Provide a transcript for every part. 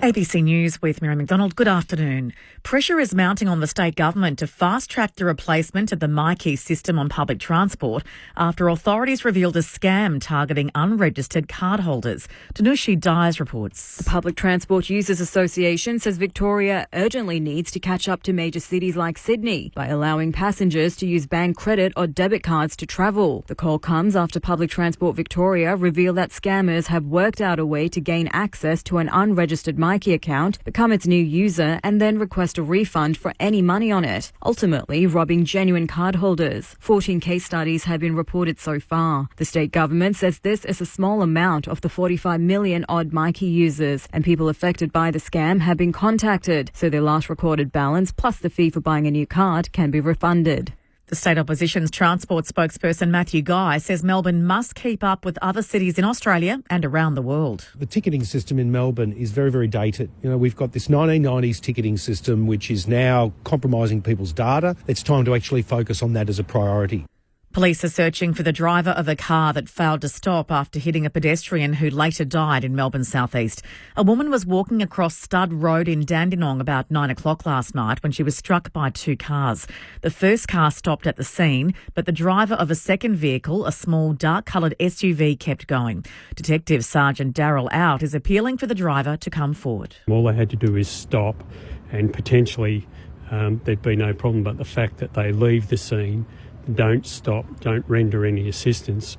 ABC News with Mary McDonald. Good afternoon. Pressure is mounting on the state government to fast-track the replacement of the MyKey system on public transport after authorities revealed a scam targeting unregistered cardholders. Tanushi Dyers reports. The Public Transport Users Association says Victoria urgently needs to catch up to major cities like Sydney by allowing passengers to use bank credit or debit cards to travel. The call comes after Public Transport Victoria revealed that scammers have worked out a way to gain access to an unregistered MyKey account, become its new user, and then request a refund for any money on it, ultimately robbing genuine cardholders. 14 case studies have been reported so far. The state government says this is a small amount of the 45 million odd MyKey users, and people affected by the scam have been contacted, so their last recorded balance plus the fee for buying a new card can be refunded. The state opposition's transport spokesperson Matthew Guy says Melbourne must keep up with other cities in Australia and around the world. The ticketing system in Melbourne is very, very dated. We've got this 1990s ticketing system which is now compromising people's data. It's time to actually focus on that as a priority. Police are searching for the driver of a car that failed to stop after hitting a pedestrian who later died in Melbourne's southeast. A woman was walking across Stud Road in Dandenong about 9 o'clock last night when she was struck by two cars. The first car stopped at the scene, but the driver of a second vehicle, a small dark-coloured SUV, kept going. Detective Sergeant Darryl Out is appealing for the driver to come forward. All they had to do is stop and potentially there'd be no problem, but the fact that they leave the scene, don't stop, don't render any assistance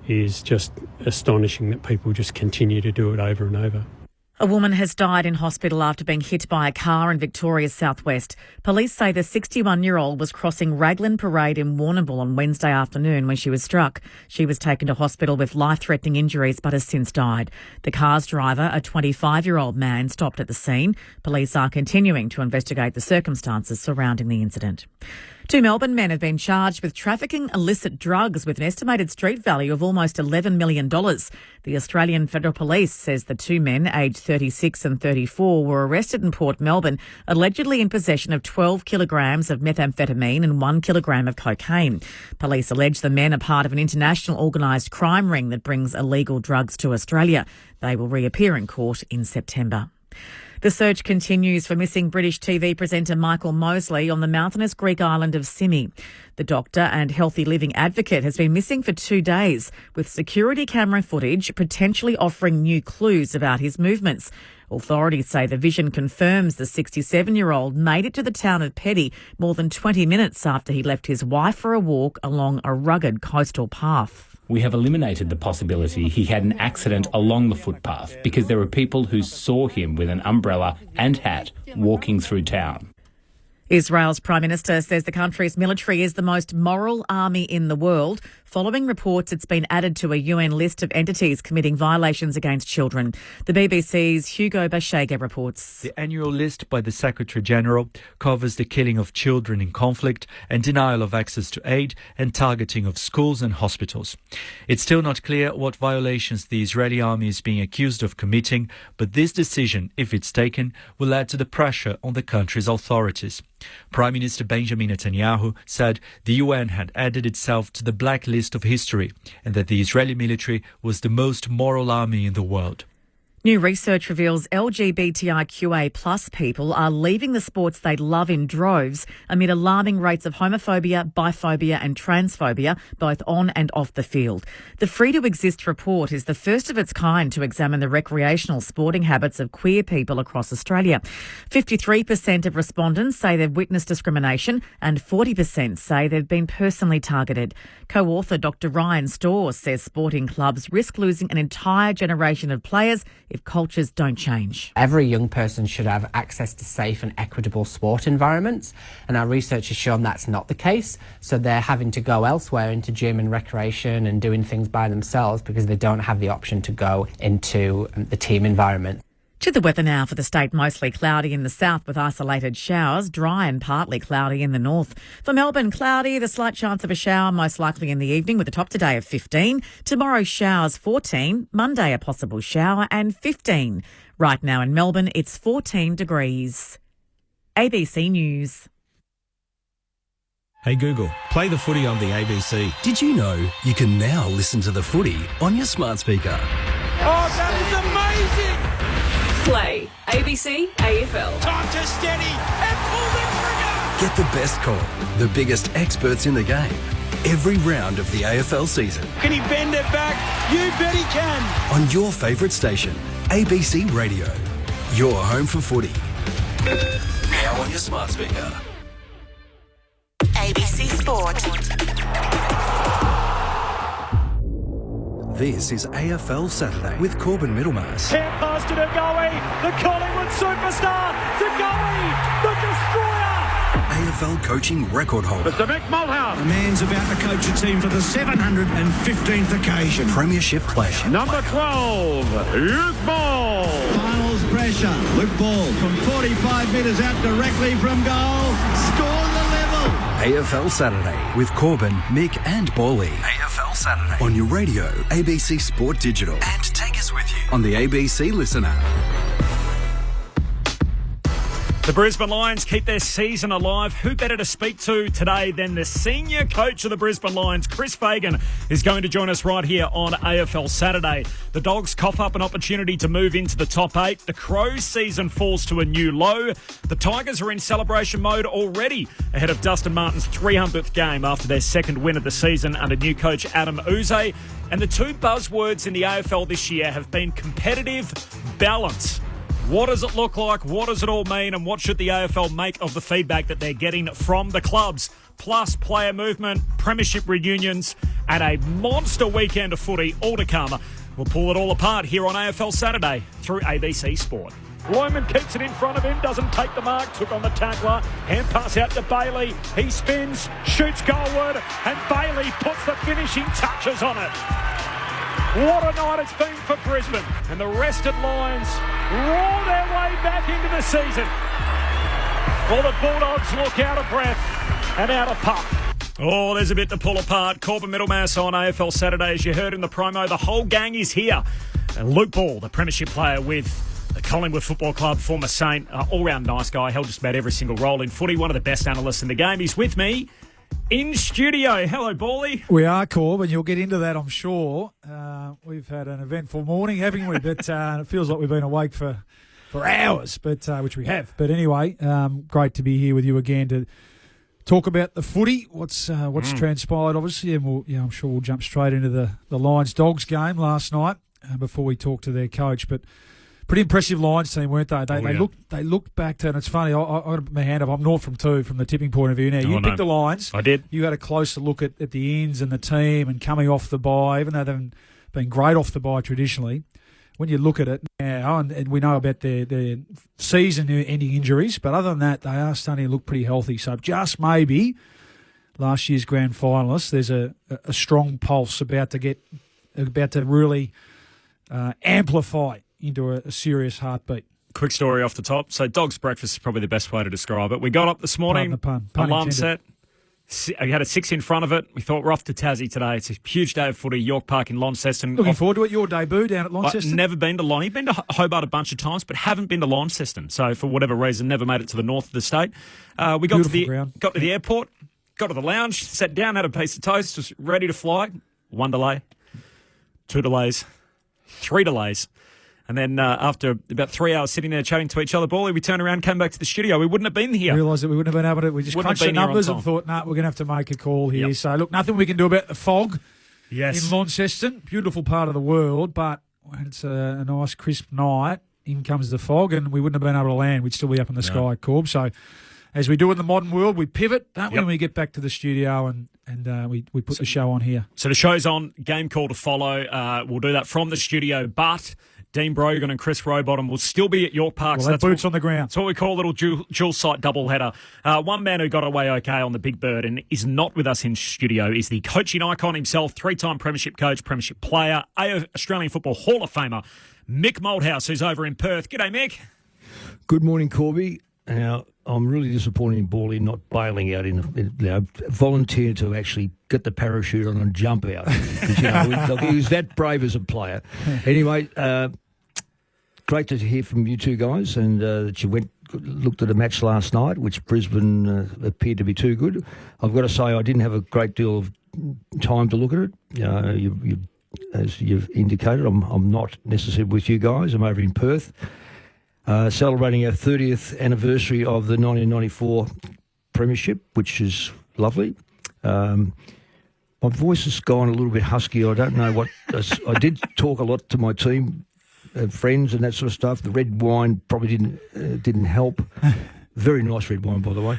is just astonishing that people just continue to do it over and over. A woman has died in hospital after being hit by a car in Victoria's southwest. Police say the 61-year-old was crossing Raglan Parade in Warrnambool on Wednesday afternoon when she was struck. She was taken to hospital with life-threatening injuries but has since died. The car's driver, a 25-year-old man, stopped at the scene. Police are continuing to investigate the circumstances surrounding the incident. Two Melbourne men have been charged with trafficking illicit drugs with an estimated street value of almost $11 million. The Australian Federal Police says the two men, aged 36 and 34, were arrested in Port Melbourne, allegedly in possession of 12 kilograms of methamphetamine and 1 kilogram of cocaine. Police allege the men are part of an international organised crime ring that brings illegal drugs to Australia. They will reappear in court in September. The search continues for missing British TV presenter Michael Mosley on the mountainous Greek island of Symi. The doctor and healthy living advocate has been missing for 2 days, with security camera footage potentially offering new clues about his movements. Authorities say the vision confirms the 67-year-old made it to the town of Petty more than 20 minutes after he left his wife for a walk along a rugged coastal path. We have eliminated the possibility he had an accident along the footpath because there were people who saw him with an umbrella and hat walking through town. Israel's Prime Minister says the country's military is the most moral army in the world, following reports it's been added to a UN list of entities committing violations against children. The BBC's Hugo Bashega reports. The annual list by the Secretary-General covers the killing of children in conflict and denial of access to aid and targeting of schools and hospitals. It's still not clear what violations the Israeli army is being accused of committing, but this decision, if it's taken, will add to the pressure on the country's authorities. Prime Minister Benjamin Netanyahu said the UN had added itself to the blacklist of history and that the Israeli military was the most moral army in the world. New research reveals LGBTIQA plus people are leaving the sports they love in droves amid alarming rates of homophobia, biphobia and transphobia, both on and off the field. The Free to Exist report is the first of its kind to examine the recreational sporting habits of queer people across Australia. 53% of respondents say they've witnessed discrimination and 40% say they've been personally targeted. Co-author Dr. Ryan Storrs says sporting clubs risk losing an entire generation of players if cultures don't change. Every young person should have access to safe and equitable sport environments, and our research has shown that's not the case, so they're having to go elsewhere into gym and recreation and doing things by themselves because they don't have the option to go into the team environment. To the weather now for the state, mostly cloudy in the south with isolated showers, dry and partly cloudy in the north. For Melbourne, cloudy, the slight chance of a shower most likely in the evening with a top today of 15. Tomorrow, showers 14. Monday, a possible shower and 15. Right now in Melbourne, it's 14 degrees. ABC News. Hey Google, play the footy on the ABC. Did you know you can now listen to the footy on your smart speaker? Oh, that is amazing! Play. ABC AFL. Time to steady and pull the trigger. Get the best call, the biggest experts in the game. Every round of the AFL season. Can he bend it back? You bet he can. On your favourite station, ABC Radio. Your home for footy. Now on your smart speaker. ABC Sport. This is AFL Saturday with Corbin Middlemass. Hand pass to Ngoe, the Collingwood superstar. Ngoe, the destroyer. AFL coaching record holder. Mr. Mick Malthouse. The man's about to coach a team for the 715th occasion. Premiership player. Number 12, Luke Ball. Finals pressure. Luke Ball from 45 metres out directly from goal. Score the level. AFL Saturday with Corbin, Mick and Bally. AFL Saturday on your radio, ABC Sport Digital. And take us with you on the ABC Listen app. The Brisbane Lions keep their season alive. Who better to speak to today than the senior coach of the Brisbane Lions, Chris Fagan, is going to join us right here on AFL Saturday. The Dogs cough up an opportunity to move into the top 8. The Crows' season falls to a new low. The Tigers are in celebration mode already ahead of Dustin Martin's 300th game after their second win of the season under new coach Adam Uze. And the two buzzwords in the AFL this year have been competitive balance. What does it look like? What does it all mean? And what should the AFL make of the feedback that they're getting from the clubs? Plus player movement, premiership reunions, and a monster weekend of footy all to come. We'll pull it all apart here on AFL Saturday through ABC Sport. Loman keeps it in front of him, doesn't take the mark, took on the tackler. Hand pass out to Bailey. He spins, shoots goalward, and Bailey puts the finishing touches on it. What a night it's been for Brisbane. And the rested Lions roar their way back into the season. While the Bulldogs look out of breath and out of puff. Oh, there's a bit to pull apart. Corbin Middlemass on AFL Saturday. As you heard in the promo, the whole gang is here. And Luke Ball, the premiership player with the Collingwood Football Club, former Saint, all-round nice guy, held just about every single role in footy, one of the best analysts in the game. He's with me in studio. Hello, Bally. We are, Corb, and you'll get into that, I'm sure. We've had an eventful morning, haven't we? But it feels like we've been awake for hours, but which we have. But anyway, great to be here with you again to talk about the footy, what's transpired, obviously, and I'm sure we'll jump straight into the Lions-Dogs game last night before we talk to their coach. But pretty impressive Lions team, weren't they? They looked back to, and it's funny, I got my hand up, I'm 0 from 2 from the tipping point of view. Now, you picked the Lions. I did. You had a closer look at the ends and the team and coming off the bye, even though they've been great off the bye traditionally. When you look at it now, and we know about their season-ending injuries, but other than that, they are starting to look pretty healthy. So just maybe last year's grand finalists, there's a strong pulse about to really amplify into a serious heartbeat. Quick story off the top. So Dog's breakfast is probably the best way to describe it. We got up this morning, pun alarm intended. set. I had a 6 in front of it. We thought we're off to Tassie today. It's a huge day of footy, York Park in Launceston. Looking forward to it, your debut down at Launceston. I've never been to Lonnie. Been to Hobart a bunch of times, but haven't been to Launceston. So for whatever reason, never made it to the north of the state. We got to the airport, got to the lounge, sat down, had a piece of toast, was ready to fly. 1 delay, 2 delays, 3 delays. And then after about 3 hours sitting there chatting to each other, Bally, we turned around, came back to the studio. We wouldn't have been here. Realised that we wouldn't have been able to. We just crunched the numbers and thought, we're going to have to make a call here. Yep. So, look, nothing we can do about the fog in Launceston. Beautiful part of the world, but it's a nice, crisp night. In comes the fog, and we wouldn't have been able to land. We'd still be up in the sky, Corb. So, as we do in the modern world, we pivot, don't we, when we get back to the studio and we put the show on here. So the show's on, game call to follow. We'll do that from the studio, but Dean Brogan and Chris Rowbottom will still be at York Park. Well, boots on the ground. That's what we call a little dual site doubleheader. One man who got away okay on the Big Bird and is not with us in studio is the coaching icon himself, 3-time premiership coach, premiership player, Australian Football Hall of Famer, Mick Malthouse, who's over in Perth. G'day, Mick. Good morning, Corby. Now, I'm really disappointed in Bally not bailing out volunteer to actually get the parachute on and jump out. He was that brave as a player. Anyway, great to hear from you two guys, and that you looked at a match last night, which Brisbane appeared to be too good. I've got to say, I didn't have a great deal of time to look at it. As you've indicated, I'm not necessarily with you guys. I'm over in Perth. celebrating our 30th anniversary of the 1994 Premiership, which is lovely. My voice has gone a little bit husky. I don't know what... I did talk a lot to my team, friends and that sort of stuff. The red wine probably didn't help. Very nice red wine, by the way.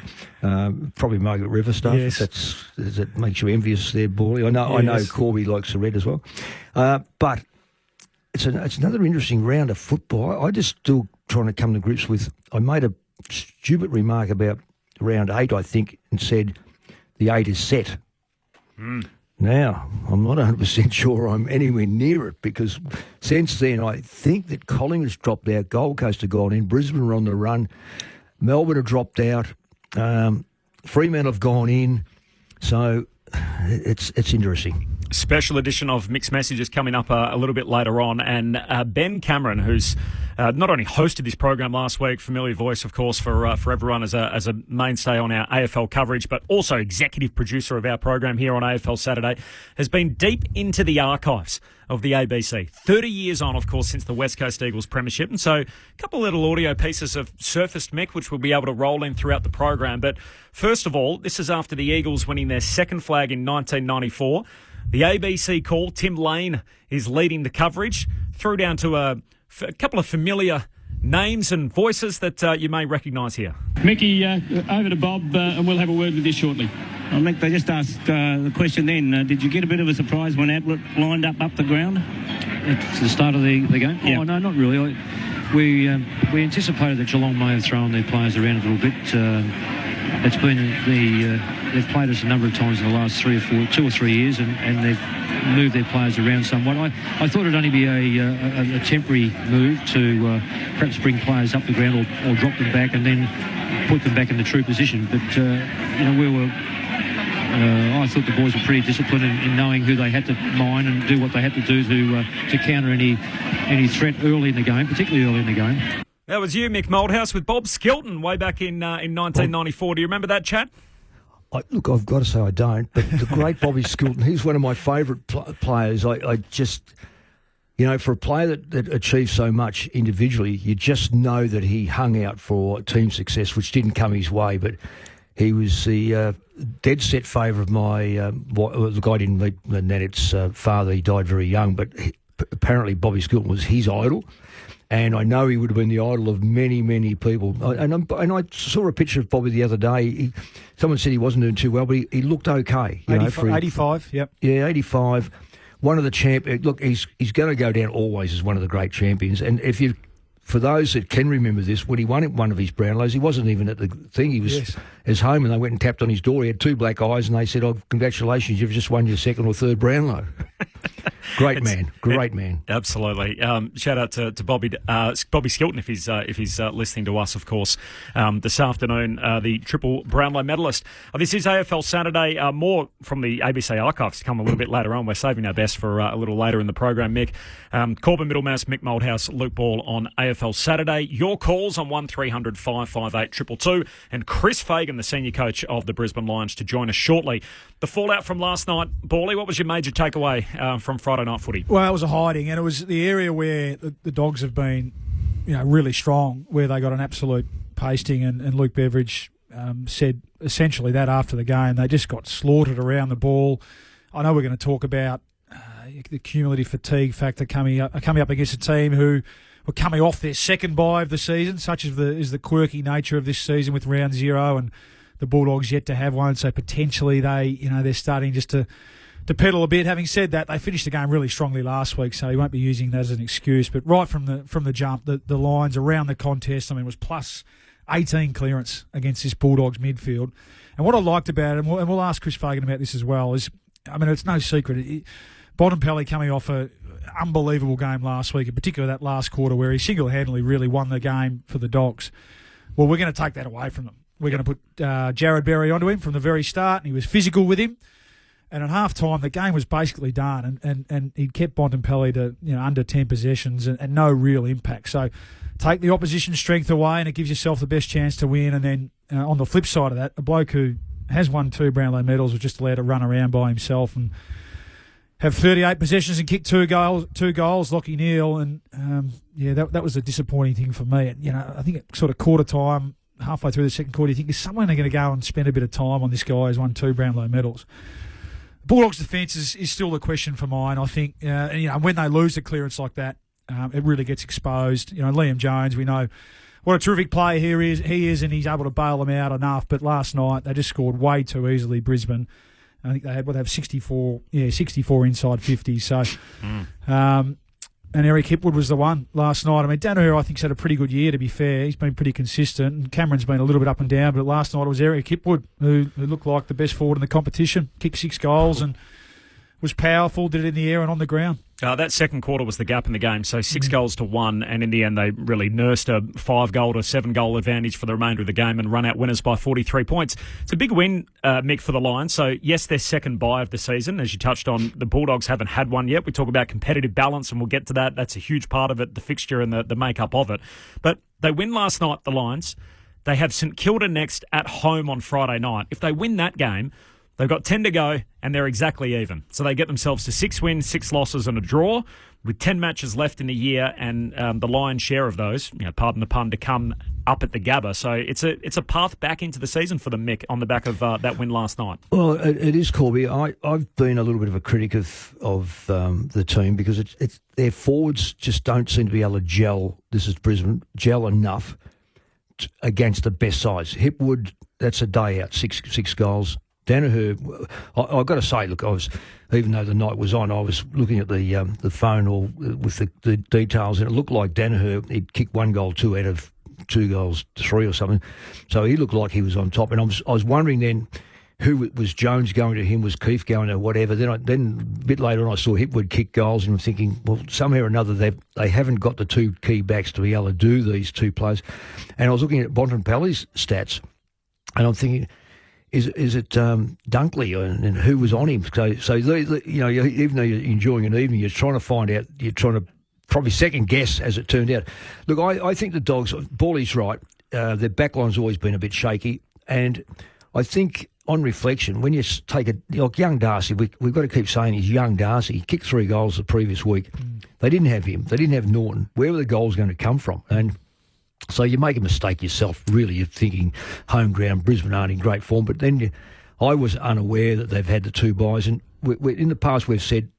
Probably Margaret River stuff. Yes. That makes you envious there, Borley. I know Corby likes the red as well. But it's another interesting round of football. I just still trying to come to grips with... I made a stupid remark about round 8, I think, and said the 8 is set. Now, I'm not 100% sure I'm anywhere near it, because since then I think that Collingwood's dropped out, Gold Coast have gone in, Brisbane are on the run, Melbourne have dropped out, Fremantle have gone in, so it's interesting. Special edition of Mixed Messages coming up a little bit later on, and Ben Cameron, who's not only hosted this program last week, familiar voice, of course, for everyone as a mainstay on our AFL coverage, but also executive producer of our program here on AFL Saturday, has been deep into the archives of the ABC. 30 years on, of course, since the West Coast Eagles premiership. And so a couple of little audio pieces have surfaced, Mick, which we'll be able to roll in throughout the program. But first of all, this is after the Eagles winning their second flag in 1994. The ABC call, Tim Lane is leading the coverage, threw down to a couple of familiar names and voices that you may recognise here. Mickey, over to Bob, and we'll have a word with you shortly. Well, Mick, they just asked the question then. Did you get a bit of a surprise when Ablett lined up the ground? At the start of the game? Yeah. Oh, no, not really. We anticipated that Geelong may have thrown their players around a little bit. It's been they've played us a number of times in the last 2 or 3 years, and they've moved their players around somewhat. I thought it'd only be a temporary move to perhaps bring players up the ground or drop them back and then put them back in the true position. But I thought the boys were pretty disciplined in knowing who they had to mine and do what they had to do to counter any threat early in the game, particularly early in the game. That was you, Mick Moldhouse, with Bob Skilton way back in 1994. Do you remember that chat? Look, I've got to say I don't, but the great Bobby Skilton, he's one of my favourite players. I just, for a player that achieves so much individually, you just know that he hung out for team success, which didn't come his way, but he was the dead set favourite of my, the guy didn't meet Nanette's father. He died very young, but apparently Bobby Skilton was his idol. And I know he would have been the idol of many, many people. And I saw a picture of Bobby the other day. Someone said he wasn't doing too well, but he looked okay. 85, yep. Yeah, 85. One of the champions. Look, he's going to go down always as one of the great champions. And for those that can remember this, when he won one of his Brownlows, he wasn't even at the thing. He was at his home, and they went and tapped on his door. He had 2 black eyes, and they said, "Oh, congratulations, you've just won your 2nd or 3rd Brownlow." Great man. Absolutely. Shout out to Bobby Skilton if he's listening to us, of course, this afternoon, the triple Brownlow medalist. This is AFL Saturday. More from the ABC archives to come a little bit later on. We're saving our best for a little later in the program, Mick. Corbin Middlemass, Mick Moldhouse, Luke Ball on AFL Saturday. Your calls on 1300 558 222, and Chris Fagan, the senior coach of the Brisbane Lions, to join us shortly. The fallout from last night, Bally, what was your major takeaway from Friday night footy? Well, it was a hiding, and it was the area where the Dogs have been, really strong, where they got an absolute pasting, and Luke Beveridge said essentially that after the game. They just got slaughtered around the ball. I know we're going to talk about the cumulative fatigue factor coming up against a team who were coming off their second bye of the season, such as is the quirky nature of this season with round 0, and the Bulldogs yet to have one. So potentially they're starting just to pedal a bit. Having said that, they finished the game really strongly last week, so he won't be using that as an excuse. But right from the jump, the lines around the contest, it was plus 18 clearance against this Bulldogs midfield. And what I liked about it, and we'll ask Chris Fagan about this as well, is, it's no secret. Bontempelli coming off an unbelievable game last week, in particular that last quarter where he single-handedly really won the game for the Dogs. Well, we're going to take that away from them. We're going to put Jared Berry onto him from the very start, and he was physical with him. And at half-time, the game was basically done, and he kept Bontempelli to under 10 possessions and no real impact. So take the opposition strength away, and it gives yourself the best chance to win. And then on the flip side of that, a bloke who has won 2 Brownlow medals was just allowed to run around by himself. And have 38 possessions and kick two goals, Lockie Neal, and that was a disappointing thing for me. You know, I think at sort of quarter time, halfway through the second quarter, you think, is someone going to go and spend a bit of time on this guy who's won 2 Brownlow medals? Bulldogs' defence is still the question for mine. I think, when they lose a clearance like that, it really gets exposed. You know, Liam Jones, we know what a terrific player he is, and he's able to bail them out enough. But last night, they just scored way too easily, Brisbane. I think they have 64 inside 50. So, and Eric Hipwood was the one last night. I mean, Danaher, I think, has had a pretty good year, to be fair. He's been pretty consistent. And Cameron's been a little bit up and down, but last night it was Eric Hipwood who looked like the best forward in the competition. Kicked 6 goals and was powerful, did it in the air and on the ground. That second quarter was the gap in the game, so 6 goals to 1, and in the end they really nursed a 5-goal to 7-goal advantage for the remainder of the game and run out winners by 43 points. It's a big win, Mick, for the Lions. So, yes, their second bye of the season. As you touched on, the Bulldogs haven't had one yet. We talk about competitive balance, and we'll get to that. That's a huge part of it, the fixture and the makeup of it. But they win last night, the Lions. They have St Kilda next at home on Friday night. If they win that game, they've got 10 to go, and they're exactly even. So they get themselves to 6 wins, 6 losses, and a draw, with 10 matches left in the year, and the lion's share of those, pardon the pun, to come up at the Gabba. So it's a path back into the season for them, Mick, on the back of that win last night. Well, it is, Corby. I've been a little bit of a critic of the team because it's their forwards just don't seem to be able to gel. This is Brisbane, gel enough against the best sides. Hipwood, that's a day out, six goals. Danaher, I've got to say, look, even though the night was on, I was looking at the phone or with the details, and it looked like Danaher, he'd kicked 1 goal, 2 out of 2 goals, 3 or something. So he looked like he was on top. And I was wondering then, who was Jones going to him? Was Keefe going to whatever? Then a bit later on, I saw Hipwood kick goals, and I'm thinking, well, somehow or another they haven't got the 2 key backs to be able to do these 2 players. And I was looking at Bontempelli's stats, and I'm thinking, is it Dunkley and who was on him? So even though you're enjoying an evening, you're trying to find out. You're trying to probably second guess, as it turned out. Look, I think the Dogs. Bawley's right. Their backline's always been a bit shaky, and I think on reflection, when you take like young Darcy, we've got to keep saying he's young Darcy. He kicked 3 goals the previous week. They didn't have him. They didn't have Norton. Where were the goals going to come from? And so you make a mistake yourself, really. You're thinking home ground, Brisbane aren't in great form. But then I was unaware that they've had the 2 byes. And in the past we've said,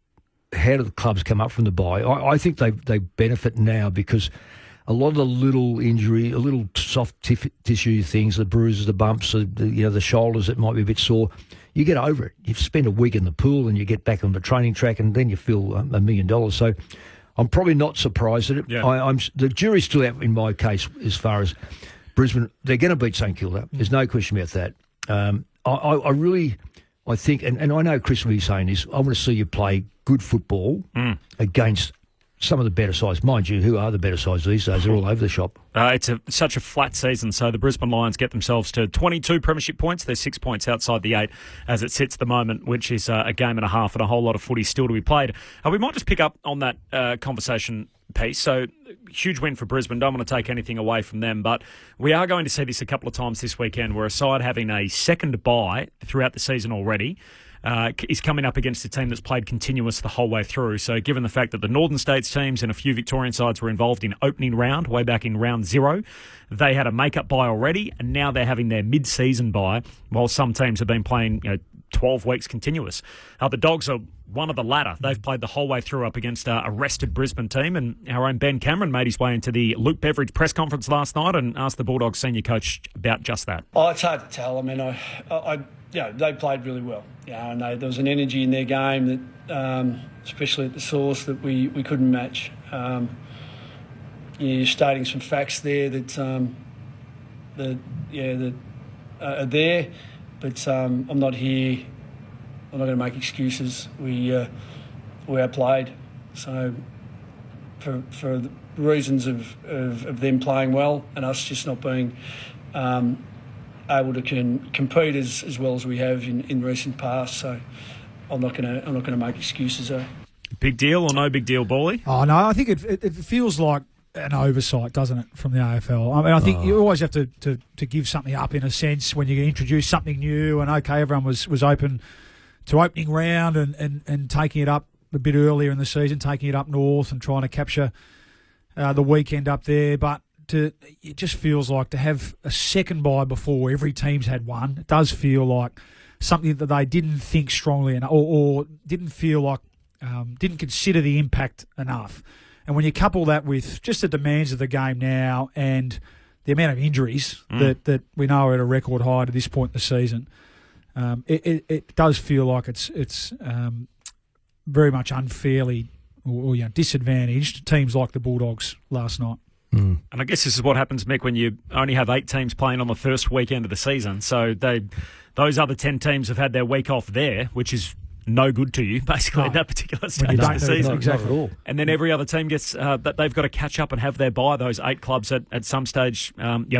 how do the clubs come up from the bye? I think they benefit now because a lot of the little injury, a little soft tissue things, the bruises, the bumps, the shoulders that might be a bit sore, you get over it. You spend a week in the pool and you get back on the training track and then you feel $1 million. So I'm probably not surprised at it. Yeah. The jury's still out in my case as far as Brisbane. They're going to beat St Kilda. There's no question about that. I think, and I know Chris will be saying this, I want to see you play good football against some of the better sides. Mind you, who are the better sides these days? They're all over the shop. It's such a flat season, so the Brisbane Lions get themselves to 22 premiership points. They're 6 points outside the 8 as it sits at the moment, which is a game and a half and a whole lot of footy still to be played. We might just pick up on that conversation piece. So, huge win for Brisbane. Don't want to take anything away from them, but we are going to see this a couple of times this weekend, where a side having a second bye throughout the season already is coming up against a team that's played continuous the whole way through. So given the fact that the Northern States teams and a few Victorian sides were involved in opening round, way back in round 0, they had a make-up bye already, and now they're having their mid-season bye, while some teams have been playing 12 weeks continuous. The Dogs are one of the latter. They've played the whole way through up against a rested Brisbane team, and our own Ben Cameron made his way into the Luke Beveridge press conference last night and asked the Bulldogs senior coach about just that. Oh, it's hard to tell. I mean, they played really well. And there was an energy in their game that, especially at the source, that we couldn't match. You're stating some facts there that are there, but I'm not here. I'm not going to make excuses. We outplayed. So for the reasons of them playing well and us just not being able to compete as well as we have in recent past, so I'm not going to make excuses. Big deal or no big deal, Bawley? Oh no, I think it feels like an oversight, doesn't it, from the AFL? I mean, I think you always have to give something up in a sense when you introduce something new. And okay, everyone was open opening round and taking it up a bit earlier in the season, taking it up north and trying to capture the weekend up there. But it just feels like to have a second bye before every team's had one, it does feel like something that they didn't think strongly enough or didn't feel like, didn't consider the impact enough. And when you couple that with just the demands of the game now and the amount of injuries that we know are at a record high to this point in the season, it does feel like it's very much unfairly or disadvantaged teams like the Bulldogs last night. And I guess this is what happens, Mick, when you only have 8 teams playing on the first weekend of the season. So those other 10 teams have had their week off there, which is no good to you, basically, at that particular stage of the season. Exactly. And then every other team gets that they've got to catch up and have their bye, those 8 clubs at some stage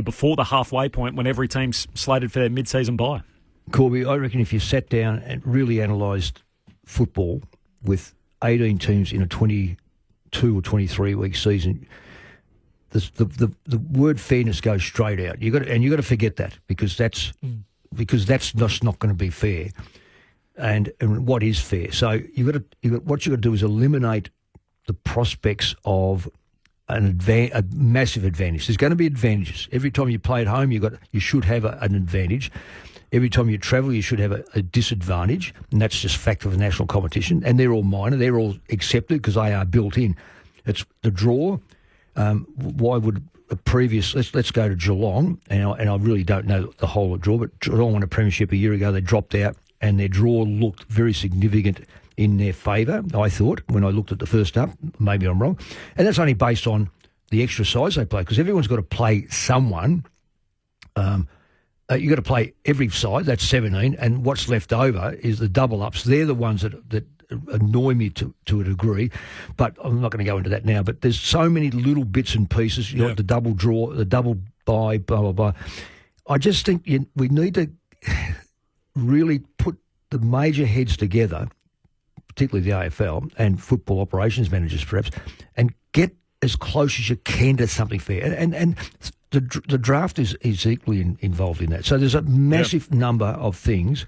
before the halfway point when every team's slated for their mid-season bye. Corby, I reckon if you sat down and really analysed football with 18 teams in a 22 or 23-week season, the word fairness goes straight out. You got to forget that because that's just not going to be fair. And what is fair? So what you got to do is eliminate the prospects of a massive advantage. There's going to be advantages every time you play at home. You should have an advantage. Every time you travel, you should have a disadvantage, and that's just fact of the national competition. And they're all minor; they're all accepted because they are built in. It's the draw. Why would a previous? Let's go to Geelong, and I really don't know the whole of draw, but Geelong won a premiership a year ago. They dropped out. And their draw looked very significant in their favour, I thought, when I looked at the first up. Maybe I'm wrong. And that's only based on the extra size they play, because everyone's got to play someone. You've got to play every side, that's 17, and what's left over is the double-ups. They're the ones that annoy me to a degree, but I'm not going to go into that now. But there's so many little bits and pieces, you know, the double draw, the double bye, blah, blah, blah. I just think we need to really put the major heads together, particularly the AFL and football operations managers perhaps, and get as close as you can to something fair. And the draft is equally involved in that. So there's a massive number of things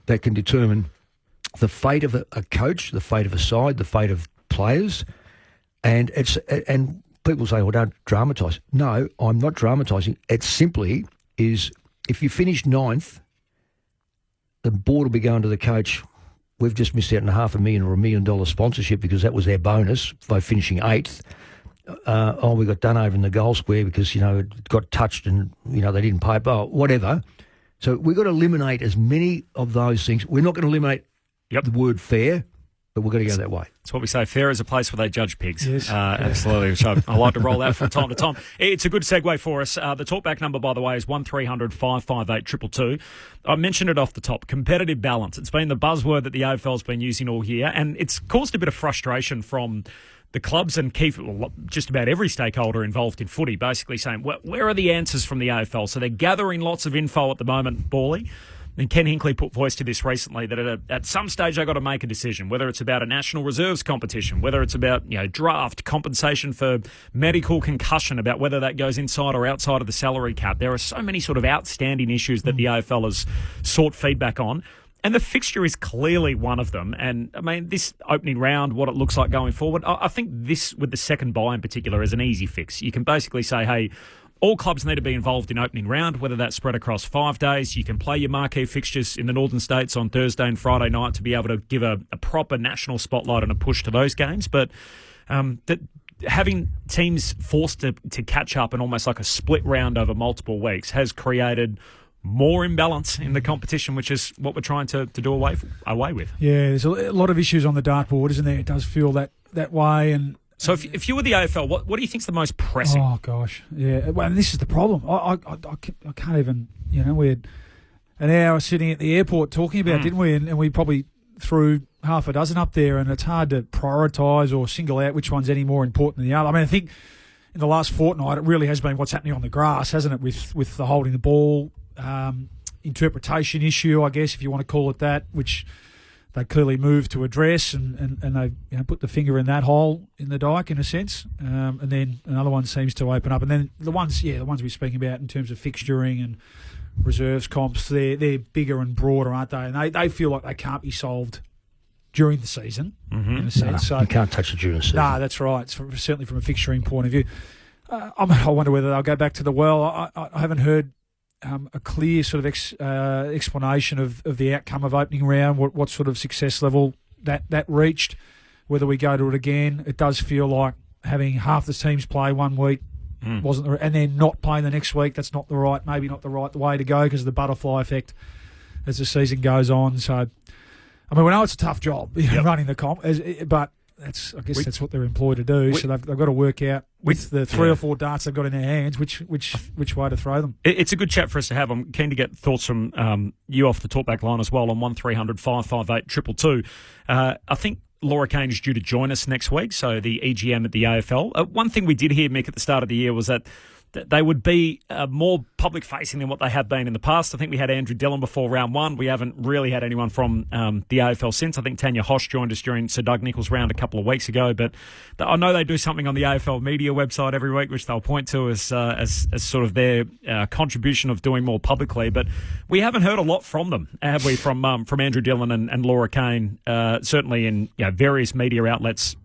that can determine the fate of a coach, the fate of a side, the fate of players, and people say, well, don't dramatise. No, I'm not dramatising. It simply is, if you finish 9th, the board will be going to the coach, we've just missed out on $500,000 or $1 million sponsorship because that was their bonus by finishing 8th. We got done over in the goal square because, it got touched and, they didn't pay it, whatever. So we've got to eliminate as many of those things. We're not going to eliminate the word fair, but we're going to go that way. That's what we say. Fair is a place where they judge pigs. Yes. Absolutely, which I like to roll out from time to time. It's a good segue for us. The talkback number, by the way, is 1300 558 222. I mentioned it off the top. Competitive balance. It's been the buzzword that the AFL's been using all year, and it's caused a bit of frustration from the clubs and just about every stakeholder involved in footy, basically saying, where are the answers from the AFL? So they're gathering lots of info at the moment, Bawley. And Ken Hinkley put voice to this recently that at some stage they've got to make a decision, whether it's about a national reserves competition, whether it's about draft, compensation for medical concussion, about whether that goes inside or outside of the salary cap. There are so many sort of outstanding issues that the AFL has sought feedback on. And the fixture is clearly one of them. And, I mean, this opening round, what it looks like going forward, I think this, with the second bye in particular, is an easy fix. You can basically say, hey, all clubs need to be involved in opening round, whether that's spread across 5 days. You can play your marquee fixtures in the Northern States on Thursday and Friday night to be able to give a proper national spotlight and a push to those games. But having teams forced to catch up in almost like a split round over multiple weeks has created more imbalance in the competition, which is what we're trying to do away with. Yeah, there's a lot of issues on the dartboard, isn't there? It does feel that way. And so if you were the AFL, what do you think's the most pressing? Oh, gosh. Yeah, well, and this is the problem. I can't even, we had an hour sitting at the airport talking about it, didn't we? And we probably threw half a dozen up there, and it's hard to prioritise or single out which one's any more important than the other. I mean, I think in the last fortnight it really has been what's happening on the grass, hasn't it, with the holding the ball interpretation issue, I guess, if you want to call it that, which they clearly moved to address, and they put the finger in that hole in the dike in a sense, and then another one seems to open up, and then the ones we're speaking about in terms of fixturing and reserves comps, they're bigger and broader, aren't they? And they feel like they can't be solved during the season, in a sense. You can't touch it during the season. No, that's right. Certainly from a fixturing point of view. I wonder whether they'll go back to the well. I haven't heard a clear sort of explanation of the outcome of opening round, what sort of success level that reached, whether we go to it again. It does feel like having half the teams play one week wasn't and then not playing the next week. That's not the right way to go because of the butterfly effect as the season goes on. So, I mean, we know it's a tough job running the comp, but that's what they're employed to do. So they've got to work out with the 3 or 4 darts they've got in their hands which way to throw them. It's a good chat for us to have. I'm keen to get thoughts from you off the talkback line as well on 1300 558 222. I think Laura Kane is due to join us next week, so the EGM at the AFL. One thing we did hear, Mick, at the start of the year was that they would be more public-facing than what they have been in the past. I think we had Andrew Dillon before round 1. We haven't really had anyone from the AFL since. I think Tanya Hosh joined us during Sir Doug Nicholls' round a couple of weeks ago. But I know they do something on the AFL media website every week, which they'll point to as sort of their contribution of doing more publicly. But we haven't heard a lot from them, have we, from Andrew Dillon and Laura Kane, certainly in various media outlets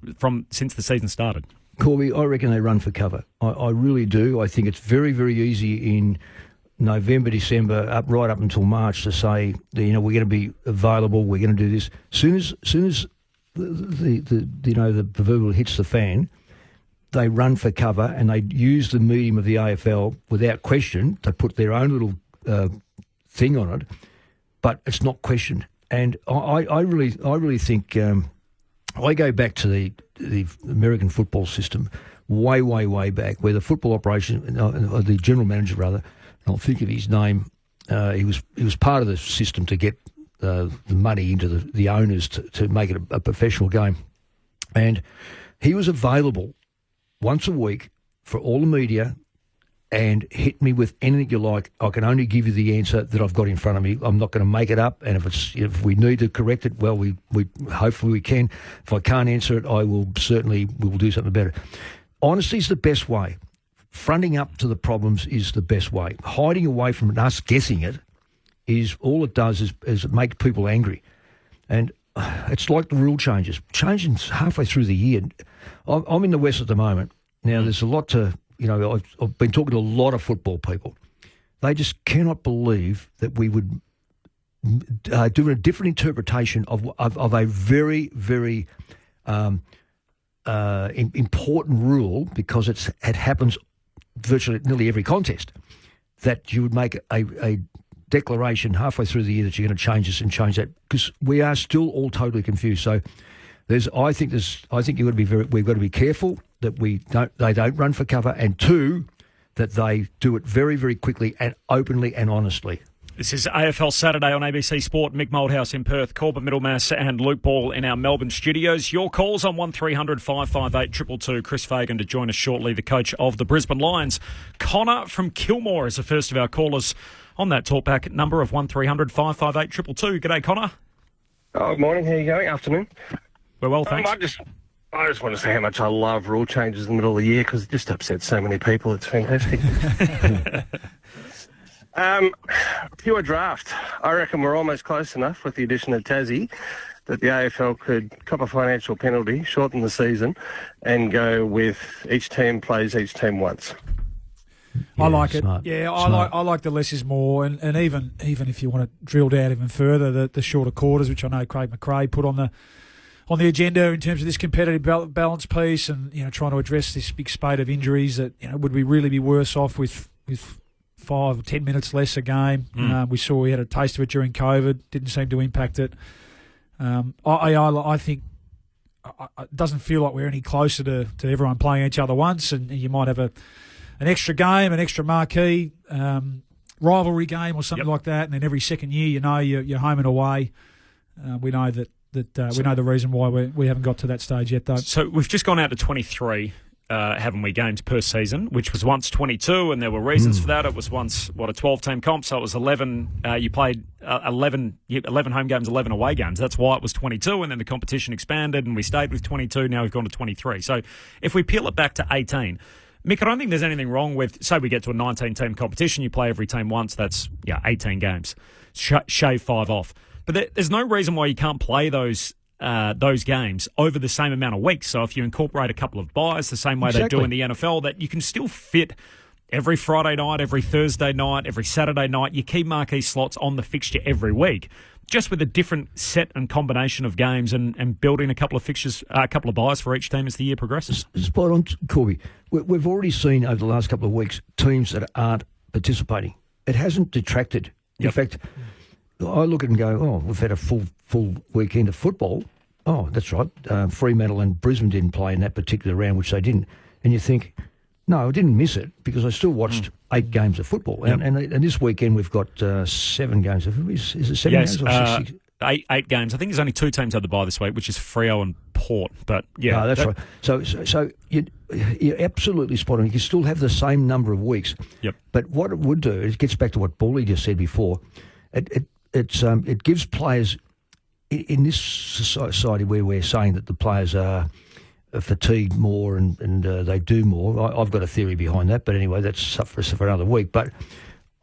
since the season started. Corby, I reckon they run for cover. I really do. I think it's very, very easy in November, December, right up until March to say, we're going to be available, we're going to do this. Soon as the proverbial hits the fan, they run for cover and they use the medium of the AFL without question. They put their own little thing on it, but it's not questioned. And I really think I go back to the American football system way, way, way back, where the football operation, the general manager rather, I'll think of his name, he was part of the system to get the money into the owners to make it a professional game. And he was available once a week for all the media and hit me with anything you like. I can only give you the answer that I've got in front of me. I'm not going to make it up. And if we need to correct it, well, we hopefully we can. If I can't answer it, we will do something about it. Honesty is the best way. Fronting up to the problems is the best way. Hiding away from us guessing it is all it does is it makes people angry. And it's like the rule changes. Changing halfway through the year. I'm in the West at the moment. Now, there's a lot to... I've been talking to a lot of football people. They just cannot believe that we would do a different interpretation of a very, very important rule, because it happens virtually nearly every contest, that you would make a declaration halfway through the year that you're going to change this and change that, because we are still all totally confused. So I think we've got to be careful that they don't run for cover, and 2, that they do it very, very quickly and openly and honestly. This is AFL Saturday on ABC Sport. Mick Moldhouse in Perth, Corbett Middlemass and Luke Ball in our Melbourne studios. Your calls on 1300 558 222. Chris Fagan to join us shortly, the coach of the Brisbane Lions. Connor from Kilmore is the first of our callers on that talkback number of 1300 558 222. G'day, Connor. Good morning. How are you going? Afternoon. We're well, thanks. I just want to say how much I love rule changes in the middle of the year, because it just upsets so many people. It's fantastic. Pure draft. I reckon we're almost close enough with the addition of Tassie that the AFL could cop a financial penalty, shorten the season, and go with each team plays each team once. I like it. Smart. Yeah, Smart. I like the less is more, and even if you want to drill down even further, the shorter quarters, which I know Craig McRae put on the agenda in terms of this competitive balance piece, and trying to address this big spate of injuries. That would we really be worse off with 5 or 10 minutes less a game? We saw we had a taste of it during COVID. Didn't seem to impact it. I think it doesn't feel like we're any closer to everyone playing each other once, and you might have an extra game, an extra marquee rivalry game or something like that, and then every second year you're home and away. We know that we know the reason why we haven't got to that stage yet, though. So we've just gone out to 23, haven't we, games per season, which was once 22, and there were reasons for that. It was once, a 12-team comp, so it was 11. You played 11 home games, 11 away games. That's why it was 22, and then the competition expanded, and we stayed with 22. Now we've gone to 23. So if we peel it back to 18, Mick, I don't think there's anything wrong with, say we get to a 19-team competition, you play every team once, that's 18 games. Shave 5 off. But there's no reason why you can't play those games over the same amount of weeks. So if you incorporate a couple of buys the same way they do in the NFL, that you can still fit every Friday night, every Thursday night, every Saturday night, your key marquee slots on the fixture every week, just with a different set and combination of games and building a couple of fixtures, a couple of buys for each team as the year progresses. Spot on, Corby. We've already seen over the last couple of weeks teams that aren't participating. It hasn't detracted. In fact, I look at it and go, oh, we've had a full weekend of football. Oh, that's right. Fremantle and Brisbane didn't play in that particular round, which they didn't. And you think, no, I didn't miss it because I still watched 8 games of football. And this weekend we've got 7 games. Is it 7 games or 6? 8 games. I think there's only 2 teams had the bye this week, which is Freo and Port. But yeah, no, that's right. So you're absolutely spot on. You can still have the same number of weeks. Yep. But what it would do, it gets back to what Bawley just said before. It gives players in this society where we're saying that the players are fatigued more and they do more. I've got a theory behind that, but anyway, that's for another week. But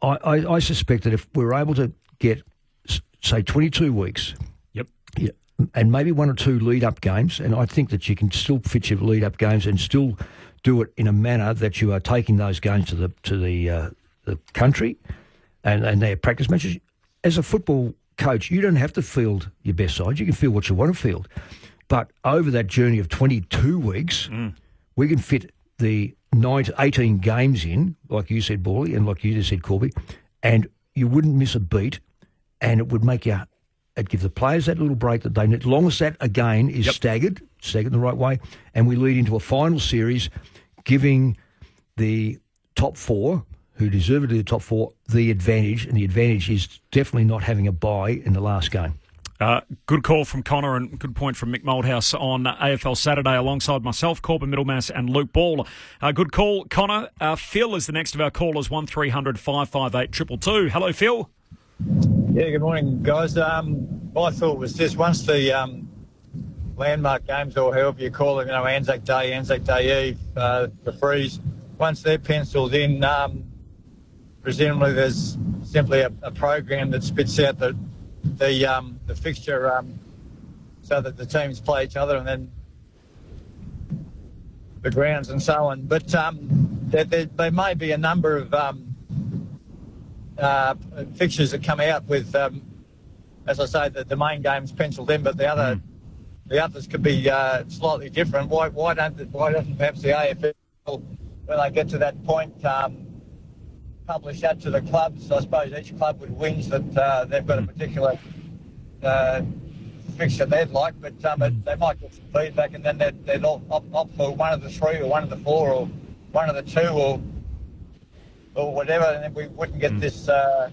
I suspect that if we're able to get, say, 22 weeks, and maybe 1 or 2 lead-up games, and I think that you can still fit your lead-up games and still do it in a manner that you are taking those games to the country and their practice matches. As a football coach, you don't have to field your best side. You can field what you want to field. But over that journey of 22 weeks, we can fit the 18 games in, like you said, Bawley, and like you just said, Corby, and you wouldn't miss a beat, and it would make it'd give the players that little break that they need. As long as that, again, is staggered in the right way, and we lead into a final series, giving the top 4, who deservedly the top 4, the advantage, and the advantage is definitely not having a bye in the last game. Good call from Connor and good point from Mick Moldhouse on AFL Saturday alongside myself, Corbin Middlemass and Luke Ball. Good call, Connor. Phil is the next of our callers, 1300 558 222. Hello, Phil. Yeah, good morning, guys. My thought was just once the landmark games, or however you call them, Anzac Day Eve, the freeze, once they're penciled in, presumably there's simply a program that spits out the fixture so that the teams play each other and then the grounds and so on. But there may be a number of fixtures that come out with, as I say, the main games penciled in, but the others could be slightly different. Why doesn't perhaps the AFL, when they get to that point, publish that to the clubs? I suppose each club would whinge that they've got a particular fixture they'd like, but they might get some feedback, and then they'd opt for one of the 3 or one of the 4 or one of the 2 or whatever, and then we wouldn't get this. I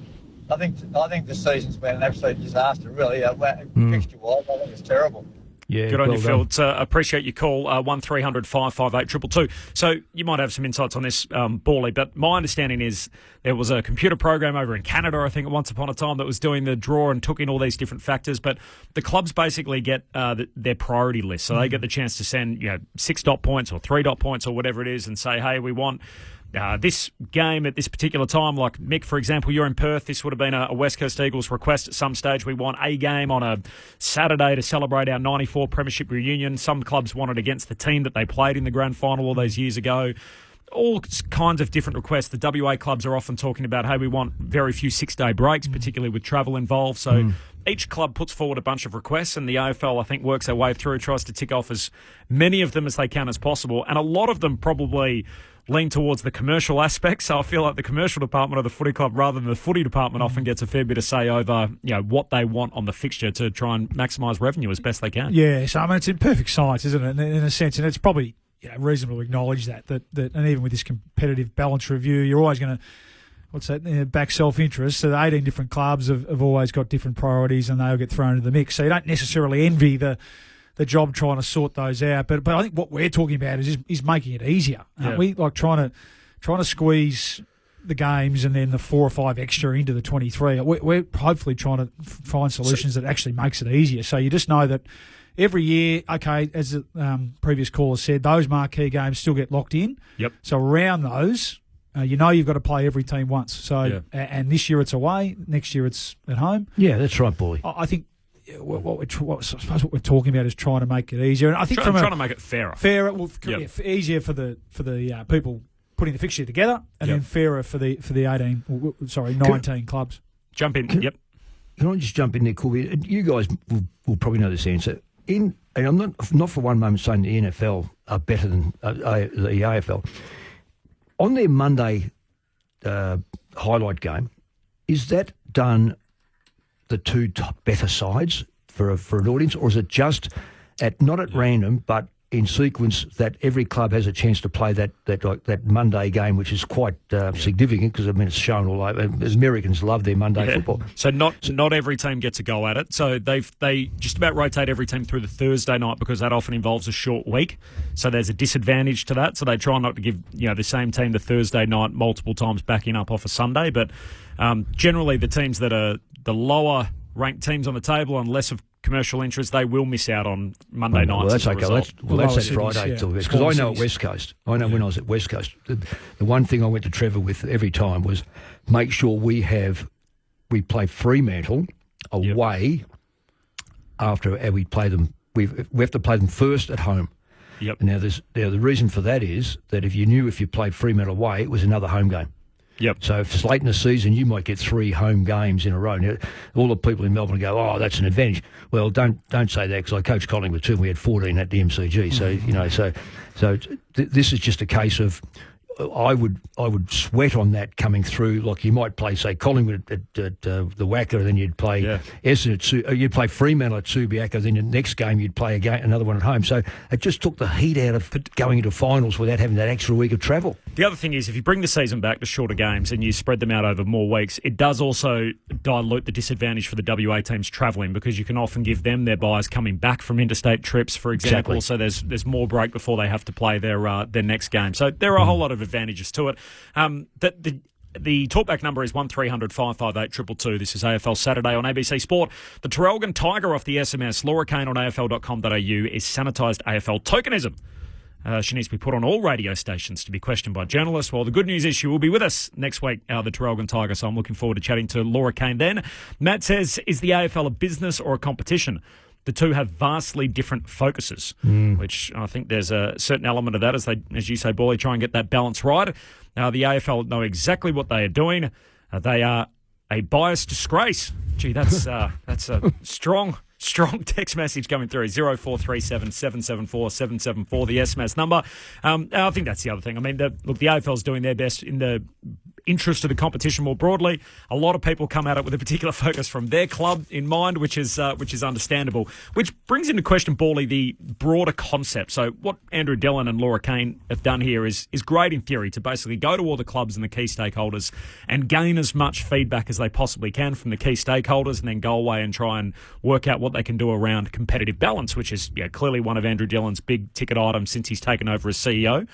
think this season's been an absolute disaster, really. Fixture-wise, I think it's terrible. Yeah, good on you, Phil. Appreciate your call, 1300 558 222. So you might have some insights on this, Bawley, but my understanding is there was a computer program over in Canada, I think, once upon a time that was doing the draw and took in all these different factors, but the clubs basically get their priority list. So they get the chance to send 6 dot points or 3 dot points or whatever it is and say, hey, we want this game at this particular time. Like Mick, for example, you're in Perth. This would have been a West Coast Eagles request at some stage. We want a game on a Saturday to celebrate our 94 premiership reunion. Some clubs want it against the team that they played in the grand final all those years ago. All kinds of different requests. The WA clubs are often talking about, hey, we want very few 6-day breaks, particularly with travel involved. So each club puts forward a bunch of requests, and the AFL, I think, works their way through, tries to tick off as many of them as they can as possible. And a lot of them probably lean towards the commercial aspects. So I feel like the commercial department of the footy club, rather than the footy department, often gets a fair bit of say over what they want on the fixture to try and maximise revenue as best they can. Yeah, so I mean, it's in perfect science, isn't it, in a sense, and it's probably reasonable to acknowledge that and even with this competitive balance review, you're always going to back self-interest. So the 18 different clubs have always got different priorities, and they'll get thrown into the mix. So you don't necessarily envy the job trying to sort those out. But I think what we're talking about is making it easier. We like trying to squeeze the games and then the 4 or 5 extra into the 23. We're hopefully trying to find solutions that actually makes it easier. So you just know that every year, okay, as the previous caller said, those marquee games still get locked in. Yep. So around those, you know you've got to play every team once. So and this year it's away, next year it's at home. Yeah, that's right, boy. I think I suppose what we're talking about is trying to make it easier. And I think trying to make it fairer. Easier for the people putting the fixture together, and then fairer for the 19 clubs. Jump in. Yep. Can I just jump in there, Corby? You guys will probably know this answer. And I'm not for one moment saying the NFL are better than the AFL. On their Monday highlight game, is that done the two top better sides for an audience, or is it just not at random, but in sequence that every club has a chance to play that Monday game, which is quite significant because it's shown all over. Americans love their Monday football. So not every team gets a go at it. So they just about rotate every team through the Thursday night because that often involves a short week. So there's a disadvantage to that. So they try not to give the same team the Thursday night multiple times backing up off a Sunday. But generally the teams that are the lower ranked teams on the table on less of commercial interest, they will miss out on Monday nights. Well, that's okay. That's at cities, Friday because I know at West Coast. I know when I was at West Coast, the one thing I went to Trevor with every time was make sure we play Fremantle away after we play them. We have to play them first at home. Yep. Now the reason for that is that if you played Fremantle away, it was another home game. Yep. So if it's late in the season, you might get 3 home games in a row. Now, all the people in Melbourne go, "Oh, that's an advantage." Well, don't say that because I coached Collingwood too. And we had 14 at the MCG. So this is just a case of I would sweat on that coming through. Like you might play, say, Collingwood at the Wacker, and then you'd play Essendon you'd play Fremantle at Subiaco, then the next game you'd play another one at home. So it just took the heat out of going into finals without having that extra week of travel. The other thing is, if you bring the season back to shorter games and you spread them out over more weeks, it does also dilute the disadvantage for the WA teams travelling because you can often give them their buys coming back from interstate trips, for example. Exactly. So there's more break before they have to play their next game. So there are a whole lot of advantages to it. The talkback number is 1300 558 222. This is AFL Saturday on ABC Sport. The Traralgon Tiger off the SMS. Laura Kane on AFL.com.au is sanitised AFL tokenism. She needs to be put on all radio stations to be questioned by journalists. Well, the good news is she will be with us next week, the Traralgon Tiger, so I'm looking forward to chatting to Laura Kane then. Matt says, is the AFL a business or a competition? The two have vastly different focuses, which I think there's a certain element of that as you say, Bally, try and get that balance right. The AFL know exactly what they are doing. They are a biased disgrace. Gee, that's a strong text message coming through. 0437 774 774, the SMS number. I think that's the other thing. I mean, the AFL's doing their best in the interest of the competition more broadly. A lot of people come at it with a particular focus from their club in mind, which is understandable. Which brings into question, Bally, the broader concept. So what Andrew Dillon and Laura Kane have done here is great in theory, to basically go to all the clubs and the key stakeholders and gain as much feedback as they possibly can from the key stakeholders, and then go away and try and work out what they can do around competitive balance, which is clearly one of Andrew Dillon's big ticket items since he's taken over as CEO.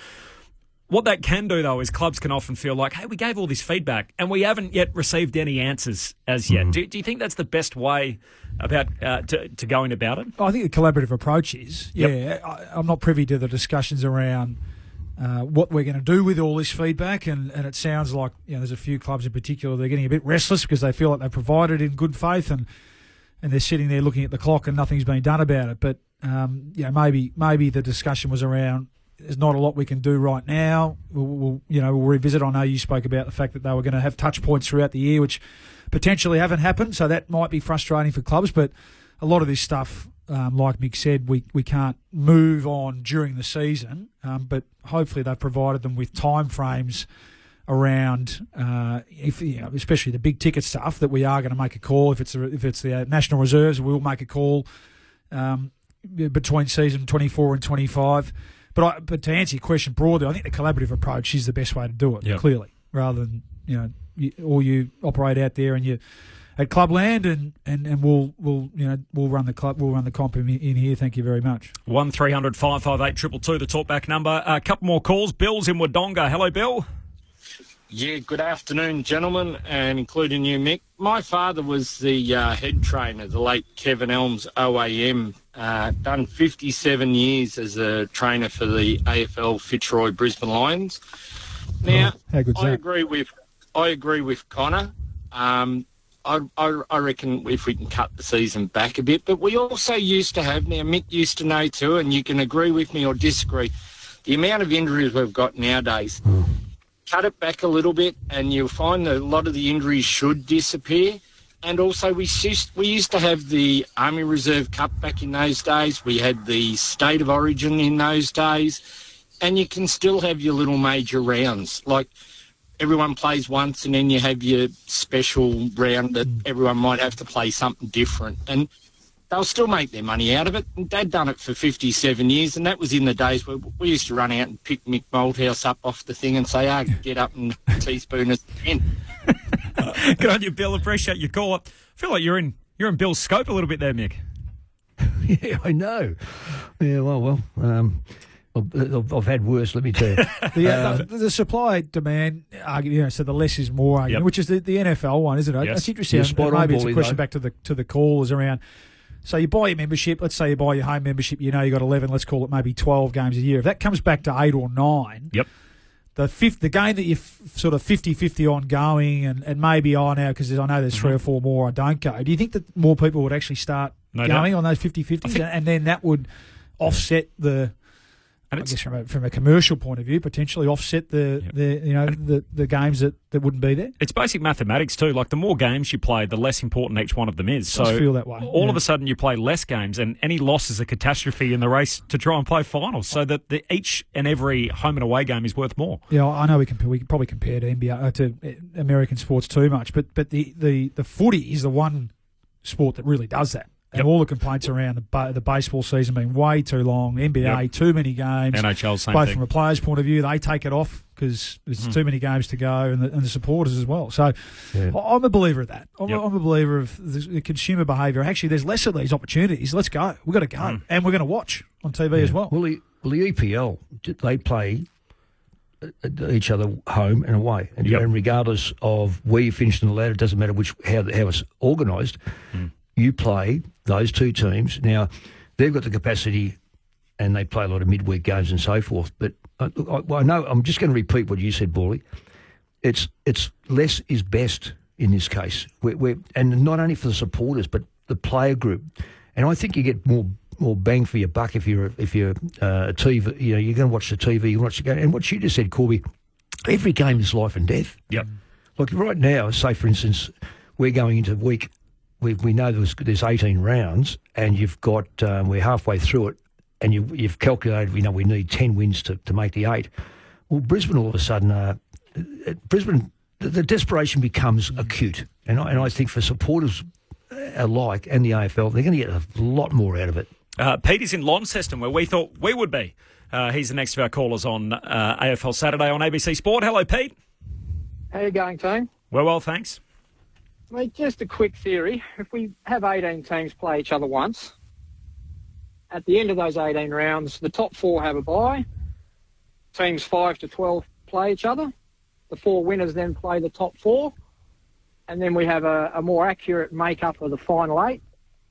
What that can do, though, is clubs can often feel like, hey, we gave all this feedback and we haven't yet received any answers as yet. Do you think that's the best way about to going about it? I think the collaborative approach is. Yep. I'm not privy to the discussions around what we're going to do with all this feedback, and it sounds like there's a few clubs in particular, they're getting a bit restless because they feel like they provided in good faith and they're sitting there looking at the clock and nothing's been done about it. But maybe the discussion was around, there's not a lot we can do right now. We'll revisit. I know you spoke about the fact that they were going to have touch points throughout the year, which potentially haven't happened. So that might be frustrating for clubs. But a lot of this stuff, like Mick said, we can't move on during the season. But hopefully they've provided them with time frames around, especially the big ticket stuff, that we are going to make a call. If it's the national reserves, we'll make a call between season 24 and 25. But to answer your question broadly, I think the collaborative approach is the best way to do it. Clearly, rather than you operate out there and you at Clubland and we'll run the club, we'll run the comp in here. Thank you very much. 1300 558 222, the talkback number. A couple more calls. Bill's in Wodonga. Hello, Bill. Yeah, good afternoon, gentlemen, and including you, Mick. My father was the head trainer, the late Kevin Elms, OAM, done 57 years as a trainer for the AFL Fitzroy Brisbane Lions. Now, How good's I that? agree with Connor. I reckon if we can cut the season back a bit, but we also used to have, now Mick used to know too, and you can agree with me or disagree, the amount of injuries we've got nowadays. Cut it back a little bit and you'll find that a lot of the injuries should disappear. And also we used to have the Army Reserve Cup back in those days. We had the State of Origin in those days. And you can still have your little major rounds. Like everyone plays once and then you have your special round that everyone might have to play something different. And they'll still make their money out of it. And Dad done it for 57 years, and that was in the days where we used to run out and pick Mick Malthouse up off the thing and say, get up and teaspoon us in. Good on you, Bill. Appreciate your call. I feel like you're in Bill's scope a little bit there, Mick. Yeah, I know. Yeah, well, I've had worse, let me tell you. The supply-demand argument, so the less is more argument, which is the NFL one, isn't it? Yes. That's interesting. Maybe it's a question back to the callers around. So you buy your membership, let's say you buy your home membership, you got 11, let's call it maybe 12 games a year. If that comes back to 8 or 9, the game that you're sort of 50-50 on going and maybe now, because I know there's 3 or 4 more I don't go, do you think that more people would actually start going on those 50-50s and then that would offset I guess from a commercial point of view, potentially offset the games that wouldn't be there? It's basic mathematics too. Like the more games you play, the less important each one of them is. It does feel that way. All of a sudden you play less games and any loss is a catastrophe in the race to try and play finals. So that each and every home and away game is worth more. Yeah, I know we could probably compare to NBA to American sports too much, but the footy is the one sport that really does that. And all the complaints around the baseball season being way too long, NBA, too many games. NHL, same both thing. from a player's point of view, they take it off because there's too many games to go, and the supporters as well. So I'm a believer of that. I'm a believer of the consumer behaviour. Actually, there's less of these opportunities. Let's go. We've got to go. And we're going to watch on TV as well. Well, the EPL, they play each other home and away. And regardless of where you finished in the ladder, it doesn't matter how it's organised, you play those two teams. Now, they've got the capacity and they play a lot of midweek games and so forth. But I know, I'm just going to repeat what you said, Bawley. It's less is best in this case. And not only for the supporters, but the player group. And I think you get more bang for your buck if you're a TV. You're going to watch the TV, you watch the game. And what you just said, Corby, every game is life and death. Yep. Like right now, say for instance, we're going into week. We know there's 18 rounds, and you've got we're halfway through it, and you've calculated. We need 10 wins to make the 8. Well, Brisbane all of a sudden, the desperation becomes acute, and I think for supporters alike and the AFL, they're going to get a lot more out of it. Pete is in Launceston, where we thought we would be. He's the next of our callers on AFL Saturday on ABC Sport. Hello, Pete. How you going, team? Well, thanks. Mate, just a quick theory. If we have 18 teams play each other once, at the end of those 18 rounds, the top 4 have a bye. Teams 5 to 12 play each other. The 4 winners then play the top 4. And then we have a more accurate makeup of the final 8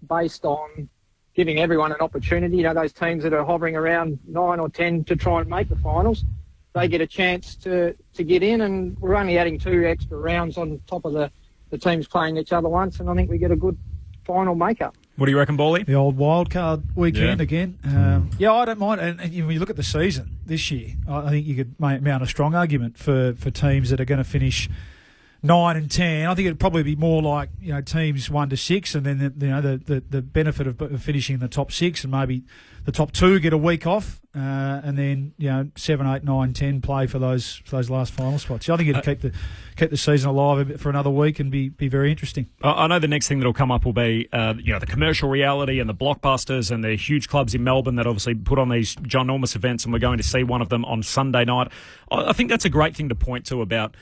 based on giving everyone an opportunity. Those teams that are hovering around 9 or 10 to try and make the finals, they get a chance to get in, and we're only adding 2 extra rounds on top of the teams playing each other once, and I think we get a good final makeup. What do you reckon, Bawley? The old wildcard weekend again. I don't mind. And when you look at the season this year, I think you could mount a strong argument for teams that are going to finish 9 and 10. I think it'd probably be more like teams 1 to 6, and then the benefit of finishing in the top 6, and maybe the top 2 get a week off, and then 7, 8, 9, 10 play for those last final spots. So I think it'd keep the season alive a bit for another week and be very interesting. I know the next thing that'll come up will be the commercial reality and the blockbusters and the huge clubs in Melbourne that obviously put on these ginormous events, and we're going to see one of them on Sunday night. I think that's a great thing to point to about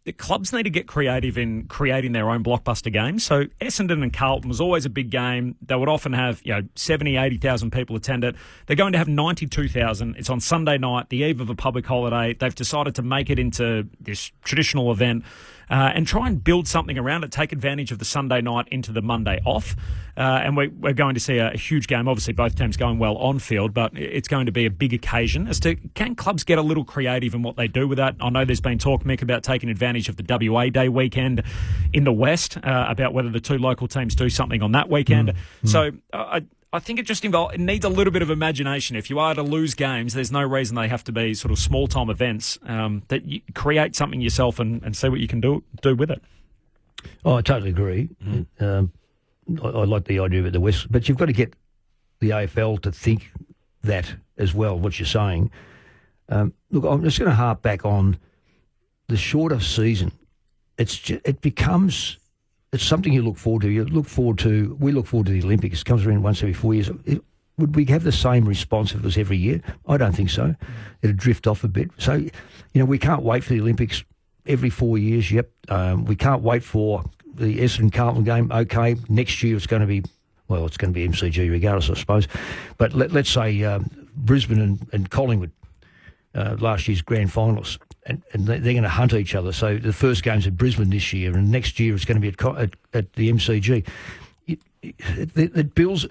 the clubs need to get creative in creating their own blockbuster games. So Essendon and Carlton was always a big game. They would often have 70, 80,000 people attend it. They're going to have 92,000. It's on Sunday night, the eve of a public holiday. They've decided to make it into this traditional event. And try and build something around it, take advantage of the Sunday night into the Monday off. And we're going to see a huge game. Obviously, both teams going well on field, but it's going to be a big occasion as to can clubs get a little creative in what they do with that. I know there's been talk, Mick, about taking advantage of the WA Day weekend in the West, about whether the two local teams do something on that weekend. So I think it needs a little bit of imagination. If you are to lose games, there's no reason they have to be sort of small-time events. That you create something yourself and see what you can do with it. Oh, I totally agree. I like the idea of the West, but you've got to get the AFL to think that as well, what you're saying. Look, I'm just going to harp back on the shorter season. It becomes... It's something you look forward to. We look forward to the Olympics. It comes around once every 4 years. Would we have the same response if it was every year? I don't think so. It'd drift off a bit. So, we can't wait for the Olympics every 4 years. Yep. We can't wait for the Essendon Carlton game. Okay, next year it's going to be MCG regardless, I suppose. But let's say Brisbane and Collingwood, last year's grand finalists. And they're going to hunt each other. So the first game's at Brisbane this year, and next year it's going to be at the MCG. It builds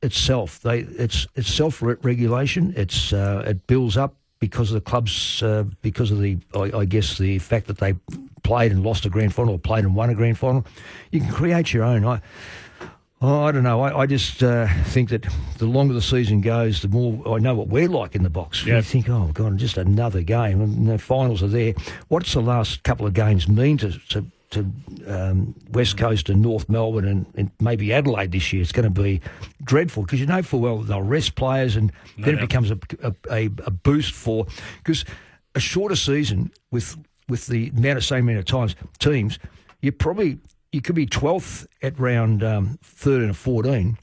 itself. It's self-regulation. It builds up because of the clubs, because of the fact that they played and lost a grand final, or played and won a grand final. You can create your own. I don't know. I just think that the longer the season goes, the more I know what we're like in the box. Yep. You think, oh, God, just another game. And the finals are there. What's the last couple of games mean to West Coast and North Melbourne and maybe Adelaide this year? It's going to be dreadful because you know full well they'll rest players and then it becomes a boost for... Because a shorter season with the same amount of times teams, you could be 12th at round 13 or 14,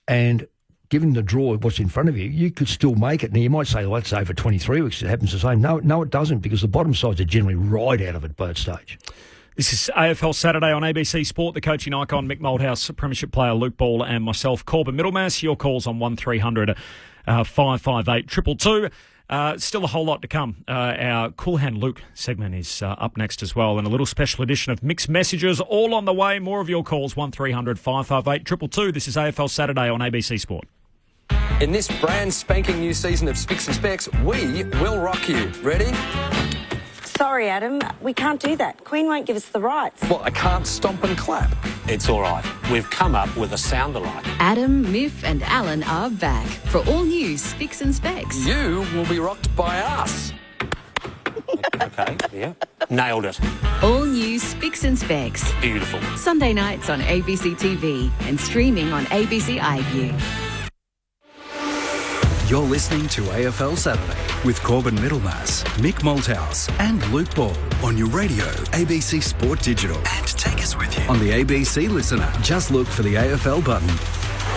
and given the draw of what's in front of you, you could still make it. Now, you might say, well, that's over 23 weeks. It happens the same. No, it doesn't, because the bottom sides are generally right out of it by that stage. This is AFL Saturday on ABC Sport. The coaching icon, Mick Malthouse, premiership player Luke Ball, and myself, Corbin Middlemass. Your calls on 1300 558 222. Still a whole lot to come. Our Cool Hand Luke segment is up next as well, and a little special edition of Mixed Messages all on the way. More of your calls, 1300 558 222. This is AFL Saturday on ABC Sport. In this brand spanking new season of Spicks and Specs, we will rock you. Ready? Sorry, Adam, we can't do that. Queen won't give us the rights. Well, I can't stomp and clap. It's all right. We've come up with a sound-alike. Adam, Miff and Alan are back for all new Spicks and Specs. You will be rocked by us. Okay, yeah. Nailed it. All new Spicks and Specs. Beautiful. Sunday nights on ABC TV and streaming on ABC iView. You're listening to AFL Saturday with Corbin Middlemass, Mick Malthouse and Luke Ball on your radio, ABC Sport Digital. And take us with you on the ABC Listener. Just look for the AFL button.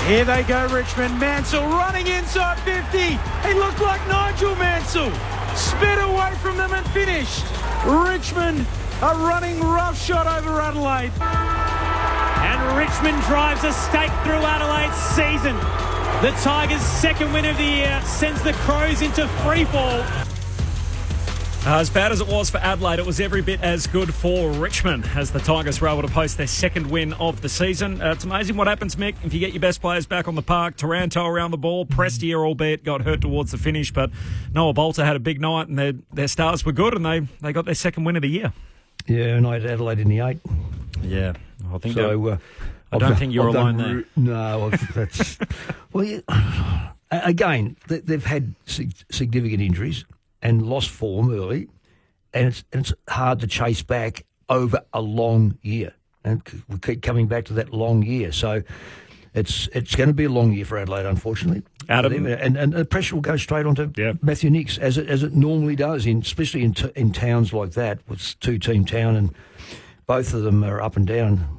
Here they go, Richmond. Mansell running inside 50. He looked like Nigel Mansell. Sped away from them and finished. Richmond are running roughshod over Adelaide. And Richmond drives a stake through Adelaide's season. The Tigers' second win of the year sends the Crows into free fall. As bad as it was for Adelaide, it was every bit as good for Richmond as the Tigers were able to post their second win of the season. It's amazing what happens, Mick, if you get your best players back on the park. Taranto around the ball, Prestia, albeit got hurt towards the finish, but Noah Bolter had a big night and their stars were good and they got their second win of the year. Yeah, and I had Adelaide in the 8. Yeah, I think so. I don't think you're alone there. No, that's... Well, yeah, again, they've had significant injuries and lost form early, and it's hard to chase back over a long year. And we keep coming back to that long year. So it's going to be a long year for Adelaide, unfortunately. Adam. And the pressure will go straight onto Matthew Nicks, as it normally does, especially in towns like that, with two-team town, and both of them are up and down.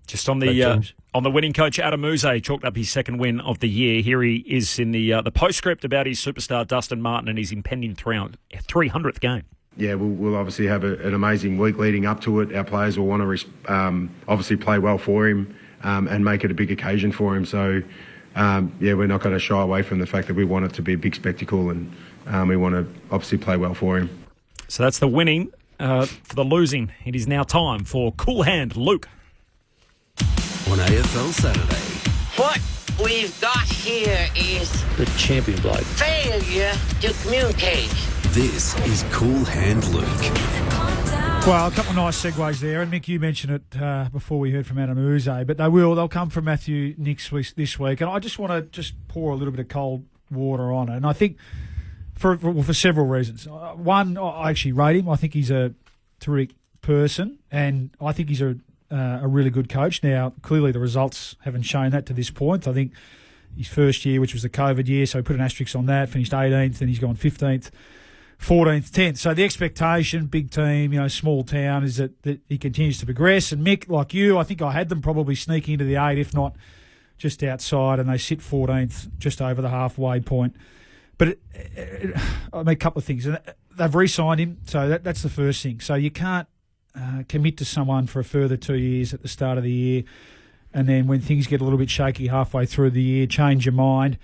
Just on the winning coach, Adam Uze chalked up his second win of the year. Here he is in the postscript about his superstar Dustin Martin and his impending 300th game. we'll obviously have an amazing week leading up to it. Our players will want to obviously play well for him and make it a big occasion for him. So, we're not going to shy away from the fact that we want it to be a big spectacle, and we want to obviously play well for him. So that's the winning. For the losing, it is now time for Cool Hand Luke. On AFL Saturday. What we've got here is the champion bloke. Failure to communicate. This is Cool Hand Luke. Well, a couple of nice segues there, and Mick, you mentioned it before we heard from Adam Uze, but they'll come from Matthew Nicks this week, and I just want to pour a little bit of cold water on it, and I think for several reasons. One, I actually rate him. I think he's a terrific person, and I think he's a really good coach. Now, clearly the results haven't shown that to this point. I think his first year, which was the COVID year, so he put an asterisk on that, finished 18th, then he's gone 15th, 14th, 10th. So the expectation, big team, small town, is that he continues to progress. And Mick, like you, I think I had them probably sneaking into the 8, if not just outside, and they sit 14th, just over the halfway point. But a couple of things. They've re-signed him, so that's the first thing. So you can't commit to someone for a further 2 years at the start of the year, and then when things get a little bit shaky halfway through the year, change your mind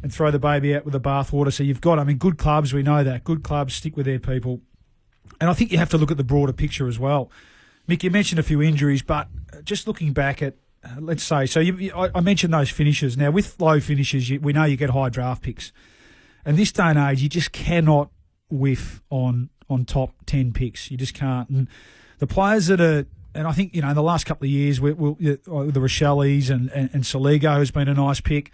and throw the baby out with the bathwater. So you've got, good clubs, we know that. Good clubs stick with their people. And I think you have to look at the broader picture as well. Mick, you mentioned a few injuries, but just looking back at, let's say, so I mentioned those finishes. Now, with low finishes, we know you get high draft picks. And this day and age, you just cannot whiff on top 10 picks. You just can't. And the players that are, and I think, in the last couple of years, the Rochellis and Saligo has been a nice pick.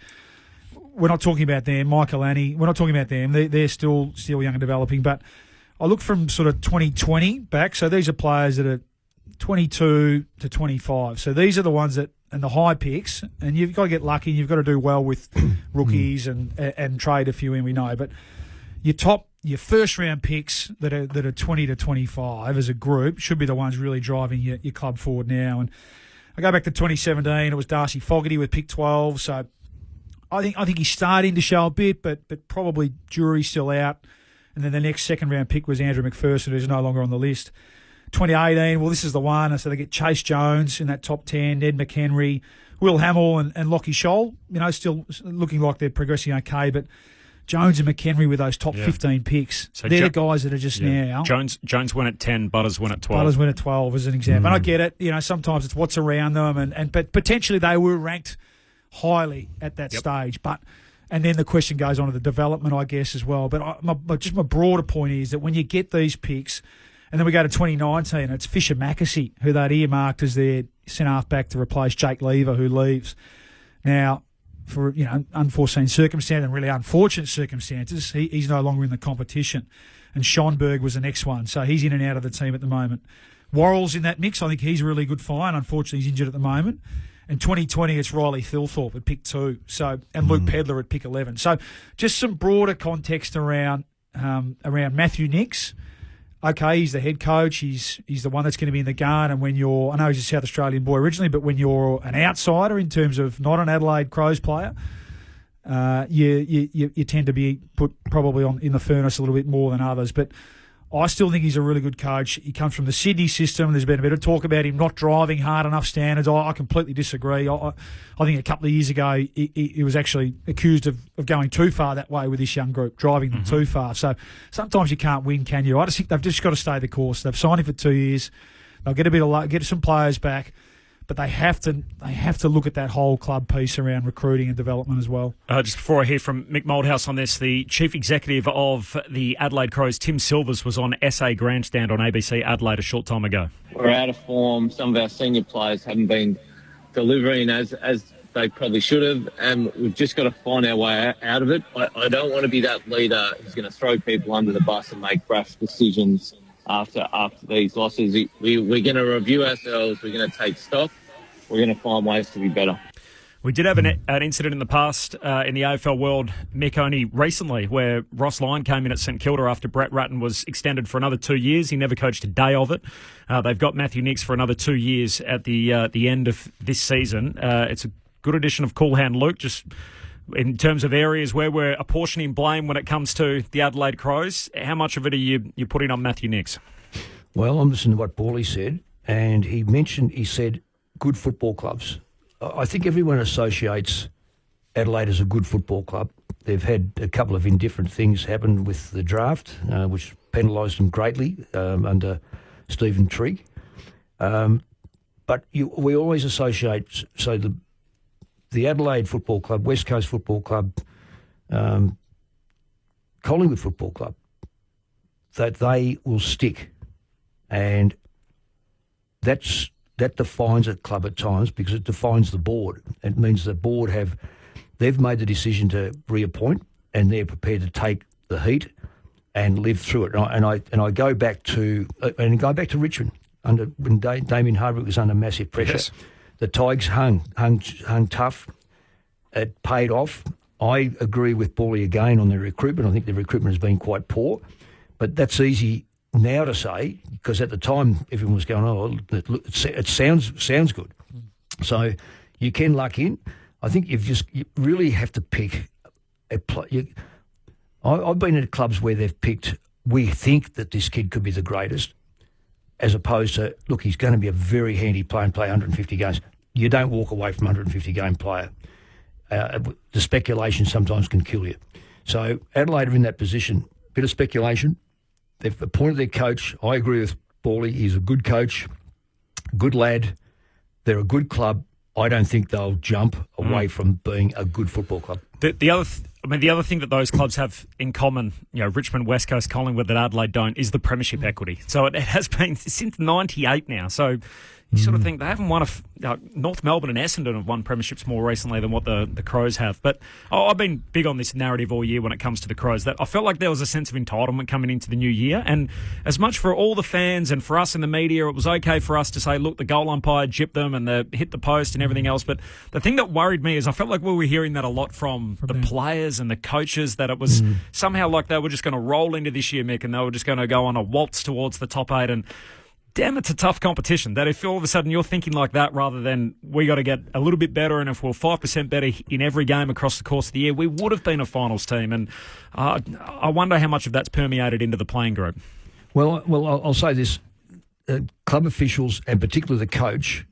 We're not talking about them. Michael Annie, we're not talking about them. They're still young and developing. But I look from sort of 2020 back. So these are players that are 22 to 25. So these are the ones that, and the high picks, and you've got to get lucky. You've got to do well with rookies and trade a few in, we know. But your first round picks that are 20 to 25 as a group should be the ones really driving your club forward now. And I go back to 2017. It was Darcy Fogarty with pick 12. So I think he's starting to show a bit, but probably jury's still out. And then the next second round pick was Andrew McPherson, who's no longer on the list. 2018, well, this is the one. So they get Chase Jones in that top 10, Ned McHenry, Will Hamill and Lockie Scholl, still looking like they're progressing okay. But Jones and McHenry with those top 15 picks, so they're the guys that are just now. Jones went at 10, Butters went at 12. Butters went at 12 as an example. And I get it. Sometimes it's what's around them, but potentially they were ranked highly at that stage. And then the question goes on to the development, I guess, as well. But my broader point is that when you get these picks, and then we go to 2019, it's Fisher Mackesy, who they'd earmarked as their centre-half back to replace Jake Lever, who leaves. Now, for unforeseen circumstances and really unfortunate circumstances, he's no longer in the competition. And Schonberg was the next one, so he's in and out of the team at the moment. Worrell's in that mix. I think he's a really good find. Unfortunately, he's injured at the moment. And 2020, it's Riley Thilthorpe at pick 2, and Luke Pedler at pick 11. So just some broader context around Matthew Nicks. Okay, he's the head coach. He's the one that's going to be in the gun. And when I know he's a South Australian boy originally, but when you're an outsider in terms of not an Adelaide Crows player, you tend to be put probably in the furnace a little bit more than others. But I still think he's a really good coach. He comes from the Sydney system. There's been a bit of talk about him not driving hard enough standards. I completely disagree. I think a couple of years ago he was actually accused of going too far that way with this young group, driving them too far. So sometimes you can't win, can you? I just think they've just got to stay the course. They've signed him for 2 years. They'll get some players back. But they have to look at that whole club piece around recruiting and development as well. Just before I hear from Mick Moldhouse on this, the chief executive of the Adelaide Crows, Tim Silvers, was on SA Grandstand on ABC Adelaide a short time ago. We're out of form. Some of our senior players haven't been delivering as they probably should have, and we've just got to find our way out of it. I don't want to be that leader who's going to throw people under the bus and make rash decisions after these losses. We're going to review ourselves. We're going to take stock. We're going to find ways to be better. We did have an incident in the past in the AFL world, Mick, only recently, where Ross Lyon came in at St Kilda after Brett Ratton was extended for another 2 years. He never coached a day of it. They've got Matthew Nicks for another 2 years at the end of this season. It's a good edition of Cool Hand Luke. Just in terms of areas where we're apportioning blame when it comes to the Adelaide Crows, how much of it are you putting on Matthew Nix? Well, I'm listening to what Paulie said, and he said good football clubs. I think everyone associates Adelaide as a good football club. They've had a couple of indifferent things happen with the draft, which penalised them greatly under Stephen Trigg. But we always associate, so the Adelaide Football Club, West Coast Football Club, Collingwood Football Club, that they will stick. And that defines a club at times because it defines the board. It means the board they've made the decision to reappoint and they're prepared to take the heat and live through it. And I go back to Richmond when Damien Hardwick was under massive pressure. Yes. The Tigers hung tough. It paid off. I agree with Paulie again on their recruitment. I think their recruitment has been quite poor, but that's easy now to say because at the time everyone was going, "Oh, it sounds good." So you can luck in. I think you really have to pick I've been at clubs where they've picked. We think that this kid could be the greatest, as opposed to look, he's going to be a very handy player and play 150 games. You don't walk away from 150 game player. The speculation sometimes can kill you. So Adelaide are in that position. Bit of speculation. They've appointed their coach. I agree with Paulie. He's a good coach, good lad. They're a good club. I don't think they'll jump away from being a good football club. The other thing that those clubs have in common, Richmond, West Coast, Collingwood, that Adelaide don't, is the premiership equity. So it has been since '98 now. So you sort of think they haven't won North Melbourne and Essendon have won premierships more recently than what the Crows have. But I've been big on this narrative all year when it comes to the Crows, that I felt like there was a sense of entitlement coming into the new year. And as much for all the fans and for us in the media, it was okay for us to say, look, the goal umpire gypped them and they hit the post and everything else. But the thing that worried me is I felt like we were hearing that a lot from the players and the coaches, that it was somehow like they were just going to roll into this year, Mick, and they were just going to go on a waltz towards the top 8. And damn, it's a tough competition. That if all of a sudden you're thinking like that rather than we got to get a little bit better, and if we're 5% better in every game across the course of the year, we would have been a finals team. And I wonder how much of that's permeated into the playing group. Well, I'll say this. Club officials, and particularly the coach,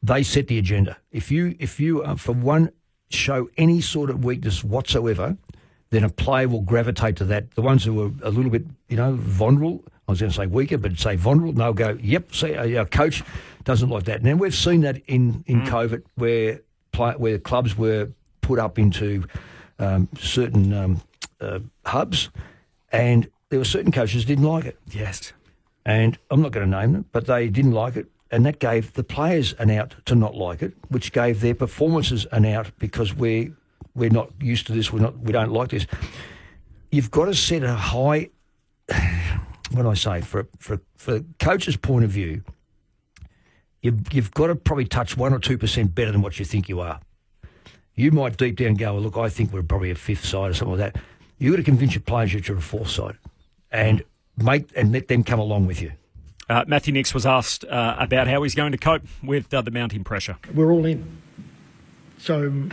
they set the agenda. If you for one, show any sort of weakness whatsoever, then a player will gravitate to that. The ones who are a little bit, vulnerable, I was going to say weaker, but say vulnerable, and they'll go, yep, see, our coach doesn't like that. And we've seen that in COVID where clubs were put up into certain hubs, and there were certain coaches who didn't like it. Yes. And I'm not going to name them, but they didn't like it. And that gave the players an out to not like it, which gave their performances an out because we're not used to this. We don't like this. You've got to set a high. What do I say? For coach's point of view, you've got to probably touch 1 or 2% better than what you think you are. You might deep down go, well, look, I think we're probably a 5th side or something like that. You've got to convince your players that you're a 4th side, and let them come along with you. Matthew Nix was asked about how he's going to cope with the mounting pressure. We're all in. So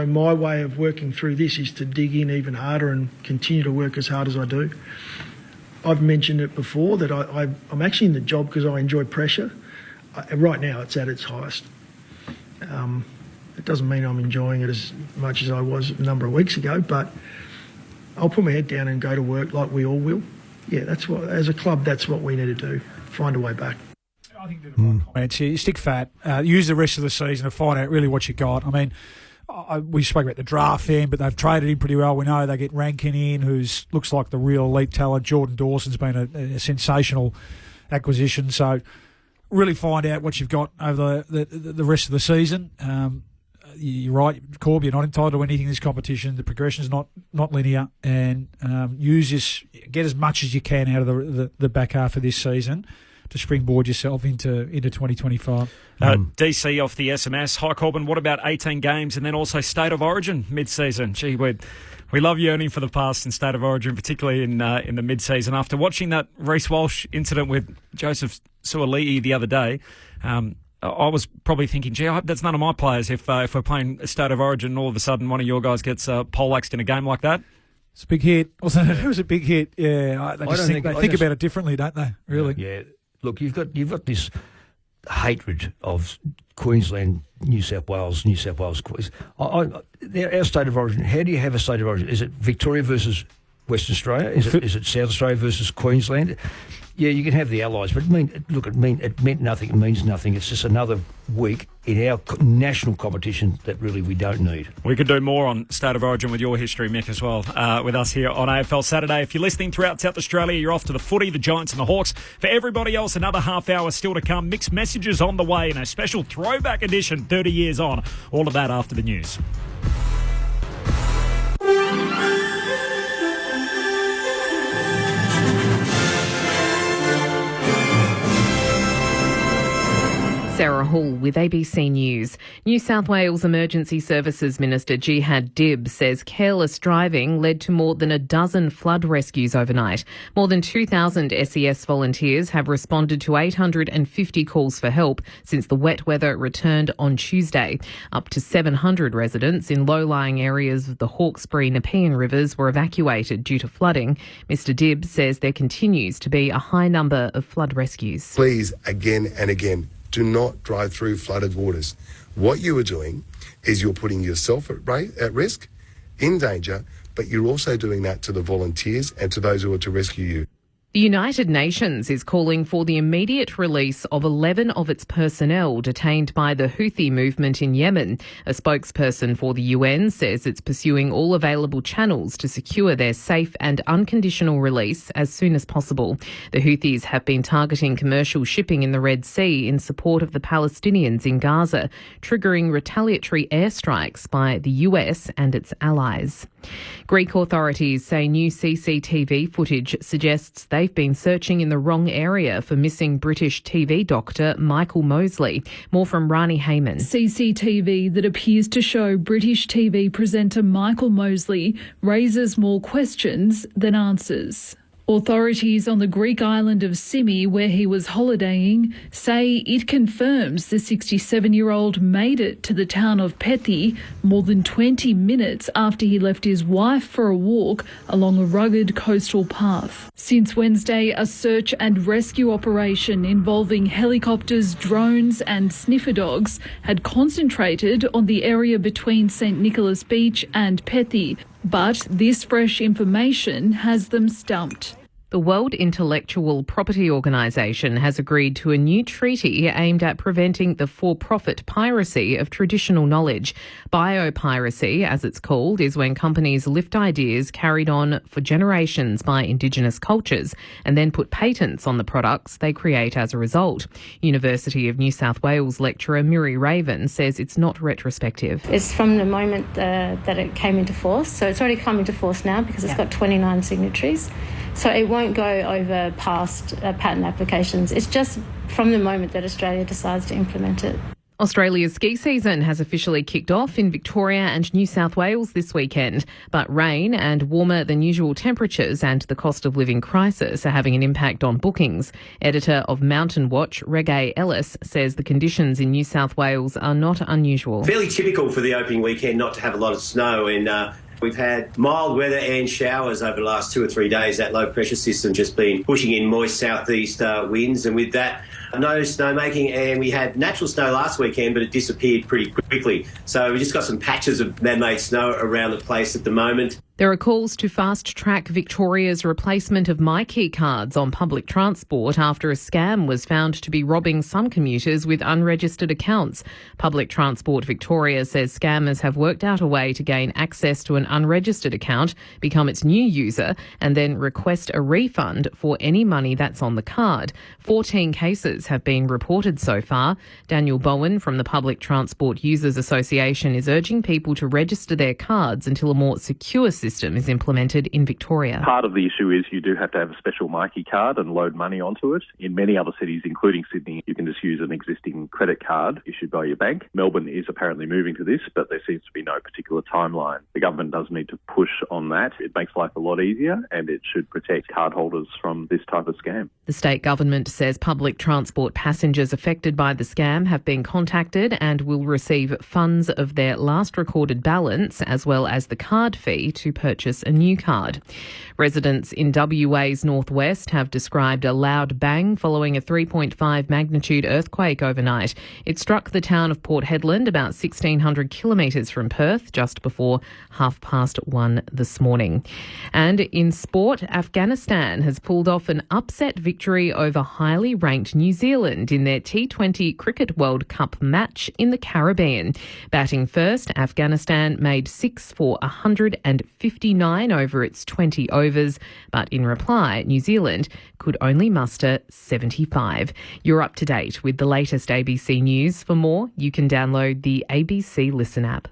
my way of working through this is to dig in even harder and continue to work as hard as I do. I've mentioned it before that I'm actually in the job because I enjoy pressure. Right now it's at its highest. It doesn't mean I'm enjoying it as much as I was a number of weeks ago, but I'll put my head down and go to work like we all will. Yeah, as a club, that's what we need to do. Find a way back. I think the right comments here. You stick fat. Use the rest of the season to find out really what you got. I mean, we spoke about the draft then, but they've traded him pretty well. We know they get Rankin in, who looks like the real elite talent. Jordan Dawson's been a sensational acquisition. So really find out what you've got over the rest of the season. You're right, Corb, you're not entitled to anything in this competition. The progression's not linear, and get as much as you can out of the back half of this season to springboard yourself into 2025. DC off the SMS. Hi, Corbin. What about 18 games and then also State of Origin mid-season? Gee, we love yearning for the past in State of Origin, particularly in the mid-season. After watching that Reece Walsh incident with Joseph Suaalii the other day, I was probably thinking, gee, I hope that's none of my players if we're playing a State of Origin and all of a sudden one of your guys gets poleaxed in a game like that. It's a big hit, wasn't it? It was a big hit. Yeah, they think about it differently, don't they? Really? Yeah. Look, you've got this hatred of Queensland, New South Wales. Our State of Origin. How do you have a State of Origin? Is it Victoria versus Western Australia? Is it South Australia versus Queensland? Yeah, you can have the allies, but it meant nothing. It means nothing. It's just another week in our national competition that really we don't need. We could do more on State of Origin with your history, Mick, as well, with us here on AFL Saturday. If you're listening throughout South Australia, you're off to the footy, the Giants and the Hawks. For everybody else, another half hour still to come. Mixed messages on the way in a special throwback edition, 30 years on. All of that after the news. Sarah Hall with ABC News. New South Wales Emergency Services Minister Jihad Dib says careless driving led to more than a dozen flood rescues overnight. More than 2,000 SES volunteers have responded to 850 calls for help since the wet weather returned on Tuesday. Up to 700 residents in low-lying areas of the Hawkesbury and Nepean rivers were evacuated due to flooding. Mr Dib says there continues to be a high number of flood rescues. Please, again and again, do not drive through flooded waters. What you are doing is you're putting yourself at risk, in danger, but you're also doing that to the volunteers and to those who are to rescue you. The United Nations is calling for the immediate release of 11 of its personnel detained by the Houthi movement in Yemen. A spokesperson for the UN says it's pursuing all available channels to secure their safe and unconditional release as soon as possible. The Houthis have been targeting commercial shipping in the Red Sea in support of the Palestinians in Gaza, triggering retaliatory airstrikes by the US and its allies. Greek authorities say new CCTV footage suggests they've been searching in the wrong area for missing British TV doctor Michael Mosley. More from Rani Hayman. CCTV that appears to show British TV presenter Michael Mosley raises more questions than answers. Authorities on the Greek island of Symi, where he was holidaying, say it confirms the 67-year-old made it to the town of Pethi more than 20 minutes after he left his wife for a walk along a rugged coastal path. Since Wednesday, a search and rescue operation involving helicopters, drones and sniffer dogs had concentrated on the area between St Nicholas Beach and Pethi. But this fresh information has them stumped. The World Intellectual Property Organisation has agreed to a new treaty aimed at preventing the for-profit piracy of traditional knowledge. Biopiracy, as it's called, is when companies lift ideas carried on for generations by Indigenous cultures and then put patents on the products they create as a result. University of New South Wales lecturer Miri Raven says it's not retrospective. It's from the moment that it came into force. So it's already come into force now because it's got 29 signatories. So it won't go over past patent applications. It's just from the moment that Australia decides to implement it. Australia's ski season has officially kicked off in Victoria and New South Wales this weekend, but rain and warmer than usual temperatures and the cost of living crisis are having an impact on bookings. Editor of Mountain Watch, Reggae Ellis, says the conditions in New South Wales are not unusual. Fairly typical for the opening weekend not to have a lot of snow, and we've had mild weather and showers over the last 2 or 3 days. That low pressure system just been pushing in moist southeast winds, and with that, no snowmaking. And we had natural snow last weekend, but it disappeared pretty quickly. So we just got some patches of man-made snow around the place at the moment. There are calls to fast-track Victoria's replacement of MyKey cards on public transport after a scam was found to be robbing some commuters with unregistered accounts. Public Transport Victoria says scammers have worked out a way to gain access to an unregistered account, become its new user, and then request a refund for any money that's on the card. 14 cases have been reported so far. Daniel Bowen from the Public Transport Users Association is urging people to register their cards until a more secure system is implemented in Victoria. Part of the issue is you do have to have a special MyKey card and load money onto it. In many other cities, including Sydney, you can just use an existing credit card issued by your bank. Melbourne is apparently moving to this, but there seems to be no particular timeline. The government does need to push on that. It makes life a lot easier and it should protect cardholders from this type of scam. The state government says public transport transport passengers affected by the scam have been contacted and will receive funds of their last recorded balance as well as the card fee to purchase a new card. Residents in WA's northwest have described a loud bang following a 3.5 magnitude earthquake overnight. It struck the town of Port Hedland about 1,600 kilometres from Perth just before 1:30 this morning. And in sport, Afghanistan has pulled off an upset victory over highly ranked New Zealand in their T20 Cricket World Cup match in the Caribbean. Batting first, Afghanistan made 6 for 159 over its 20 overs, but in reply, New Zealand could only muster 75. You're up to date with the latest ABC News. For more, you can download the ABC Listen app.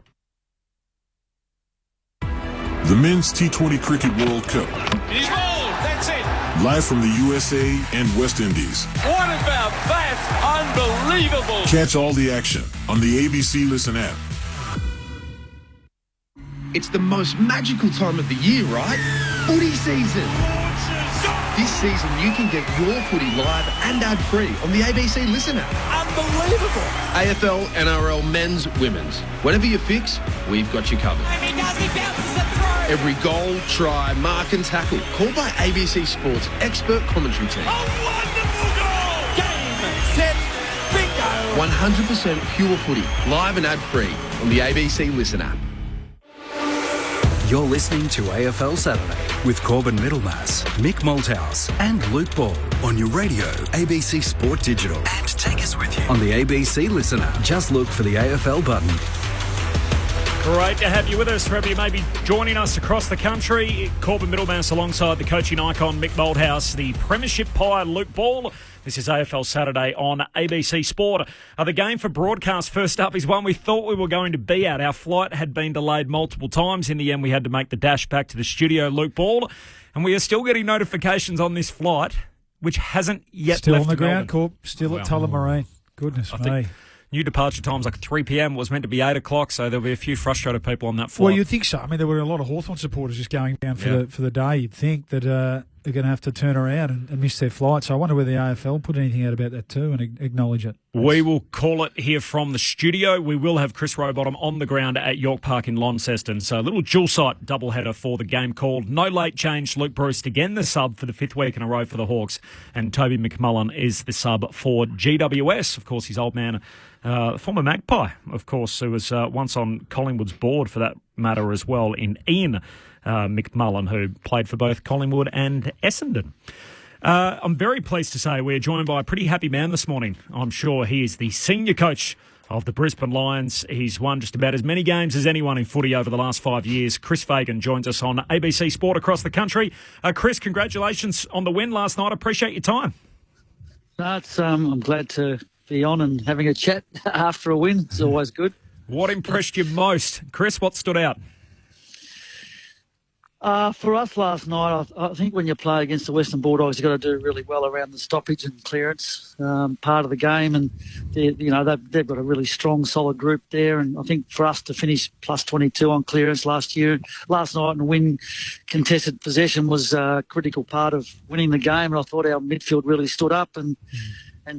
The Men's T20 Cricket World Cup. He's bowled, that's it. Live from the USA and West Indies. What about that? Unbelievable. Catch all the action on the ABC Listen app. It's the most magical time of the year, right? Footy season. This season you can get your footy live and ad-free on the ABC Listen app. Unbelievable. AFL, NRL, men's, women's. Whatever you fix, we've got you covered. Every goal, try, mark and tackle, called by ABC Sports expert commentary team. A wonderful goal! Game, set, bingo! 100% pure footy, live and ad-free on the ABC Listen app. You're listening to AFL Saturday with Corbin Middlemass, Mick Malthouse and Luke Ball on your radio, ABC Sport Digital. And take us with you on the ABC Listen app. Just look for the AFL button. Great to have you with us, wherever you may be joining us across the country. Corbin Middlemass alongside the coaching icon Mick Malthouse, the Premiership Pie Luke Ball. This is AFL Saturday on ABC Sport. The game for broadcast first up is one we thought we were going to be at. Our flight had been delayed multiple times. In the end, we had to make the dash back to the studio, Luke Ball. And we are still getting notifications on this flight, which hasn't yet Still left on the ground, Melbourne. Corp. Still at Tullamarine. Goodness me. New departure time's like 3 p.m. was meant to be 8 o'clock, so there'll be a few frustrated people on that flight. Well, you'd think so. I mean, there were a lot of Hawthorn supporters just going down for the day. You'd think that they're going to have to turn around and miss their flight. So I wonder whether the AFL put anything out about that too and acknowledge it. We will call it here from the studio. We will have Chris Rowbottom on the ground at York Park in Launceston. So a little dual-site doubleheader for the game called. No late change. Luke Breust again the sub for the 5th week in a row for the Hawks. And Toby McMullen is the sub for GWS. Of course, his old man, former Magpie, of course, who was once on Collingwood's board for that matter as well, in Ian McMullen, who played for both Collingwood and Essendon. I'm very pleased to say we're joined by a pretty happy man this morning. I'm sure he is the senior coach of the Brisbane Lions. He's won just about as many games as anyone in footy over the last 5 years. Chris Fagan joins us on ABC Sport across the country. Chris, congratulations on the win last night. I appreciate your time. I'm glad to be on and having a chat after a win. It's always good. What impressed you most? Chris, what stood out? For us last night, I think when you play against the Western Bulldogs, you've got to do really well around the stoppage and clearance part of the game. And, they've got a really strong, solid group there. And I think for us to finish plus 22 on clearance last night and win contested possession was a critical part of winning the game. And I thought our midfield really stood up and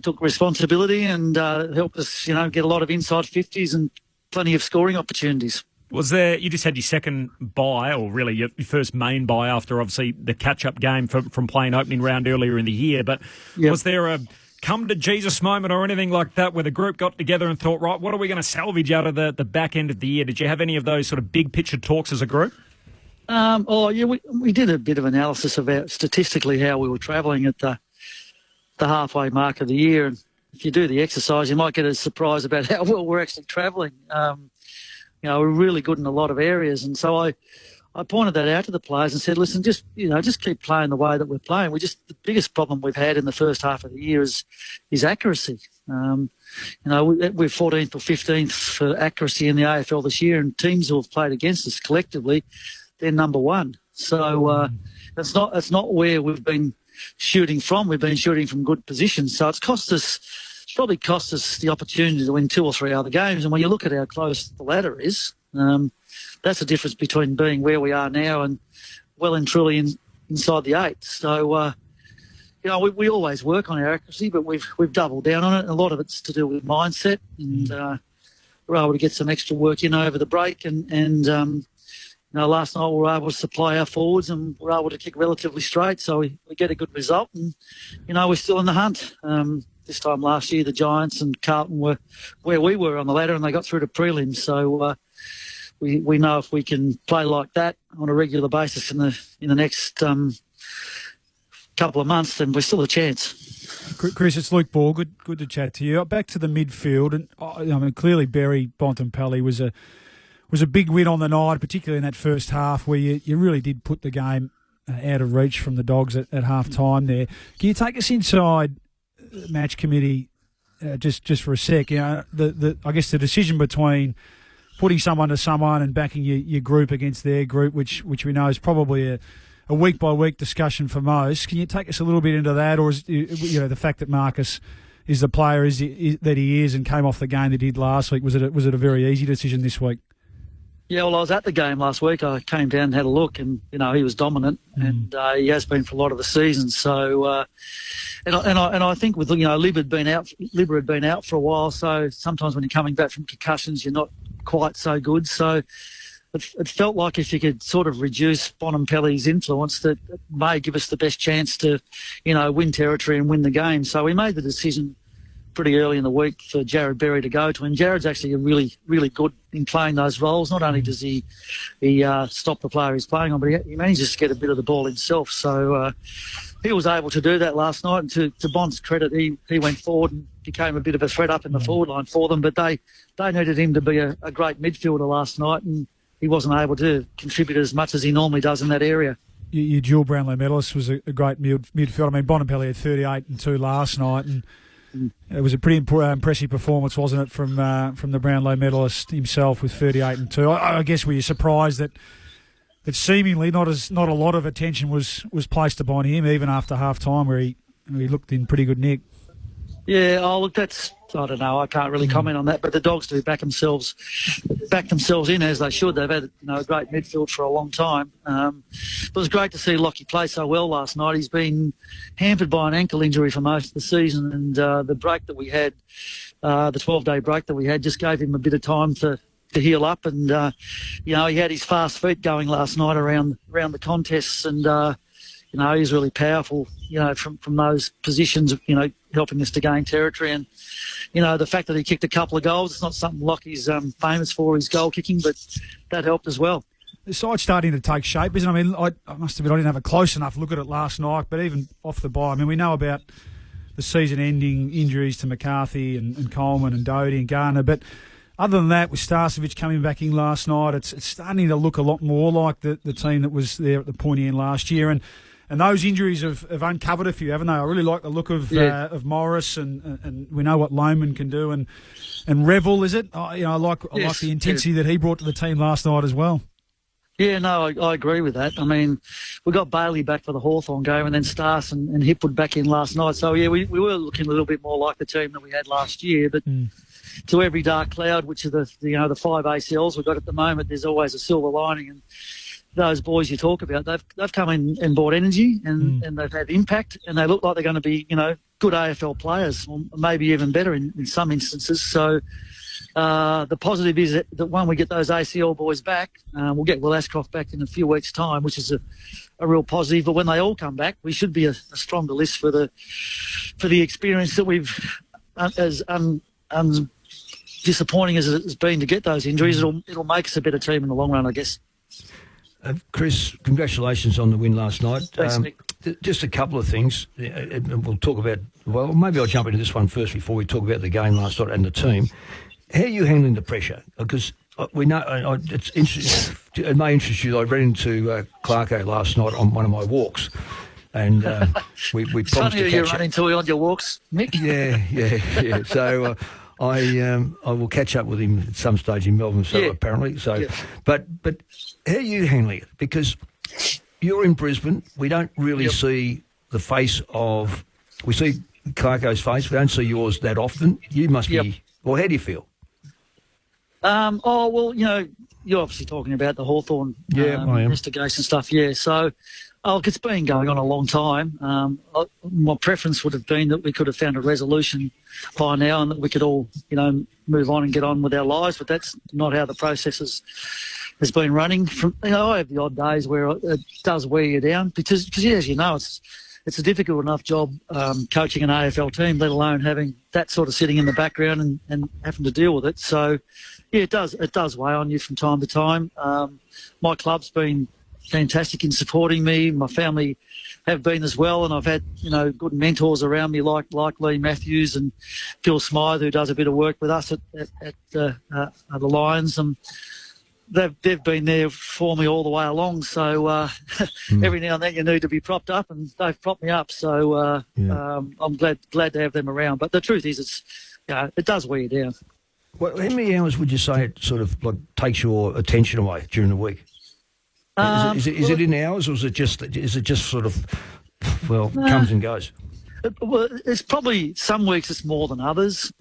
took responsibility and helped us, get a lot of inside 50s and plenty of scoring opportunities. You just had your second bye, or really your first main bye after obviously the catch-up game from playing opening round earlier in the year, but was there a come-to-Jesus moment or anything like that where the group got together and thought, right, what are we going to salvage out of the back end of the year? Did you have any of those sort of big-picture talks as a group? We did a bit of analysis about statistically how we were travelling at the halfway mark of the year, and if you do the exercise, you might get a surprise about how well we're actually travelling. We're really good in a lot of areas. And so I pointed that out to the players and said, listen, just keep playing the way that we're playing. The biggest problem we've had in the first half of the year is accuracy. We're 14th or 15th for accuracy in the AFL this year, and teams who have played against us collectively, they're number one. So that's not where we've been shooting from. We've been shooting from good positions. So it's probably cost us the opportunity to win 2 or 3 other games. And when you look at how close the ladder is, that's the difference between being where we are now and well and truly inside the 8. So, we always work on our accuracy, but we've doubled down on it. A lot of it's to do with mindset, and we're able to get some extra work in over the break. And last night we were able to supply our forwards, and we're able to kick relatively straight, so we get a good result. And we're still in the hunt. This time last year, the Giants and Carlton were where we were on the ladder, and they got through to prelims. So we know if we can play like that on a regular basis in the next couple of months, then we're still a chance. Chris, it's Luke Ball. Good to chat to you. Back to the midfield, and clearly Berry Bontempelli was a big win on the night, particularly in that first half where you really did put the game out of reach from the Dogs at half time there. Can you take us inside match committee just for a sec? I guess the decision between putting someone to someone and backing your group against their group, which we know is probably a week-by-week discussion for most. Can you take us a little bit into that, or is the fact that Marcus is the player that he is and came off the game that he did last week, was it a very easy decision this week? Yeah, well, I was at the game last week. I came down and had a look, and he was dominant, and he has been for a lot of the season. So, and I think with Libba had been out for a while. So sometimes when you're coming back from concussions, you're not quite so good. So it felt like if you could sort of reduce Bontempelli's influence, that it may give us the best chance to, win territory and win the game. So we made the decision pretty early in the week for Jared Berry to go to him. Jared's actually really, really good in playing those roles. Not only does he stop the player he's playing on, but he manages to get a bit of the ball himself. So he was able to do that last night. And to Bond's credit, he went forward and became a bit of a threat up in the forward line for them. But they needed him to be a great midfielder last night, and he wasn't able to contribute as much as he normally does in that area. Your dual Brownlow medalist was a great midfielder. I mean, Bontempelli had 38 and 2 last night, and it was a pretty impressive performance, wasn't it, from the Brownlow medalist himself with 38 and 2. I guess were you surprised that seemingly not a lot of attention was placed upon him even after half time, where he looked in pretty good nick? Yeah, look, I don't know. I can't really comment on that, but the Dogs do back themselves in as they should. They've had a great midfield for a long time. It was great to see Lockie play so well last night. He's been hampered by an ankle injury for most of the season, and the break that we had, the 12-day break that we had, just gave him a bit of time to heal up. And he had his fast feet going last night around the contests, and he's really powerful, from those positions, helping us to gain territory. And, the fact that he kicked a couple of goals, it's not something Lockie's famous for, his goal kicking, but that helped as well. The side's starting to take shape, isn't it? I mean, I must admit I didn't have a close enough look at it last night, but even off the bye, I mean, we know about the season-ending injuries to McCarthy and Coleman and Doty and Garner, but other than that, with Starcevic coming back in last night, it's starting to look a lot more like the team that was there at the pointy end last year. And those injuries have uncovered a few, haven't they? I really like the look of Morris, and we know what Lohman can do, and Revel, is it? I like the intensity that he brought to the team last night as well. Yeah, no, I agree with that. I mean, we got Bailey back for the Hawthorn game, and then Starce and Hipwood back in last night. So yeah, we were looking a little bit more like the team that we had last year, but. To every dark cloud, which are the 5 ACLs we've got at the moment, there's always a silver lining. And those boys you talk about, they've come in and brought energy, and they've had impact, and they look like they're going to be, good AFL players, or maybe even better in some instances. So the positive is that when we get those ACL boys back, we'll get Will Ashcroft back in a few weeks' time, which is a real positive. But when they all come back, we should be a stronger list for the experience that we've as disappointing as it's been to get those injuries. It'll make us a better team in the long run, I guess. Chris, congratulations on the win last night. Thanks, Nick. Just a couple of things. We'll talk about, well, maybe I'll jump into this one first before we talk about the game last night and the team. How are you handling the pressure? Because we know it's interesting. It may interest you. I ran into Clarko last night on one of my walks, and we promised to catch up. You run into on your walks, Mick. Yeah. So I will catch up with him at some stage in Melbourne. So apparently, but how are you handling it? Because you're in Brisbane. We don't really see the face of. We see Clarko's face. We don't see yours that often. You must be. Well, how do you feel? You're obviously talking about the Hawthorn investigation stuff. Yeah, so Oh, look, it's been going on a long time. My preference would have been that we could have found a resolution by now and that we could all, move on and get on with our lives, but that's not how the process has been running. I have the odd days where it does wear you down because as you know, it's a difficult enough job coaching an AFL team, let alone having that sort of sitting in the background and having to deal with it. So, yeah, it does weigh on you from time to time. My club's been fantastic in supporting me. My family have been as well, and I've had good mentors around me like Lee Matthews and Phil Smythe, who does a bit of work with us at the Lions. They've been there for me all the way along. So every now and then you need to be propped up, and they've propped me up. So I'm glad to have them around. But the truth is, it does wear you down. Well, how many hours would you say it sort of takes your attention away during the week? Is it in hours, or is it just sort of comes and goes? Well, it's probably some weeks it's more than others.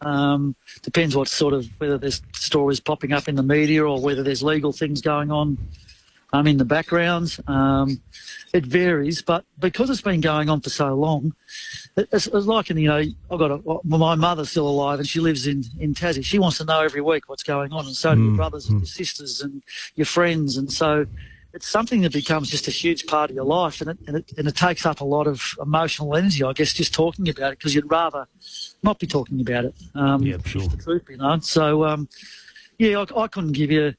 Depends whether there's stories popping up in the media or whether there's legal things going on in the background. It varies, but because it's been going on for so long, it's like, my mother's still alive and she lives in Tassie. She wants to know every week what's going on, and so do your brothers and your sisters and your friends, and so it's something that becomes just a huge part of your life, and it takes up a lot of emotional energy, I guess, just talking about it, because you'd rather not be talking about it. Sure. The truth, So, I couldn't give you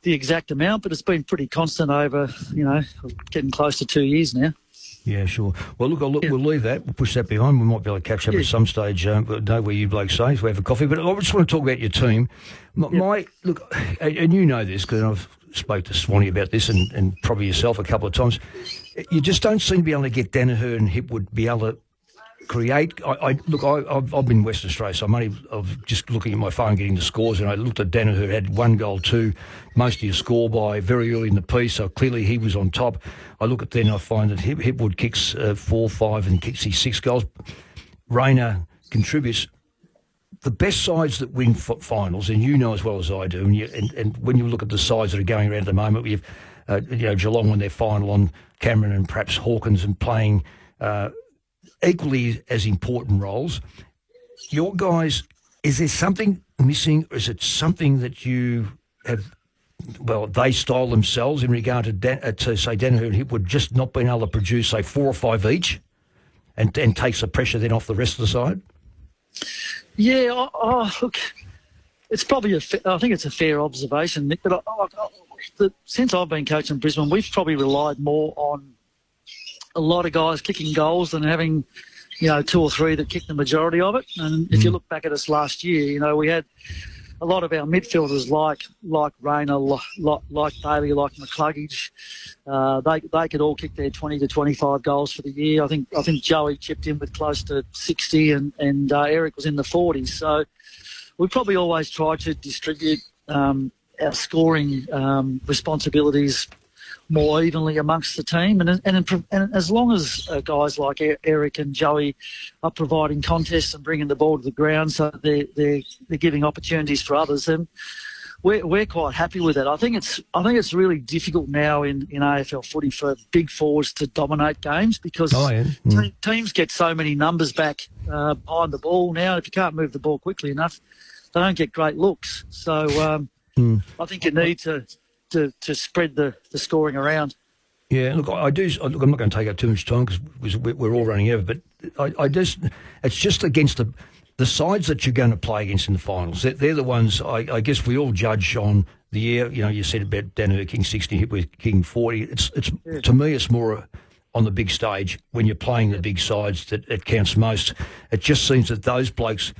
the exact amount, but it's been pretty constant over, getting close to 2 years now. Yeah, sure. Well, we'll leave that. We'll push that behind. We might be able to catch up at some stage. Know where you blokes say, so we have a coffee. But I just want to talk about your team. Look, and you know this because I've spoke to Swanee about this and probably yourself a couple of times. You just don't seem to be able to get Danaher and Hipwood be able to create. I've been in Western Australia, so I'm just looking at my phone getting the scores, and I looked at Danaher had 1 goal, 2, most of your score by very early in the piece, so clearly he was on top. I look at then, I find that Hipwood kicks 4, 5 and kicks his 6 goals. Rayner contributes. The best sides that win finals, and you know as well as I do, and when you look at the sides that are going around at the moment, we have Geelong won their final on Cameron and perhaps Hawkins and playing equally as important roles. Your guys, is there something missing, or is it something that you have? Well, they style themselves in regard to say Danaher and Hipwood just not being able to produce say 4 or 5 each, and takes the pressure then off the rest of the side. Yeah, look, it's probably I think it's a fair observation, Nick, but since I've been coaching Brisbane, we've probably relied more on a lot of guys kicking goals than having, 2 or 3 that kick the majority of it. And if you look back at us last year, we had a lot of our midfielders like Rayner, like Bailey, like McCluggage. They could all kick their 20 to 25 goals for the year. I think Joey chipped in with close to 60, and Eric was in the 40s. So we probably always try to distribute our scoring responsibilities more evenly amongst the team, and as long as guys like Eric and Joey are providing contests and bringing the ball to the ground, so they're giving opportunities for others, then we're quite happy with it. I think it's really difficult now in AFL footy for big forwards to dominate games because teams get so many numbers back behind the ball now. If you can't move the ball quickly enough, they don't get great looks. So I think you need to spread the scoring around. Yeah, look, I do. Look, I'm not going to take up too much time because we're all running over. But it's just against the sides that you're going to play against in the finals. They're the ones. I guess we all judge on the year. You said about Danaher King 60, Hipwood King 40. It's to me, it's more on the big stage when you're playing the big sides that it counts most. It just seems that those blokes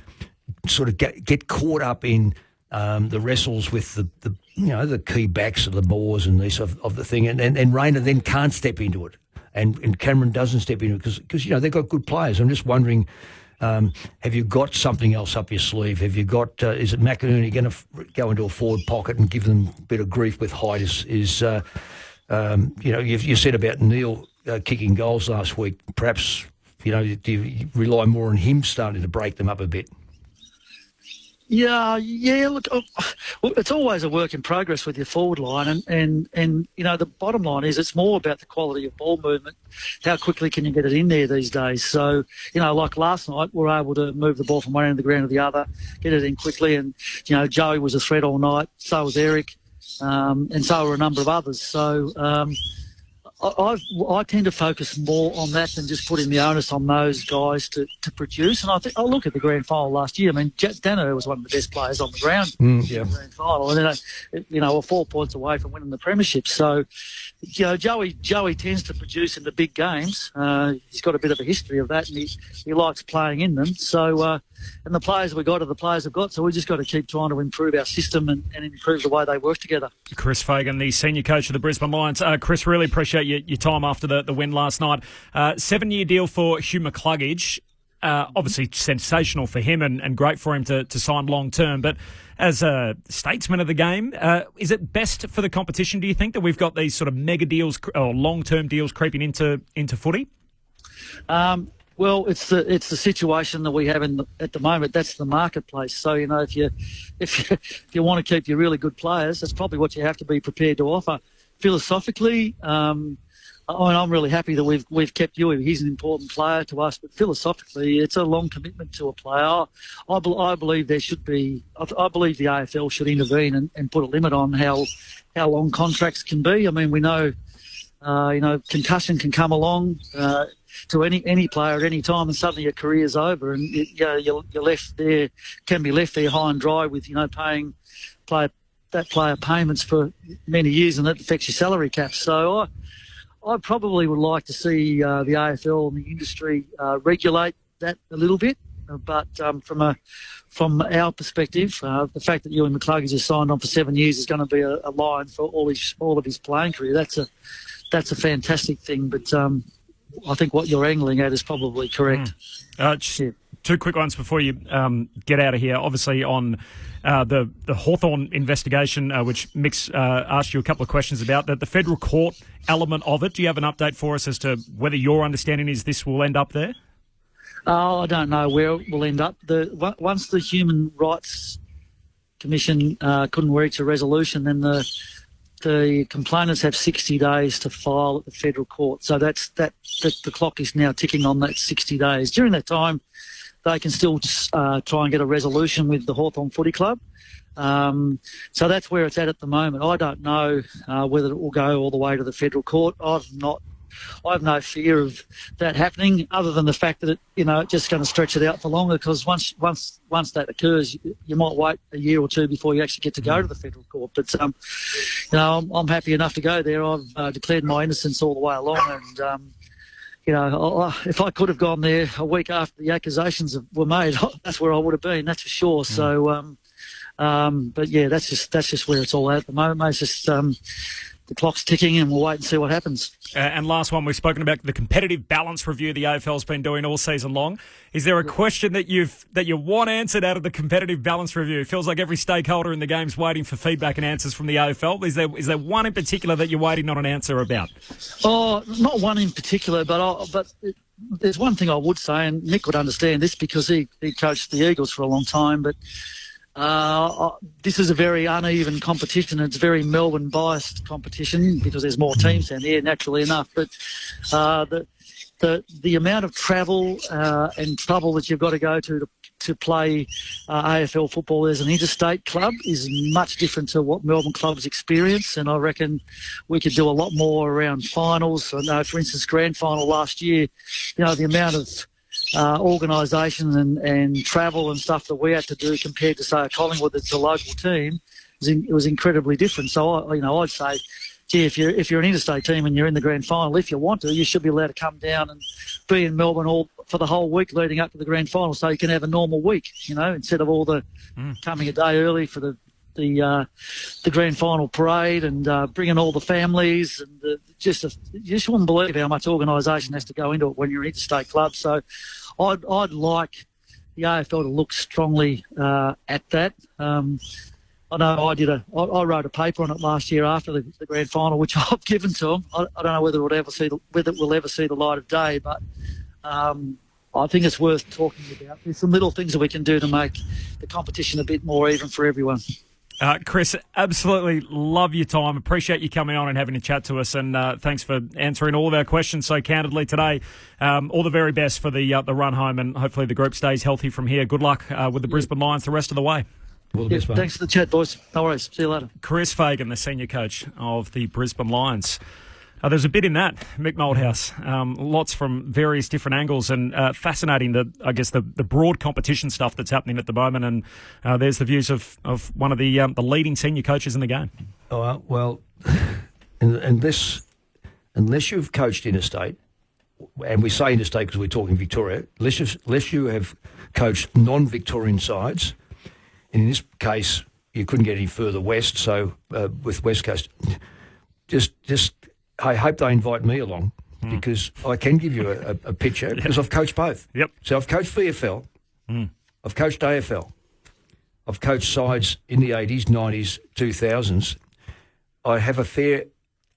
sort of get caught up in the wrestles with the key backs of the Boers and this of the thing, and Rayner then can't step into it, and Cameron doesn't step into it because they've got good players. I'm just wondering, have you got something else up your sleeve? Have you got? Is it McInerney going to go into a forward pocket and give them a bit of grief with height? You said about Neil kicking goals last week. Perhaps do you rely more on him starting to break them up a bit? Yeah. Look, it's always a work in progress with your forward line, and the bottom line is it's more about the quality of ball movement. How quickly can you get it in there these days? So, like last night, we were able to move the ball from one end of the ground to the other, get it in quickly, and Joey was a threat all night. So was Eric, and so were a number of others. So. I tend to focus more on that than just putting the onus on those guys to produce. And I look at the grand final last year. I mean, Dano was one of the best players on the ground in the grand final, and we're 4 points away from winning the premiership. So, Joey tends to produce in the big games. He's got a bit of a history of that, and he likes playing in them. So, and the players we got are the players we've got. So we just got to keep trying to improve our system and improve the way they work together. Chris Fagan, the senior coach of the Brisbane Lions. Chris, really appreciate your time after the win last night. 7-year deal for Hugh McCluggage. Obviously sensational for him and great for him to sign long term. But as a statesman of the game, is it best for the competition, do you think, that we've got these sort of mega deals or long-term deals creeping into footy? Well, it's the situation that we have at the moment. That's the marketplace. So if you want to keep your really good players, that's probably what you have to be prepared to offer. Philosophically, I'm really happy that we've kept you. He's an important player to us, but philosophically, it's a long commitment to a player. I believe there should be. I believe the AFL should intervene and put a limit on how long contracts can be. I mean, we know, concussion can come along. To any player at any time, and suddenly your career's over, and you're left there, can be left there high and dry with paying that player payments for many years, and that affects your salary cap. So I probably would like to see the AFL and the industry regulate that a little bit. But from our perspective, the fact that Ewan McCluggage has signed on for 7 years is going to be a line for all of his playing career. That's a fantastic thing, but. I think what you're angling at is probably correct. Two quick ones before you get out of here. Obviously, on the Hawthorn investigation, which Mick's asked you a couple of questions about, the federal court element of it. Do you have an update for us as to whether your understanding is this will end up there? I don't know where it will end up. Once the Human Rights Commission couldn't reach a resolution, then the complainants have 60 days to file at the federal court. So the clock is now ticking on that 60 days. During that time, they can still try and get a resolution with the Hawthorn Footy Club. So that's where it's at the moment. I don't know whether it will go all the way to the federal court. I have no fear of that happening, other than the fact that it's just going to stretch it out for longer. Because once that occurs, you might wait a year or two before you actually get to go to the federal court. But I'm happy enough to go there. I've declared my innocence all the way along, and if I could have gone there a week after the accusations were made, that's where I would have been. That's for sure. So, but yeah, that's just where it's all at the moment, mate. It's just the clock's ticking, and we'll wait and see what happens. And last one, we've spoken about the competitive balance review the AFL's been doing all season long. Is there a question that you want answered out of the competitive balance review? It feels like every stakeholder in the game's waiting for feedback and answers from the AFL. Is there one in particular that you're waiting on an answer about? Oh, not one in particular, but there's one thing I would say, and Mick would understand this because he coached the Eagles for a long time, but this is a very uneven competition. It's a very Melbourne-biased competition because there's more teams down here, naturally enough. But the amount of travel and trouble that you've got to go to play AFL football as an interstate club is much different to what Melbourne clubs experience. And I reckon we could do a lot more around finals. I know, for instance, grand final last year, the amount of organisation and travel and stuff that we had to do compared to, say, a Collingwood that's a local team, it was incredibly different. So, I'd say, gee, if you're an interstate team and you're in the grand final, if you want to, you should be allowed to come down and be in Melbourne for the whole week leading up to the grand final, so you can have a normal week, instead of all the coming a day early for the grand final parade and bringing all the families, and you just wouldn't believe how much organisation has to go into it when you're an interstate club. So I'd like the AFL to look strongly at that. I know I wrote a paper on it last year after the grand final, which I've given to them. I don't know whether it will ever see the light of day, but I think it's worth talking about. There's some little things that we can do to make the competition a bit more even for everyone. Chris, absolutely love your time. Appreciate you coming on and having a chat to us, and thanks for answering all of our questions so candidly today. All the very best for the run home, and hopefully the group stays healthy from here. Good luck with the Brisbane Lions the rest of the way. Thanks for the chat, boys. No worries. See you later. Chris Fagan, the senior coach of the Brisbane Lions. There's a bit in that, Mick Malthouse. Lots from various different angles, and fascinating, the broad competition stuff that's happening at the moment. And there's the views of one of the leading senior coaches in the game. Oh, well, unless you've coached interstate, and we say interstate because we're talking Victoria, unless you have coached non-Victorian sides, and in this case, you couldn't get any further west, so with West Coast, just I hope they invite me along because I can give you a picture because I've coached both. Yep. So I've coached VFL, I've coached AFL, I've coached sides in the 80s, 90s, 2000s. I have a fair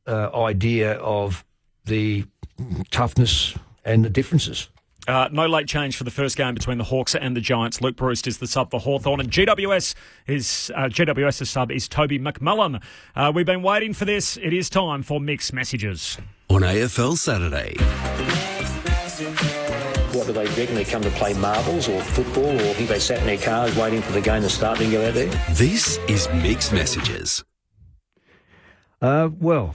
idea of the toughness and the differences. No late change for the first game between the Hawks and the Giants. Luke Breust is the sub for Hawthorn, and GWS's sub is Toby McMullen. We've been waiting for this. It is time for Mixed Messages. On AFL Saturday. What do they reckon? They come to play marbles or football, or think they sat in their cars waiting for the game to start and go out there? This is Mixed Messages. Well,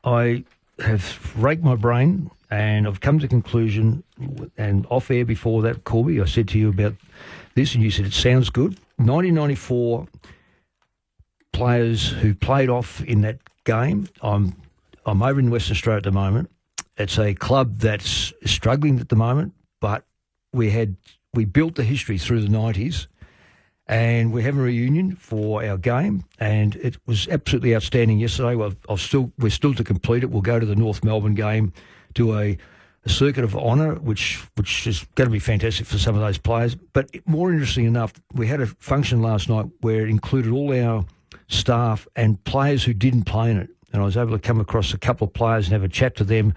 I have raked my brain and I've come to the conclusion, and off air before that, Corby, I said to you about this and you said it sounds good. 1994 players who played off in that game. I'm over in Western Australia at the moment. It's a club that's struggling at the moment, but we built the history through the 90s, and we're having a reunion for our game, and it was absolutely outstanding yesterday. We're still to complete it. We'll go to the North Melbourne game, do a circuit of honour, which is going to be fantastic for some of those players. But more interesting enough, we had a function last night where it included all our staff and players who didn't play in it, and I was able to come across a couple of players and have a chat to them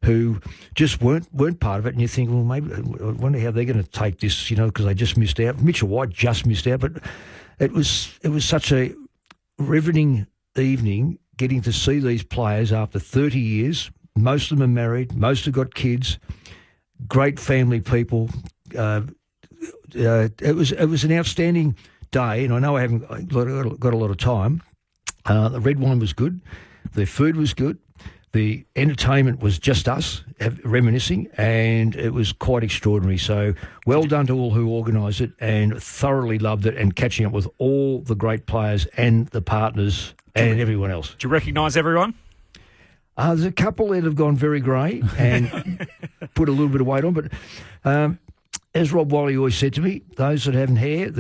who just weren't part of it, and you think, well, maybe I wonder how they're going to take this, because they just missed out. Mitchell White just missed out, but it was such a riveting evening getting to see these players after 30 years. Most of them are married, most have got kids, great family people. It was an outstanding day, and I know I haven't got a lot of time. The red wine was good, the food was good. The entertainment was just us reminiscing, and it was quite extraordinary. So well done to all who organised it, and thoroughly loved it, and catching up with all the great players and the partners and everyone else. Do you recognise everyone? There's a couple that have gone very grey and put a little bit of weight on, but as Rob Wiley always said to me, those that have hair,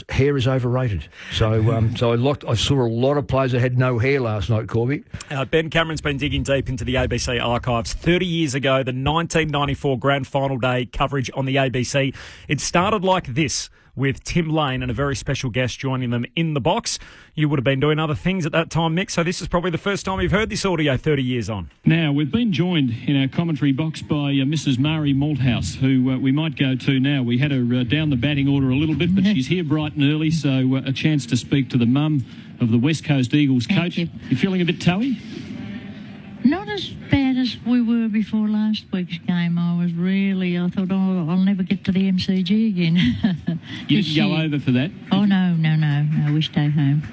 hair is overrated. So I saw a lot of players that had no hair last night, Corby. Ben Cameron's been digging deep into the ABC archives. 30 years ago, the 1994 Grand Final Day coverage on the ABC. It started like this, with Tim Lane and a very special guest joining them in the box. You would have been doing other things at that time, Mick, so this is probably the first time you've heard this audio 30 years on. Now, we've been joined in our commentary box by Mrs. Mari Malthouse, who we might go to now. We had her down the batting order a little bit, but she's here bright and early, so a chance to speak to the mum of the West Coast Eagles coach. You feeling a bit toey? Not as bad as we were before last week's game. I thought, I'll never get to the MCG again. You didn't go over for that? Oh, no, we stay home.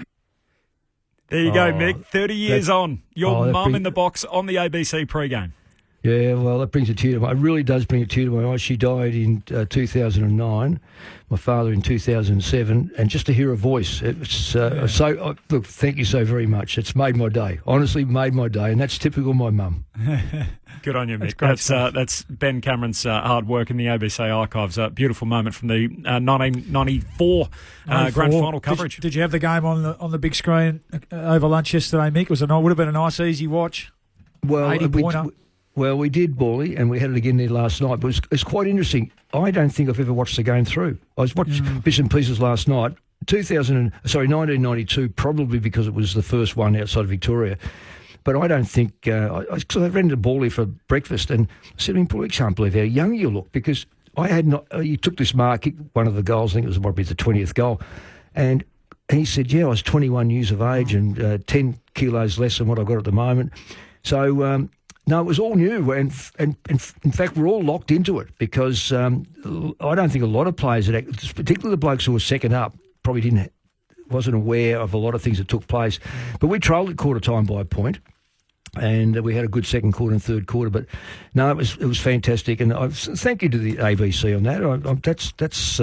There you go, Mick. 30 years on. Your mum in the box on the ABC pre-game. Yeah, well, that brings a tear to my eyes. It really does bring a tear to my eyes. She died in 2009, my father in 2007, and just to hear her voice, it's look, thank you so very much. It's made my day. Honestly, made my day, and that's typical of my mum. Good on you, Mick. That's Ben Cameron's hard work in the ABC archives. A beautiful moment from the 1994 Grand Final coverage. Did you have the game on the big screen over lunch yesterday, Mick? Would have been a nice, easy watch. Well, 80-pointer. Well, we did, Bally, and we had it again there last night. But it's quite interesting. I don't think I've ever watched the game through. I was watching bits and pieces last night. 1992, probably because it was the first one outside of Victoria. But I don't think... I ran to Bally for breakfast, and I said, Bally, I can't believe how young you look, because I had not. He took this mark, one of the goals. I think it was probably the 20th goal, and he said, "Yeah, I was 21 years of age and 10 kilos less than what I've got at the moment." So. No, it was all new, and in fact, we're all locked into it because I don't think a lot of players, particularly the blokes who were second up, probably wasn't aware of a lot of things that took place. But we trailed at quarter time by a point, and we had a good second quarter and third quarter. But no, it was fantastic, and thank you to the ABC on that. That's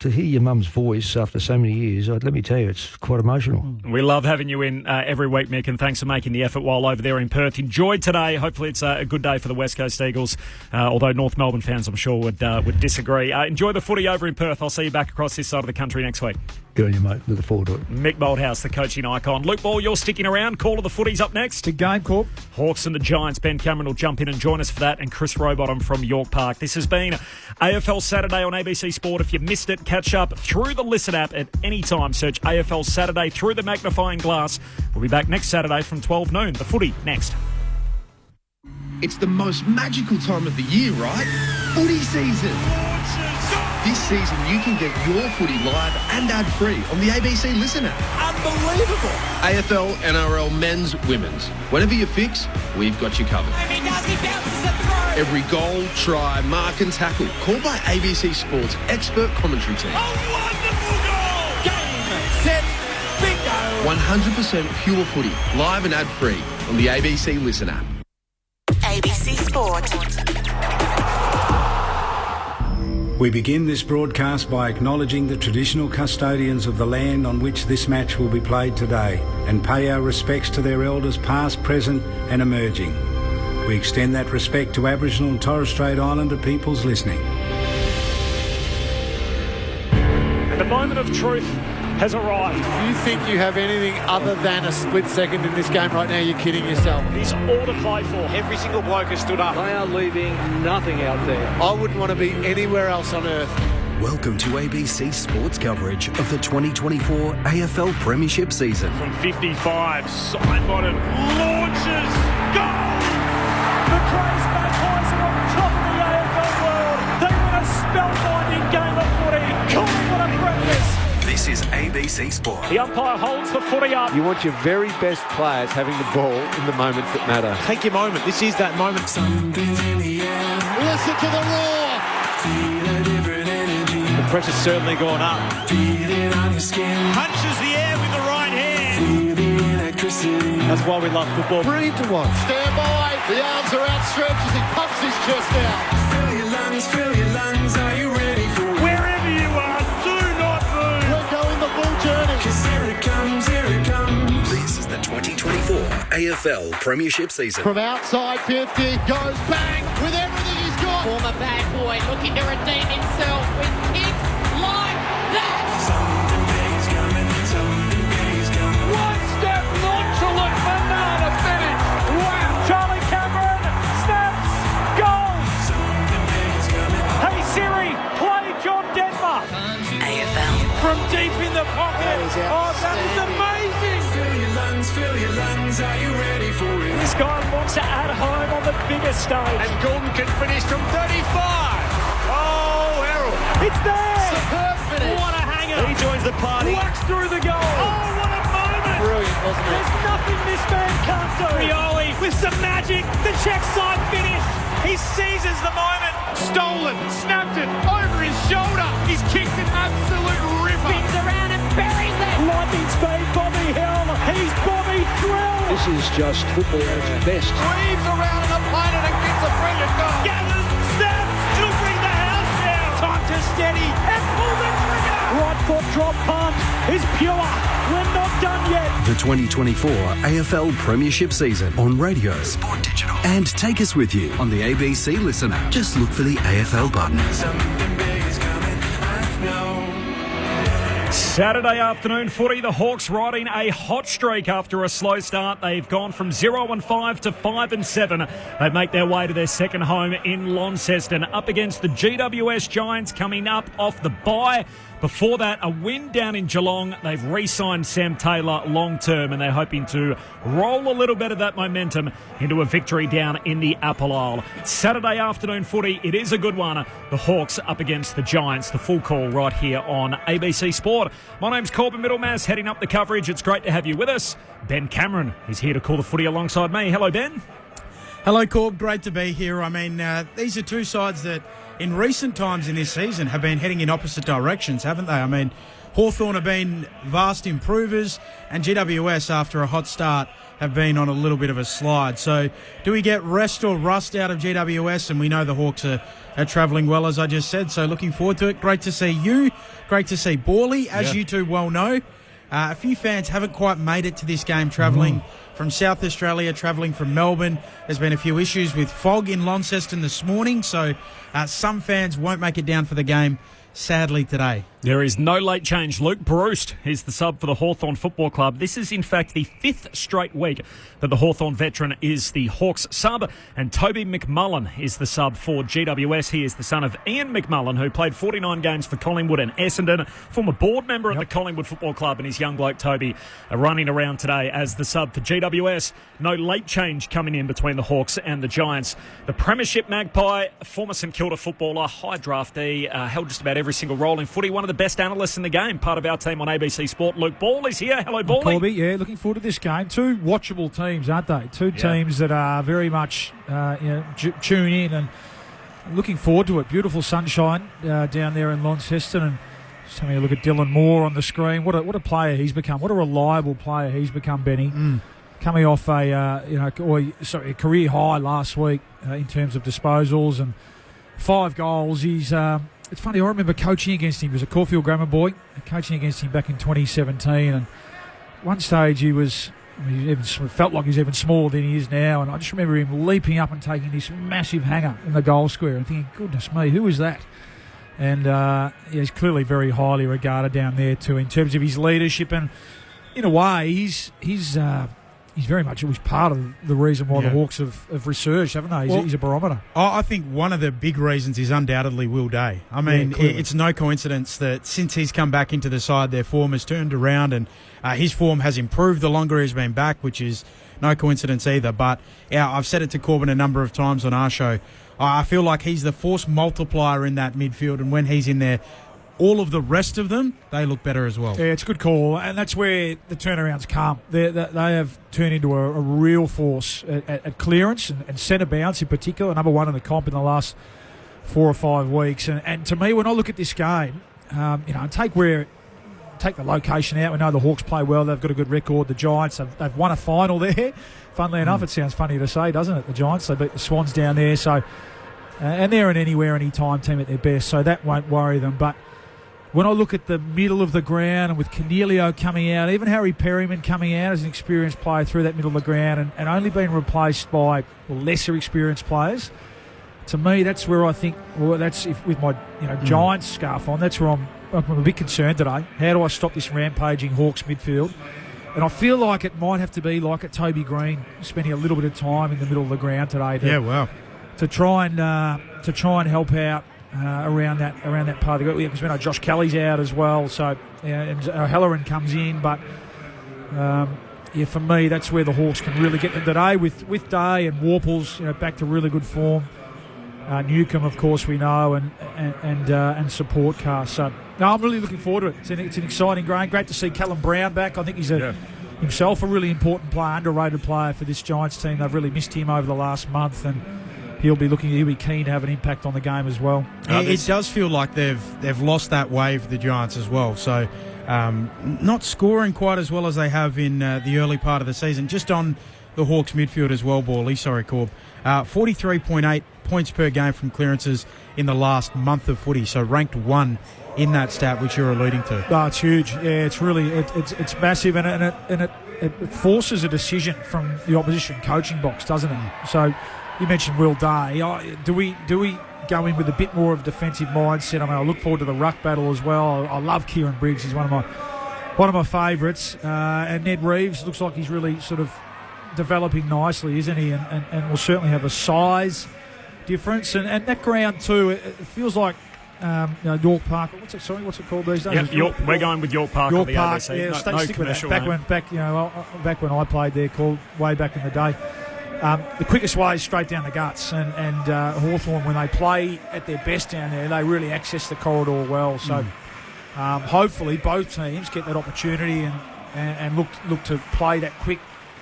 to hear your mum's voice after so many years, let me tell you, it's quite emotional. We love having you in every week, Mick, and thanks for making the effort while over there in Perth. Enjoy today. Hopefully it's a good day for the West Coast Eagles, although North Melbourne fans, I'm sure, would disagree. Enjoy the footy over in Perth. I'll see you back across this side of the country next week. Good on you, mate. Looking forward to it. Mick Malthouse, the coaching icon. Luke Ball, you're sticking around. Call of the footy's up next. Big game, Corp. Hawks and the Giants. Ben Cameron will jump in and join us for that, and Chris Rowbottom from York Park. This has been AFL Saturday on ABC Sport. If you missed it, catch up through the Listen app at any time. Search AFL Saturday through the magnifying glass. We'll be back next Saturday from 12 noon. The footy next. It's the most magical time of the year, right? Footy season. This season, you can get your footy live and ad-free on the ABC Listen app. Unbelievable. AFL, NRL, men's, women's. Whatever you fix, we've got you covered. Every goal, try, mark and tackle, called by ABC Sport's expert commentary team. A wonderful goal! Game, set, bingo! 100% pure footy, live and ad-free on the ABC Listen app. ABC Sport. We begin this broadcast by acknowledging the traditional custodians of the land on which this match will be played today and pay our respects to their elders past, present and emerging. We extend that respect to Aboriginal and Torres Strait Islander peoples listening. And the moment of truth has arrived. If you think you have anything other than a split second in this game right now, you're kidding yourself. It's all to play for. Every single bloke has stood up. They are leaving nothing out there. I wouldn't want to be anywhere else on earth. Welcome to ABC Sports coverage of the 2024 AFL Premiership season. From 55, side-bottom, launches, goal! The Craze Magpies are on top of the AFL world. They win a spellbinding game of footy. God, what a practice! This is ABC Sport. The umpire holds the footy up. You want your very best players having the ball in the moments that matter. Take your moment. This is that moment. Something's in the air. Listen to the roar. Feel a different energy. The pressure's certainly gone up. Feel it on your skin. Punches the air with the right hand. Feel the electricity. That's why we love football. Brilliant to watch. Stand by. The arms are outstretched as he pumps his chest out. Fill your lungs, fill your lungs. Are you ready for it? Wherever you are, do not move. We're going the full journey. 'Cause here it comes, here it comes. This is the 2024 AFL Premiership season. From outside 50, goes bang with everything he's got. Former bad boy looking to redeem himself with kicks like that. Something big is coming, something big is coming. One step nonchalant banana finish. Wow. Charlie Cameron snaps, goal. Something big is coming. Hey Siri, play John Denver. AFL. From deep in the pocket. That is amazing. Fill your lungs, are you ready for it? This guy wants to add home on the biggest stage. And Gordon can finish from 35. Oh, Errol. It's there. Superb finish. What a hanger. He joins the party. Whacks through the goal. Oh, what a moment. Brilliant, wasn't it? There's nothing this man can't do. Rioli with some magic. The check side finish. He seizes the moment. Stolen, snapped it over his shoulder. He's kicked an absolute ripper. Spins around and buries it. Lightning speed, Bobby Hill. He's Bobby Thrill. This is just football at its best. Weaves around an opponent and gets a brilliant goal. Gathers, snaps, he'll bring the house down. Time to steady and pull the trigger. Right foot drop punt is pure. We're not done yet. The 2024 AFL Premiership season on radio, Sport Digital, and take us with you on the ABC Listen app. Just look for the AFL button. Something big is coming, I know. Saturday afternoon footy, the Hawks riding a hot streak after a slow start. They've gone from 0-5 to 5-7. They make their way to their second home in Launceston, up against the GWS Giants coming up off the bye. Before that, a win down in Geelong. They've re-signed Sam Taylor long-term, and they're hoping to roll a little bit of that momentum into a victory down in the Apple Isle. Saturday afternoon footy, it is a good one. The Hawks up against the Giants. The full call right here on ABC Sport. My name's Corbin Middlemass, heading up the coverage. It's great to have you with us. Ben Cameron is here to call the footy alongside me. Hello, Ben. Hello, Corb. Great to be here. I mean, these are two sides that in recent times in this season have been heading in opposite directions, haven't they? I mean, Hawthorn have been vast improvers, and GWS, after a hot start, have been on a little bit of a slide. So do we get rest or rust out of GWS? And we know the Hawks are travelling well, as I just said, so looking forward to it. Great to see you. Great to see Borley, as you two well know. A few fans haven't quite made it to this game travelling from South Australia, travelling from Melbourne. There's been a few issues with fog in Launceston this morning, so some fans won't make it down for the game, sadly, today. There is no late change. Luke Bruce is the sub for the Hawthorn Football Club. This is, in fact, the 5th straight week that the Hawthorn veteran is the Hawks sub, and Toby McMullen is the sub for GWS. He is the son of Ian McMullen, who played 49 games for Collingwood and Essendon, former board member at the Collingwood Football Club, and his young bloke Toby running around today as the sub for GWS. No late change coming in between the Hawks and the Giants. The Premiership Magpie, former St Kilda footballer, high draftee, held just about every single role in footy, one of the best analysts in the game, part of our team on ABC Sport. Luke Ball is here. Hello, Ball. Corby, yeah, looking forward to this game. Two watchable teams, aren't they? Two teams that are very much tune in and looking forward to it. Beautiful sunshine down there in Launceston, and just having a look at Dylan Moore on the screen. What a player he's become. What a reliable player he's become, Benny. Coming off a career high last week in terms of disposals and 5 goals. He's it's funny, I remember coaching against him. He was a Caulfield Grammar boy, coaching against him back in 2017, and one stage he even felt like he was even smaller than he is now, and I just remember him leaping up and taking this massive hanger in the goal square and thinking, goodness me, who is that? And he's clearly very highly regarded down there too in terms of his leadership, and in a way he's very much, it was part of the reason why the Hawks have resurged, haven't they? He's a barometer. I think one of the big reasons is undoubtedly Will Day. I mean, it's no coincidence that since he's come back into the side, their form has turned around, and his form has improved the longer he's been back, which is no coincidence either. But I've said it to Corbin a number of times on our show. I feel like he's the force multiplier in that midfield, and when he's in there, all of the rest of them, they look better as well. Yeah, it's a good call, and that's where the turnarounds come. They have turned into a real force at clearance and centre bounce in particular, number one in the comp in the last 4 or 5 weeks. And to me, when I look at this game, take the location out. We know the Hawks play well. They've got a good record. The Giants, they've won a final there. Funnily enough, it sounds funny to say, doesn't it? The Giants, they beat the Swans down there. So, and they're an anywhere, anytime team at their best, so that won't worry them. But when I look at the middle of the ground, and with Cornelio coming out, even Harry Perryman coming out as an experienced player through that middle of the ground and only being replaced by lesser experienced players, to me, that's where I think, with my Giants scarf on, that's where I'm a bit concerned today. How do I stop this rampaging Hawks midfield? And I feel like it might have to be like a Toby Green, spending a little bit of time in the middle of the ground today to try and help out around that part of the group, because we know Josh Kelly's out as well, so and Halloran comes in, but for me, that's where the Hawks can really get them today with Day and Warples back to really good form. Newcomb, of course, we know, and support cast. So no, I'm really looking forward to it. It's an exciting game. Great to see Callum Brown back. I think he's himself a really important player, underrated player for this Giants team. They've really missed him over the last month, and he'll be keen to have an impact on the game as well. It does feel like they've lost that wave, the Giants, as well. So not scoring quite as well as they have in the early part of the season. Just on the Hawks midfield as well, Borley. Sorry, Corb. 43.8 points per game from clearances in the last month of footy. So ranked 1 in that stat, which you're alluding to. Oh, it's huge. Yeah, it's really it's massive, and it forces a decision from the opposition coaching box, doesn't it? So you mentioned Will Day. Do we go in with a bit more of a defensive mindset? I mean, I look forward to the ruck battle as well. I love Kieran Briggs. He's one of my favourites. And Ned Reeves looks like he's really sort of developing nicely, isn't he? And will certainly have a size difference. And that ground too, it feels like York Park. What's it called these days? Yep, we're going with York Park. York on the Park. ABC. Yeah, no stick with that. commercial. Back when I played there, called way back in the day. The quickest way is straight down the guts, and Hawthorn, when they play at their best down there, they really access the corridor well. So hopefully both teams get that opportunity and look to play that quick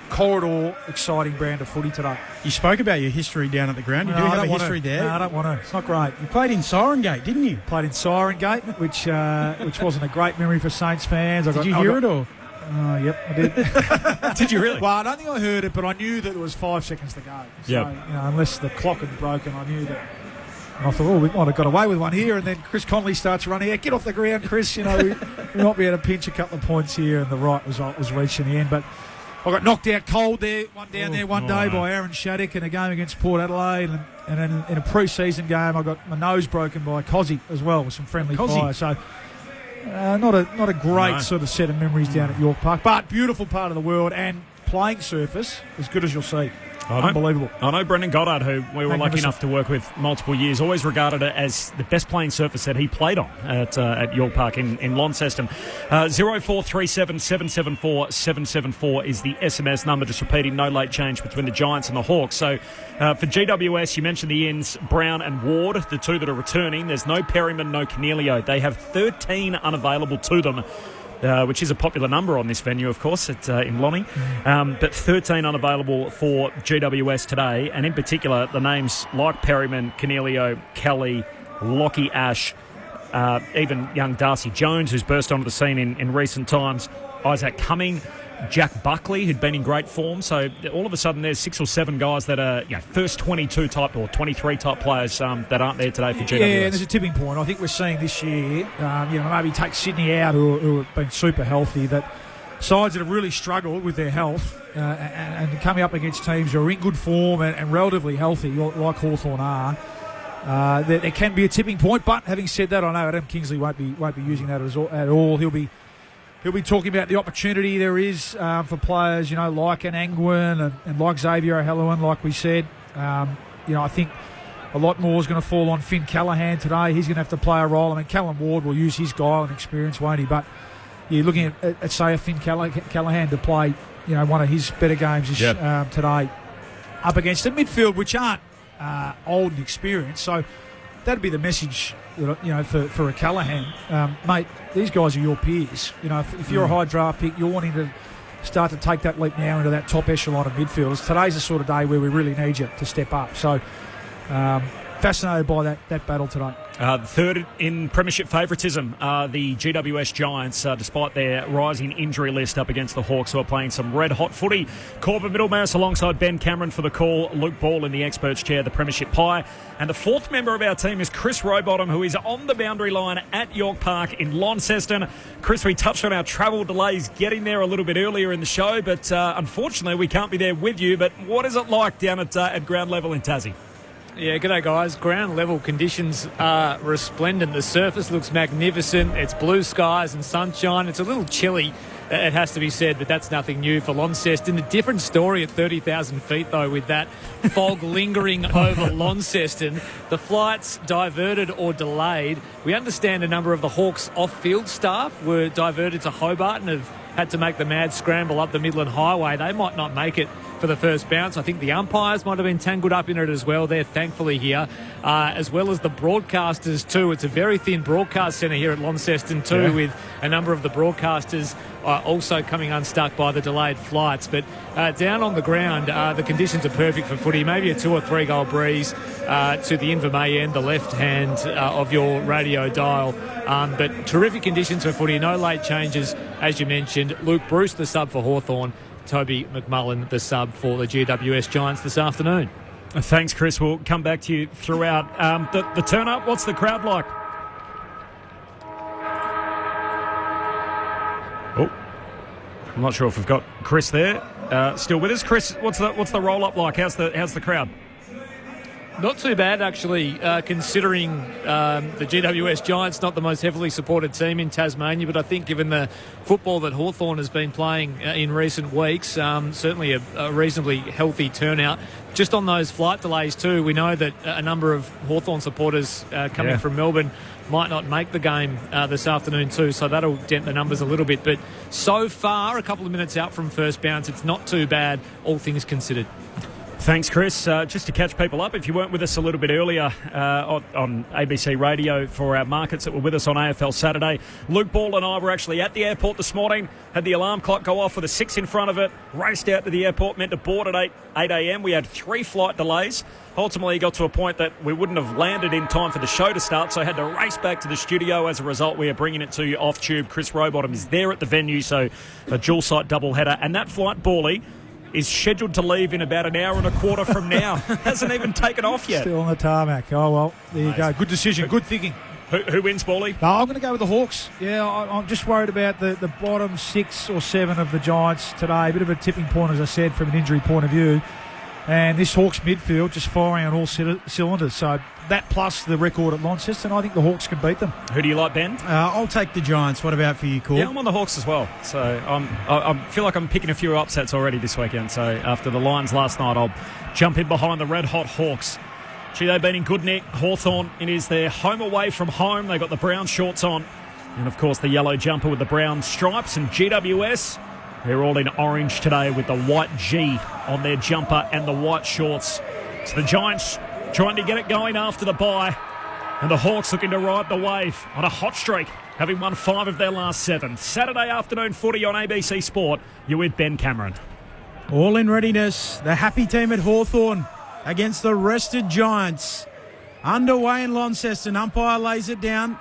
corridor, exciting brand of footy today. You spoke about your history down at the ground. You do have a history there. No, I don't want to. It's not great. You played in Sirengate, didn't you? Played in Sirengate, which wasn't a great memory for Saints fans. Did you hear it or? Yep, I did. Did you really? Well, I don't think I heard it, but I knew that there was 5 seconds to go. So, unless the clock had broken, I knew that. And I thought, we might have got away with one here. And then Chris Conley starts running out. Get off the ground, Chris. We might be able to pinch a couple of points here. And the right result was reached in the end. But I got knocked out cold there, one day by Aaron Shattuck in a game against Port Adelaide. And then in a pre-season game, I got my nose broken by Cozzy as well with some friendly fire. So not a great sort of set of memories down at York Park, but beautiful part of the world and playing surface as good as you'll see. Unbelievable. I know Brendan Goddard, who we were lucky enough to work with multiple years, always regarded it as the best playing surface that he played on at York Park in Launceston. 0437 774 774 is the SMS number, just repeating, no late change between the Giants and the Hawks. So for GWS, you mentioned the ins, Brown and Ward, the two that are returning. There's no Perryman, no Cornelio. They have 13 unavailable to them. Which is a popular number on this venue, of course, in Lonnie. But 13 unavailable for GWS today, and in particular, the names like Perryman, Cornelio, Kelly, Lockie Ash, even young Darcy Jones, who's burst onto the scene in recent times, Isaac Cumming, Jack Buckley, who'd been in great form. So all of a sudden there's 6 or 7 guys that are first 22 type or 23 type players that aren't there today for GWS. Yeah, there's a tipping point. I think we're seeing this year, maybe take Sydney out who have been super healthy, that sides that have really struggled with their health and coming up against teams who are in good form and relatively healthy, like Hawthorn are, there can be a tipping point. But having said that, I know Adam Kingsley won't be using that at all. He'll be talking about the opportunity there is for players, like an Angwin and like Xavier O'Halloran, like we said. I think a lot more is going to fall on Finn Callaghan today. He's going to have to play a role. I mean, Callum Ward will use his guile and experience, won't he? But you're looking at say, a Finn Callaghan to play, one of his better games today up against a midfield which aren't old and experienced. So that'd be the message, for a Callaghan. Mate, these guys are your peers. If you're a high draft pick, you're wanting to start to take that leap now into that top echelon of midfielders. Today's the sort of day where we really need you to step up. So fascinated by that battle today. Third in premiership favouritism, the GWS Giants, despite their rising injury list up against the Hawks, who are playing some red-hot footy. Corbin Middlemass alongside Ben Cameron for the call, Luke Ball in the experts chair, the premiership pie. And the fourth member of our team is Chris Rowbottom, who is on the boundary line at York Park in Launceston. Chris, we touched on our travel delays getting there a little bit earlier in the show, but unfortunately we can't be there with you. But what is it like down at ground level in Tassie? Yeah, g'day guys. Ground level conditions are resplendent. The surface looks magnificent. It's blue skies and sunshine. It's a little chilly, it has to be said, but that's nothing new for Launceston. A different story at 30,000 feet, though, with that fog lingering over Launceston. The flights diverted or delayed. We understand a number of the Hawks off-field staff were diverted to Hobart and have had to make the mad scramble up the Midland Highway. They might not make it for the first bounce. I think the umpires might have been tangled up in it as well. They're thankfully here, as well as the broadcasters too. It's a very thin broadcast centre here at Launceston too, with a number of the broadcasters also coming unstuck by the delayed flights. But down on the ground, the conditions are perfect for footy. Maybe a 2 or 3 goal breeze to the Invermay end, the left hand of your radio dial. But terrific conditions for footy. No late changes, as you mentioned. Luke Bruce, the sub for Hawthorn. Toby McMullen, the sub for the GWS Giants this afternoon. Thanks, Chris. We'll come back to you throughout. The turn-up, what's the crowd like? Oh, I'm not sure if we've got Chris there. Still with us, Chris? What's the roll-up like? How's the crowd? Not too bad, actually, considering the GWS Giants, not the most heavily supported team in Tasmania, but I think given the football that Hawthorn has been playing in recent weeks, certainly a reasonably healthy turnout. Just on those flight delays too, we know that a number of Hawthorn supporters coming from Melbourne might not make the game this afternoon too, so that'll dent the numbers a little bit. But so far, a couple of minutes out from first bounce, it's not too bad, all things considered. Thanks, Chris. Just to catch people up, if you weren't with us a little bit earlier on ABC Radio for our markets that were with us on AFL Saturday, Luke Ball and I were actually at the airport this morning, had the alarm clock go off with a 6 in front of it, raced out to the airport, meant to board at 8 a.m. We had 3 flight delays. Ultimately got to a point that we wouldn't have landed in time for the show to start, so I had to race back to the studio. As a result, we are bringing it to you off tube. Chris Rowbottom is there at the venue, so a dual-site doubleheader. And that flight, Bally, is scheduled to leave in about an hour and a quarter from now. Hasn't even taken off yet. Still on the tarmac. Oh, well, there you go. Good decision. Good thinking. Who wins, Bally? No, I'm going to go with the Hawks. Yeah, I'm just worried about the bottom 6 or 7 of the Giants today. A bit of a tipping point, as I said, from an injury point of view. And this Hawks midfield just firing on all cylinders. So that plus the record at Launceston, I think the Hawks can beat them. Who do you like, Ben? I'll take the Giants. What about for you, Corb? Yeah, I'm on the Hawks as well. So I feel like I'm picking a few upsets already this weekend. So after the Lions last night, I'll jump in behind the red-hot Hawks. Gee, they've been in good nick. Hawthorn, it is their home away from home. They've got the brown shorts on. And, of course, the yellow jumper with the brown stripes. And GWS, they're all in orange today with the white G on their jumper and the white shorts. So the Giants trying to get it going after the bye. And the Hawks looking to ride the wave on a hot streak, having won 5 of their last 7. Saturday afternoon footy on ABC Sport. You're with Ben Cameron. All in readiness. The happy team at Hawthorn against the rested Giants. Underway in Launceston. Umpire lays it down.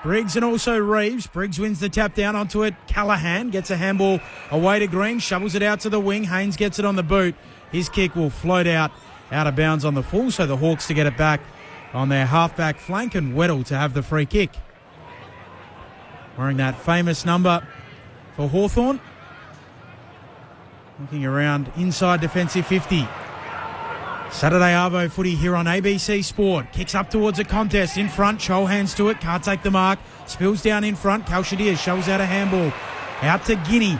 Briggs and also Reeves. Briggs wins the tap down onto it. Callahan gets a handball away to Green, shovels it out to the wing. Haynes gets it on the boot. His kick will float out of bounds on the full, so the Hawks to get it back on their halfback flank, and Weddle to have the free kick. Wearing that famous number for Hawthorn. Looking around inside defensive 50. Saturday Arvo footy here on ABC Sport. Kicks up towards a contest. In front, Chol hands to it. Can't take the mark. Spills down in front. Kalshadir shovels out a handball. Out to Guinea.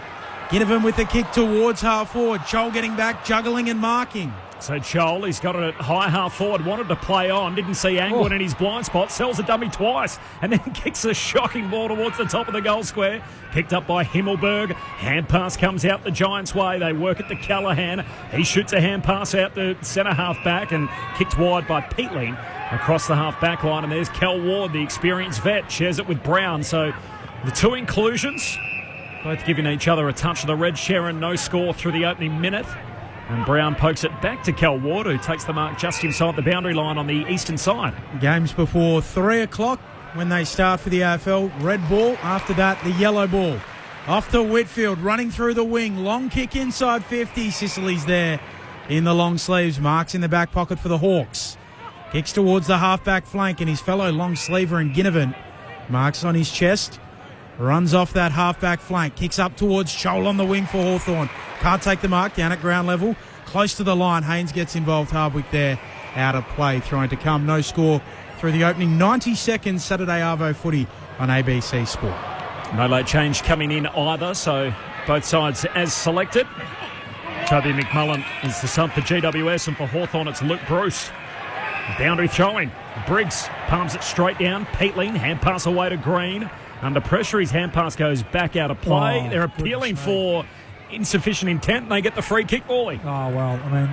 Ginnivan with the kick towards half forward. Chol getting back, juggling and marking. So Chol, he's got it at high half forward, wanted to play on, didn't see Angwin in his blind spot, sells a dummy twice, and then kicks a shocking ball towards the top of the goal square. Picked up by Himmelberg. Hand pass comes out the Giants' way. They work it to Callahan. He shoots a hand pass out the centre half back and kicked wide by Peatling across the half back line. And there's Cal Ward, the experienced vet, shares it with Brown. So the two inclusions, both giving each other a touch of the red. Sharon, no score through the opening minute. And Brown pokes it back to Cal Ward, who takes the mark just inside the boundary line on the eastern side. Games before 3 o'clock when they start for the AFL. Red ball. After that, the yellow ball. Off to Whitfield, running through the wing. Long kick inside 50. Sicily's there in the long sleeves. Marks in the back pocket for the Hawks. Kicks towards the half-back flank, and his fellow long sleever in Ginnivan. Marks on his chest. Runs off that half-back flank. Kicks up towards Chol on the wing for Hawthorn. Can't take the mark. Down at ground level. Close to the line. Haynes gets involved. Hardwick there. Out of play. Trying to come. No score through the opening 90 seconds. Saturday Arvo footy on ABC Sport. No late change coming in either, so both sides as selected. Toby McMullen is the sub for GWS, and for Hawthorn it's Luke Bruce. Boundary throwing. Briggs palms it straight down. Peatling, hand pass away to Green. Under pressure, his hand pass goes back out of play. They're appealing for insufficient intent, and they get the free kick, Bally. Oh, well, I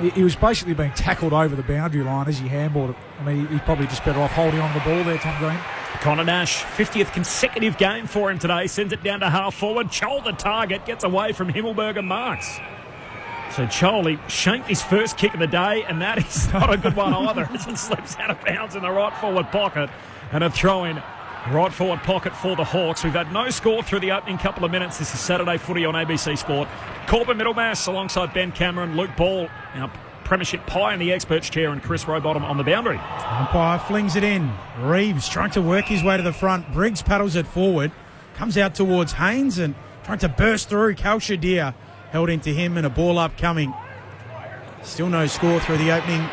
mean, he was basically being tackled over the boundary line as he handballed it. I mean, he's probably just better off holding on the ball there, Tom Green. Connor Nash, 50th consecutive game for him today, sends it down to half forward. Chol, the target, gets away from Himmelberg and Marks. So Chol, he shanked his first kick of the day, and that is not a good one either, as it slips out of bounds in the right forward pocket. And a throw-in right forward pocket for the Hawks. We've had no score through the opening couple of minutes. This is Saturday footy on ABC Sport. Corbin Middlemass alongside Ben Cameron, Luke Ball, our premiership pie in the experts chair, and Chris Rowbottom on the boundary. Umpire flings it in. Reeves trying to work his way to the front. Briggs paddles it forward. Comes out towards Haynes and trying to burst through. Kalshadir held into him and a ball upcoming. Still no score through the opening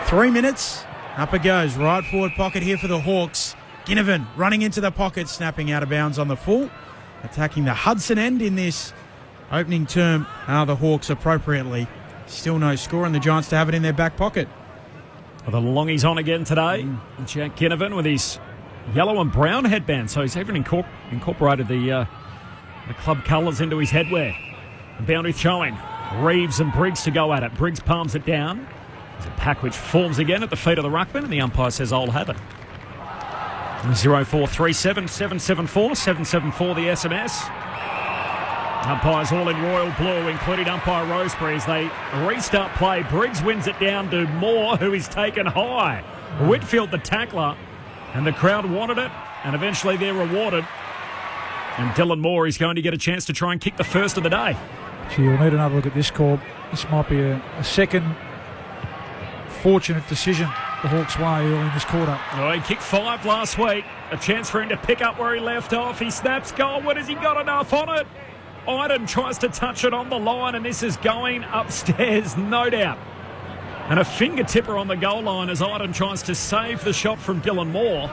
3 minutes. Up it goes. Right forward pocket here for the Hawks. Ginnivan running into the pocket, snapping out of bounds on the full. Attacking the Hudson end in this opening term. The Hawks appropriately. Still no score, and the Giants to have it in their back pocket. Well, the longies on again today. Jack Ginnivan with his yellow and brown headband. So he's even incorporated the club colours into his headwear. The boundary throwing. Reeves and Briggs to go at it. Briggs palms it down. There's a pack which forms again at the feet of the ruckman, and the umpire says, I'll have it. 0437 774 774 the SMS. Umpires all in royal blue, including umpire Roseberry, as they restart play. Briggs wins it down to Moore, who is taken high. Whitfield the tackler, and the crowd wanted it, and eventually they're rewarded. And Dylan Moore is going to get a chance to try and kick the first of the day. Gee, we'll need another look at this call. This might be a second fortunate decision the Hawks' way early in this quarter. Oh, he kicked 5 last week. A chance for him to pick up where he left off. He snaps goal. What has he got enough on it? Iden tries to touch it on the line, and this is going upstairs, no doubt. And a finger tipper on the goal line as Iden tries to save the shot from Dylan Moore.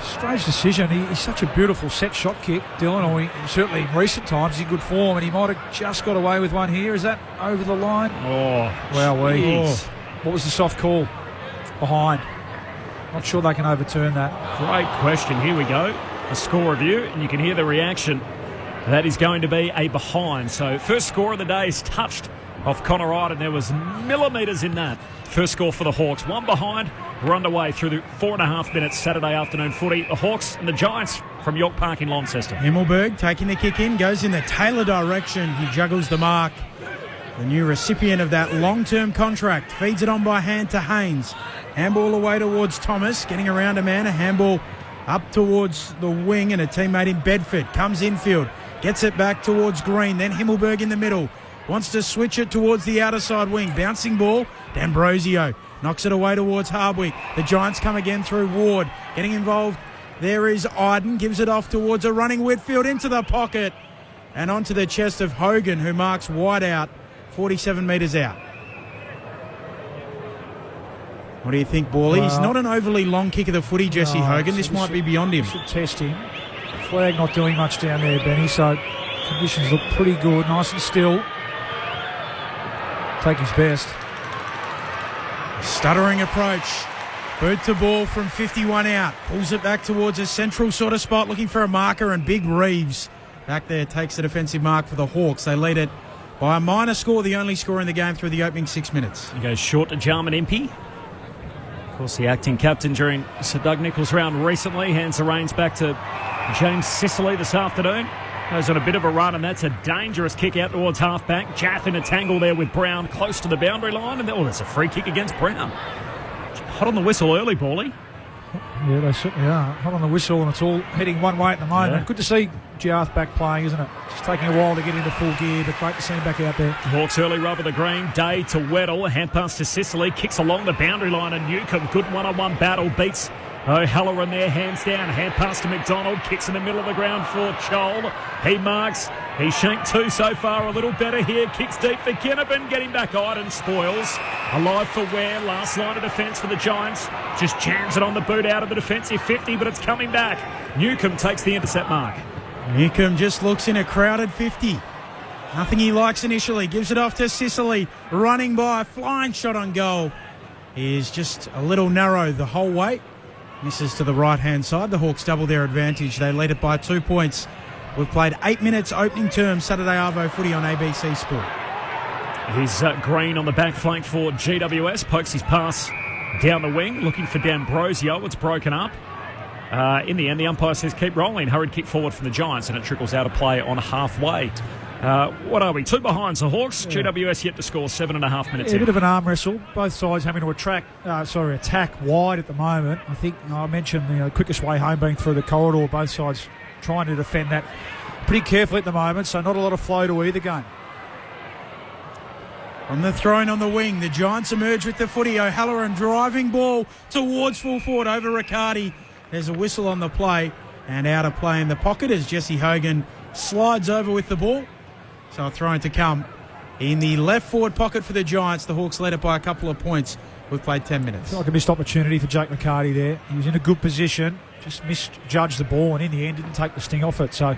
Strange decision. He's such a beautiful set shot kick, Dylan, or certainly in recent times he's in good form, and he might have just got away with one here. Is that over the line? Oh, what was the soft call? Behind. Not sure they can overturn that. Great question. Here we go. A score review, and you can hear the reaction. That is going to be a behind. So first score of the day is touched off Connor Iden. There was millimetres in that. First score for the Hawks. 1 behind. We're underway through the 4.5 minutes Saturday afternoon footy. The Hawks and the Giants from York Park in Launceston. Himmelberg taking the kick in, goes in the Taylor direction. He juggles the mark. The new recipient of that long-term contract feeds it on by hand to Haynes. Handball away towards Thomas, getting around a man. A handball up towards the wing, and a teammate in Bedford comes infield. Gets it back towards Green, then Himmelberg in the middle. Wants to switch it towards the outer side wing. Bouncing ball, D'Ambrosio knocks it away towards Hardwick. The Giants come again through Ward. Getting involved, there is Iden. Gives it off towards a running Whitfield into the pocket. And onto the chest of Hogan, who marks wide out, 47 metres out. What do you think, Bally? He's not an overly long kick of the footy, Jesse Hogan. This might be beyond him. Should test him. Flag not doing much down there, Benny, so conditions look pretty good, nice and still. Take his best. Stuttering approach. Boot to ball from 51 out. Pulls it back towards a central sort of spot, looking for a marker, and Big Reeves back there takes the defensive mark for the Hawks. They lead it by a minor score, the only score in the game through the opening 6 minutes. He goes short to Jarman Impey. Of course, the acting captain during Sir Doug Nicholls' round recently hands the reins back to James Sicily this afternoon. Goes on a bit of a run, and that's a dangerous kick out towards half-back. Jath in a tangle there with Brown close to the boundary line, and there's a free kick against Brown. Hot on the whistle early, Bally. Yeah, they certainly are. Hot on the whistle, and it's all heading one way at the moment. Yeah. Good to see Jath back playing, isn't it? Just taking a while to get into full gear, but great to see him back out there. Hawks early rub of the green. Day to Weddle. Hand pass to Sicily. Kicks along the boundary line, and Newcomb. Good one-on-one battle. Beats O'Halloran there, hands down. Hand pass to McDonald. Kicks in the middle of the ground for Chol. He marks. He's shanked 2 so far. A little better here. Kicks deep for Ginnivan. Getting back Iden. Spoils. Alive for Ware. Last line of defence for the Giants. Just jams it on the boot out of the defensive 50, but it's coming back. Newcomb takes the intercept mark. Newcomb just looks in a crowded 50. Nothing he likes initially. Gives it off to Sicily. Running by. Flying shot on goal. He is just a little narrow the whole way. Misses to the right-hand side. The Hawks double their advantage. They lead it by 2 points. We've played 8 minutes opening term Saturday Arvo footy on ABC Sport. He's Green on the back flank for GWS. Pokes his pass down the wing, looking for D'Ambrosio. It's broken up. In the end, the umpire says keep rolling. Hurried kick forward from the Giants, and it trickles out of play on halfway. What are we? 2 behinds the Hawks. Yeah. GWS yet to score 7.5 minutes in. A bit of an arm wrestle. Both sides having to attack wide at the moment. I think I mentioned the quickest way home being through the corridor. Both sides trying to defend that pretty carefully at the moment, so not a lot of flow to either game. On the throne on the wing, the Giants emerge with the footy. O'Halloran driving ball towards full forward over Riccardi. There's a whistle on the play, and out of play in the pocket as Jesse Hogan slides over with the ball. So a throw to come in the left forward pocket for the Giants. The Hawks led it by a couple of points. We've played 10 minutes. I feel like a missed opportunity for Jake McCarty there. He was in a good position, just misjudged the ball, and in the end didn't take the sting off it. So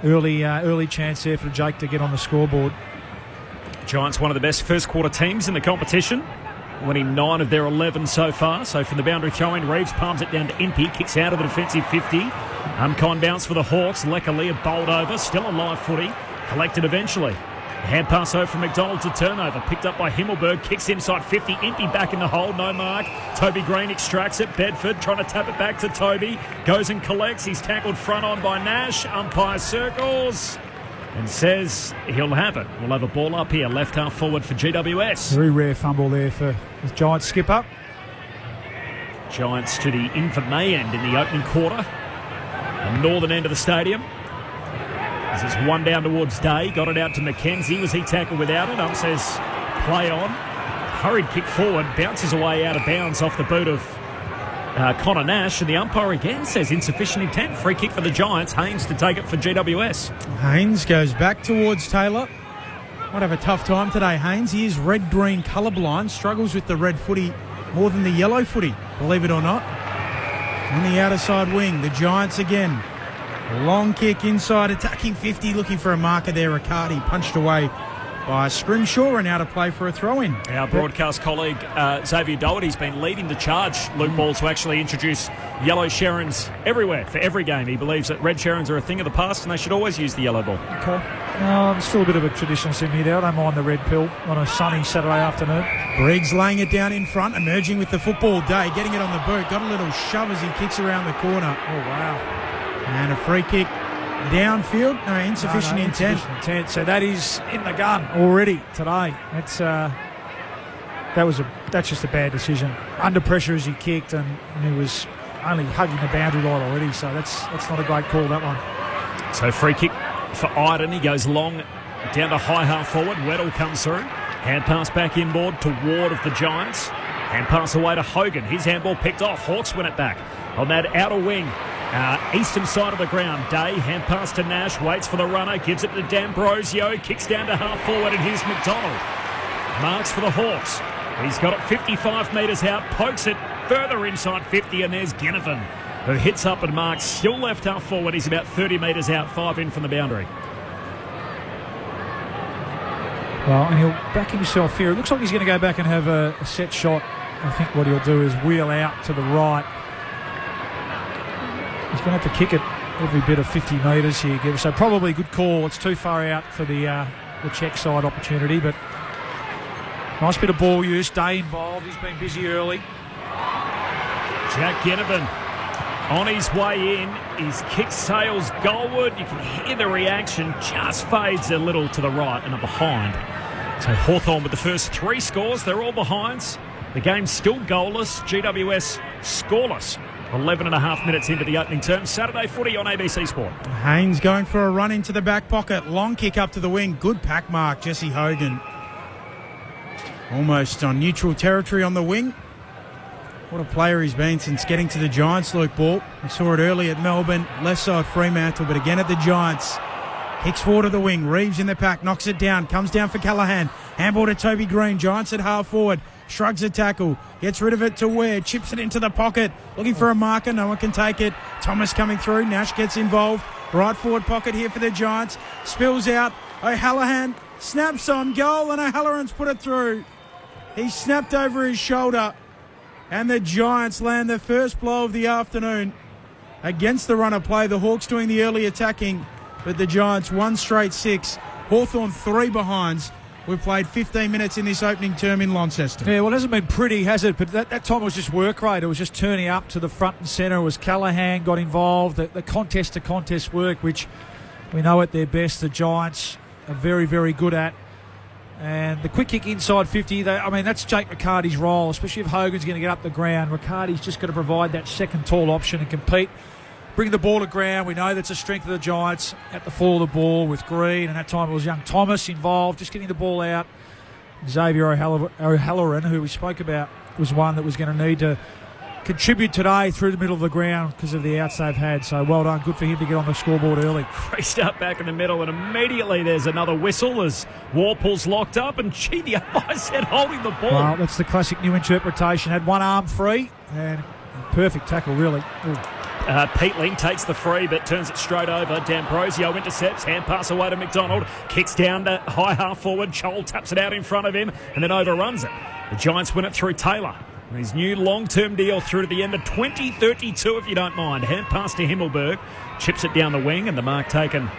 early chance there for Jake to get on the scoreboard. Giants, one of the best first quarter teams in the competition, winning 9 of their 11 so far. So from the boundary throw-in, Reeves palms it down to Impey, kicks out of the defensive 50. Unkind bounce for the Hawks. Lekalia bowled over, still a live footy, collected eventually. Hand pass over from McDonald to turnover, picked up by Himmelberg, kicks inside 50, Impey back in the hole, no mark. Toby Green extracts it, Bedford trying to tap it back to Toby, goes and collects, he's tackled front on by Nash, umpire circles and says he'll have it. We'll have a ball up here, left half forward for GWS. Very rare fumble there for the Giants skipper. Giants to the Invermay end in the opening quarter, the northern end of the stadium. This is one down towards Day. Got it out to McKenzie. Was he tackled without it? Says play on. Hurried kick forward. Bounces away out of bounds off the boot of Connor Nash. And the umpire again says insufficient intent. Free kick for the Giants. Haynes to take it for GWS. Haynes goes back towards Taylor. Might have a tough time today, Haynes. He is red-green colourblind. Struggles with the red footy more than the yellow footy, believe it or not. On the outer side wing, the Giants again. Long kick inside, attacking 50, looking for a marker there. Riccardi punched away by Scrimshaw and out of play for a throw-in. Our broadcast colleague Xavier Doherty's been leading the charge, Luke Ball, to actually introduce yellow Sharons everywhere for every game. He believes that red Sharons are a thing of the past and they should always use the yellow ball. Okay. Still a bit of a traditionalist in me there. I don't mind the red pill on a sunny Saturday afternoon. Briggs laying it down in front, emerging with the football. Day getting it on the boot. Got a little shove as he kicks around the corner. Oh, wow. And a free kick downfield. No, insufficient intent. So that is in the gun already today. That's just a bad decision. Under pressure as he kicked, and he was only hugging the boundary line already. So that's not a great call, that one. So free kick for Iden. He goes long down to high half forward. Weddle comes through. Hand pass back inboard to Ward of the Giants. Hand pass away to Hogan. His handball picked off. Hawks win it back on that outer wing. Eastern side of the ground. Day, hand pass to Nash, waits for the runner, gives it to D'Ambrosio, kicks down to half forward, and here's McDonald. Marks for the Hawks. He's got it 55 metres out, pokes it further inside 50, and there's Ginnivan, who hits up and marks, still left half forward. He's about 30 metres out, 5 in from the boundary. Well, and he'll back himself here. It looks like he's going to go back and have a set shot. I think what he'll do is wheel out to the right. He's going to have to kick it every bit of 50 metres here. So probably a good call. It's too far out for the check side opportunity, but nice bit of ball use. Day involved. He's been busy early. Jack Ginnivan on his way in. His kick sails goalward. You can hear the reaction. Just fades a little to the right and a behind. So Hawthorn with the first 3 scores. They're all behinds. The game's still goalless. GWS scoreless. 11 and a half minutes into the opening term. Saturday footy on ABC Sport. Haynes going for a run into the back pocket. Long kick up to the wing. Good pack mark, Jesse Hogan. Almost on neutral territory on the wing. What a player he's been since getting to the Giants, Luke Ball. We saw it early at Melbourne, left side Fremantle, but again at the Giants. Kicks forward to the wing. Reeves in the pack, knocks it down, comes down for Callaghan. Handball to Toby Green. Giants at half forward. Shrugs a tackle, gets rid of it to Ware, chips it into the pocket, looking for a marker, no one can take it. Thomas coming through, Nash gets involved, right forward pocket here for the Giants, spills out, O'Halloran snaps on goal, and O'Halloran's put it through. He snapped over his shoulder, and the Giants land their first blow of the afternoon against the run of play. The Hawks doing the early attacking, but the Giants 1 straight 6, Hawthorn 3 behinds. We've played 15 minutes in this opening term in Launceston. Yeah, well, it hasn't been pretty, has it? But that time it was just work rate. It was just turning up to the front and centre. It was Callaghan got involved. The contest-to-contest work, which we know at their best the Giants are very, very good at. And the quick kick inside 50, that's Jake McCarty's role, especially if Hogan's going to get up the ground. McCarty's just got to provide that second tall option and compete. Bring the ball to ground. We know that's a strength of the Giants at the fall of the ball with Green, and that time it was young Thomas involved, just getting the ball out. Xavier O'Halloran, who we spoke about, was one that was going to need to contribute today through the middle of the ground because of the outs they've had. So well done. Good for him to get on the scoreboard early. Great start back in the middle, and immediately there's another whistle as Warple's locked up, and gee, the umpire said holding the ball. Well, that's the classic new interpretation. Had one arm free, and a perfect tackle, really. Peatling takes the free but turns it straight over. D'Ambrosio intercepts, hand pass away to McDonald, kicks down to high half forward. Chol taps it out in front of him and then overruns it. The Giants win it through Taylor. His new long-term deal through to the end of 2032, if you don't mind. Hand pass to Himmelberg, chips it down the wing, and the mark taken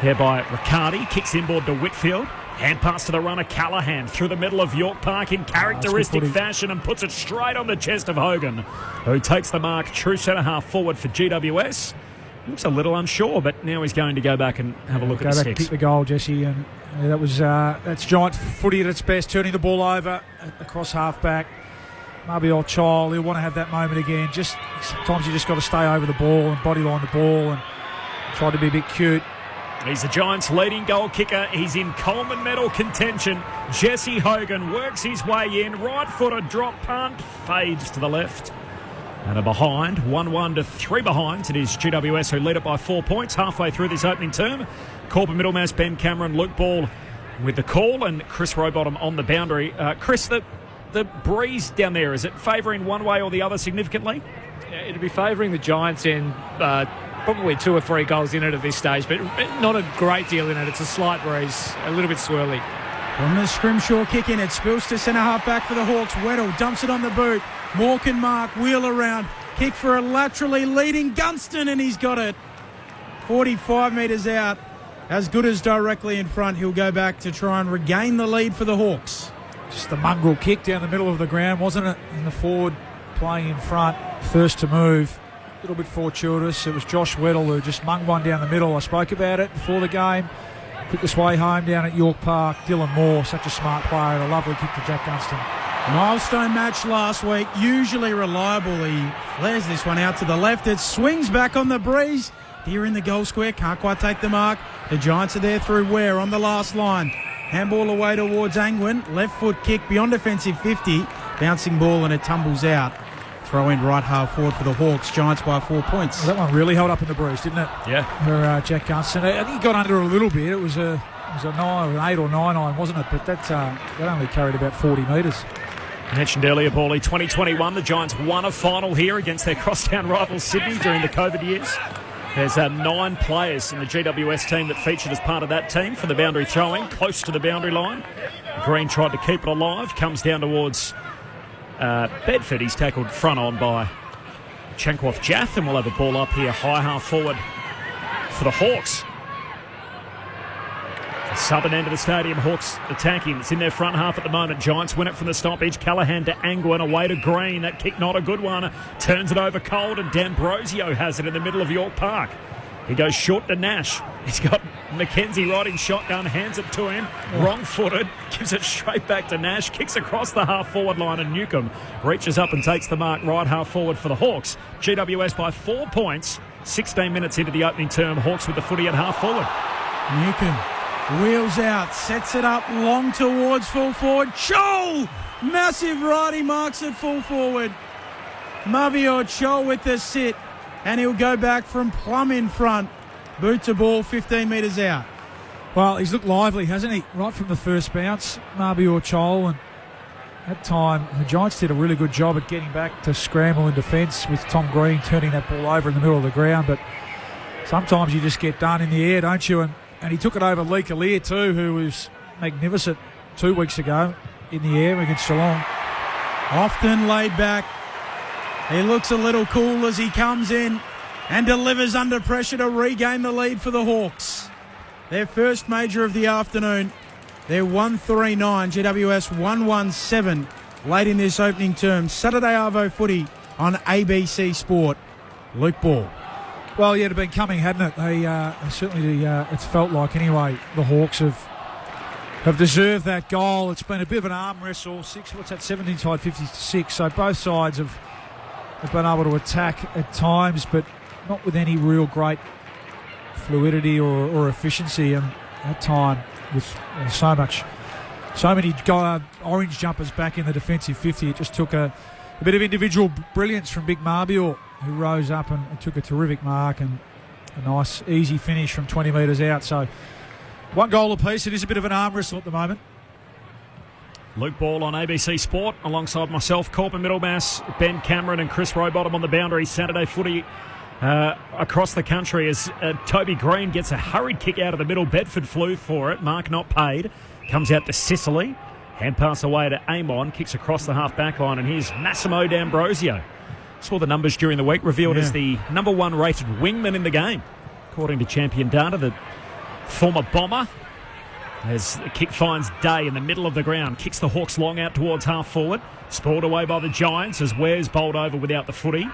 there by Riccardi. Kicks inboard to Whitfield. Hand pass to the runner, Callahan, through the middle of York Park in characteristic fashion and puts it straight on the chest of Hogan, who takes the mark, true centre-half forward for GWS. Looks a little unsure, but now he's going to go back and have a look at the sticks. Kick the goal, Jesse, and that's Giant footy at its best, turning the ball over across half-back. Maybe old child, he'll want to have that moment again. Sometimes you just got to stay over the ball and bodyline the ball and try to be a bit cute. He's the Giants' leading goal kicker. He's in Coleman medal contention. Jesse Hogan works his way in. Right-footed drop punt. Fades to the left. And a behind. 1-1 to 3 behind. It is GWS who lead it by 4 points halfway through this opening term. Corbin Middlemass, Ben Cameron, Luke Ball with the call, and Chris Rowbottom on the boundary. Chris, the breeze down there, is it favouring one way or the other significantly? Yeah, it'll be favouring the Giants in probably 2 or 3 goals in it at this stage, but not a great deal in it. It's a slight breeze, a little bit swirly. From the Scrimshaw kick in, it spills to centre-half back for the Hawks. Weddle dumps it on the boot. Mork and Mark wheel around. Kick for a laterally leading Gunston, and he's got it. 45 metres out. As good as directly in front. He'll go back to try and regain the lead for the Hawks. Just a mongrel kick down the middle of the ground, wasn't it? And the forward playing in front, first to move. A little bit fortuitous. It was Josh Weddle who just munged one down the middle. I spoke about it before the game. Quickest way home down at York Park. Dylan Moore, such a smart player, and a lovely kick to Jack Gunston. Milestone match last week, usually reliable. He flares this one out to the left. It swings back on the breeze. Here in the goal square, can't quite take the mark. The Giants are there through Ware on the last line. Handball away towards Angwin. Left foot kick beyond defensive 50. Bouncing ball and it tumbles out. Throw in right half forward for the Hawks. Giants by 4 points. Well, that one really held up in the breeze, didn't it? Yeah. For Jack Gunston. I think he got under it a little bit. It was an 8 or 9 iron, wasn't it? But that only carried about 40 metres. Mentioned earlier, Paulie, 2021, the Giants won a final here against their crosstown rival Sydney during the COVID years. There's 9 players in the GWS team that featured as part of that team for the boundary throwing, close to the boundary line. Green tried to keep it alive, comes down towards Bedford. He's tackled front on by Chankworth Jath, and we'll have a ball up here, high half forward for the Hawks. Southern end of the stadium, Hawks attacking. It's in their front half at the moment. Giants win it from the stoppage. Callahan to Angwin, away to Green. That kick not a good one. Turns it over cold, and D'Ambrosio has it in the middle of York Park. He goes short to Nash. He's got McKenzie riding shotgun, hands it to him. Wrong-footed, gives it straight back to Nash. Kicks across the half-forward line, and Newcomb reaches up and takes the mark right half-forward for the Hawks. GWS by 4 points. 16 minutes into the opening term. Hawks with the footy at half-forward. Newcomb wheels out, sets it up long towards full forward. Chol! Massive righty marks at full forward. Mavio Chol with the sit, and he'll go back from plumb in front. Boot to ball, 15 metres out. Well, he's looked lively, hasn't he? Right from the first bounce, Mavio Chol, and that time the Giants did a really good job at getting back to scramble in defence with Tom Green turning that ball over in the middle of the ground, but sometimes you just get done in the air, don't you? And he took it over Lee Kalir too, who was magnificent 2 weeks ago in the air against Geelong. Often laid back. He looks a little cool as he comes in and delivers under pressure to regain the lead for the Hawks. Their first major of the afternoon. They're 139, GWS 117 late in this opening term. Saturday Arvo footy on ABC Sport. Luke Ball. Well, yeah, it had been coming, hadn't it? They certainly, it's felt like anyway, the Hawks have deserved that goal. It's been a bit of an arm wrestle. 17 side 56. So both sides have been able to attack at times, but not with any real great fluidity or efficiency. And that time, with so many orange jumpers back in the defensive 50, it just took a a bit of individual brilliance from Big Marbior, who rose up and took a terrific mark, and a nice, easy finish from 20 metres out. So 1 goal apiece. It is a bit of an arm wrestle at the moment. Luke Ball on ABC Sport alongside myself, Corbin Middlemass, Ben Cameron and Chris Rowbottom on the boundary. Saturday footy across the country as Toby Green gets a hurried kick out of the middle. Bedford flew for it. Mark not paid. Comes out to Sicily. Hand pass away to Amon. Kicks across the half-back line. And here's Massimo D'Ambrosio. Saw the numbers during the week. Revealed as the number 1 rated wingman in the game, according to Champion Data, the former Bomber. As the kick finds Day in the middle of the ground. Kicks the Hawks long out towards half-forward. Spoiled away by the Giants as Ware's bowled over without the footy.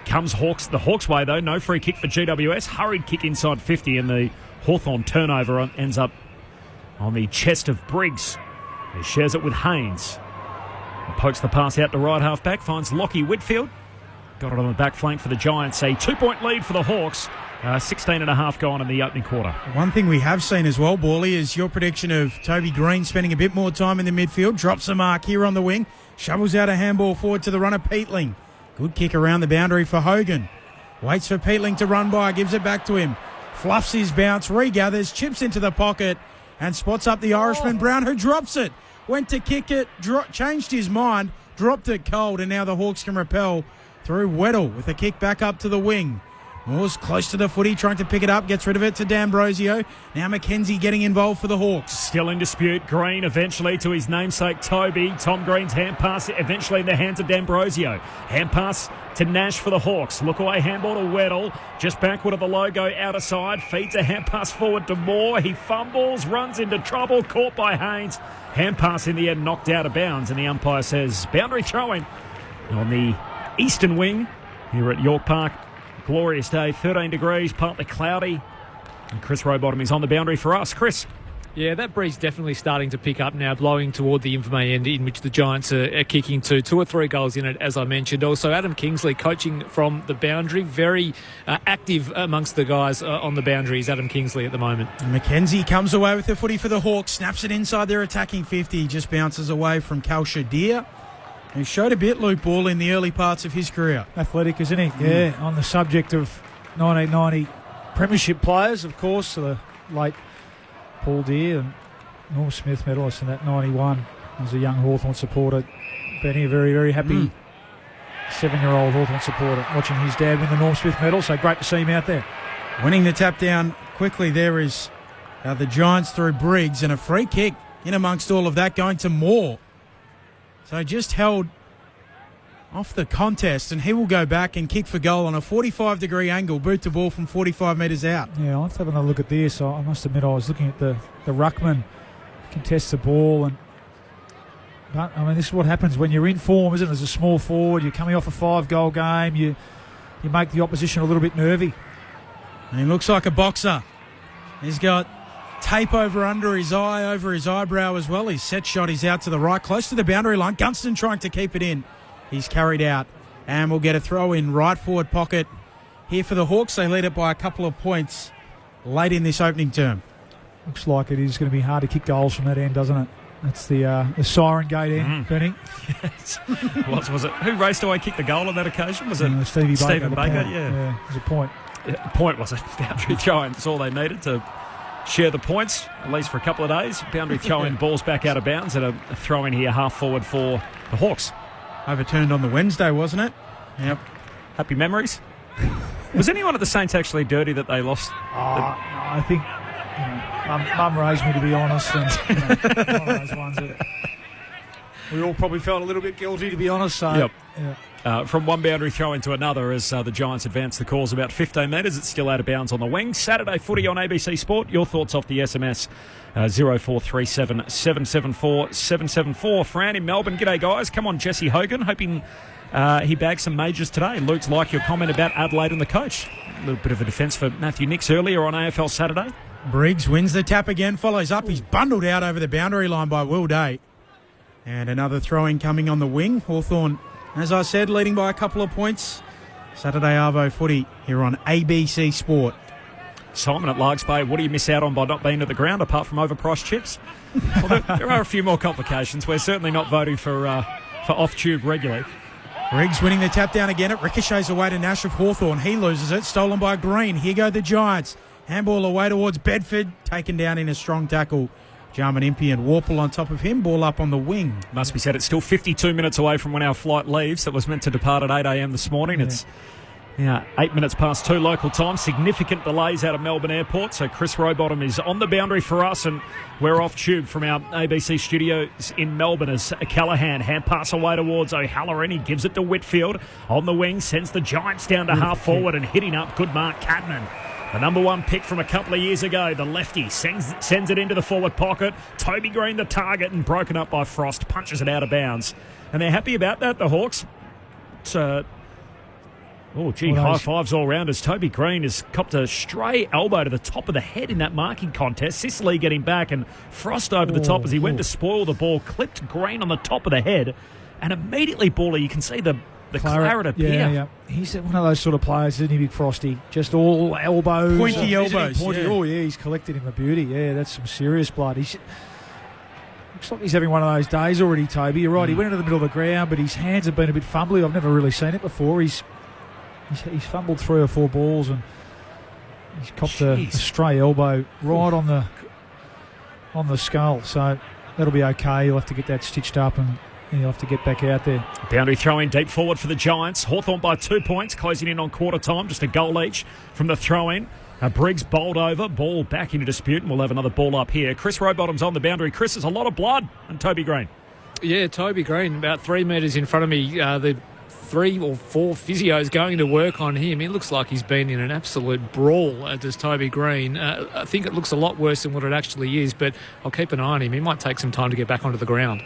Comes the Hawks way, though. No free kick for GWS. Hurried kick inside 50, and the Hawthorn turnover ends up on the chest of Briggs. He shares it with Haynes. And pokes the pass out to right half-back. Finds Lockie Whitfield. Got it on the back flank for the Giants. A 2-point lead for the Hawks. 16 and a half gone in the opening quarter. One thing we have seen as well, Bawley, is your prediction of Toby Green spending a bit more time in the midfield. Drops a mark here on the wing. Shovels out a handball forward to the runner, Peatling. Good kick around the boundary for Hogan. Waits for Peatling to run by, gives it back to him. Fluffs his bounce, regathers, chips into the pocket and spots up the Irishman Brown, who drops it. Went to kick it, changed his mind, dropped it cold, and now the Hawks can repel through Weddle with a kick back up to the wing. Moore's close to the footy, trying to pick it up, gets rid of it to D'Ambrosio. Now McKenzie getting involved for the Hawks. Still in dispute. Green eventually to his namesake Toby. Tom Green's hand pass eventually in the hands of D'Ambrosio. Hand pass to Nash for the Hawks. Look away handball to Weddle. Just backward of the logo, outer side. Feeds a hand pass forward to Moore. He fumbles, runs into trouble, caught by Haynes. Hand pass in the end knocked out of bounds, and the umpire says boundary throw-in on the eastern wing here at York Park. Glorious day, 13 degrees, partly cloudy. And Chris Rowbottom is on the boundary for us. Chris. Yeah, that breeze definitely starting to pick up now, blowing toward the Invermay end in which the Giants are kicking to. 2 or 3 goals in it, as I mentioned. Also, Adam Kingsley coaching from the boundary. Very active amongst the guys on the boundaries, Adam Kingsley at the moment. McKenzie comes away with the footy for the Hawks, snaps it inside their attacking 50. Just bounces away from Cal Shadir, who showed a bit, Luke Ball, in the early parts of his career. Athletic, isn't he? Yeah, on the subject of 1990 premiership players, of course, the late Paul Deere and Norm Smith medalist in that 91 as a young Hawthorn supporter. Benny, a very, very happy 7-year-old Hawthorn supporter, watching his dad win the Norm Smith medal, so great to see him out there. Winning the tap down quickly there is the Giants through Briggs, and a free kick in amongst all of that going to Moore. So just held off the contest, and he will go back and kick for goal on a 45-degree angle, boot the ball from 45 metres out. Yeah, I'll have to have another look at this. I must admit I was looking at the ruckman contest the ball, but I mean, this is what happens when you're in form, isn't it? As a small forward, you're coming off a 5-goal game, you make the opposition a little bit nervy. And he looks like a boxer. He's got tape over his eyebrow as well. His set shot is out to the right, close to the boundary line. Gunston trying to keep it in. He's carried out and will get a throw in right forward pocket here for the Hawks. They lead it by a couple of points late in this opening term. Looks like it is going to be hard to kick goals from that end, doesn't it? That's the siren gate end, Benny. Yes. What was it? Who raced away, kicked the goal on that occasion? Was it Stephen Baker? Yeah, it was a point. Yeah, point was it? Boundary throw-in. That's all they needed to share the points, at least for a couple of days. Boundary throw-in, balls back out of bounds, and a throw-in here half forward for the Hawks. Overturned on the Wednesday, wasn't it? Yep. Happy memories. Was anyone at the Saints actually dirty that they lost? I think Mum raised me, to be honest, and one of those ones that we all probably felt a little bit guilty, to be honest. So, yep. Yeah. From one boundary throw into another as the Giants advance the cause about 15 metres. It's still out of bounds on the wing. Saturday footy on ABC Sport. Your thoughts off the SMS 0437 774 774. Fran in Melbourne. G'day, guys. Come on, Jesse Hogan. Hoping he bags some majors today. Luke's like your comment about Adelaide and the coach. A little bit of a defence for Matthew Nix earlier on AFL Saturday. Briggs wins the tap again, follows up. He's bundled out over the boundary line by Will Day. And another throw-in coming on the wing. Hawthorn, as I said, leading by a couple of points. Saturday Arvo footy here on ABC Sport. Simon at Largs Bay, what do you miss out on by not being at the ground apart from overpriced chips? Well, there are a few more complications. We're certainly not voting for off-tube regularly. Briggs winning the tap down again. It ricochets away to Nash of Hawthorn. He loses it. Stolen by Green. Here go the Giants. Handball away towards Bedford. Taken down in a strong tackle. Jarman Impey and Warple on top of him. Ball up on the wing. Must be said, it's still 52 minutes away from when our flight leaves. It was meant to depart at 8 a.m. this morning. It's 8 minutes past 2 local time. Significant delays out of Melbourne Airport. So Chris Rowbottom is on the boundary for us, and we're off tube from our ABC studios in Melbourne as Callahan hand pass away towards O'Halloran. He gives it to Whitfield on the wing, sends the Giants down to half forward and hitting up good Mark Cadman. The number 1 pick from a couple of years ago, the lefty, sends it into the forward pocket. Toby Green the target and broken up by Frost, punches it out of bounds. And they're happy about that, the Hawks. It's high fives all round as Toby Green has copped a stray elbow to the top of the head in that marking contest. Sicily getting back and Frost over the top as he went to spoil the ball, clipped Green on the top of the head, and immediately, Baller, you can see the claret appear. Yeah. He's one of those sort of players, isn't he, Big Frosty? Just all elbows. Pointy elbows. Pointy. Yeah. Oh, yeah, he's collected him a beauty. Yeah, that's some serious blood. Looks like he's having one of those days already, Toby. You're right, he went into the middle of the ground, but his hands have been a bit fumbly. I've never really seen it before. He's fumbled 3 or 4 balls and he's copped a stray elbow right on the skull. So that'll be okay. He'll have to get that stitched up and he'll have to get back out there. Boundary throw in deep forward for the Giants. Hawthorn by 2 points, closing in on quarter time. Just a goal each from the throw in. Briggs bowled over, ball back into dispute, and we'll have another ball up here. Chris Rowbottom's on the boundary. Chris, there's a lot of blood. And Toby Green. Yeah, Toby Green, about 3 metres in front of me. The 3 or 4 physios going to work on him. He looks like he's been in an absolute brawl, does Toby Green. I think it looks a lot worse than what it actually is, but I'll keep an eye on him. He might take some time to get back onto the ground.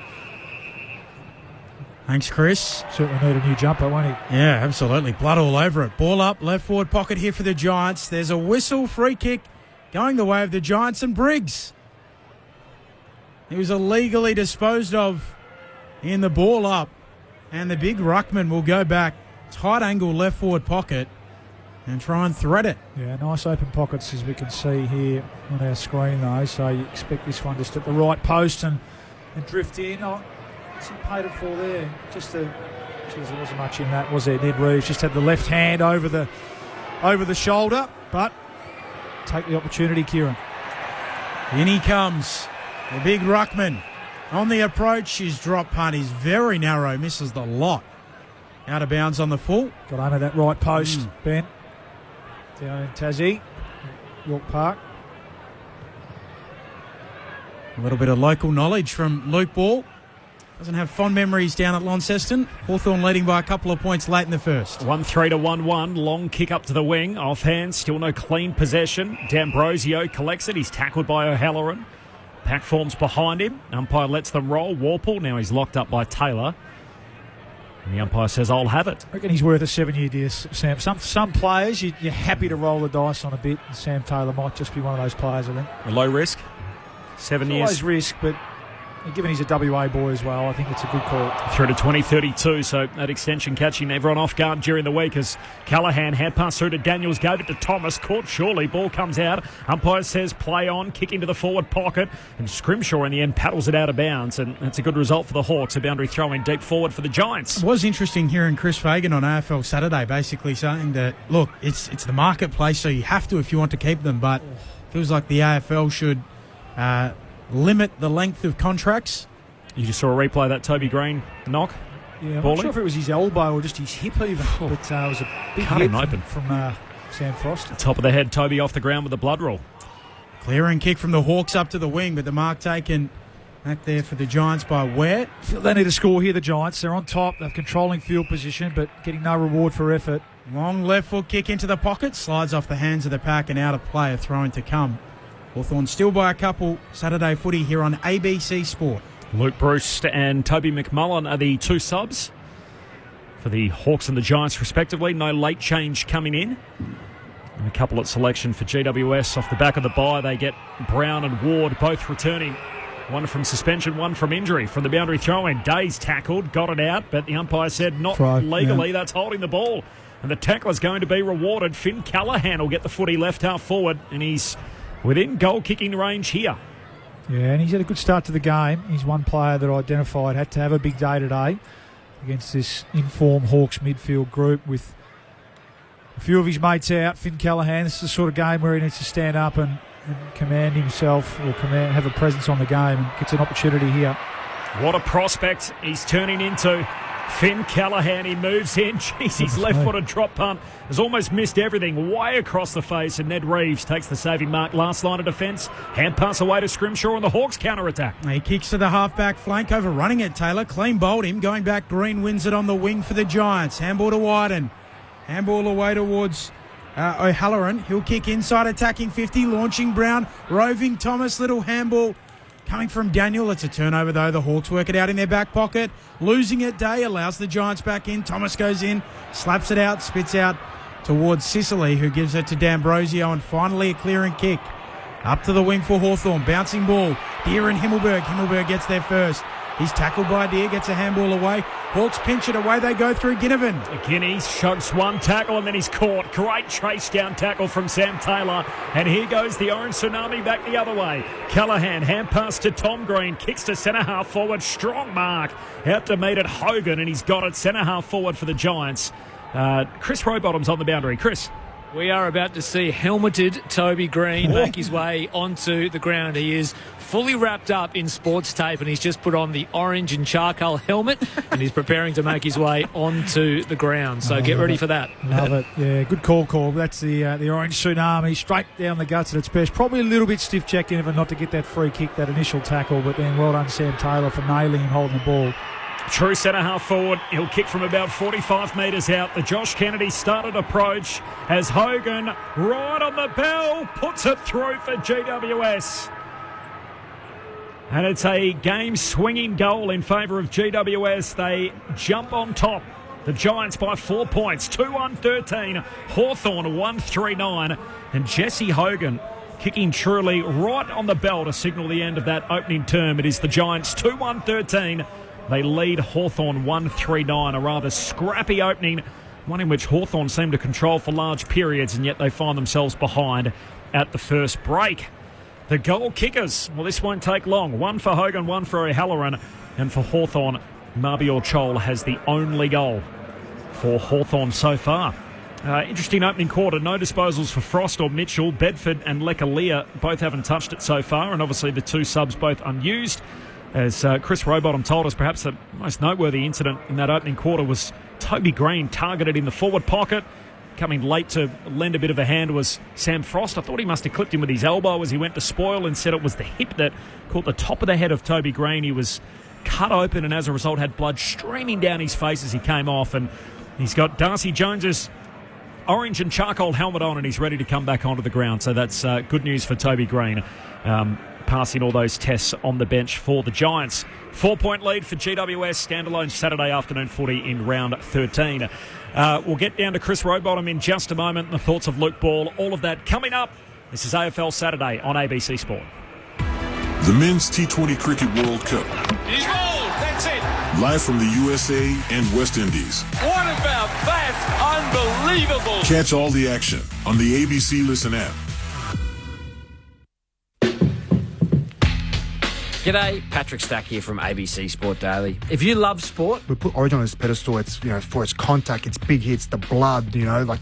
Thanks, Chris. Certainly need a new jumper, won't he? Yeah, absolutely. Blood all over it. Ball up, left forward pocket here for the Giants. There's a whistle, free kick going the way of the Giants and Briggs. He was illegally disposed of in the ball up. And the big ruckman will go back, tight angle left forward pocket, and try and thread it. Yeah, nice open pockets as we can see here on our screen though. So you expect this one just at the right post and drift in. What's he paid it for there? There wasn't much in that, was there? Ned Reeves just had the left hand over the shoulder, but take the opportunity, Kieran. In he comes, the big ruckman. On the approach, his drop punt is very narrow, misses the lot. Out of bounds on the full. Got under that right post, Ben. Down in Tassie, York Park. A little bit of local knowledge from Luke Ball. Doesn't have fond memories down at Launceston. Hawthorn leading by a couple of points late in the first. 1-3 to 1-1. Long kick up to the wing. Offhand, still no clean possession. D'Ambrosio collects it. He's tackled by O'Halloran. Pack forms behind him. Umpire lets them roll. Warple, now he's locked up by Taylor. And the umpire says, I'll have it. I reckon he's worth a 7-year deal, Sam. Some players, you're happy to roll the dice on a bit, and Sam Taylor might just be one of those players, I think. A low risk. 7 years. Always risk, but given he's a WA boy as well, I think it's a good call. Through to 2032, so that extension catching everyone off guard during the week as Callahan hand pass through to Daniels, gave it to Thomas, caught surely, ball comes out. Umpire says play on, kick into the forward pocket, and Scrimshaw in the end paddles it out of bounds, and that's a good result for the Hawks. A boundary throw in deep forward for the Giants. It was interesting hearing Chris Fagan on AFL Saturday basically saying that, look, it's the marketplace, so you have to if you want to keep them, but it feels like the AFL should limit the length of contracts. You just saw a replay of that Toby Green knock. Yeah, I'm not sure if it was his elbow or just his hip even, but it was a big hit from Sam Frost. Top of the head, Toby off the ground with the blood roll. Clearing kick from the Hawks up to the wing, but the mark taken back there for the Giants by Ware. They need to score here, the Giants. They're on top. They're controlling field position, but getting no reward for effort. Long left foot kick into the pocket, slides off the hands of the pack and out of play, a throw in to come. Hawthorn still by a couple. Saturday footy here on ABC Sport. Luke Bruce and Toby McMullen are the 2 subs for the Hawks and the Giants respectively. No late change coming in. And a couple at selection for GWS off the back of the bye. They get Brown and Ward both returning. One from suspension, one from injury. From the boundary throw-in, Days tackled, got it out, but the umpire said not legally. Yeah. That's holding the ball. And the tackler's going to be rewarded. Finn Callahan will get the footy left half forward, and he's within goal-kicking range here. Yeah, and he's had a good start to the game. He's one player that I identified had to have a big day today. against this in-form Hawks midfield group with a few of his mates out. Finn Callaghan, this is the sort of game where he needs to stand up and command himself, or have a presence on the game, and gets an opportunity here. What a prospect he's turning into. Finn Callaghan, he moves in. Jeez, his left-footed drop punt has almost missed everything, way across the face, and Ned Reeves takes the saving mark. Last line of defence. Hand pass away to Scrimshaw, and the Hawks counter-attack. He kicks to the half-back flank, overrunning it, Taylor. Clean bowled him. Going back, Green wins it on the wing for the Giants. Handball to Wyden. Handball away towards O'Halloran. He'll kick inside, attacking 50, launching Brown. Roving Thomas, little handball coming from Daniel. It's a turnover, though. The Hawks work it out in their back pocket. Losing it, Day allows the Giants back in. Thomas goes in, slaps it out, spits out towards Sicily, who gives it to D'Ambrosio, and finally a clearing kick. Up to the wing for Hawthorn. Bouncing ball. Deere and Himmelberg. Himmelberg gets there first. He's tackled by Deere, gets a handball away. Hawks pinch it away. They go through Ginnivan. Guinea shugs one tackle and then he's caught. Great chase down tackle from Sam Taylor. And here goes the Orange Tsunami back the other way. Callaghan, hand pass to Tom Green. Kicks to centre half forward. Strong mark. Out to meet it, Hogan, and he's got it. Centre half forward for the Giants. Chris Rowbottom's on the boundary. Chris. We are about to see helmeted Toby Green make his way onto the ground. He is fully wrapped up in sports tape, and he's just put on the orange and charcoal helmet, and he's preparing to make his way onto the ground. So get ready for that. Love it. Yeah, good call. That's the Orange Tsunami, straight down the guts at its best. Probably a little bit stiff-checked in it not to get that free kick, that initial tackle, but then well done Sam Taylor for nailing him holding the ball. True centre half forward. He'll kick from about 45 metres out. The Josh Kennedy started approach as Hogan, right on the bell, puts it through for GWS. And it's a game-swinging goal in favour of GWS. They jump on top. The Giants by 4 points. 2-1-13. Hawthorn 1-3-9. And Jesse Hogan kicking truly right on the bell to signal the end of that opening term. It is the Giants 2-1-13. They lead Hawthorn 1-3-9, a rather scrappy opening, one in which Hawthorn seemed to control for large periods, and yet they find themselves behind at the first break. The goal kickers, well, this won't take long. One for Hogan, one for O'Halloran, and for Hawthorn, Mabior Chol has the only goal for Hawthorn so far. Interesting opening quarter. No disposals for Frost or Mitchell. Bedford and Lekalia both haven't touched it so far, and obviously the two subs both unused. As Chris Rowbottom told us, perhaps the most noteworthy incident in that opening quarter was Toby Green targeted in the forward pocket. Coming late to lend a bit of a hand was Sam Frost. I thought he must have clipped him with his elbow as he went to spoil, and said it was the hip that caught the top of the head of Toby Green. He was cut open and as a result had blood streaming down his face as he came off. And he's got Darcy Jones's orange and charcoal helmet on, and he's ready to come back onto the ground. So that's good news for Toby Green. Passing all those tests on the bench for the Giants. 4-point lead for GWS. Standalone Saturday afternoon footy in round 13. We'll get down to Chris Rowbottom in just a moment and the thoughts of Luke Ball. All of that coming up. This is AFL Saturday on ABC Sport. The Men's T20 Cricket World Cup. He's bowled. That's it. Live from the USA and West Indies. What about that? Unbelievable. Catch all the action on the ABC Listen app. G'day, Patrick Stack here from ABC Sport Daily. If you love sport, we put Origin on its pedestal. It's for its contact, its big hits, the blood.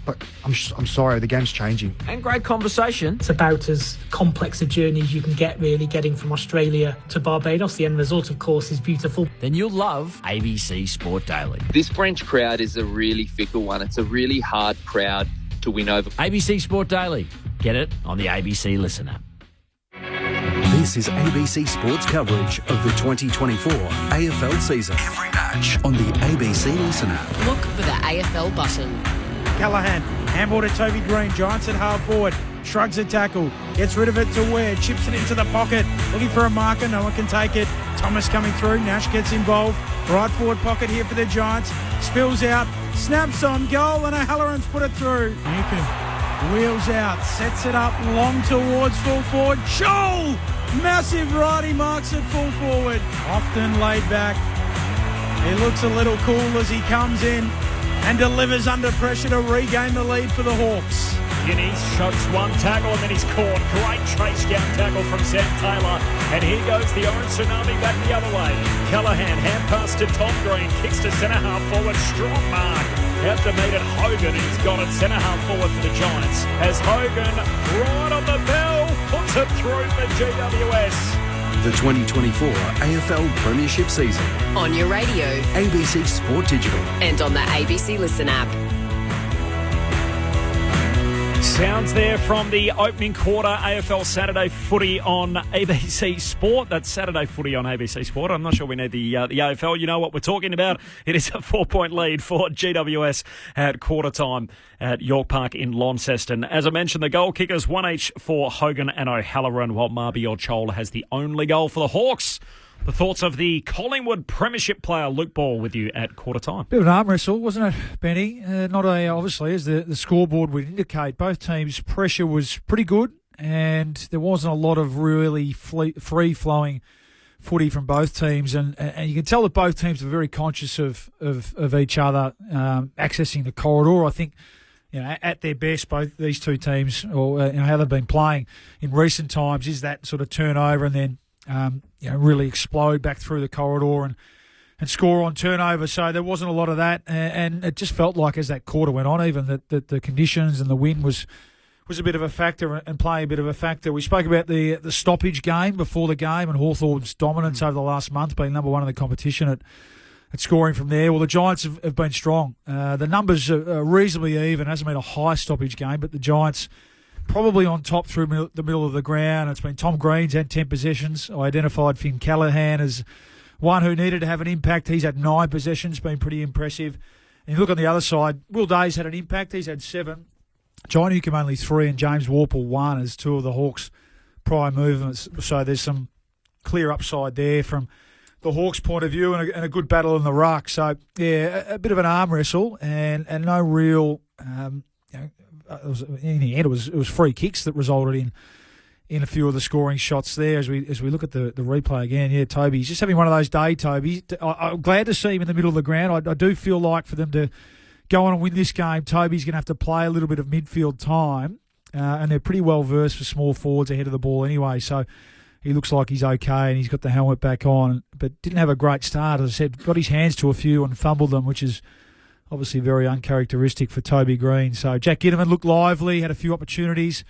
But I'm sorry, the game's changing. And great conversation. It's about as complex a journey as you can get, really, getting from Australia to Barbados. The end result, of course, is beautiful. Then you'll love ABC Sport Daily. This French crowd is a really fickle one. It's a really hard crowd to win over. ABC Sport Daily. Get it on the ABC Listen app. This is ABC Sports coverage of the 2024 AFL season. Every match on the ABC Listen app. Look for the AFL button. Callaghan, handball to Toby Green. Giants at half forward. Shrugs a tackle. Gets rid of it to Ware. Chips it into the pocket. Looking for a marker. No one can take it. Thomas coming through. Nash gets involved. Right forward pocket here for the Giants. Spills out. Snaps on goal. And O'Halloran's put it through. Newcomb wheels out. Sets it up long towards full forward. Joel! Massive righty marks at full forward. Often laid back. He looks a little cool as he comes in and delivers under pressure to regain the lead for the Hawks. Guinea shoves one tackle and then he's caught. Great chase down tackle from Sam Taylor. And here goes the orange tsunami back the other way. Callaghan, hand pass to Tom Green. Kicks to centre half forward. Strong mark. Out to meet it Hogan. He's got it centre half forward for the Giants. As Hogan, right on the bell, puts it through for GWS. The 2024 AFL Premiership season. On your radio. ABC Sport Digital. And on the ABC Listen app. Sounds there from the opening quarter AFL Saturday footy on ABC Sport. That's Saturday footy on ABC Sport. I'm not sure we need the AFL. You know what we're talking about. It is a 4-point lead for GWS at quarter time at York Park in Launceston. As I mentioned, the goal kickers, one each for Hogan and O'Halloran, while Marby Orchola has the only goal for the Hawks. The thoughts of the Collingwood Premiership player Luke Ball with you at quarter time. Bit of an arm wrestle, wasn't it, Benny? Obviously, as the scoreboard would indicate, both teams' pressure was pretty good, and there wasn't a lot of really free-flowing footy from both teams, and you can tell that both teams were very conscious of each other accessing the corridor. I think, at their best, both these two teams, or how they've been playing in recent times, is that sort of turnover and then really explode back through the corridor and score on turnover. So there wasn't a lot of that, and it just felt like as that quarter went on, even that the conditions and the wind was a bit of a factor and playing a bit of a factor. We spoke about the stoppage game before the game and Hawthorn's dominance over the last month, being number one in the competition at scoring from there. Well, the Giants have been strong. The numbers are reasonably even. It hasn't been a high stoppage game, but the Giants probably on top through the middle of the ground. It's been Tom Green's had 10 possessions. I identified Finn Callaghan as one who needed to have an impact. He's had 9 possessions, been pretty impressive. And you look on the other side, Will Day's had an impact. He's had 7. John Newcombe only 3 and James Warple 1 as 2 of the Hawks' prior movements. So there's some clear upside there from the Hawks' point of view and a good battle in the ruck. So, yeah, a bit of an arm wrestle and no real... in the end, it was free kicks that resulted in a few of the scoring shots there. As we look at the replay again, yeah, Toby's just having one of those days. Toby, I'm glad to see him in the middle of the ground. I do feel like for them to go on and win this game, Toby's going to have to play a little bit of midfield time, and they're pretty well versed for small forwards ahead of the ball anyway. So he looks like he's okay, and he's got the helmet back on, but didn't have a great start. As I said, got his hands to a few and fumbled them, which is obviously very uncharacteristic for Toby Green. So Jack Ginnivan looked lively, had a few opportunities.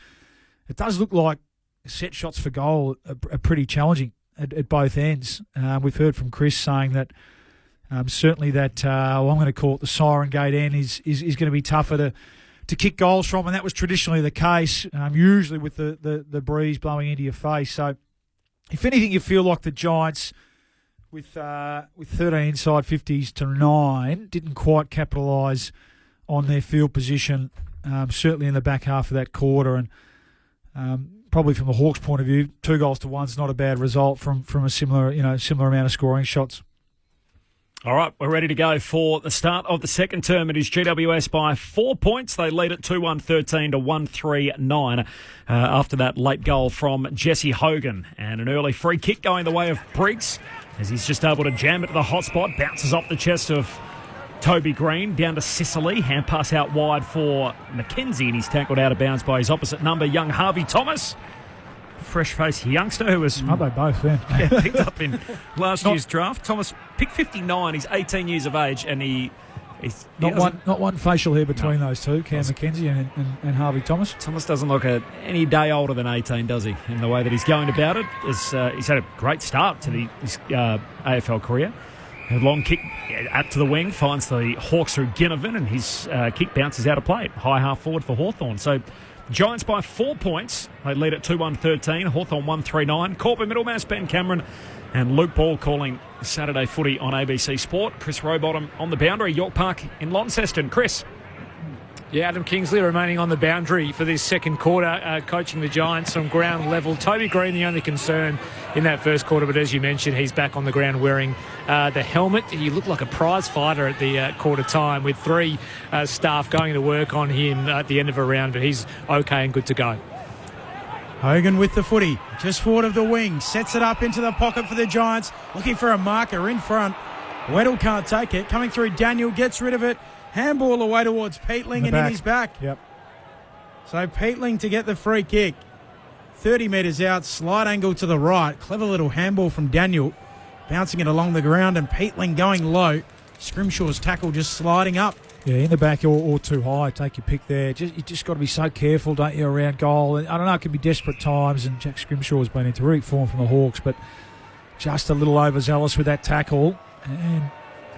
It does look like set shots for goal are pretty challenging at both ends. We've heard from Chris saying that certainly that, I'm going to call it the Siren Gate end, is going to be tougher to kick goals from, and that was traditionally the case, usually with the breeze blowing into your face. So if anything, you feel like the Giants, with 13 inside 50s to 9, didn't quite capitalise on their field position, certainly in the back half of that quarter. And probably from the Hawks' point of view, 2 goals to 1 is not a bad result from a similar amount of scoring shots. All right, we're ready to go for the start of the second term. It is GWS by 4 points. They lead at 2-1-13 to 1-3-9 after that late goal from Jesse Hogan. And an early free kick going the way of Briggs as he's just able to jam it to the hot spot. Bounces off the chest of Toby Green down to Sicily. Hand pass out wide for McKenzie, and he's tackled out of bounds by his opposite number, young Harvey Thomas. Fresh-faced youngster who was they both then? Picked up in last year's draft. Thomas picked 59. He's 18 years of age, and he's not one facial hair between those two, Cam McKenzie and Harvey Thomas. Thomas doesn't look any day older than 18, does he? In the way that he's going about it, he's had a great start to his AFL career. A long kick out to the wing finds the Hawks through Ginnivan, and his kick bounces out of play. High half forward for Hawthorn. So Giants by 4 points. They lead at 2-1-13. Hawthorn 1-3-9. Corbin Middlemass, Ben Cameron, and Luke Ball calling Saturday footy on ABC Sport. Chris Rowbottom on the boundary. York Park in Launceston. Chris. Yeah, Adam Kingsley remaining on the boundary for this second quarter, coaching the Giants on ground level. Toby Green, the only concern in that first quarter, but as you mentioned, he's back on the ground wearing the helmet. He looked like a prize fighter at the quarter time with 3 staff going to work on him at the end of a round, but he's okay and good to go. Hogan with the footy, just forward of the wing, sets it up into the pocket for the Giants, looking for a marker in front. Weddle can't take it. Coming through, Daniel gets rid of it. Handball away towards Peatling and in his back. Yep. So Peatling to get the free kick. 30 metres out, slide angle to the right. Clever little handball from Daniel. Bouncing it along the ground and Peatling going low. Scrimshaw's tackle just sliding up. Yeah, in the back or too high. Take your pick there. You just got to be so careful, don't you, around goal. And I don't know, it can be desperate times, and Jack Scrimshaw's been in terrific form from the Hawks, but just a little overzealous with that tackle and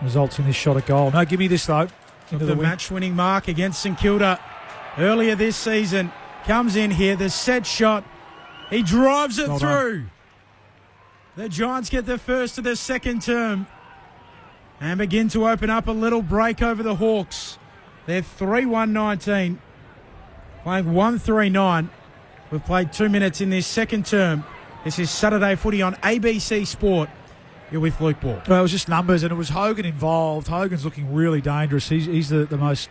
results in this shot at goal. No, give me this, though. Into the match-winning mark against St Kilda earlier this season. Comes in here, the set shot. He drives it through. The Giants get the first of the second term and begin to open up a little break over the Hawks. They're 3-1-19, playing 1-3-9. We've played 2 minutes in this second term. This is Saturday Footy on ABC Sport. You're with Luke Ball. Well, it was just numbers, and it was Hogan involved. Hogan's looking really dangerous. He's the most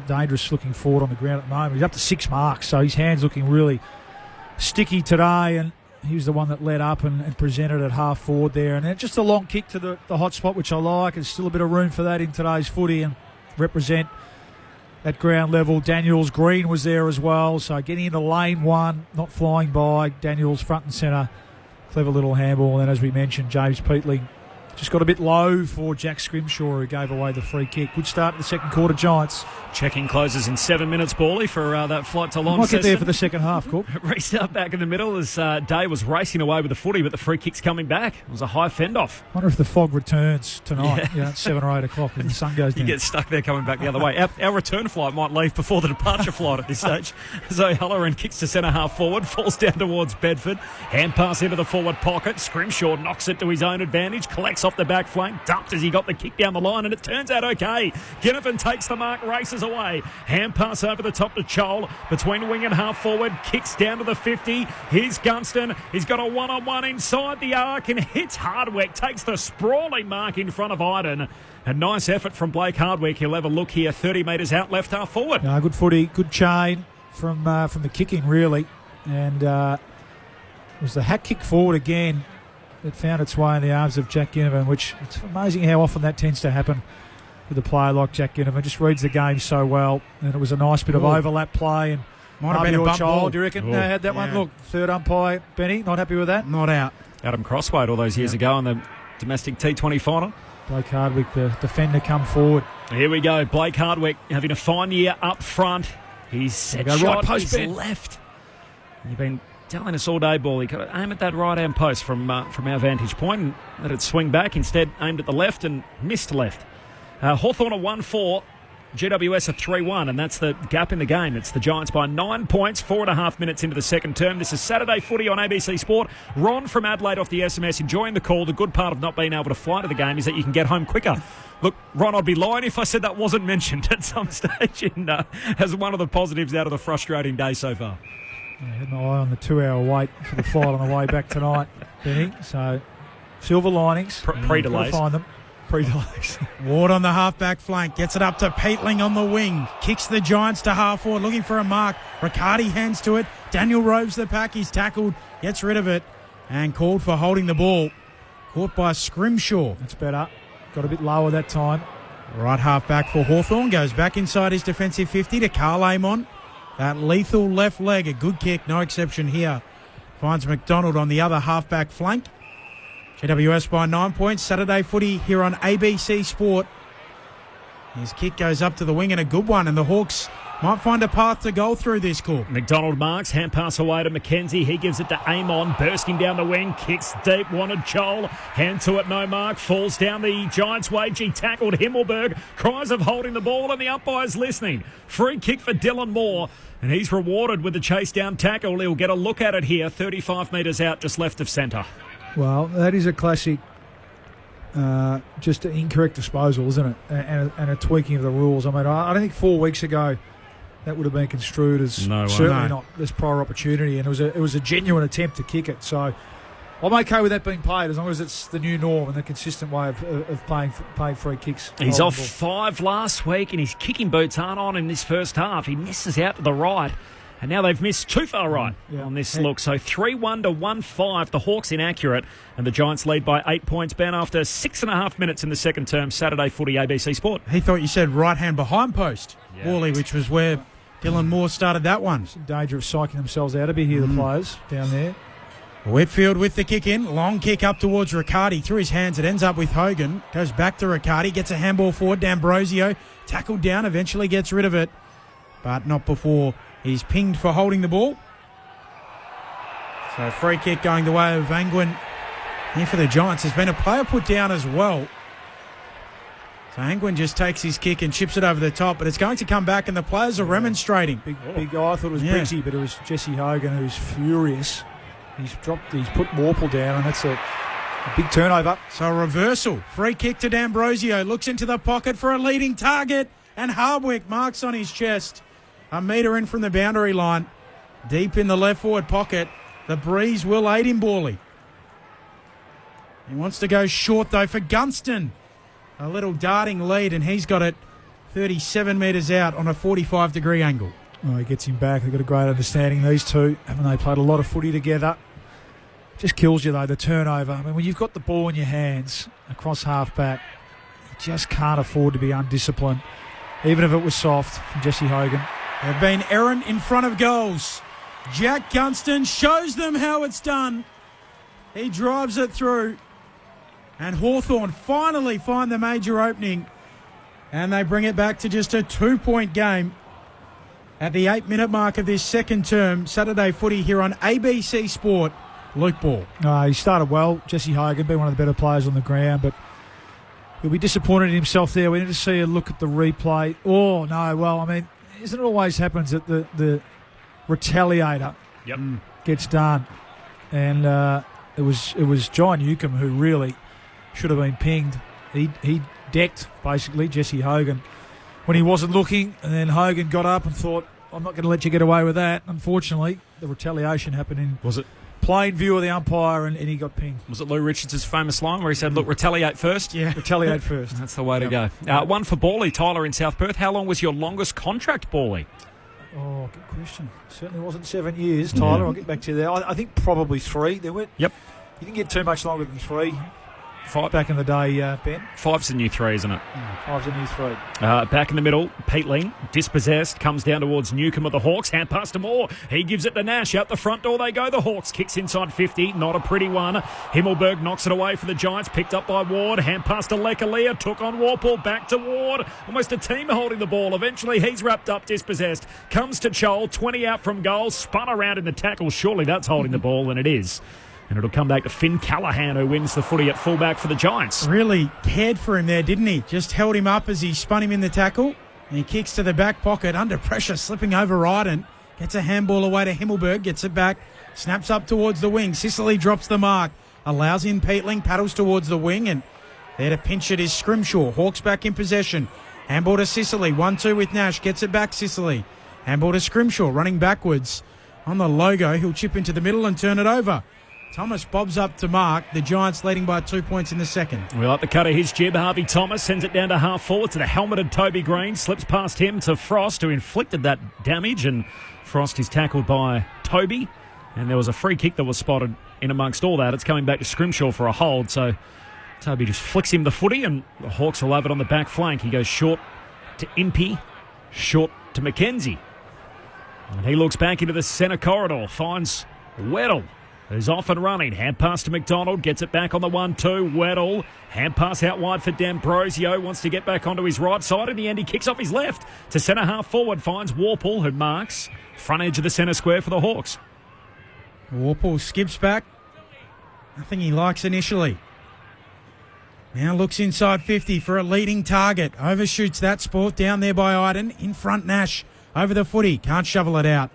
dangerous looking forward on the ground at the moment. He's up to 6 marks, so his hand's looking really sticky today, and he was the one that led up and presented at half forward there. And then just a long kick to the hot spot, which I like. There's still a bit of room for that in today's footy and represent that ground level. Daniels Green was there as well. So getting into lane one, not flying by. Daniels front and centre. Clever little handball. And then, as we mentioned, James Peatling just got a bit low for Jack Scrimshaw, who gave away the free kick. Good start to the second quarter, Giants. Check-in closes in 7 minutes, Bally, for that flight to Launceston. Might get there for the second half, Cook. Restart back in the middle as Day was racing away with the footy, but the free kick's coming back. It was a high fend-off. Wonder if the fog returns tonight, at 7 or 8 o'clock when the sun goes down. You get stuck there coming back the other way. Our return flight might leave before the departure flight at this stage. Zoe Halloran kicks to centre half forward, falls down towards Bedford. Hand pass into the forward pocket. Scrimshaw knocks it to his own advantage, collects off the back flank, dumped as he got the kick down the line, and it turns out okay. Ginnivan takes the mark, races away. Hand pass over the top to Chol, between wing and half forward, kicks down to the 50. Here's Gunston. He's got a one-on-one inside the arc and hits Hardwick, takes the sprawling mark in front of Iden. A nice effort from Blake Hardwick. He'll have a look here, 30 metres out, left half forward. Good footy, good chain from the kicking, really. And it was the hack kick forward again that found its way in the arms of Jack Ginnivan, which it's amazing how often that tends to happen with a player like Jack Ginnivan. Just reads the game so well, and it was a nice bit of overlap play. And might have been a bump ball. Do you reckon? No, had that one. Look, third umpire, Benny, not happy with that. Not out. Adam Crosswade all those years ago in the domestic T20 final. Blake Hardwick, the defender, come forward. Here we go. Blake Hardwick having a fine year up front. He's set shot right post is left. You've been telling us all day, Ball, he got to aim at that right-hand post from our vantage point and let it swing back. Instead, aimed at the left and missed left. Hawthorn are 1-4, GWS are 3-1, and that's the gap in the game. It's the Giants by 9 points, 4.5 minutes into the second term. This is Saturday Footy on ABC Sport. Ron from Adelaide off the SMS, enjoying the call. The good part of not being able to fly to the game is that you can get home quicker. Look, Ron, I'd be lying if I said that wasn't mentioned at some stage as one of the positives out of the frustrating day so far. I had my eye on the 2-hour wait for the flight on the way back tonight, Benny. So, silver linings. Pre-delays. Find them. Pre-delays. Ward on the half-back flank. Gets it up to Peatling on the wing. Kicks the Giants to half-forward, looking for a mark. Riccardi hands to it. Daniel roves the pack. He's tackled. Gets rid of it. And called for holding the ball. Caught by Scrimshaw. That's better. Got a bit lower that time. Right half-back for Hawthorn. Goes back inside his defensive 50 to Carl Amon. That lethal left leg, a good kick, no exception here. Finds McDonald on the other half-back flank. GWS by 9 points. Saturday Footy here on ABC Sport. His kick goes up to the wing and a good one, and the Hawks might find a path to goal through this call. McDonald marks, hand pass away to McKenzie. He gives it to Amon, bursting down the wing, kicks deep, wanted Joel. Hand to it, no mark, falls down the Giants' way. He tackled Himmelberg. Cries of holding the ball, and the umpire's listening. Free kick for Dylan Moore, and he's rewarded with the chase down tackle. He'll get a look at it here, 35 metres out, just left of centre. Well, that is a classic, just an incorrect disposal, isn't it? And a tweaking of the rules. I mean, I don't think 4 weeks ago that would have been construed as certainly not this prior opportunity, and it was a genuine attempt to kick it. So I'm okay with that being played as long as it's the new norm and the consistent way of playing free kicks. He's off 5 last week, and his kicking boots aren't on in this first half. He misses out to the right. And now they've missed too far right on this look. So 3-1 to 1-5. The Hawks inaccurate. And the Giants lead by 8 points, Ben, after 6.5 minutes in the second term. Saturday Footy, ABC Sport. He thought you said right hand behind post, Wally, which was where Dylan Moore started that one. In danger of psyching themselves out a bit here, the players down there. Whitfield with the kick in. Long kick up towards Riccardi. Through his hands, it ends up with Hogan. Goes back to Riccardi. Gets a handball forward. D'Ambrosio tackled down. Eventually gets rid of it. But not before he's pinged for holding the ball. So free kick going the way of Angwin. Here for the Giants. There's been a player put down as well. So Angwin just takes his kick and chips it over the top, but it's going to come back and the players are remonstrating. Big guy. I thought it was Brixie, but it was Jesse Hogan who's furious. He's put Warple down, and that's a big turnover. So a reversal. Free kick to D'Ambrosio. Looks into the pocket for a leading target, and Hardwick marks on his chest. A metre in from the boundary line. Deep in the left forward pocket. The breeze will aid him, Borley. He wants to go short, though, for Gunston. A little darting lead, and he's got it 37 metres out on a 45-degree angle. Oh, he gets him back. They've got a great understanding, these two. Haven't they played a lot of footy together? Just kills you, though, the turnover. I mean, when you've got the ball in your hands across half-back, you just can't afford to be undisciplined, even if it was soft from Jesse Hogan. They've been errant in front of goals. Jack Gunston shows them how it's done. He drives it through. And Hawthorn finally find the major opening. And they bring it back to just a 2-point game at the 8-minute mark of this second term. Saturday footy here on ABC Sport. Luke Ball. He started well. Jesse Hogan, been one of the better players on the ground, but he'll be disappointed in himself there. We need to see a look at the replay. Oh, no, well, I mean, isn't it always happens that the retaliator gets done? And it was John Newcomb who really should have been pinged. He decked, basically, Jesse Hogan when he wasn't looking, and then Hogan got up and thought, I'm not going to let you get away with that. Unfortunately, the retaliation happened in plain view of the umpire, and he got pinged. Was it Lou Richards' famous line where he said, look, retaliate first? Yeah, retaliate first. That's the way to go. One for Borley, Tyler in South Perth. How long was your longest contract, Borley? Oh, good question. Certainly wasn't 7 years, Tyler. Yeah. I'll get back to you there. I think probably 3. There went. Yep. You didn't get too much longer than 3. 5 back in the day, Ben. 5's the new 3, isn't it? 5's the new 3. Back in the middle, Peatling, dispossessed, comes down towards Newcomb of the Hawks, hand pass to Moore. He gives it to Nash. Out the front door they go. The Hawks kicks inside 50, not a pretty one. Himmelberg knocks it away for the Giants, picked up by Ward. Hand pass to Lekalia, took on Warple, back to Ward. Almost a team holding the ball. Eventually he's wrapped up, dispossessed. Comes to Chol, 20 out from goal, spun around in the tackle. Surely that's holding the ball, and it is. And it'll come back to Finn Callahan, who wins the footy at fullback for the Giants. Really cared for him there, didn't he? Just held him up as he spun him in the tackle. And he kicks to the back pocket, under pressure, slipping over Ryden. Gets a handball away to Himmelberg, gets it back, snaps up towards the wing. Sicily drops the mark, allows in Peatling, paddles towards the wing, and there to pinch it is Scrimshaw. Hawks back in possession. Handball to Sicily, 1-2 with Nash, gets it back Sicily. Handball to Scrimshaw, running backwards. On the logo, he'll chip into the middle and turn it over. Thomas bobs up to mark. The Giants leading by 2 points in the second. We like the cut of his jib. Harvey Thomas sends it down to half forward to the helmeted Toby Green. Slips past him to Frost, who inflicted that damage. And Frost is tackled by Toby. And there was a free kick that was spotted in amongst all that. It's coming back to Scrimshaw for a hold. So Toby just flicks him the footy, and the Hawks will have it on the back flank. He goes short to Impey, short to McKenzie. And he looks back into the centre corridor, finds Weddle, who's off and running. Hand pass to McDonald, gets it back on the 1-2. Weddle, hand pass out wide for D'Ambrosio, wants to get back onto his right side. In the end, he kicks off his left to centre half forward, finds Warple, who marks front edge of the centre square for the Hawks. Warple skips back. Nothing he likes initially. Now looks inside 50 for a leading target. Overshoots that sport down there by Iden. In front, Nash over the footy. Can't shovel it out.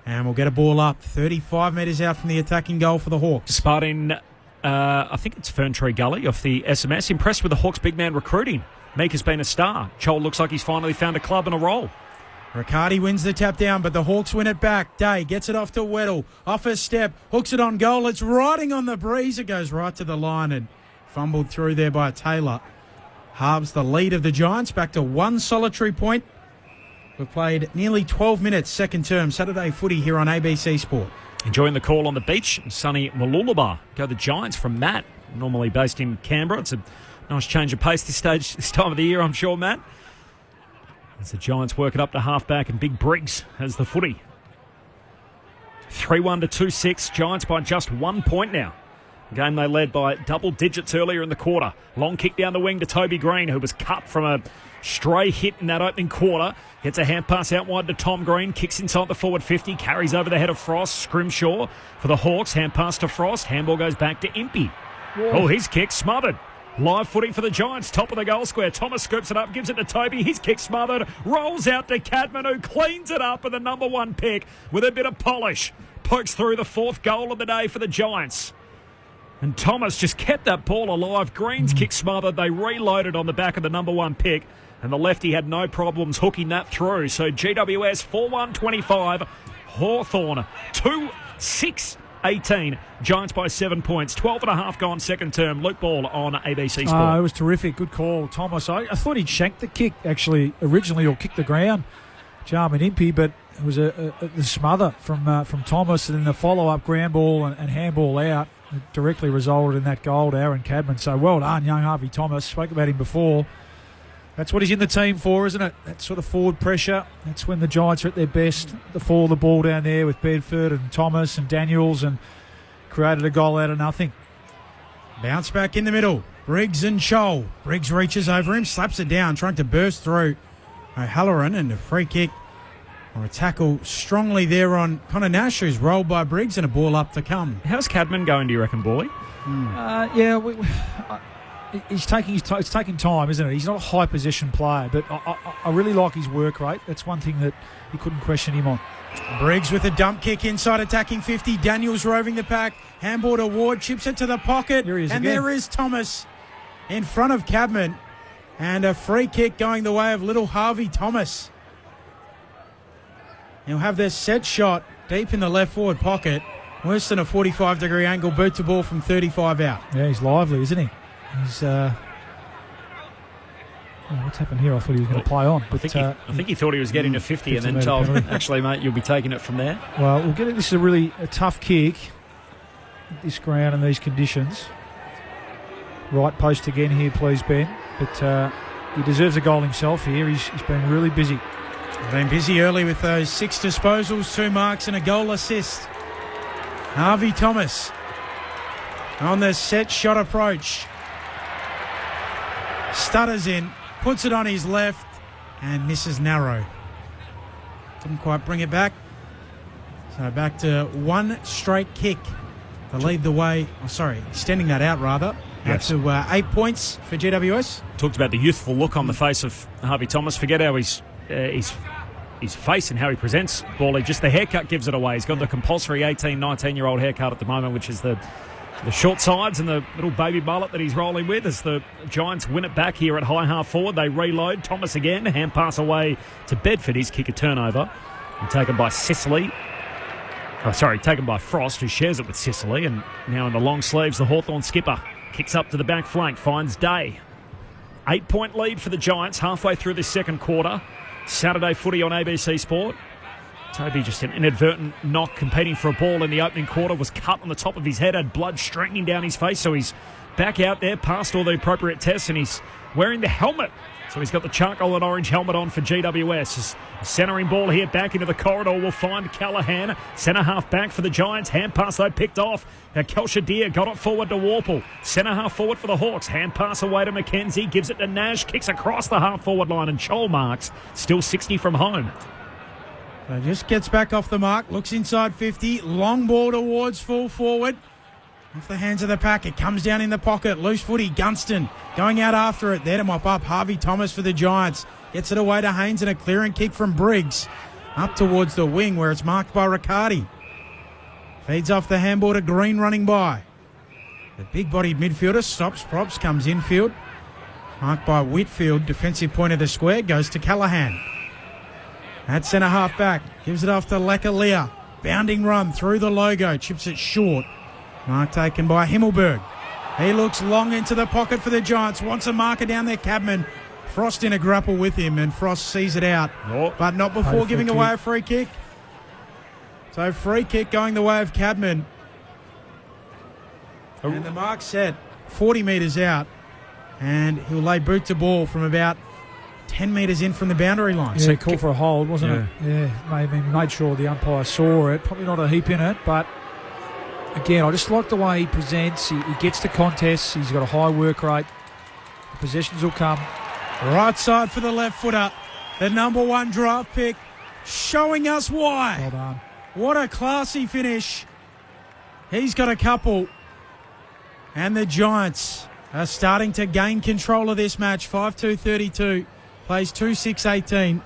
And we'll get a ball up 35 metres out from the attacking goal for the Hawks. Spartan, I think it's Ferntree Gully off the SMS. Impressed with the Hawks big man recruiting. Meek has been a star. Chol looks like he's finally found a club and a role. Riccardi wins the tap down, but the Hawks win it back. Day gets it off to Weddle. Off a step, hooks it on goal. It's riding on the breeze. It goes right to the line and fumbled through there by Taylor. Halves the lead of the Giants back to one solitary point. We've played nearly 12 minutes second term Saturday footy here on ABC Sport. Enjoying the call on the beach, sunny Mooloolaba. Go the Giants from Matt, normally based in Canberra. It's a nice change of pace this time of the year, I'm sure, Matt. As the Giants work it up to halfback, and Big Briggs has the footy. 3-1 to 2-6. Giants by just 1 point now. Game they led by double digits earlier in the quarter. Long kick down the wing to Toby Green, who was cut from a stray hit in that opening quarter. Gets a hand pass out wide to Tom Green. Kicks inside the forward 50. Carries over the head of Frost. Scrimshaw for the Hawks. Hand pass to Frost. Handball goes back to Impey. Oh, his kick smothered. Live footing for the Giants. Top of the goal square. Thomas scoops it up. Gives it to Toby. His kick smothered. Rolls out to Cadman, who cleans it up with the number 1 pick with a bit of polish. Pokes through the 4th goal of the day for the Giants. And Thomas just kept that ball alive. Green's kick smothered. They reloaded on the back of the number 1 pick. And the lefty had no problems hooking that through. So GWS 4-1-25. Hawthorn 2-6-18. Giants by 7 points. 12.5 gone second term. Luke Ball on ABC Sport. It was terrific. Good call, Thomas. I thought he'd shanked the kick, actually, originally, or kicked the ground. Jarman Impey, but it was a smother from Thomas, and then the follow-up ground ball and handball out. It directly resulted in that goal to Aaron Cadman. So well done, young Harvey Thomas. Spoke about him before. That's what he's in the team for, isn't it? That sort of forward pressure. That's when the Giants are at their best. The fall of the ball down there with Bedford and Thomas and Daniels, and created a goal out of nothing. Bounce back in the middle. Briggs and Scholl. Briggs reaches over him, slaps it down, trying to burst through O'Halloran, and a free kick or a tackle strongly there on Connor Nash, who's rolled by Briggs, and a ball up to come. How's Cadman going, do you reckon, Bally? It's taking time, isn't it? He's not a high possession player, but I really like his work rate. That's one thing that you couldn't question him on. Briggs with a dump kick inside attacking 50. Daniels roving the pack. Handball to Ward, chips it to the pocket. Here he is and again. there is Thomas in front of Cadman. And a free kick going the way of little Harvey Thomas. He'll have their set shot deep in the left forward pocket. Worse than a 45-degree angle. Boot to ball from 35 out. Yeah, he's lively, isn't he? He's... what's happened here? I thought he was going to play on. But, I think he thought he was getting to 50 and then told, actually, mate, you'll be taking it from there. Well, we'll get it. This is a really tough kick at this ground and these conditions. Right post again here, please, Ben. But he deserves a goal himself here. He's been really busy. Been busy early with those 6 disposals, 2 marks and a goal assist. Harvey Thomas on the set shot approach. Stutters in, puts it on his left and misses narrow. Couldn't quite bring it back. So back to 1 straight kick to lead the way. Extending that out rather. Yes. Out to 8 points for GWS. Talked about the youthful look on the face of Harvey Thomas. Forget how his face and how he presents, Bally. Just the haircut gives it away. He's got the compulsory 18, 19-year-old haircut at the moment, which is the short sides and the little baby mullet that he's rolling with as the Giants win it back here at high half forward. They reload. Thomas again. Hand pass away to Bedford. His kick a turnover. And taken by Sicily. Taken by Frost, who shares it with Sicily. And now in the long sleeves, the Hawthorn skipper kicks up to the back flank, finds Day. 8-point lead for the Giants halfway through this second quarter. Saturday footy on ABC Sport. Toby just an inadvertent knock, competing for a ball in the opening quarter, was cut on the top of his head, had blood streaming down his face, so he's back out there, passed all the appropriate tests, and he's wearing the helmet. So he's got the charcoal and orange helmet on for GWS. Centering ball here back into the corridor will find Callaghan. Centre half back for the Giants. Hand pass though picked off. Kelsha Deer got it forward to Warple. Centre half forward for the Hawks. Hand pass away to McKenzie. Gives it to Nash. Kicks across the half forward line, and Scholl marks. Still 60 from home. So just gets back off the mark. Looks inside 50. Long ball towards full forward. Off the hands of the pack, it comes down in the pocket. Loose footy, Gunston going out after it. There to mop up Harvey Thomas for the Giants. Gets it away to Haynes and a clearing kick from Briggs. Up towards the wing where it's marked by Riccardi. Feeds off the handball to Green running by. The big-bodied midfielder stops, props, comes infield. Marked by Whitfield, defensive point of the square, goes to Callaghan. At centre half back, gives it off to Lekalia. Bounding run through the logo, chips it short. Mark taken by Himmelberg. He looks long into the pocket for the Giants. Wants a marker down there, Cadman. Frost in a grapple with him, and Frost sees it out. But not before giving away a free kick. So free kick going the way of Cadman. And the mark set 40 metres out. And he'll lay boot to ball from about 10 metres in from the boundary line. Yeah, call for a hold, wasn't it? Yeah, maybe made sure the umpire saw it. Probably not a heap in it, but again, I just like the way he presents. He gets to contests. He's got a high work rate. The possessions will come. Right side for the left footer. The number 1 draft pick, showing us why. Well done. What a classy finish. He's got a couple. And the Giants are starting to gain control of this match. 5-2-32. Plays 2-6-18.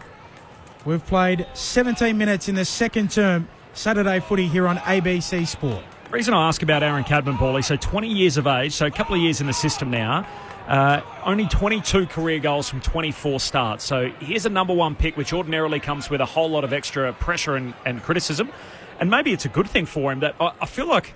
We've played 17 minutes in the second term. Saturday footy here on ABC Sport. The reason I ask about Aaron Cadman, Paulie, so 20 years of age, so a couple of years in the system now. Only 22 career goals from 24 starts. So here's a number 1 pick, which ordinarily comes with a whole lot of extra pressure and criticism. And maybe it's a good thing for him that I feel like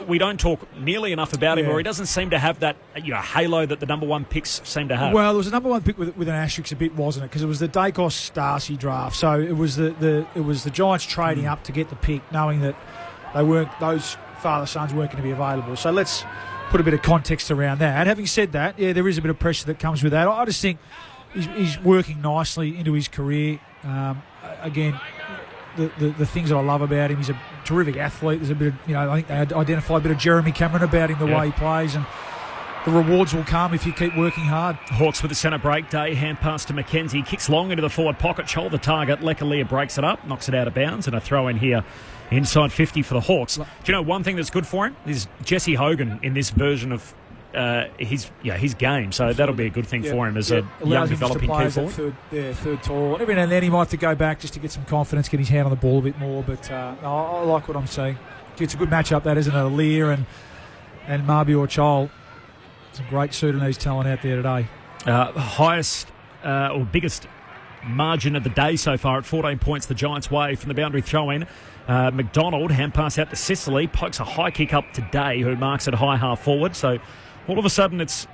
we don't talk nearly enough about him, or he doesn't seem to have that halo that the number 1 picks seem to have. Well, there was a number 1 pick with an asterisk a bit, wasn't it? Because it was the Dacos Darcy draft. So it was the Giants trading up to get the pick, knowing that those father-sons weren't going to be available. So let's put a bit of context around that. Having said that, yeah, there is a bit of pressure that comes with that. I just think he's working nicely into his career. Again, the things that I love about him, he's a terrific athlete. There's a bit of, I think they identify a bit of Jeremy Cameron about him, the way he plays, and the rewards will come if you keep working hard. Hawks with the centre break. Day hand pass to McKenzie. Kicks long into the forward pocket. Shoulder the target. Lekalia breaks it up. Knocks it out of bounds. And a throw in here inside 50 for the Hawks. Do you know one thing that's good for him? Is Jesse Hogan in this version of his game. So that'll be a good thing for him as a young developing key forward. Third tall. Every now and then he might have to go back just to get some confidence, get his hand on the ball a bit more. But I like what I'm seeing. It's a good matchup, that, isn't it? Lear and Marbior Chol. Some great Sudanese talent out there today. Highest or biggest margin of the day so far at 14 points the Giants' way from the boundary throw-in. McDonald, hand pass out to Sicily, pokes a high kick up to Day, who marks it high half forward. So all of a sudden it's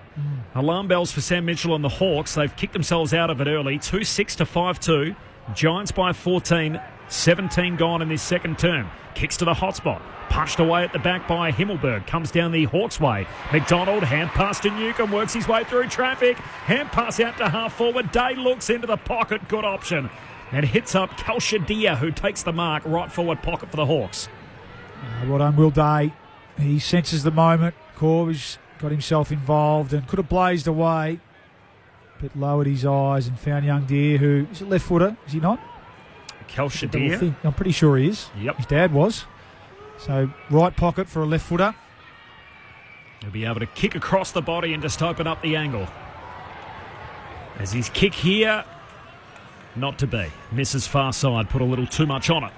alarm bells for Sam Mitchell and the Hawks. They've kicked themselves out of it early, 2-6 to 5-2. Giants by 14, 17 gone in this second term. Kicks to the hotspot. Punched away at the back by Himmelberg. Comes down the Hawks way. McDonald, hand pass to Newcomb, works his way through traffic. Hand pass out to half forward. Day looks into the pocket. Good option. And hits up Kalshadia, who takes the mark. Right forward pocket for the Hawks. Well done, Will Day. He senses the moment. Corby's got himself involved and could have blazed away, but lowered his eyes and found young Deere, who is a left footer, is he not? Kalshadia. I'm pretty sure he is. Yep. His dad was. So right pocket for a left footer. He'll be able to kick across the body and just open up the angle. As his kick here, not to be. Misses far side, put a little too much on it.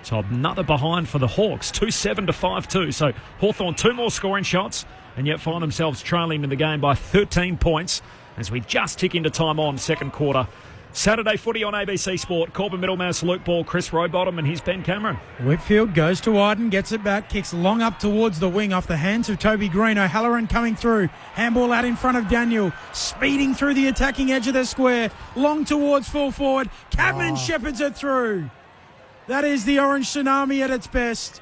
So another behind for the Hawks, 2-7 to 5-2. So Hawthorn 2 more scoring shots and yet find themselves trailing in the game by 13 points as we just tick into time on second quarter. Saturday footy on ABC Sport. Corbin Middlemass, Luke Ball, Chris Rowbottom, and here's Ben Cameron. Whitfield goes to Wyden, gets it back, kicks long up towards the wing off the hands of Toby Green. O'Halloran coming through. Handball out in front of Daniel. Speeding through the attacking edge of the square. Long towards full forward. Cadman shepherds it through. That is the Orange Tsunami at its best.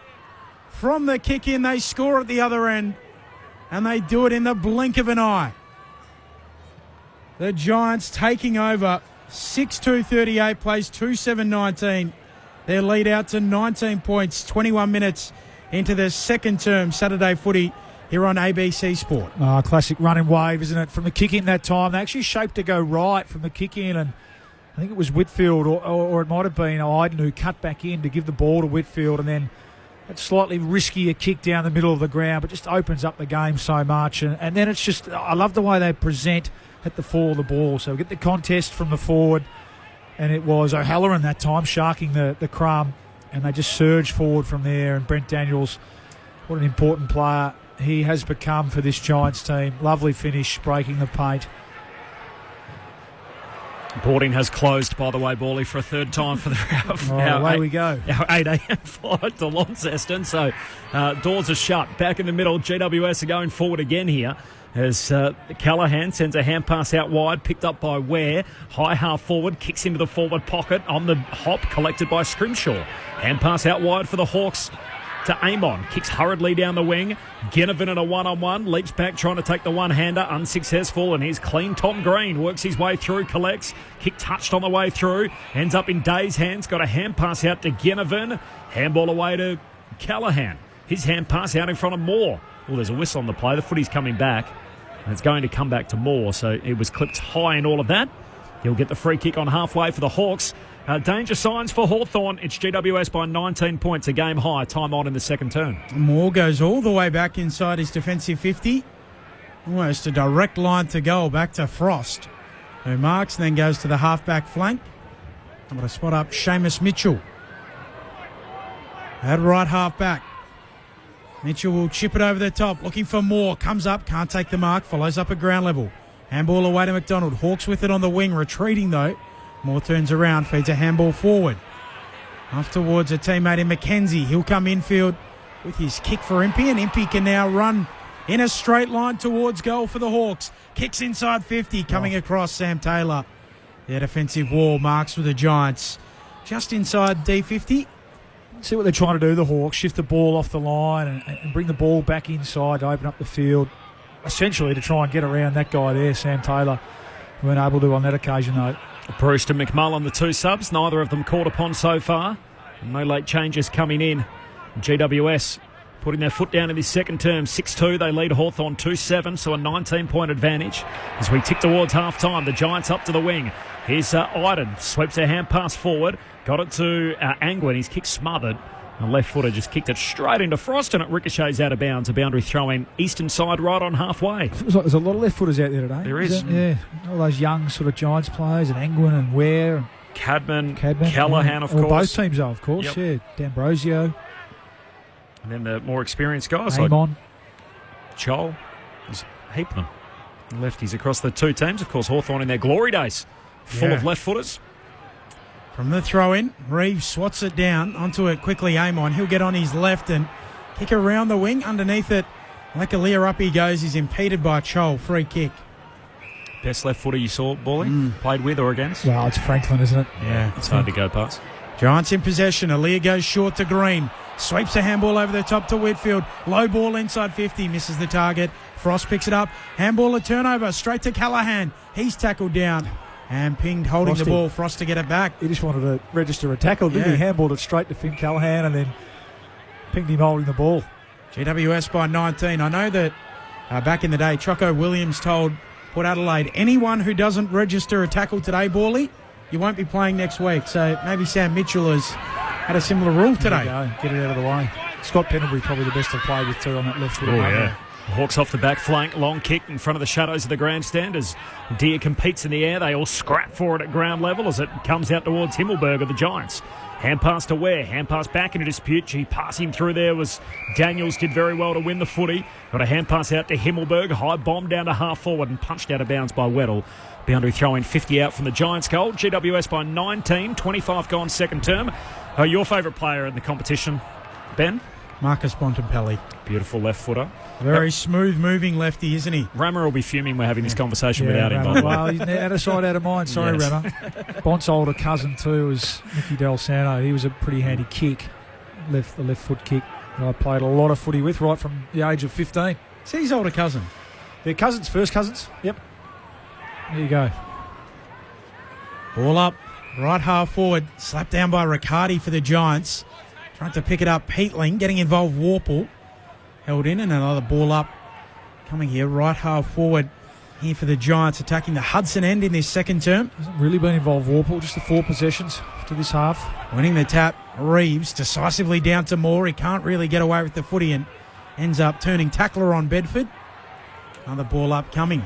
From the kick in, they score at the other end. And they do it in the blink of an eye. The Giants taking over. 6-2-38, plays 2-7-19. Their lead out to 19 points, 21 minutes into the second term. Saturday footy here on ABC Sport. Classic running wave, isn't it? From the kick in that time. They actually shaped to go right from the kick in, and I think it was Whitfield or it might have been Iden who cut back in to give the ball to Whitfield, and then that slightly riskier kick down the middle of the ground, but just opens up the game so much. And then it's just, I love the way they present at the fall of the ball. So we get the contest from the forward, and it was O'Halloran that time sharking the crumb, and they just surge forward from there. And Brent Daniels, what an important player he has become for this Giants team. Lovely finish, breaking the paint. Boarding has closed, by the way, Bally, for a third time for the away we go. Our 8 a.m. flight to Launceston. So doors are shut. Back in the middle, GWS are going forward again here. As Callaghan sends a hand pass out wide, picked up by Ware. High half forward, kicks into the forward pocket. On the hop, collected by Scrimshaw. Hand pass out wide for the Hawks to Amon. Kicks hurriedly down the wing. Ginnivan in a one-on-one. Leaps back trying to take the one-hander. Unsuccessful. And here's clean Tom Green. Works his way through. Collects. Kick touched on the way through. Ends up in Day's hands. Got a hand pass out to Ginnivan. Handball away to Callahan. His hand pass out in front of Moore. Well, there's a whistle on the play. The footy's coming back. And it's going to come back to Moore. So it was clipped high and all of that. He'll get the free kick on halfway for the Hawks. Danger signs for Hawthorn. It's GWS by 19 points, a game high. Time on in the second term. Moore goes all the way back inside his defensive 50. Almost a direct line to goal back to Frost, who marks and then goes to the half-back flank. I'm going to spot up Seamus Mitchell at right half-back. Mitchell will chip it over the top, looking for Moore. Comes up, can't take the mark, follows up at ground level. Handball away to McDonald. Hawks with it on the wing, retreating though. Moore turns around, feeds a handball forward. Off towards a teammate in McKenzie. He'll come infield with his kick for Impey, and Impey can now run in a straight line towards goal for the Hawks. Kicks inside 50, coming across Sam Taylor. Their defensive wall marks for the Giants. Just inside D50. See what they're trying to do, the Hawks. Shift the ball off the line and bring the ball back inside to open up the field. Essentially to try and get around that guy there, Sam Taylor. Weren't able to on that occasion, though. Bruce and McMullen, the two subs, neither of them called upon so far. No late changes coming in. GWS putting their foot down in this second term. 6-2, they lead Hawthorn 2-7, so a 19-point advantage. As we tick towards half-time, the Giants up to the wing. Here's Iden, sweeps their hand pass forward. Got it to Angwin, his kick smothered. The left footer just kicked it straight into Frost, and it ricochets out of bounds. A boundary throw in eastern side right on halfway. It was like there's a lot of left footers out there today. There is. Yeah, all those young sort of Giants players, and Angwin and Ware. Cadman, Callahan, of course. Both teams are, of course, yep. yeah. D'Ambrosio. And then the more experienced guys Amon. Like Chol. There's a heap of them. Lefties across the two teams. Of course, Hawthorn in their glory days. Full of left footers. From the throw-in, Reeves swats it down onto it quickly. Amon, he'll get on his left and kick around the wing. Underneath it, Lekalia up he goes. He's impeded by Chol. Free kick. Best left footer you saw, Bally? Played with or against? Well, it's Franklin, isn't it? Yeah, it's hard to go past. Giants in possession. Aaliyah goes short to Green. Sweeps a handball over the top to Whitfield. Low ball inside 50. Misses the target. Frost picks it up. Handball a turnover. Straight to Callahan. He's tackled down. And pinged, holding the ball. Frost to get it back. He just wanted to register a tackle, didn't he? Handballed it straight to Finn Callahan and then pinged him holding the ball. GWS by 19. I know that back in the day, Choco Williams told Port Adelaide, anyone who doesn't register a tackle today, Bally, you won't be playing next week. So maybe Sam Mitchell has had a similar rule today. Get it out of the way. Scott Pendlebury probably the best to play with too on that left foot. Oh, yeah. Hawks off the back flank, long kick in front of the shadows of the grandstand as Deer competes in the air. They all scrap for it at ground level as it comes out towards Himmelberg of the Giants. Hand pass to Ware, hand pass back into dispute. Passing through there was Daniels, did very well to win the footy. Got a hand pass out to Himmelberg, high bomb down to half forward and punched out of bounds by Weddle. Boundary throw in 50 out from the Giants goal. GWS by 19, 25 gone second term. Your favourite player in the competition, Ben? Marcus Bontempelli. Beautiful left footer. Very smooth moving lefty, isn't he? Rammer will be fuming we're having this conversation without him, by the way. Well, he's out of sight, out of mind. Sorry, Yes. Rammer. Bont's older cousin too was Nicky Del Santo. He was a pretty handy kick, the left foot kick. I played a lot of footy with right from the age of 15. See his older cousin? They're cousins, first cousins. Yep. There you go. Ball up, right half forward, slapped down by Riccardi for the Giants. Trying to pick it up, Peatling, getting involved, Warple. Held in, and another ball up. Coming here, right half forward here for the Giants, attacking the Hudson end in this second term. Hasn't really been involved, Warple, just the 4 possessions to this half. Winning the tap, Reeves decisively down to Moore. He can't really get away with the footy and ends up turning tackler on Bedford. Another ball up coming.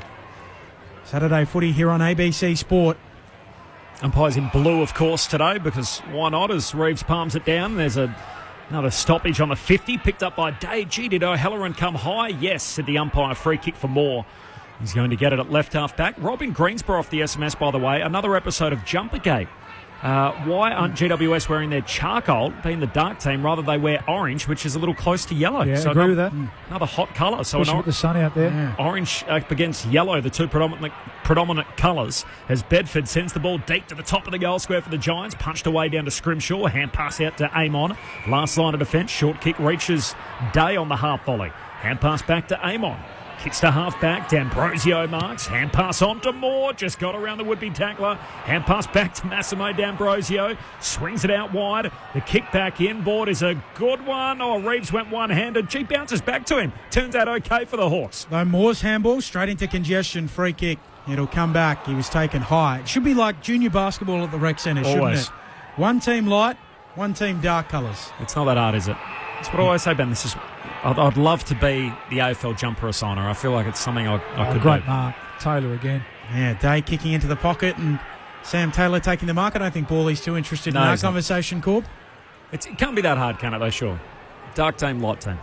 Saturday footy here on ABC Sport. Umpires in blue, of course, today, because why not, as Reeves palms it down. There's another stoppage on the 50, picked up by Day. Gee, did O'Halloran come high? Yes, said the umpire. Free kick for Moore. He's going to get it at left half back. Robin Greensborough off the SMS, by the way. Another episode of Jumpergate Why aren't GWS wearing their charcoal, being the dark team, rather they wear orange, which is a little close to yellow? Yeah, agree with that. Another hot colour. So Especially with the sun out there. Orange up against yellow, the two predominant colours, as Bedford sends the ball deep to the top of the goal square for the Giants, punched away down to Scrimshaw, hand pass out to Amon. Last line of defence, short kick reaches Day on the half volley. Hand pass back to Amon. Kicks to half-back, D'Ambrosio marks, hand pass on to Moore, just got around the would-be tackler, hand pass back to Massimo D'Ambrosio, swings it out wide, the kick back inboard is a good one, Reeves went one-handed, bounces back to him, turns out okay for the Hawks. Though Moore's handball, straight into congestion, free kick, it'll come back, he was taken high. It should be like junior basketball at the rec centre, shouldn't it? One team light, one team dark colours. It's not that hard, is it? That's what I always say, Ben, I'd love to be the AFL jumper assigner. I feel like it's something I could great do. mark. Taylor again. Yeah, Day kicking into the pocket and Sam Taylor taking the mark. I don't think Ballie's too interested in our conversation, Corb. It can't be that hard, can it, though, sure. Dark team, light team.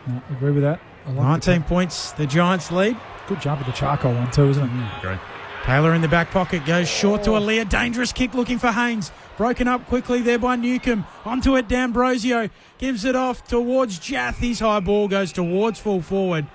No, I agree with that. 19 points, the Giants lead. Good jump at the charcoal one too, isn't it? Great. Taylor in the back pocket goes short to Aaliyah. Dangerous kick looking for Haynes. Broken up quickly there by Newcomb. Onto it, D'Ambrosio. Gives it off towards Jath. His high ball goes towards full forward.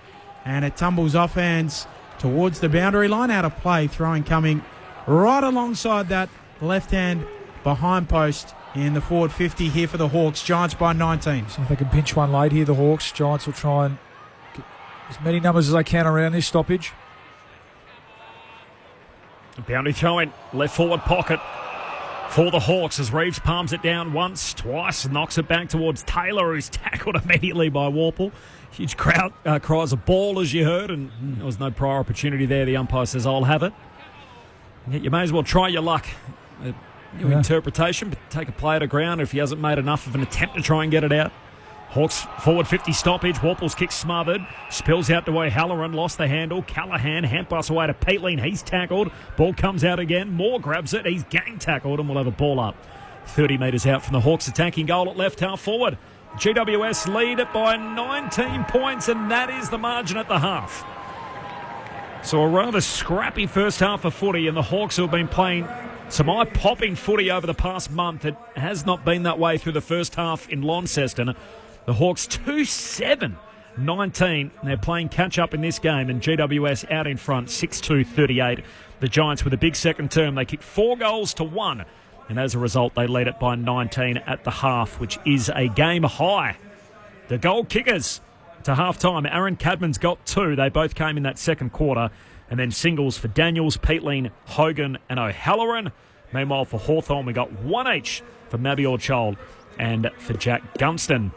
And it tumbles off hands towards the boundary line. Out of play. Throwing coming right alongside that left hand behind post in the forward 50 here for the Hawks. Giants by 19. So if they can pinch one late here, the Hawks. Giants will try and get as many numbers as they can around this stoppage. Boundary throw-in, left forward pocket for the Hawks as Reeves palms it down once, twice, knocks it back towards Taylor, who's tackled immediately by Warple. Huge crowd cries a ball, as you heard, and there was no prior opportunity there. The umpire says, I'll have it. And you may as well try your luck. New interpretation, but take a player to ground if he hasn't made enough of an attempt to try and get it out. Hawks forward 50 stoppage. Warple's kick smothered. Spills out to O'Halloran. Lost the handle. Callahan hand pass away to Peatling. He's tackled. Ball comes out again. Moore grabs it. He's gang tackled and we'll have a ball up. 30 metres out from the Hawks attacking goal at left half forward. GWS lead it by 19 points and that is the margin at the half. So a rather scrappy first half of footy and the Hawks who have been playing some eye-popping footy over the past month. It has not been that way through the first half in Launceston. The Hawks 2-7-19. They're playing catch-up in this game, and GWS out in front, 6-2-38. The Giants with a big second term. They kicked 4 goals to 1, and as a result, they lead it by 19 at the half, which is a game high. The goal kickers to half-time. Aaron Cadman's got 2. They both came in that second quarter, and then singles for Daniels, Peatling, Hogan, and O'Halloran. Meanwhile, for Hawthorn, we got 1 each for Mabior Chol and for Jack Gunston.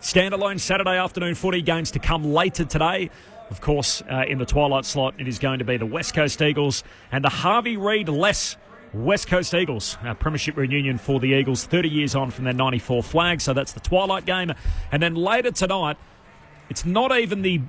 Standalone Saturday afternoon footy games to come later today. Of course, in the twilight slot, it is going to be the West Coast Eagles and the Harvey Reid-less West Coast Eagles. Our premiership reunion for the Eagles, 30 years on from their 94 flag, so that's the twilight game. And then later tonight, it's not even the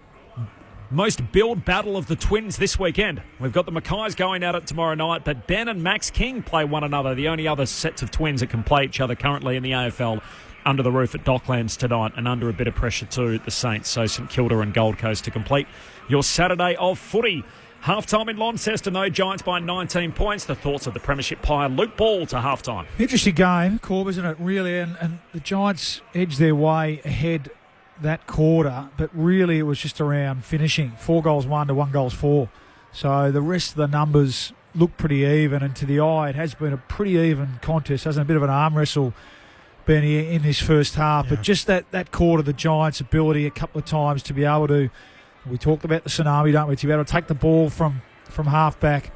most billed battle of the twins this weekend. We've got the Mackays going at it tomorrow night, but Ben and Max King play one another, the only other sets of twins that can play each other currently in the AFL. Under the roof at Docklands tonight and under a bit of pressure too, the Saints. So St Kilda and Gold Coast to complete your Saturday of footy. Half-time in Launceston, though, Giants by 19 points. The thoughts of the premiership pie, Luke Ball to half-time. Interesting game, Corb, isn't it, really? And the Giants edged their way ahead that quarter, but really it was just around finishing. 4 goals 1 to 1 goals 4. So the rest of the numbers look pretty even, and to the eye it has been a pretty even contest, hasn't it? A bit of an arm wrestle Benny in this first half, but just that quarter, the Giants' ability a couple of times to be able to, we talked about the tsunami, don't we, to be able to take the ball from half-back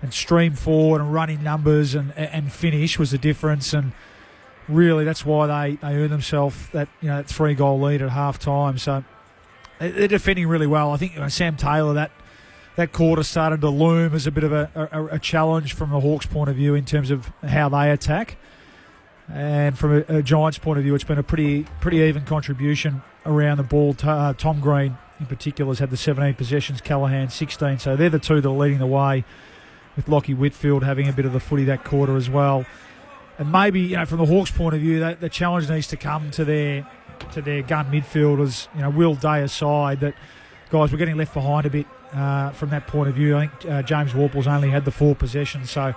and stream forward and run in numbers and finish was the difference, and really that's why they earned themselves that 3-goal lead at half-time. So they're defending really well. I think Sam Taylor, that quarter started to loom as a bit of a challenge from the Hawks' point of view in terms of how they attack. And from a Giants point of view, it's been a pretty even contribution around the ball. Tom Green, in particular, has had the 17 possessions, Callahan 16. So they're the two that are leading the way, with Lockie Whitfield having a bit of the footy that quarter as well. And maybe, from the Hawks' point of view, the challenge needs to come to their gun midfielders. Will Day aside, that guys, we're getting left behind a bit from that point of view. I think James Warple's only had the 4 possessions, so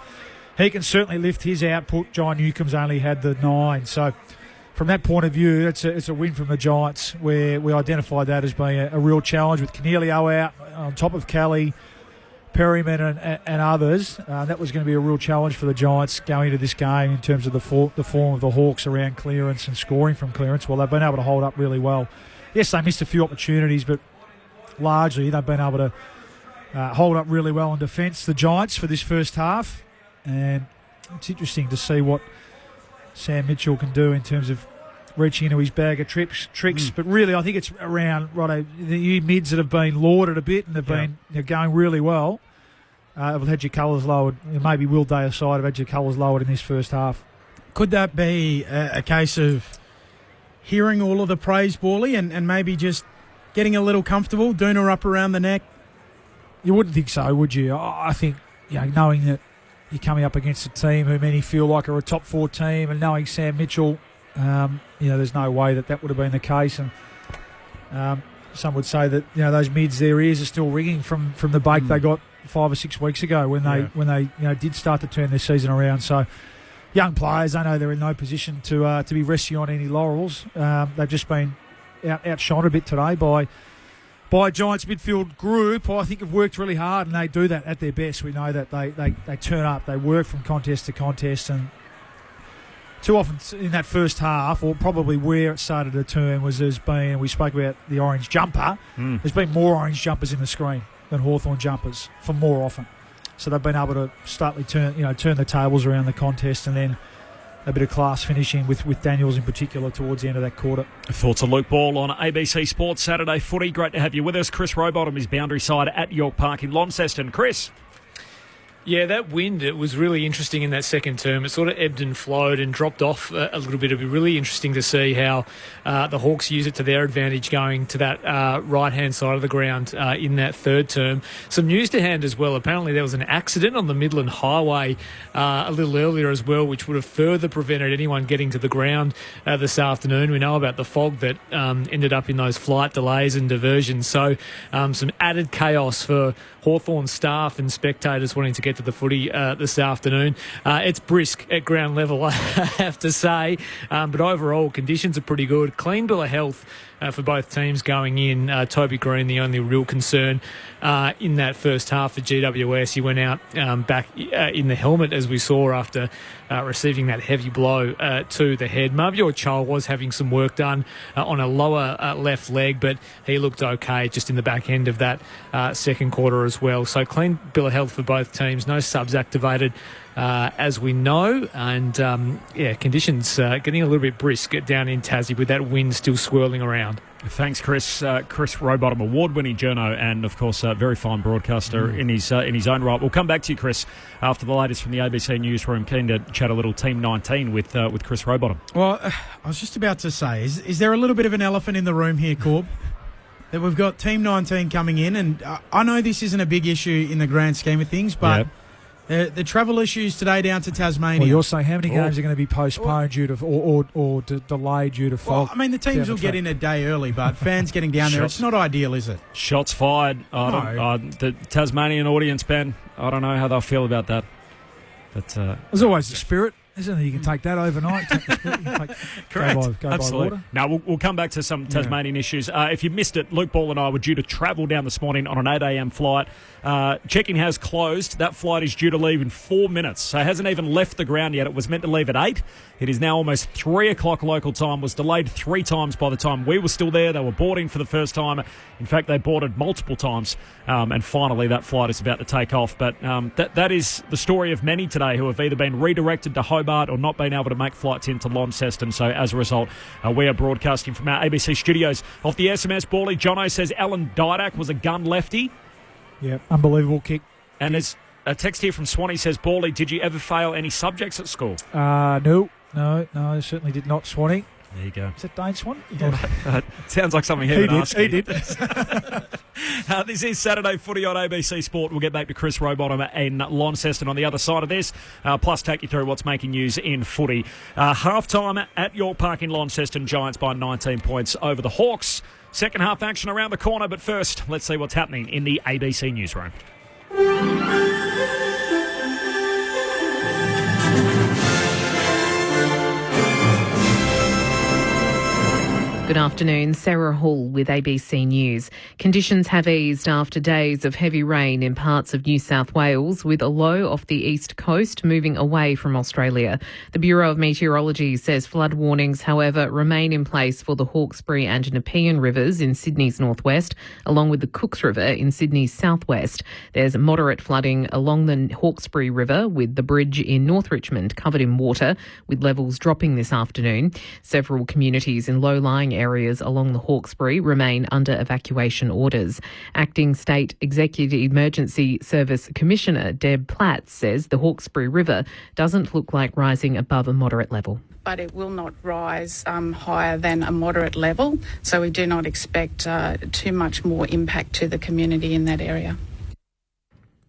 he can certainly lift his output. John Newcomb's only had the 9. So from that point of view, it's a win from the Giants, where we identified that as being a real challenge with Cornelio out on top of Kelly, Perryman and others. That was going to be a real challenge for the Giants going into this game in terms of the form of the Hawks around clearance and scoring from clearance. Well, they've been able to hold up really well. Yes, they missed a few opportunities, but largely they've been able to hold up really well in defence, the Giants, for this first half. And it's interesting to see what Sam Mitchell can do in terms of reaching into his bag of tricks. But really, I think it's around the mids that have been lauded a bit and have been going really well. Have had your colours lowered. Maybe Will Day aside, have had your colours lowered in this first half. Could that be a case of hearing all of the praise, Bawley, and maybe just getting a little comfortable, doing her up around the neck? You wouldn't think so, would you? I think, knowing that you're coming up against a team who many feel like are a top 4 team, and knowing Sam Mitchell, there's no way that would have been the case. And some would say that those mids, their ears are still ringing from the bake they got 5 or 6 weeks ago when they did start to turn their season around. So young players, I know they're in no position to be resting on any laurels. They've just been outshone a bit today by Giants midfield group. I think have worked really hard, and they do that at their best. We know that they turn up, they work from contest to contest, and too often in that first half, or probably where it started to turn, was we spoke about the orange jumper. There's been more orange jumpers in the screen than Hawthorn jumpers for more often. So they've been able to slightly turn the tables around the contest, and then a bit of class finishing with Daniels in particular towards the end of that quarter. Thoughts of Luke Ball on ABC Sports Saturday Footy. Great to have you with us. Chris Rowbottom is boundary side at York Park in Launceston. Chris. Yeah, that wind, it was really interesting in that second term. It sort of ebbed and flowed and dropped off a little bit. It'll be really interesting to see how the Hawks use it to their advantage going to that right-hand side of the ground in that third term. Some news to hand as well. Apparently there was an accident on the Midland Highway a little earlier as well, which would have further prevented anyone getting to the ground this afternoon. We know about the fog that ended up in those flight delays and diversions. So some added chaos for Hawthorn staff and spectators wanting to get to the footy this afternoon. It's brisk at ground level, I have to say, but overall conditions are pretty good. Clean bill of health for both teams going in. Toby Green, the only real concern in that first half for GWS. He went out back in the helmet, as we saw, after receiving that heavy blow to the head. Mavior Chol was having some work done on a lower left leg, but he looked okay just in the back end of that second quarter as well. So clean bill of health for both teams. No subs activated, as we know, and conditions getting a little bit brisk down in Tassie with that wind still swirling around. Thanks, Chris. Chris Rowbottom, award-winning journo, and of course, a very fine broadcaster in his own right. We'll come back to you, Chris, after the latest from the ABC newsroom. Keen to chat a little Team 19 with Chris Rowbottom. Well, I was just about to say, is there a little bit of an elephant in the room here, Corb? That we've got Team 19 coming in, and I know this isn't a big issue in the grand scheme of things, but the travel issues today down to Tasmania. Well, you're saying how many games are going to be postponed due to or delayed due to fog? Well, I mean, the teams will get in a day early, but fans getting down there, it's not ideal, is it? Shots fired. The Tasmanian audience, Ben, I don't know how they'll feel about that. But there's always the spirit, isn't there? You can take that overnight. Correct. Go Absolutely. by water. Now, we'll come back to some Tasmanian issues. If you missed it, Luke Ball and I were due to travel down this morning on an 8 a.m. flight. Check-in has closed. That flight is due to leave in 4 minutes, so it hasn't even left the ground yet. It was meant to leave at 8. It is now almost 3 o'clock local time. Was delayed 3 times by the time we were still there. They were boarding for the first time. In fact, they boarded multiple times, and finally that flight is about to take off. But that is the story of many today who have either been redirected to Hobart or not been able to make flights into Launceston. So as a result, we are broadcasting from our ABC studios. Off the SMS, Bawley, Jono says Alan Didak was a gun lefty. Yeah, unbelievable kick. And there's a text here from Swanee says, Bawley, did you ever fail any subjects at school? No, certainly did not, Swanee. There you go. Is that Dane Swan? Sounds like something he would ask. He did. This is Saturday Footy on ABC Sport. We'll get back to Chris Rowbottom in Launceston on the other side of this, plus take you through what's making news in footy. Half-time at York Park in Launceston, Giants by 19 points over the Hawks. Second half action around the corner, but first, let's see what's happening in the ABC newsroom. Good afternoon, Sarah Hall with ABC News. Conditions have eased after days of heavy rain in parts of New South Wales, with a low off the east coast moving away from Australia. The Bureau of Meteorology says flood warnings, however, remain in place for the Hawkesbury and Nepean rivers in Sydney's northwest, along with the Cooks River in Sydney's southwest. There's moderate flooding along the Hawkesbury River, with the bridge in North Richmond covered in water, with levels dropping this afternoon. Several communities in low-lying areas along the Hawkesbury remain under evacuation orders. Acting State Executive Emergency Service Commissioner Deb Platt says the Hawkesbury River doesn't look like rising above a moderate level. But it will not rise higher than a moderate level, so we do not expect too much more impact to the community in that area.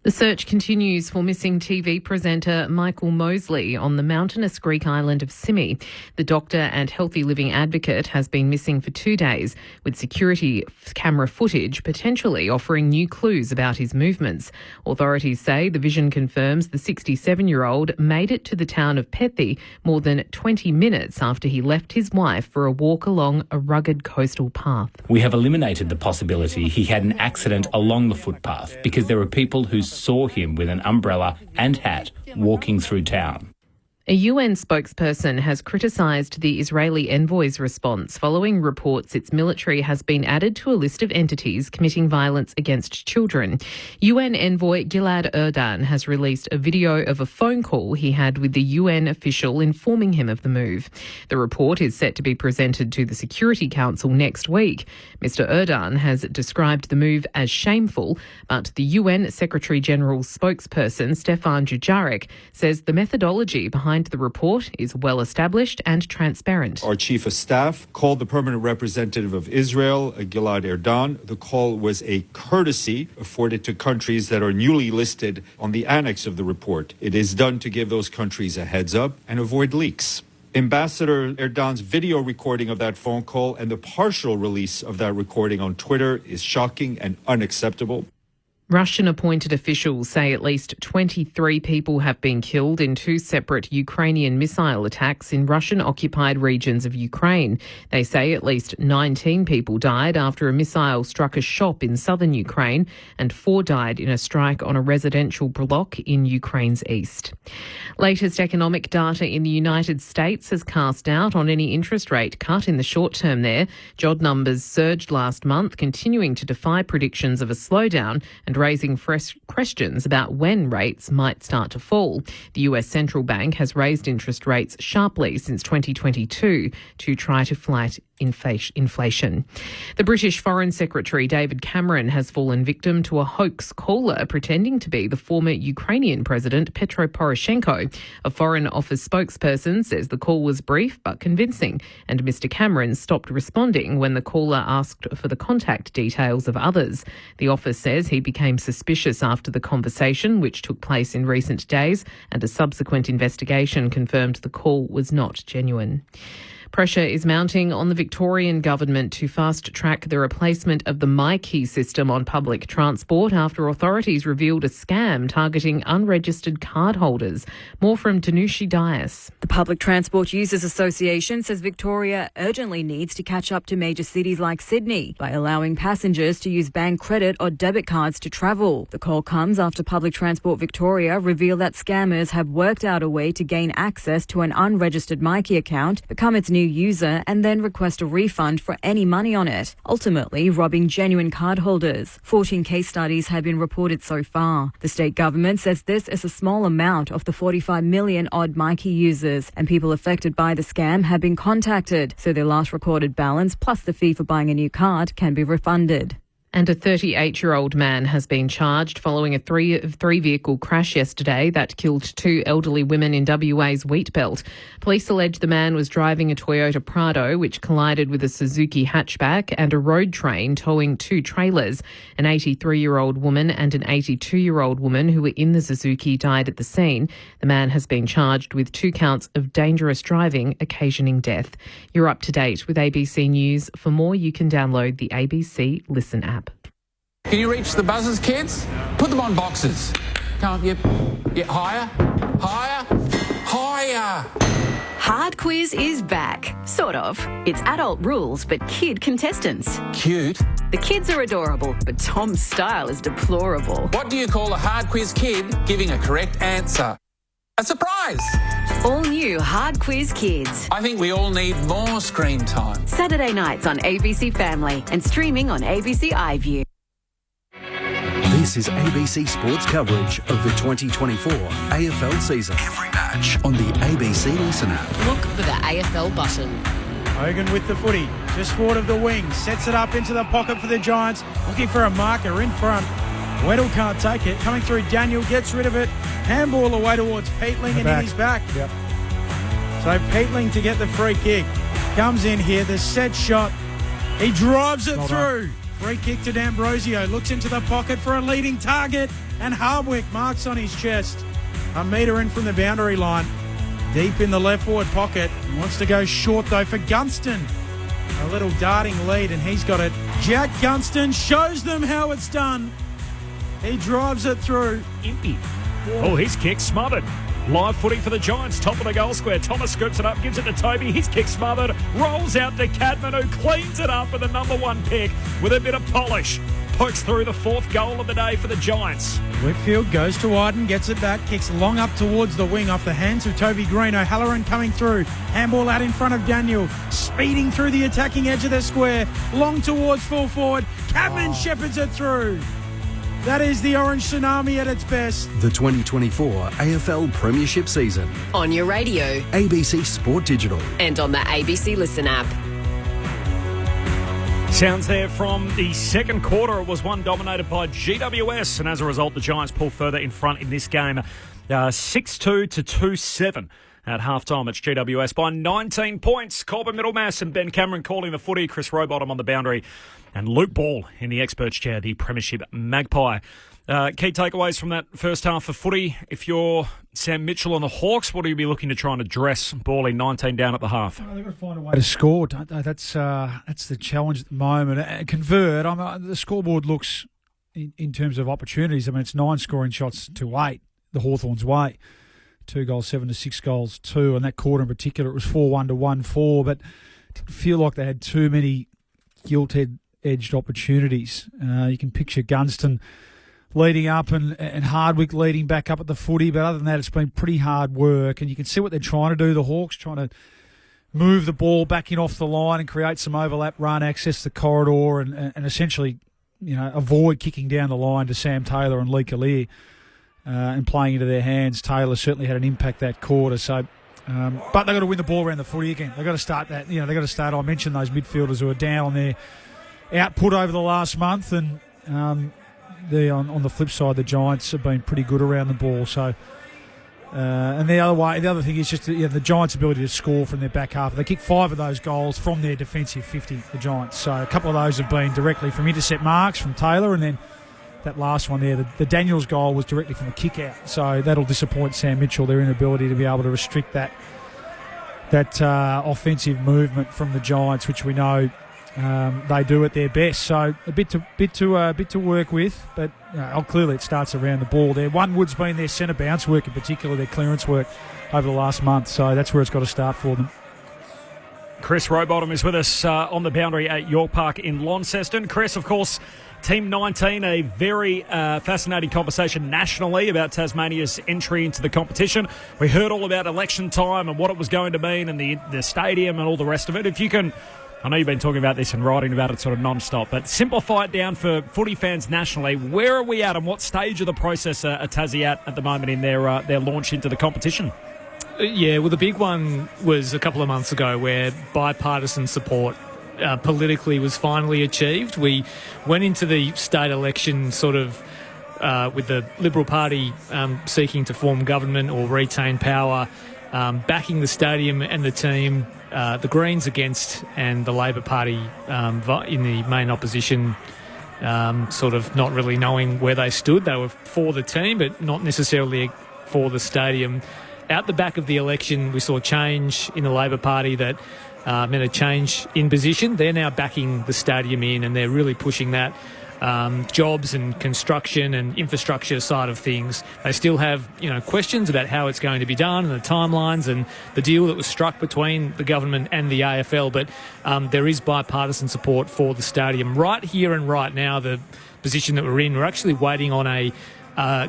The search continues for missing TV presenter Michael Mosley on the mountainous Greek island of Symi. The doctor and healthy living advocate has been missing for 2 days, with security camera footage potentially offering new clues about his movements. Authorities say the vision confirms the 67-year-old made it to the town of Pethi more than 20 minutes after he left his wife for a walk along a rugged coastal path. We have eliminated the possibility he had an accident along the footpath because there are people who saw him with an umbrella and hat walking through town. A UN spokesperson has criticised the Israeli envoy's response following reports its military has been added to a list of entities committing violence against children. UN envoy Gilad Erdan has released a video of a phone call he had with the UN official informing him of the move. The report is set to be presented to the Security Council next week. Mr Erdan has described the move as shameful, but the UN Secretary-General's spokesperson Stefan Dujarric says the methodology behind the report is well established and transparent. Our Chief of Staff called the permanent representative of Israel, Gilad Erdan. The call was a courtesy afforded to countries that are newly listed on the annex of the report. It is done to give those countries a heads up and avoid leaks. Ambassador Erdan's video recording of that phone call and the partial release of that recording on Twitter is shocking and unacceptable. Russian-appointed officials say at least 23 people have been killed in 2 separate Ukrainian missile attacks in Russian-occupied regions of Ukraine. They say at least 19 people died after a missile struck a shop in southern Ukraine, and 4 died in a strike on a residential block in Ukraine's east. Latest economic data in the United States has cast doubt on any interest rate cut in the short term there. Job numbers surged last month, continuing to defy predictions of a slowdown and raising fresh questions about when rates might start to fall. The US Central Bank has raised interest rates sharply since 2022 to try to fight inflation. The British Foreign Secretary David Cameron has fallen victim to a hoax caller pretending to be the former Ukrainian President Petro Poroshenko. A Foreign Office spokesperson says the call was brief but convincing, and Mr Cameron stopped responding when the caller asked for the contact details of others. The office says he became suspicious after the conversation, which took place in recent days, and a subsequent investigation confirmed the call was not genuine. Pressure is mounting on the Victorian government to fast-track the replacement of the MyKey system on public transport after authorities revealed a scam targeting unregistered cardholders. More from Danushi Dias. The Public Transport Users Association says Victoria urgently needs to catch up to major cities like Sydney by allowing passengers to use bank credit or debit cards to travel. The call comes after Public Transport Victoria revealed that scammers have worked out a way to gain access to an unregistered MyKey account, become its new user, and then request a refund for any money on it, ultimately robbing genuine cardholders. 14 case studies have been reported so far. The state government says this is a small amount of the 45 million odd MyKey users, and people affected by the scam have been contacted, so their last recorded balance plus the fee for buying a new card can be refunded. And a 38-year-old man has been charged following a three-vehicle crash yesterday that killed 2 elderly women in WA's Wheatbelt. Police allege the man was driving a Toyota Prado, which collided with a Suzuki hatchback and a road train towing 2 trailers. An 83-year-old woman and an 82-year-old woman who were in the Suzuki died at the scene. The man has been charged with 2 counts of dangerous driving occasioning death. You're up to date with ABC News. For more, you can download the ABC Listen app. Can you reach the buzzers, kids? Put them on boxes. Come on, yep. Higher. Higher. Higher. Hard Quiz is back. Sort of. It's adult rules, but kid contestants. Cute. The kids are adorable, but Tom's style is deplorable. What do you call a hard quiz kid giving a correct answer? A surprise! All new Hard Quiz Kids. I think we all need more screen time. Saturday nights on ABC Family and streaming on ABC iView. This is ABC Sports coverage of the 2024 AFL season. Every match on the ABC Listen app. Look for the AFL button. Hogan with the footy, just forward of the wing, sets it up into the pocket for the Giants, looking for a marker in front. Weddle can't take it. Coming through, Daniel gets rid of it. Handball away towards Peatling and in his back. Yep. So Peatling to get the free kick. Comes in here, the set shot. He drives it through. Free kick to D'Ambrosio. Looks into the pocket for a leading target. And Hardwick marks on his chest. A metre in from the boundary line. Deep in the left forward pocket. Wants to go short though for Gunston. A little darting lead and he's got it. Jack Gunston shows them how it's done. He drives it through. Impy. Oh, his kick smothered. Live footing for the Giants, top of the goal square. Thomas scoops it up, gives it to Toby. His kick smothered. Rolls out to Cadman, who cleans it up with the number one pick with a bit of polish. Pokes through the fourth goal of the day for the Giants. Whitfield goes to Wyden, gets it back, kicks long up towards the wing off the hands of Toby Green. O'Halloran coming through. Handball out in front of Daniel. Speeding through the attacking edge of the square. Long towards full forward. Cadman shepherds it through. That is the Orange Tsunami at its best. The 2024 AFL Premiership season. On your radio. ABC Sport Digital. And on the ABC Listen app. Sounds there from the second quarter. It was one dominated by GWS, and as a result, the Giants pull further in front in this game. 6-2 to 2-7 at halftime. It's GWS by 19 points. Corbin Middlemass and Ben Cameron calling the footy. Chris Rowbottom on the boundary. And Luke Ball in the experts chair, the Premiership Magpie. Key takeaways from that first half of footy. If you're Sam Mitchell on the Hawks, what do you be looking to try and address? Ball 19 down at the half. They've got to find a way to score, don't they? That's the challenge at the moment. Convert. The scoreboard looks, in terms of opportunities, it's 9 scoring shots to 8, the Hawthorns way. 2 goals, 7 to 6 goals, 2. And that quarter in particular, it was 4-1 to 1-4. But it didn't feel like they had too many gilt-edged opportunities. You can picture Gunston leading up and Hardwick leading back up at the footy. But other than that, it's been pretty hard work. And you can see what they're trying to do, the Hawks, trying to move the ball back in off the line and create some overlap, run, access the corridor and essentially, avoid kicking down the line to Sam Taylor and Lee Collier. And playing into their hands. Taylor certainly had an impact that quarter. So, but they've got to win the ball around the footy again. They've got to start that. They've got to start. I mentioned those midfielders who are down on their output over the last month, and on the flip side, the Giants have been pretty good around the ball. So, and the other thing is just the Giants' ability to score from their back half. They kicked 5 of those goals from their defensive 50. The Giants. So a couple of those have been directly from intercept marks from Taylor, and then that last one there, the Daniels goal was directly from a kick out. So that'll disappoint Sam Mitchell, their inability to be able to restrict that offensive movement from the Giants, which we know they do at their best. So a bit to work with, but clearly it starts around the ball there. Wood's been their centre bounce work, in particular their clearance work over the last month. So that's where it's got to start for them. Chris Rowbottom is with us on the boundary at York Park in Launceston. Chris, of course, Team 19, a very fascinating conversation nationally about Tasmania's entry into the competition. We heard all about election time and what it was going to mean and the stadium and all the rest of it. If you can, I know you've been talking about this and writing about it sort of non-stop, but simplify it down for footy fans nationally. Where are we at and what stage of the process are Tassie at the moment in their launch into the competition? Yeah, well, the big one was a couple of months ago where bipartisan support politically was finally achieved. We went into the state election sort of with the Liberal Party seeking to form government or retain power, backing the stadium and the team, the Greens against, and the Labor Party in the main opposition sort of not really knowing where they stood. They were for the team but not necessarily for the stadium. Out the back of the election, we saw change in the Labor Party that meant a change in position. They're now backing the stadium in and they're really pushing that. jobs and construction and infrastructure side of things. They still have, questions about how it's going to be done and the timelines and the deal that was struck between the government and the AFL. But there is bipartisan support for the stadium. Right here and right now, the position that we're in, we're actually waiting on a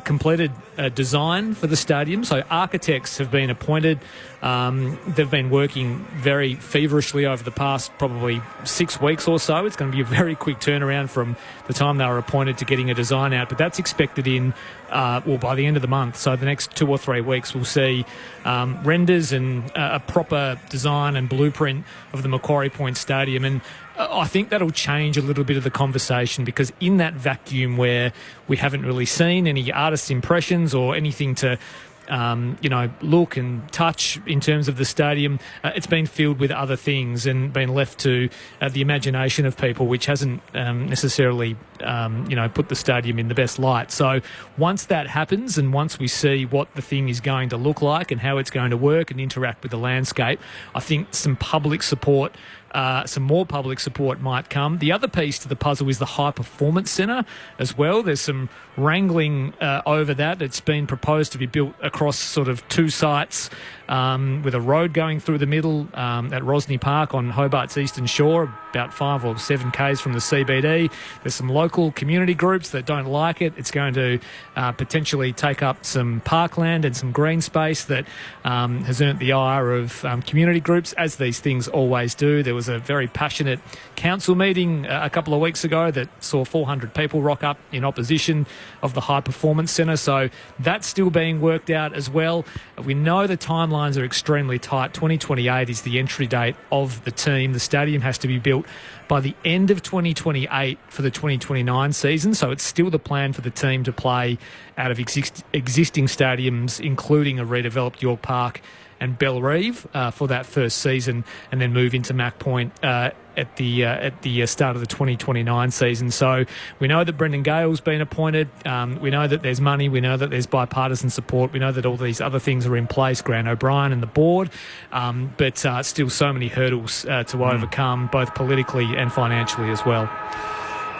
completed design for the stadium. So architects have been appointed. They've been working very feverishly over the past probably 6 weeks or so. It's going to be a very quick turnaround from the time they were appointed to getting a design out. But that's expected in, by the end of the month. So the next 2 or 3 weeks we'll see renders and a proper design and blueprint of the Macquarie Point Stadium. And I think that'll change a little bit of the conversation, because in that vacuum where we haven't really seen any artist impressions or anything to look and touch in terms of the stadium, it's been filled with other things and been left to the imagination of people, which hasn't necessarily put the stadium in the best light. So once that happens, and once we see what the thing is going to look like and how it's going to work and interact with the landscape, I think some more public support might come. The other piece to the puzzle is the High Performance Centre as well. There's some wrangling over that. It's been proposed to be built across sort of 2 sites with a road going through the middle at Rosny Park on Hobart's eastern shore, about 5 or 7 k's from the CBD. There's some local community groups that don't like it. It's going to potentially take up some parkland and some green space that has earned the ire of community groups, as these things always do. There was a very passionate council meeting a couple of weeks ago that saw 400 people rock up in opposition of the High Performance Centre. So that's still being worked out as well. We know the timelines are extremely tight. 2028 is the entry date of the team. The stadium has to be built by the end of 2028 for the 2029 season. So it's still the plan for the team to play out of existing stadiums, including a redeveloped York Park and Bellerive for that first season, and then move into Mac Point at the start of the 2029 season. So we know that Brendan Gale's been appointed. We know that there's money. We know that there's bipartisan support. We know that all these other things are in place, Grant O'Brien and the board, but still so many hurdles to overcome, both politically and financially as well.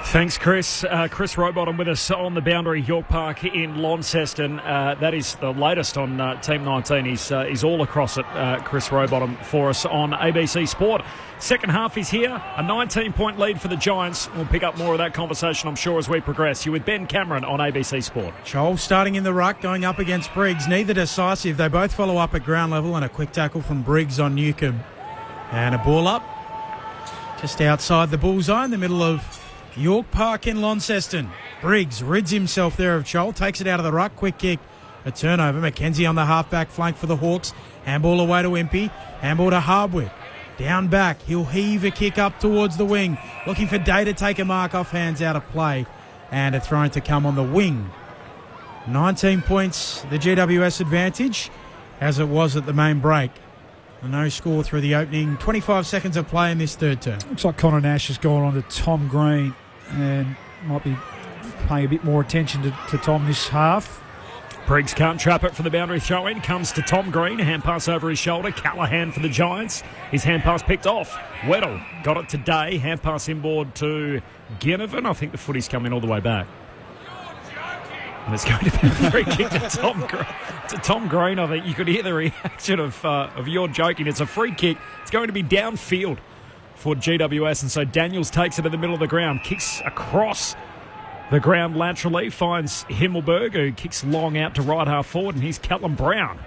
Thanks, Chris. Chris Rowbottom with us on the boundary, York Park in Launceston. That is the latest on Team 19. He's all across it, Chris Rowbottom, for us on ABC Sport. Second half is here. A 19-point lead for the Giants. We'll pick up more of that conversation, I'm sure, as we progress. You're with Ben Cameron on ABC Sport. Joel starting in the ruck, going up against Briggs. Neither decisive. They both follow up at ground level, and a quick tackle from Briggs on Newcomb. And a ball up just outside the bullseye in the middle of York Park in Launceston. Briggs rids himself there of Chol, takes it out of the ruck, quick kick, a turnover. McKenzie on the half-back flank for the Hawks. Handball away to Impey, handball to Hardwick. Down back, he'll heave a kick up towards the wing, looking for Day to take a mark off hands out of play, and a throw to come on the wing. 19 points, the GWS advantage, as it was at the main break. A no score through the opening 25 seconds of play in this third term. Looks like Connor Nash has gone on to Tom Green and might be paying a bit more attention to Tom this half. Briggs can't trap it for the boundary throw in. Comes to Tom Green. Hand pass over his shoulder. Callahan for the Giants. His hand pass picked off. Weddle got it today. Hand pass inboard to Ginnivan. I think the footy's coming all the way back. And it's going to be a free kick to Tom Green. I think you could hear the reaction of your joking. It's a free kick. It's going to be downfield for GWS. And so Daniels takes it in the middle of the ground. Kicks across the ground laterally. Finds Himmelberg, who kicks long out to right half forward. And here's Callum Brown.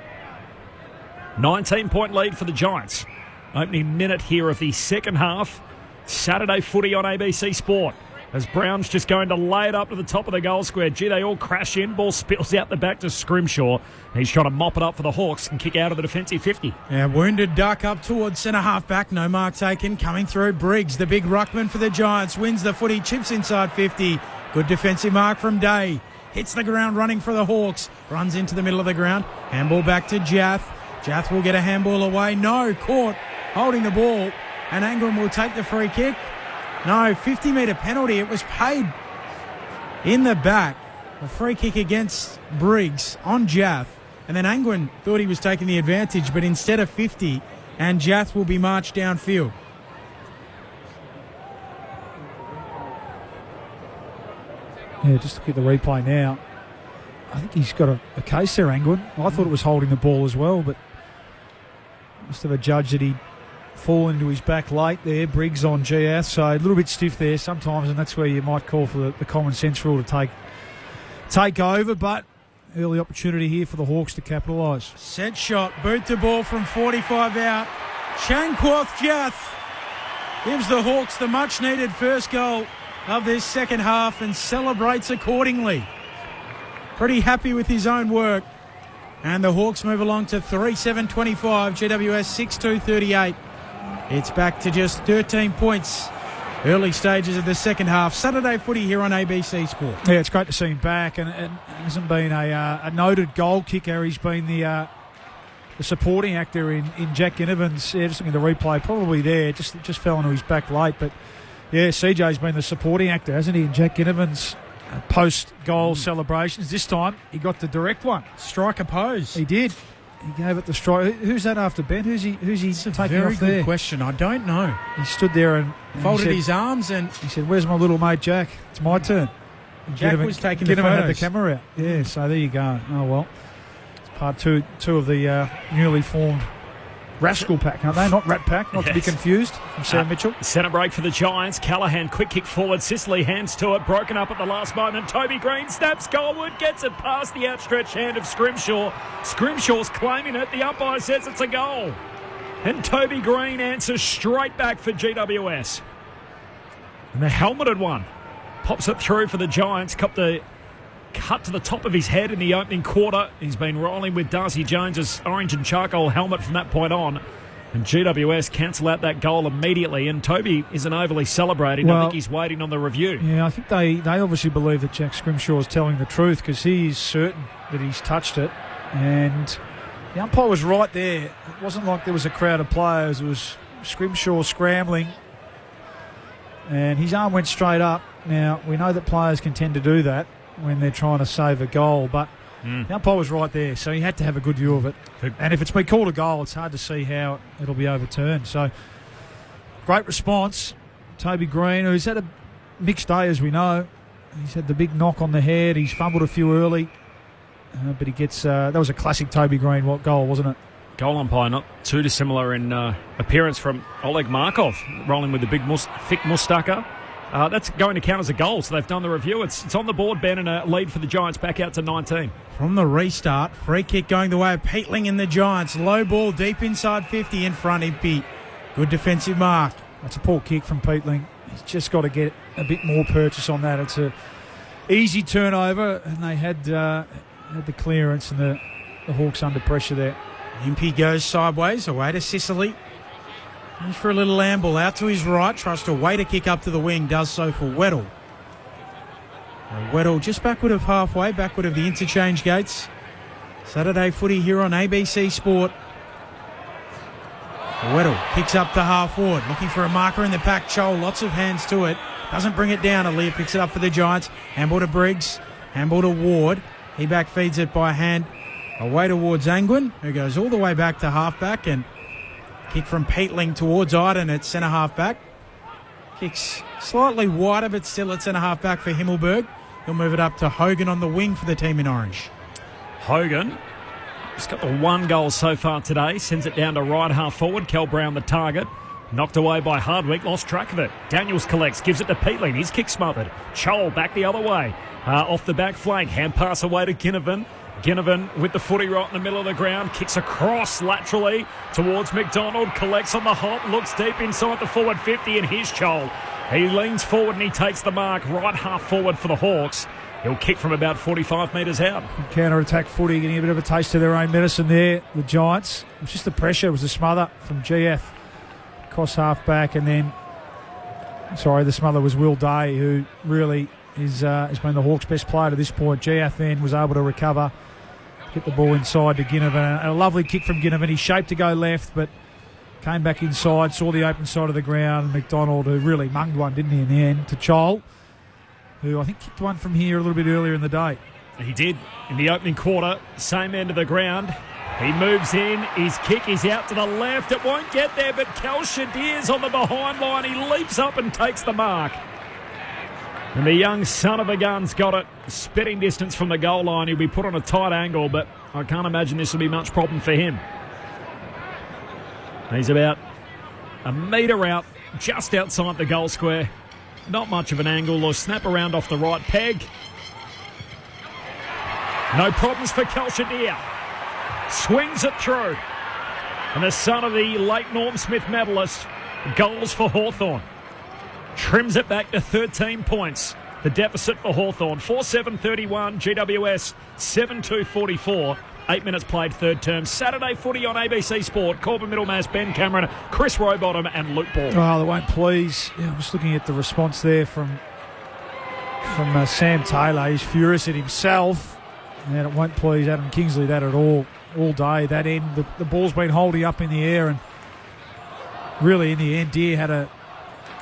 19-point lead for the Giants. Opening minute here of the second half. Saturday footy on ABC Sport. As Brown's just going to lay it up to the top of the goal square. Gee, they all crash in. Ball spills out the back to Scrimshaw. He's trying to mop it up for the Hawks and kick out of the defensive 50. Yeah, wounded duck up towards centre half back. No mark taken. Coming through Briggs, the big ruckman for the Giants. Wins the footy, chips inside 50. Good defensive mark from Day. Hits the ground running for the Hawks. Runs into the middle of the ground. Handball back to Jath. Jath will get a handball away. No, caught holding the ball. And Angren will take the free kick. No, 50-metre penalty. It was paid in the back. A free kick against Briggs on Jath. And then Angwin thought he was taking the advantage, but instead of 50, and Jath will be marched downfield. Yeah, just look at the replay now. I think he's got a case there, Angwin. I thought it was holding the ball as well, but must have adjudged that he'd fallen into his back late there. Briggs on GF, so a little bit stiff there sometimes, and that's where you might call for the common sense rule to take over, but early opportunity here for the Hawks to capitalise. Set shot, boot the ball from 45 out. Chankworth Jath gives the Hawks the much-needed first goal of this second half and celebrates accordingly. Pretty happy with his own work. And the Hawks move along to 3-7-25, GWS 6-2-38. It's back to just 13 points. Early stages of the second half. Saturday footy here on ABC Sport. Yeah, it's great to see him back, and he hasn't been a noted goal kicker. He's been the supporting actor in Jack Ginnivan's. Yeah, just looking at the replay, probably there. Just fell onto his back late, but yeah, CJ's been the supporting actor, hasn't he, in Jack Ginnivan's post-goal celebrations. This time, he got the direct one. Striker pose. He did. He gave it the strike. Who's that after, Ben? Who's he taking off there? Very good question. I don't know. He stood there and folded his arms and he said, "Where's my little mate Jack? It's my turn." And Jack was taking the photos. Had the camera out. Yeah, so there you go. Oh well, it's part two of the newly formed Rascal Pack, aren't they? Not Rat Pack, not to be confused, from Sam Mitchell. Centre break for the Giants. Callaghan, quick kick forward. Sicily hands to it. Broken up at the last moment. Toby Green snaps goalward. Gets it past the outstretched hand of Scrimshaw. Scrimshaw's claiming it. The umpire says it's a goal. And Toby Green answers straight back for GWS. And the helmeted one pops it through for the Giants. Copped the cut to the top of his head in the opening quarter. He's been rolling with Darcy Jones's orange and charcoal helmet from that point on. And GWS cancel out that goal immediately. And Toby isn't overly celebrating. I think he's waiting on the review. Yeah, I think they obviously believe that Jack Scrimshaw is telling the truth because he is certain that he's touched it. And the umpire was right there. It wasn't like there was a crowd of players. It was Scrimshaw scrambling. And his arm went straight up. Now, we know that players can tend to do that when they're trying to save a goal, but the umpire was right there, so he had to have a good view of it. And if it's been called a goal, it's hard to see how it'll be overturned. So, great response. Toby Green, who's had a mixed day, as we know. He's had the big knock on the head. He's fumbled a few early, but he gets... that was a classic Toby Green goal, wasn't it? Goal umpire, not too dissimilar in appearance from Oleg Markov, rolling with the big, thick moustache. That's going to count as a goal, so they've done the review. It's on the board, Ben, and a lead for the Giants back out to 19. From the restart, free kick going the way of Peatling and the Giants. Low ball deep inside 50 in front of Pete. Good defensive mark. That's a poor kick from Peatling. He's just got to get a bit more purchase on that. It's a easy turnover, and they had the clearance and the Hawks under pressure there. Impey goes sideways, away to Sicily. Goes for a little amble out to his right, tries to wait a kick up to the wing, does so for Weddle. Weddle just backward of halfway, backward of the interchange gates. Saturday footy here on ABC Sport. Weddle kicks up to half forward, looking for a marker in the pack. Chol, lots of hands to it. Doesn't bring it down. Aaliyah picks it up for the Giants. Handball to Briggs. Handball to Ward. He back feeds it by hand away towards Angwin, who goes all the way back to halfback, and kick from Peatling towards Iden at centre half back. Kicks slightly wider, but still at centre half back for Himmelberg. He'll move it up to Hogan on the wing for the team in orange. Hogan has got the one goal so far today. Sends it down to right half forward. Kel Brown the target. Knocked away by Hardwick. Lost track of it. Daniels collects. Gives it to Peatling. His kick smothered. Chol back the other way. Off the back flank. Hand pass away to Ginnivan. Ginnivan with the footy right in the middle of the ground. Kicks across laterally towards McDonald. Collects on the hop. Looks deep inside the forward 50, and here's Chol. He leans forward and he takes the mark right half forward for the Hawks. He'll kick from about 45 metres out. Counter-attack footy, getting a bit of a taste of their own medicine there, the Giants. It was just the pressure. It was the smother from GF. Cross half-back, and then... the smother was Will Day, who really has been the Hawks' best player to this point. GF then was able to recover, get the ball inside to Ginnivan. And a lovely kick from Ginnivan. He shaped to go left, but came back inside, saw the open side of the ground. McDonald, who really munged one, didn't he, in the end, to Chol, who I think kicked one from here a little bit earlier in the day. He did in the opening quarter, same end of the ground. He moves in, his kick is out to the left. It won't get there, but Kel Shadir's on the behind line. He leaps up and takes the mark. And the young son of a gun's got it. Spitting distance from the goal line. He'll be put on a tight angle, but I can't imagine this will be much problem for him. He's about a metre out, just outside the goal square. Not much of an angle. Or snap around off the right peg. No problems for Kelshadere. Swings it through. And the son of the late Norm Smith medalist, goals for Hawthorn. Trims it back to 13 points. The deficit for Hawthorn. 4-7-31, GWS 7-2-44. 8 minutes played, third term. Saturday footy on ABC Sport. Corbin Middlemass, Ben Cameron, Chris Rowbottom and Luke Ball. Oh, they won't please. Yeah, I'm just looking at the response there from Sam Taylor. He's furious at himself. And it won't please Adam Kingsley that at all day. That end, the ball's been holding up in the air, and really in the end, Deere had a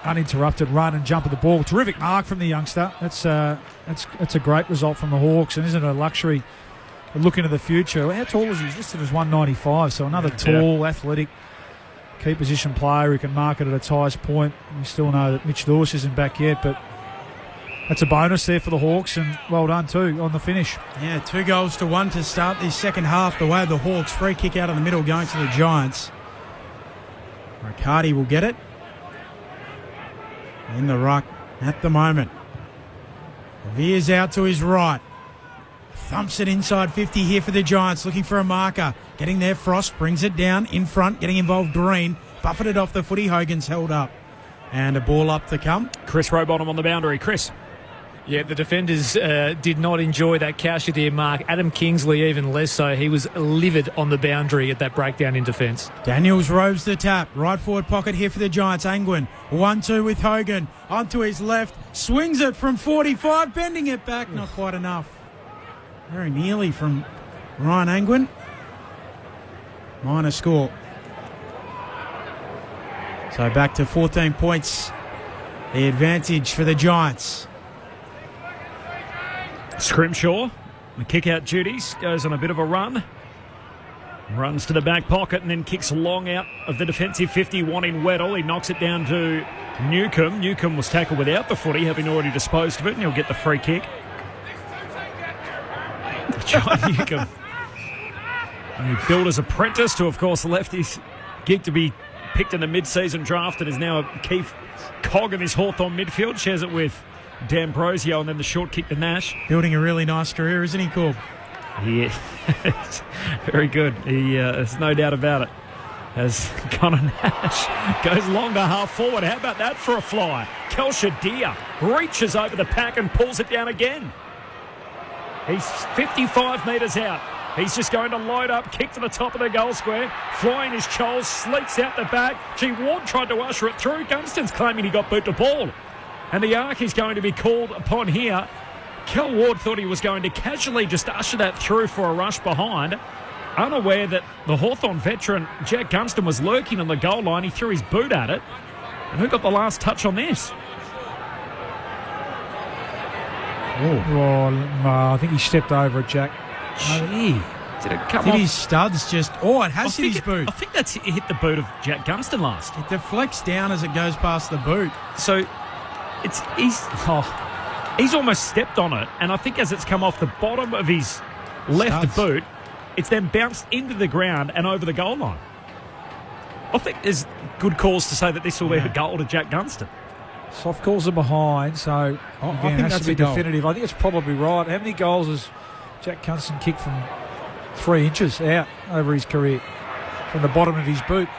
uninterrupted run and jump of the ball. Terrific mark from the youngster. That's a great result from the Hawks, and isn't it a luxury? Look into the future. How tall is he? He's listed as 195, so another tall, athletic, key position player who can mark it at its highest point. We still know that Mitch Lewis isn't back yet, but that's a bonus there for the Hawks, and well done too on the finish. Yeah, 2-1 to start the second half. The way of the Hawks, free kick out of the middle going to the Giants. Riccardi will get it. In the ruck at the moment. Veers out to his right. Thumps it inside 50 here for the Giants, looking for a marker. Getting there, Frost brings it down in front, getting involved Green. Buffeted off the footy, Hogan's held up. And a ball up to come. Chris Rowbottom on the boundary. Chris. Yeah, the defenders did not enjoy that Kelshadere mark. Adam Kingsley even less so. He was livid on the boundary at that breakdown in defence. Daniels robes the tap. Right forward pocket here for the Giants. Angwin. 1-2 with Hogan. Onto his left. Swings it from 45. Bending it back. Not quite enough. Very nearly from Ryan Angwin. Minor score. So back to 14 points. The advantage for the Giants. Scrimshaw, the kick-out duties, goes on a bit of a run. Runs to the back pocket and then kicks long out of the defensive 50, wanting Weddle. He knocks it down to Newcomb. Newcomb was tackled without the footy, having already disposed of it, and he'll get the free kick. John Newcomb, a Builder's apprentice, who of course left his gig to be picked in the mid-season draft and is now a key cog in this Hawthorn midfield. Shares it with D'Ambrosio, and then the short kick to Nash. Building a really nice career, isn't he, Corb? He is. Very good. There's no doubt about it. As Connor Nash goes longer half forward. How about that for a fly? Kelshadere reaches over the pack and pulls it down again. He's 55 metres out. He's just going to load up, kick to the top of the goal square. Flying his Choles, sleeks out the back. Gee, Ward tried to usher it through. Gunston's claiming he got boot to ball. And the arc is going to be called upon here. Kel Ward thought he was going to casually just usher that through for a rush behind, unaware that the Hawthorn veteran, Jack Gunston, was lurking on the goal line. He threw his boot at it. And who got the last touch on this? Oh, no, I think he stepped over it, Jack. Gee. Did it come Did off? his studs just... Oh, it has hit his boot. I think that's hit the boot of Jack Gunston last. It deflects down as it goes past the boot. So he's almost stepped on it, and I think as it's come off the bottom of his left boot, it's then bounced into the ground and over the goal line. I think there's good calls to say that this will be a goal to Jack Gunston. Soft calls are behind, so I again, think it has that's to be a goal. definitive. I think it's probably right. How many goals has Jack Gunston kicked from 3 inches out over his career from the bottom of his boot?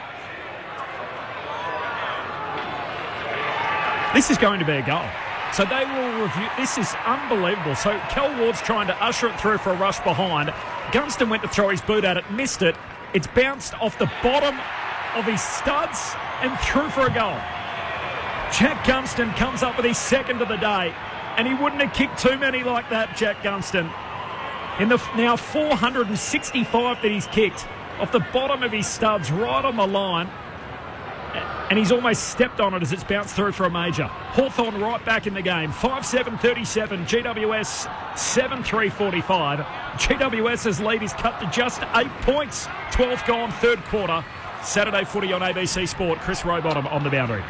This is going to be a goal. So they will review. This is unbelievable. So Kel Ward's trying to usher it through for a rush behind. Gunston went to throw his boot at it, missed it. It's bounced off the bottom of his studs and through for a goal. Jack Gunston comes up with his second of the day, and he wouldn't have kicked too many like that, Jack Gunston. In the now 465 that he's kicked, off the bottom of his studs, right on the line, and he's almost stepped on it as it's bounced through for a major. Hawthorn right back in the game. 5-7-37, GWS 7-3-45. GWS's lead is cut to just 8 points. 12 gone, third quarter. Saturday footy on ABC Sport. Chris Rowbottom on the boundary.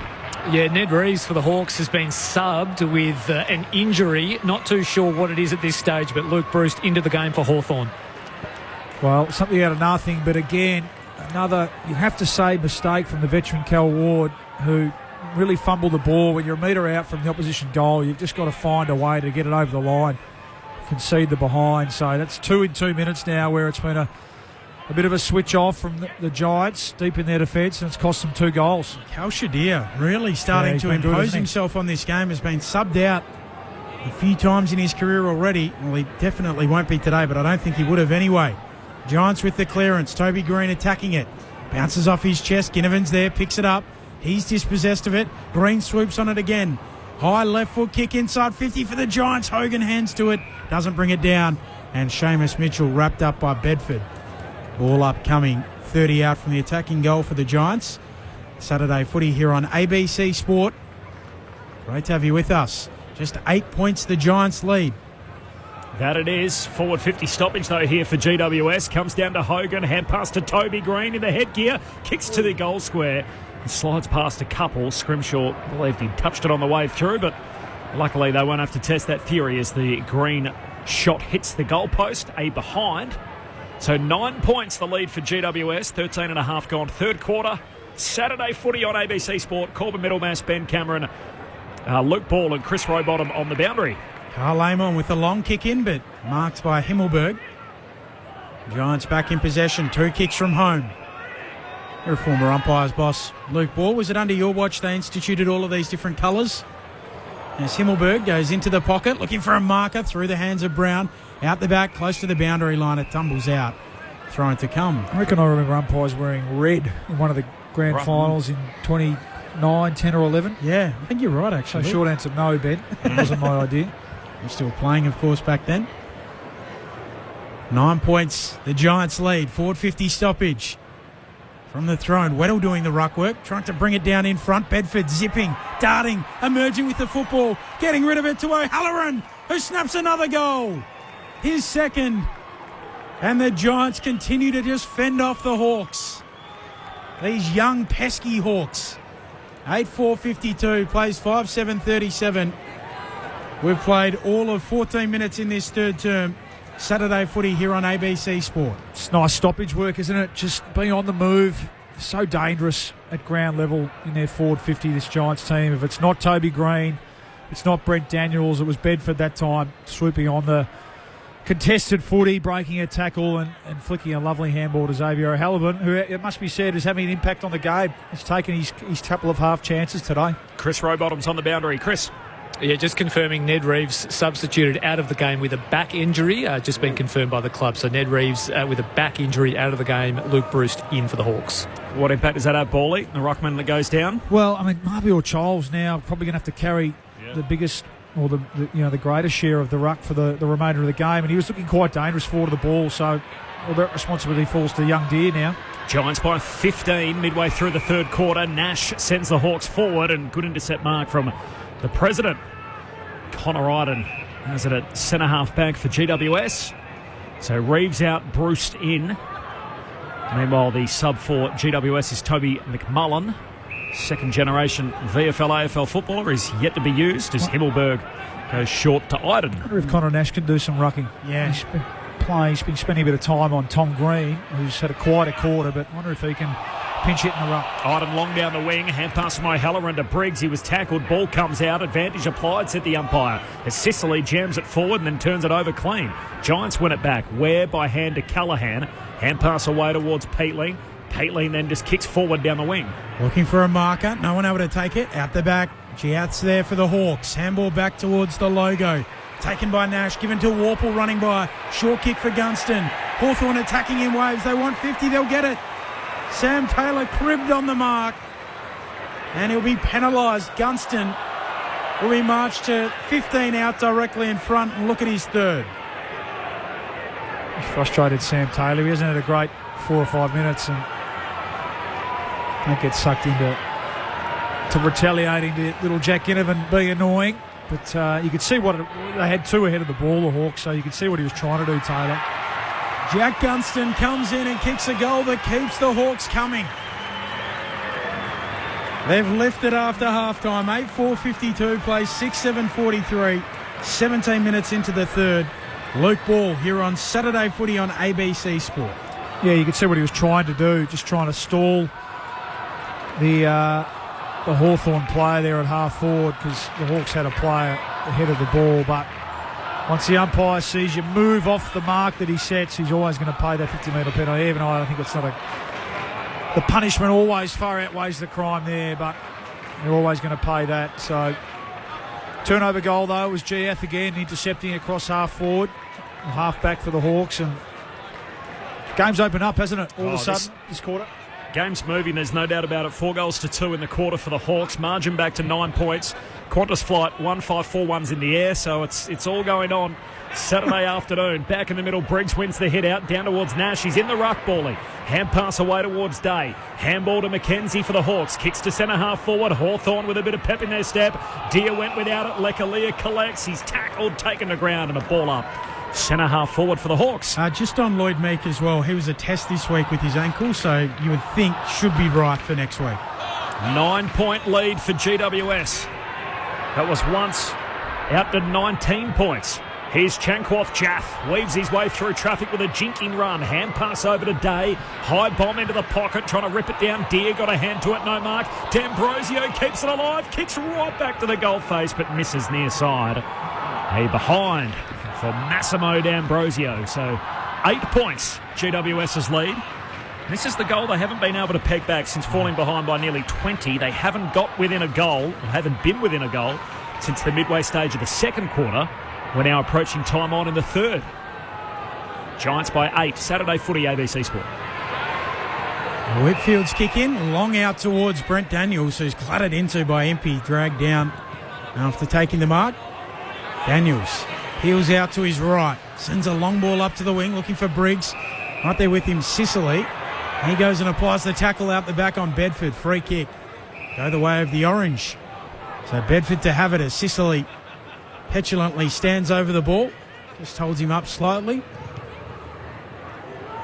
Yeah, Ned Reeves for the Hawks has been subbed with an injury. Not too sure what it is at this stage, but Luke Bruce into the game for Hawthorn. Well, something out of nothing, but again, another, you have to say, mistake from the veteran Cal Ward, who really fumbled the ball. When you're a metre out from the opposition goal, you've just got to find a way to get it over the line, concede the behind. So that's 2 in 2 minutes now where it's been a bit of a switch off from the Giants deep in their defence, and it's cost them 2 goals. Cal Shadir really starting to impose himself on this game, has been subbed out a few times in his career already. Well, he definitely won't be today, but I don't think he would have anyway. Giants with the clearance. Toby Green attacking it. Bounces off his chest. Ginnivan's there, picks it up. He's dispossessed of it. Green swoops on it again. High left foot kick inside 50 for the Giants. Hogan hands to it. Doesn't bring it down. And Seamus Mitchell wrapped up by Bedford. Ball upcoming. 30 out from the attacking goal for the Giants. Saturday footy here on ABC Sport. Great to have you with us. Just 8 points the Giants lead. That it is. Forward 50 stoppage, though, here for GWS. Comes down to Hogan. Hand pass to Toby Green in the headgear. Kicks to the goal square. And slides past a couple. Scrimshaw believed he touched it on the way through, but luckily they won't have to test that theory as the Green shot hits the goalpost. A behind. So 9 points the lead for GWS. 13.5 gone. Third quarter. Saturday footy on ABC Sport. Corbin Middlemass, Ben Cameron, Luke Ball and Chris Rowbottom on the boundary. Carl Amon with a long kick in, but marked by Himmelberg. Giants back in possession. 2 kicks from home. You're a former umpire's boss, Luke Ball. Was it under your watch they instituted all of these different colours? As Himmelberg goes into the pocket, looking for a marker through the hands of Brown. Out the back, close to the boundary line. It tumbles out. Thrown to come. I reckon I remember umpires wearing red in one of the grand finals in 2009, 10 or 11. Yeah, I think you're right, actually. So short answer, no, Ben. It wasn't my idea. You're still playing, of course, back then. 9 points, the Giants lead. Forward 50 stoppage. From the throne, Weddle doing the ruck work, trying to bring it down in front. Bedford zipping, darting, emerging with the football, getting rid of it to O'Halloran, who snaps another goal. His second. And the Giants continue to just fend off the Hawks. These young, pesky Hawks. 8-4-52, plays 5-7-37. We've played all of 14 minutes in this third term. Saturday footy here on ABC Sport. It's nice stoppage work, isn't it? Just being on the move. So dangerous at ground level in their forward 50, this Giants team. If it's not Toby Green, it's not Brent Daniels, it was Bedford that time, swooping on the contested footy, breaking a tackle and flicking a lovely handball to Xavier O'Halloran, who, it must be said, is having an impact on the game. He's taken his couple of half chances today. Chris Rowbottom's on the boundary. Chris. Yeah, just confirming Ned Reeves substituted out of the game with a back injury, just been confirmed by the club. So Ned Reeves with a back injury out of the game, Luke Bruce in for the Hawks. What impact does that have, Bally, the ruckman that goes down? Well, I mean, Marby or Charles now probably going to have to carry the biggest or the greatest share of the ruck for the remainder of the game, and he was looking quite dangerous forward of the ball, so all that responsibility falls to young Deere now. Giants by 15 midway through the third quarter. Nash sends the Hawks forward, and good intercept mark from the president. Connor Iden has it at centre-half back for GWS. So Reeves out, Bruce in. Meanwhile, the sub for GWS is Toby McMullen. Second-generation VFL-AFL footballer is yet to be used as Himmelberg goes short to Iden. I wonder if Connor Nash can do some rucking. Yeah. He's been spending a bit of time on Tom Green, who's had quite a quarter, but I wonder if he can pinch it in the ruck. Iden long down the wing, hand pass from O'Halloran to Briggs. He was tackled, ball comes out, advantage applied, said the umpire. As Sicily jams it forward and then turns it over clean. Giants win it back. Ware by hand to Callaghan. Hand pass away towards Peatling. Peatling then just kicks forward down the wing. Looking for a marker, no one able to take it. Out the back, Giats there for the Hawks. Handball back towards the logo. Taken by Nash, given to Warple running by. Short kick for Gunston. Hawthorn attacking in waves. They want 50, they'll get it. Sam Taylor cribbed on the mark. And he'll be penalised. Gunston will be marched to 15 out directly in front, and look at his third. He's frustrated Sam Taylor. He hasn't had a great 4 or 5 minutes and don't get sucked into retaliating to little Jack Ginnivan being annoying. But you could see they had 2 ahead of the ball, the Hawks, so you could see what he was trying to do, Taylor. Jack Gunston comes in and kicks a goal that keeps the Hawks coming. They've lifted after halftime. 8:4:52 plays 6:7:43. 17 minutes into the third. Luke Ball here on Saturday Footy on ABC Sport. Yeah, you could see what he was trying to do, just trying to stall the Hawthorn player there at half forward, because the Hawks had a player ahead of the ball. But once the umpire sees you move off the mark that he sets, he's always going to pay that 50-metre penalty. Even I think it's not the punishment always far outweighs the crime there, but they're always going to pay that. So turnover goal though was GF again, intercepting across half forward, half back for the Hawks, and game's opened up, hasn't it? All of a sudden this quarter. Game's moving, there's no doubt about it. 4-2 in the quarter for the Hawks. Margin back to 9 points. Qantas flight 1541's in the air, so it's all going on. Saturday afternoon, back in the middle, Briggs wins the hit out, down towards Nash. He's in the ruck, Bally. Hand pass away towards Day. Handball to McKenzie for the Hawks. Kicks to centre half forward. Hawthorn with a bit of pep in their step. Deer went without it. Lekalia collects. He's tackled, taken to ground, and a ball up. Centre half forward for the Hawks. Just on Lloyd Meek as well. He was a test this week with his ankle, so you would think should be right for next week. 9-point lead for GWS. That was once out to 19 points. Here's Chankwath Jaff. Weaves his way through traffic with a jinking run. Hand pass over to Day. High bomb into the pocket, trying to rip it down. Deer got a hand to it, no mark. D'Ambrosio keeps it alive. Kicks right back to the goal face, but misses near side. A behind for Massimo D'Ambrosio. So 8 points, GWS's lead. This is the goal they haven't been able to peg back since falling behind by nearly 20. They haven't got within a goal, or haven't been within a goal, since the midway stage of the second quarter. We're now approaching time on in the third. Giants by 8. Saturday Footy, ABC Sport. Whitfield's kick in, long out towards Brent Daniels, who's cluttered into by Impey, dragged down after taking the mark. Daniels peels out to his right, sends a long ball up to the wing, looking for Briggs. Right there with him, Sicily. He goes and applies the tackle out the back on Bedford. Free kick. Go the way of the Orange. So Bedford to have it as Sicily petulantly stands over the ball. Just holds him up slightly.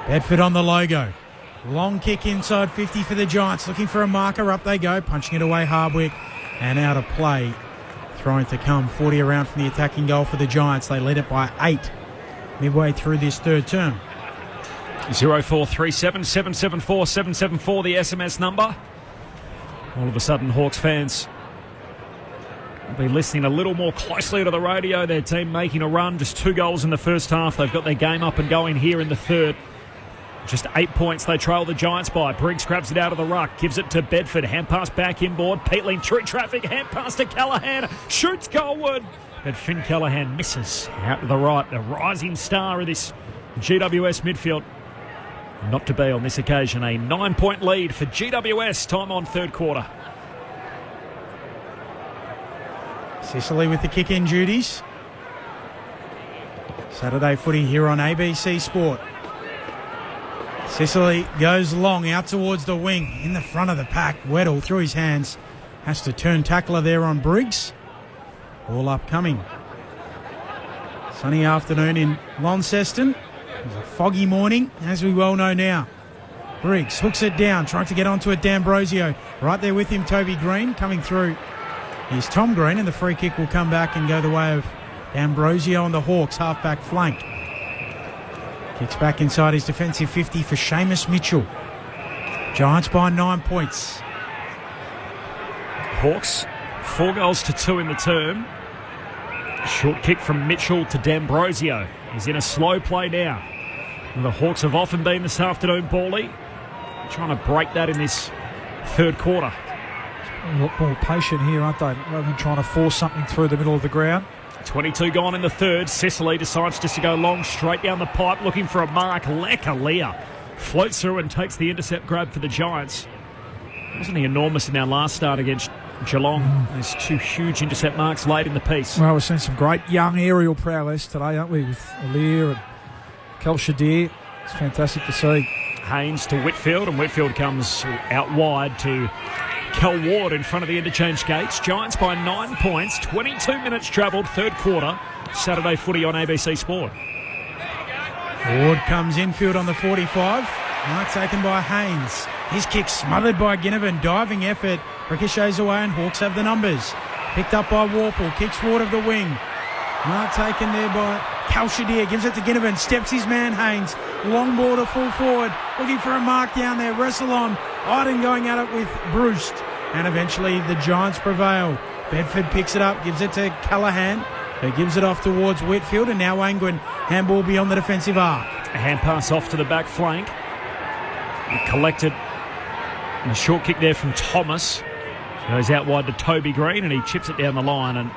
Bedford on the logo. Long kick inside 50 for the Giants. Looking for a marker. Up they go. Punching it away Hardwick. And out of play. Throwing to come. 40 around from the attacking goal for the Giants. They lead it by 8 midway through this third term. 0437 774 774, the SMS number. All of a sudden, Hawks fans will be listening a little more closely to the radio. Their team making a run, just 2 goals in the first half. They've got their game up and going here in the third. Just 8 points they trail the Giants by. Briggs grabs it out of the ruck, gives it to Bedford. Hand pass back inboard. Peatling through traffic. Hand pass to Callaghan. Shoots goalward. But Finn Callaghan misses out to the right. The rising star of this GWS midfield. Not to be on this occasion. A 9-point lead for GWS. Time on third quarter. Sicily with the kick-in duties. Saturday Footy here on ABC Sport. Sicily goes long out towards the wing. In the front of the pack. Weddle through his hands. Has to turn tackler there on Briggs. Ball upcoming. Sunny afternoon in Launceston. It was a foggy morning, as we well know now. Briggs hooks it down, trying to get onto it, D'Ambrosio. Right there with him, Toby Green coming through. Here's Tom Green, and the free kick will come back and go the way of D'Ambrosio on the Hawks, half-back flank. Kicks back inside his defensive 50 for Seamus Mitchell. Giants by 9 points. Hawks, 4-2 in the term. Short kick from Mitchell to D'Ambrosio. He's in a slow play now. And the Hawks have often been this afternoon, Bally, trying to break that in this third quarter. A lot more patient here, aren't they? Rather than trying to force something through the middle of the ground. 22 gone in the third. Sicily decides just to go long, straight down the pipe, looking for a mark. Lekalia floats through and takes the intercept grab for the Giants. Wasn't he enormous in our last start against Geelong? There's 2 huge intercept marks late in the piece. Well, we've seen some great young aerial prowess today, aren't we? With Alir and Kelshadir. It's fantastic to see. Haynes to Whitfield, and Whitfield comes out wide to Kel Ward in front of the interchange gates. Giants by 9 points, 22 minutes travelled, third quarter. Saturday Footy on ABC Sport. Ward comes infield on the 45. Mark taken by Haynes. His kick smothered by Ginnivan. Diving effort. Ricochets away and Hawks have the numbers. Picked up by Warple. Kicks forward of the wing. Mark taken there by Kalshadir. Gives it to Ginnivan. Steps his man Haynes. Long ball to full forward. Looking for a mark down there. Wrestle on. Iden going at it with Bruce. And eventually the Giants prevail. Bedford picks it up. Gives it to Callaghan. He gives it off towards Whitfield. And now Angwin. Handball beyond the defensive arc. A hand pass off to the back flank. He collected. And a short kick there from Thomas. Goes out wide to Toby Green and he chips it down the line and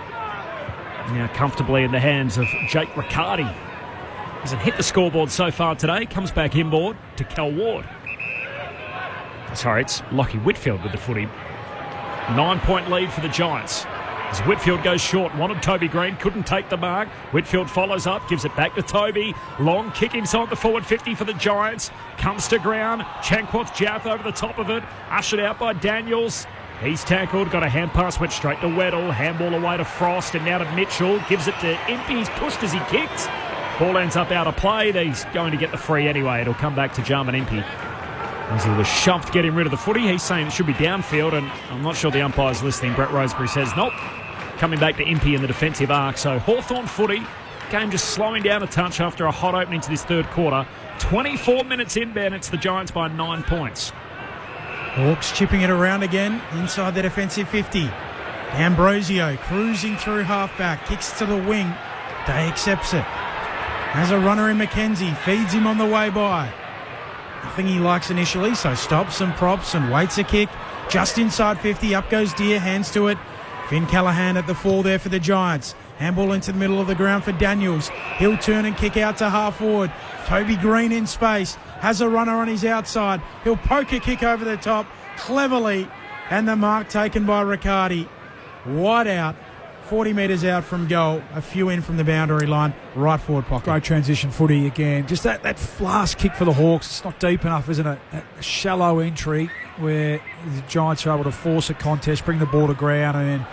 now comfortably in the hands of Jake Riccardi. Hasn't hit the scoreboard so far today. Comes back inboard to Cal Ward. Sorry, it's Lockie Whitfield with the footy. 9-point lead for the Giants. As Whitfield goes short, wanted Toby Green, couldn't take the mark. Whitfield follows up, gives it back to Toby. Long kick inside the forward 50 for the Giants. Comes to ground. Chankwath Jath over the top of it. Ushered out by Daniels. He's tackled, got a hand pass, went straight to Weddle. Handball away to Frost and now to Mitchell. Gives it to Impey. He's pushed as he kicked. Ball ends up out of play. He's going to get the free anyway. It'll come back to Jarman Impey. As he was shoved getting rid of the footy, he's saying it should be downfield, and I'm not sure the umpire's listening. Brett Roseberry says nope. Coming back to Impey in the defensive arc. So Hawthorn footy, game just slowing down a touch after a hot opening to this third quarter. 24 minutes in, Ben. It's the Giants by 9 points. Hawks chipping it around again inside the defensive 50. Ambrosio cruising through halfback, kicks to the wing. Day accepts it. Has a runner in McKenzie, feeds him on the way by. Nothing he likes initially, so stops and props and waits a kick. Just inside 50, up goes Deer, hands to it. Finn Callaghan at the fall there for the Giants. Handball into the middle of the ground for Daniels. He'll turn and kick out to half forward. Toby Green in space. Has a runner on his outside. He'll poke a kick over the top cleverly. And the mark taken by Riccardi. Wide out. 40 metres out from goal. A few in from the boundary line. Right forward pocket. Great transition footy again. Just that last kick for the Hawks. It's not deep enough, isn't it? A shallow entry where the Giants are able to force a contest, bring the ball to ground, and then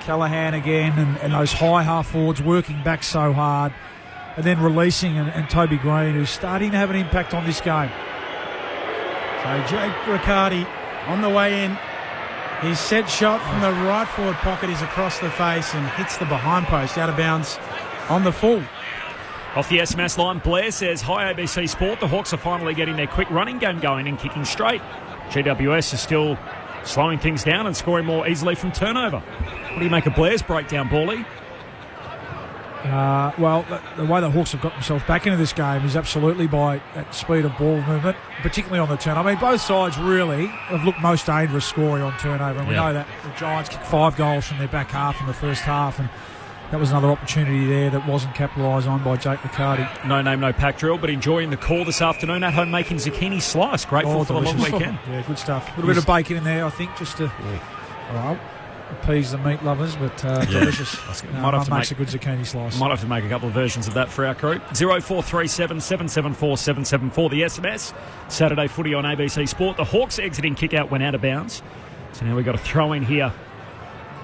Callaghan again and those high half forwards working back so hard and then releasing and Toby Green, who's starting to have an impact on this game. So Jake Riccardi on the way in. His set shot from the right forward pocket is across the face and hits the behind post out of bounds on the full. Off the SMS line, Blair says, hi ABC Sport, the Hawks are finally getting their quick running game going and kicking straight. GWS is still slowing things down and scoring more easily from turnover. What do you make of Blair's breakdown, Bally? Well, the way the Hawks have got themselves back into this game is absolutely by that speed of ball movement, particularly on the turn. I mean, both sides really have looked most dangerous scoring on turnover, and we know that the Giants kicked 5 goals from their back half in the first half, and that was another opportunity there that wasn't capitalised on by Jake Riccardi. No name, no pack drill, but enjoying the call this afternoon at home, making zucchini slice. Grateful for delicious. the long weekend. Yeah, good stuff. A little bit of bacon in there, I think, just to appease the meat lovers, but delicious. Might have to makes a good zucchini slice. Might have to make a couple of versions of that for our crew. 0437 774 774, the SMS. Saturday footy on ABC Sport. The Hawks exiting kick out went out of bounds. So now we've got a throw in here.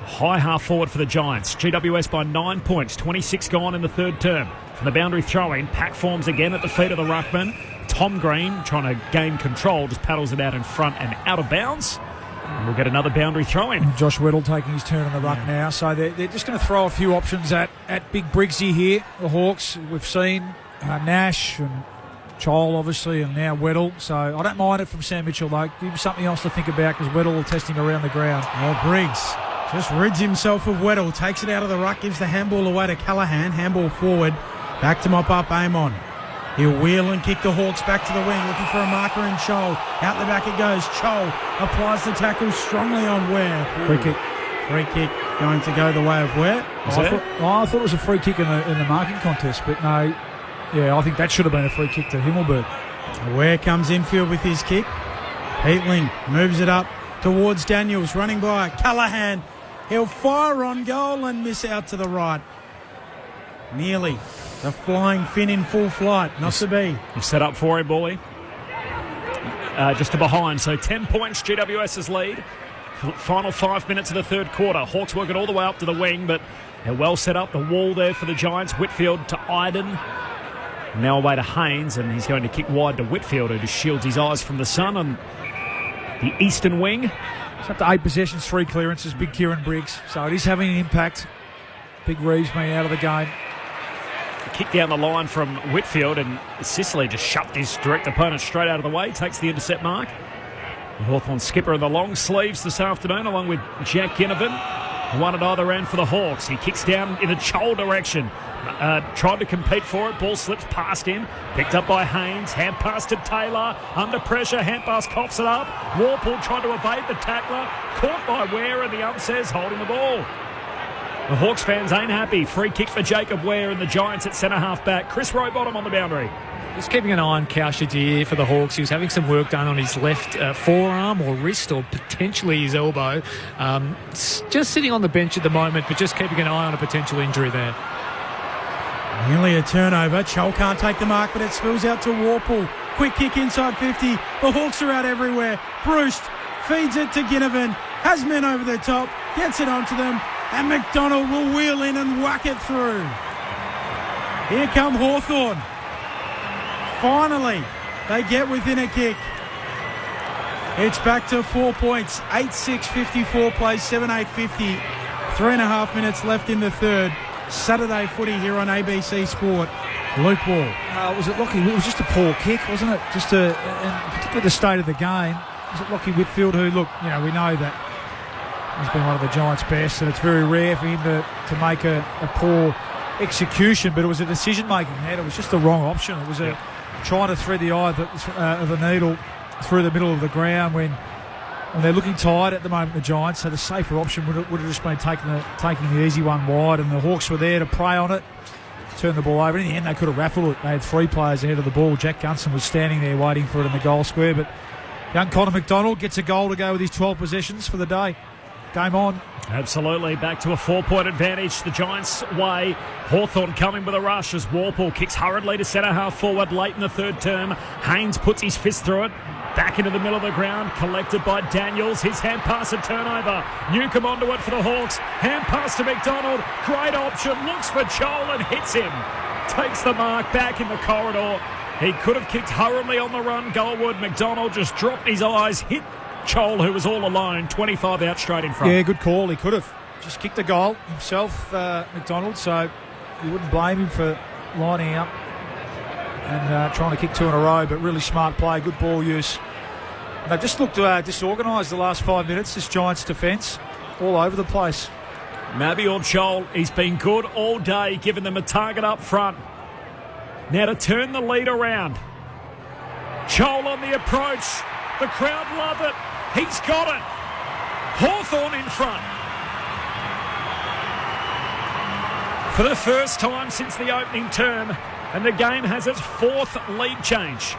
High half forward for the Giants. GWS by 9 points. 26 gone in the third term. From the boundary throw-in, pack forms again at the feet of the ruckman. Tom Green, trying to gain control, just paddles it out in front and out of bounds. And we'll get another boundary throw-in. And Josh Weddle taking his turn in the ruck now. So they're just going to throw a few options at Big Briggsy here, the Hawks. We've seen Nash and Chol, obviously, and now Weddle. So I don't mind it from Sam Mitchell, though. Give him something else to think about because Weddle will test him around the ground. Oh, Briggs just rids himself of Weddle, takes it out of the ruck, gives the handball away to Callaghan. Handball forward, back to mop up Amon. He'll wheel and kick the Hawks back to the wing, looking for a marker in Chol. Out the back it goes. Chol applies the tackle strongly on Ware. Free kick. Free kick going to go the way of Ware. I thought it was a free kick in the marking contest, but no. Yeah, I think that should have been a free kick to Himmelberg. Ware comes infield with his kick. Heatling moves it up towards Daniels, running by Callaghan. He'll fire on goal and miss out to the right. Nearly. The flying fin in full flight. Not to be. You've set up for him, boy. Just to behind. So 10 points, GWS's lead. Final 5 minutes of the third quarter. Hawks working all the way up to the wing, but they're well set up. The wall there for the Giants. Whitfield to Iden. Now away to Haynes, and he's going to kick wide to Whitfield, who just shields his eyes from the sun. And the eastern wing. It's up to 8 possessions, 3 clearances, big Kieran Briggs. So it is having an impact. Big Reeves being out of the game. Kick down the line from Whitfield, and Sicily just shoved his direct opponent straight out of the way, takes the intercept mark. The Hawthorn skipper in the long sleeves this afternoon, along with Jack Ginnivan. One at either end for the Hawks. He kicks down in the Chol direction. Tried to compete for it. Ball slips past him. Picked up by Haynes. Hand pass to Taylor. Under pressure. Hand pass coughs it up. Warple tried to evade the tackler. Caught by Ware, and the ump says holding the ball. The Hawks fans ain't happy. Free kick for Jacob Ware and the Giants at centre-half back. Chris Rowbottom on the boundary. Just keeping an eye on Cowshed here for the Hawks. He was having some work done on his left forearm or wrist or potentially his elbow. Just sitting on the bench at the moment, but just keeping an eye on a potential injury there. Nearly a turnover. Chol can't take the mark, but it spills out to Warple. Quick kick inside 50. The Hawks are out everywhere. Bruce feeds it to Ginnivan. Has men over the top. Gets it onto them. And McDonald will wheel in and whack it through. Here come Hawthorn. Finally, they get within a kick. It's back to 4 points. 8-6, 54 plays, 7-8, 50. 3.5 minutes left in the third. Saturday footy here on ABC Sport. Luke Ball. Was it Lockie? It was just a poor kick, wasn't it? Just and particularly the state of the game. Was it Lockie Whitfield who, look, we know that he's been one of the Giants' best, and it's very rare for him to make a poor execution, but it was a decision-making there. It was just the wrong option. It was trying to thread the eye of the needle through the middle of the ground when they're looking tired at the moment, the Giants, so the safer option would have just been taking the easy one wide, and the Hawks were there to prey on it, turn the ball over. In the end, they could have raffled it. They had 3 players ahead of the ball. Jack Gunson was standing there waiting for it in the goal square, but young Connor McDonald gets a goal to go with his 12 possessions for the day. Game on. Absolutely. Back to a 4-point advantage the Giants' way. Hawthorn coming with a rush as Warple kicks hurriedly to centre-half forward late in the third term. Haynes puts his fist through it. Back into the middle of the ground. Collected by Daniels. His hand pass and turnover. Newcomb onto it for the Hawks. Hand pass to McDonald. Great option. Looks for Joel and hits him. Takes the mark back in the corridor. He could have kicked hurriedly on the run goalward. McDonald just dropped his eyes. Hit Chol, who was all alone, 25 out straight in front. Yeah, good call. He could have just kicked the goal himself, McDonald, so you wouldn't blame him for lining up and trying to kick 2 in a row, but really smart play, good ball use. And they've just looked disorganised the last 5 minutes, this Giants defence, all over the place. Mabior Chol, he's been good all day, giving them a target up front. Now to turn the lead around. Chol on the approach. The crowd love it. He's got it. Hawthorn in front. For the first time since the opening term, and the game has its 4th lead change.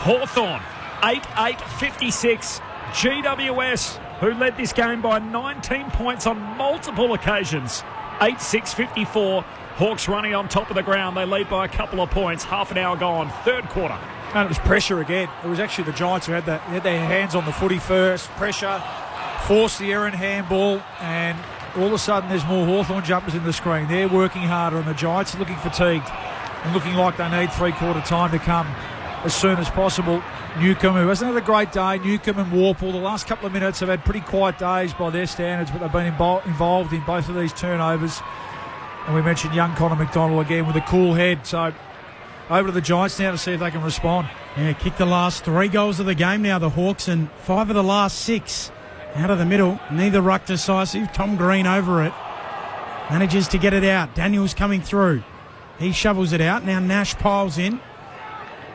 Hawthorn, 8-8-56. GWS, who led this game by 19 points on multiple occasions. 8-6-54. Hawks running on top of the ground. They lead by a couple of points. Half an hour gone. Third quarter. And it was pressure again. It was actually the Giants who had their hands on the footy first. Pressure, forced the error in handball, and all of a sudden there's more Hawthorn jumpers in the screen. They're working harder, and the Giants are looking fatigued and looking like they need 3-quarter time to come as soon as possible. Newcomb, who hasn't had a great day, Newcomb and Warple, the last couple of minutes have had pretty quiet days by their standards, but they've been involved in both of these turnovers. And we mentioned young Connor McDonald again with a cool head, so over to the Giants now to see if they can respond. Yeah, kicked the last 3 goals of the game now, the Hawks, and 5 of the last 6 out of the middle. Neither ruck decisive. Tom Green over it. Manages to get it out. Daniels coming through. He shovels it out. Now Nash piles in.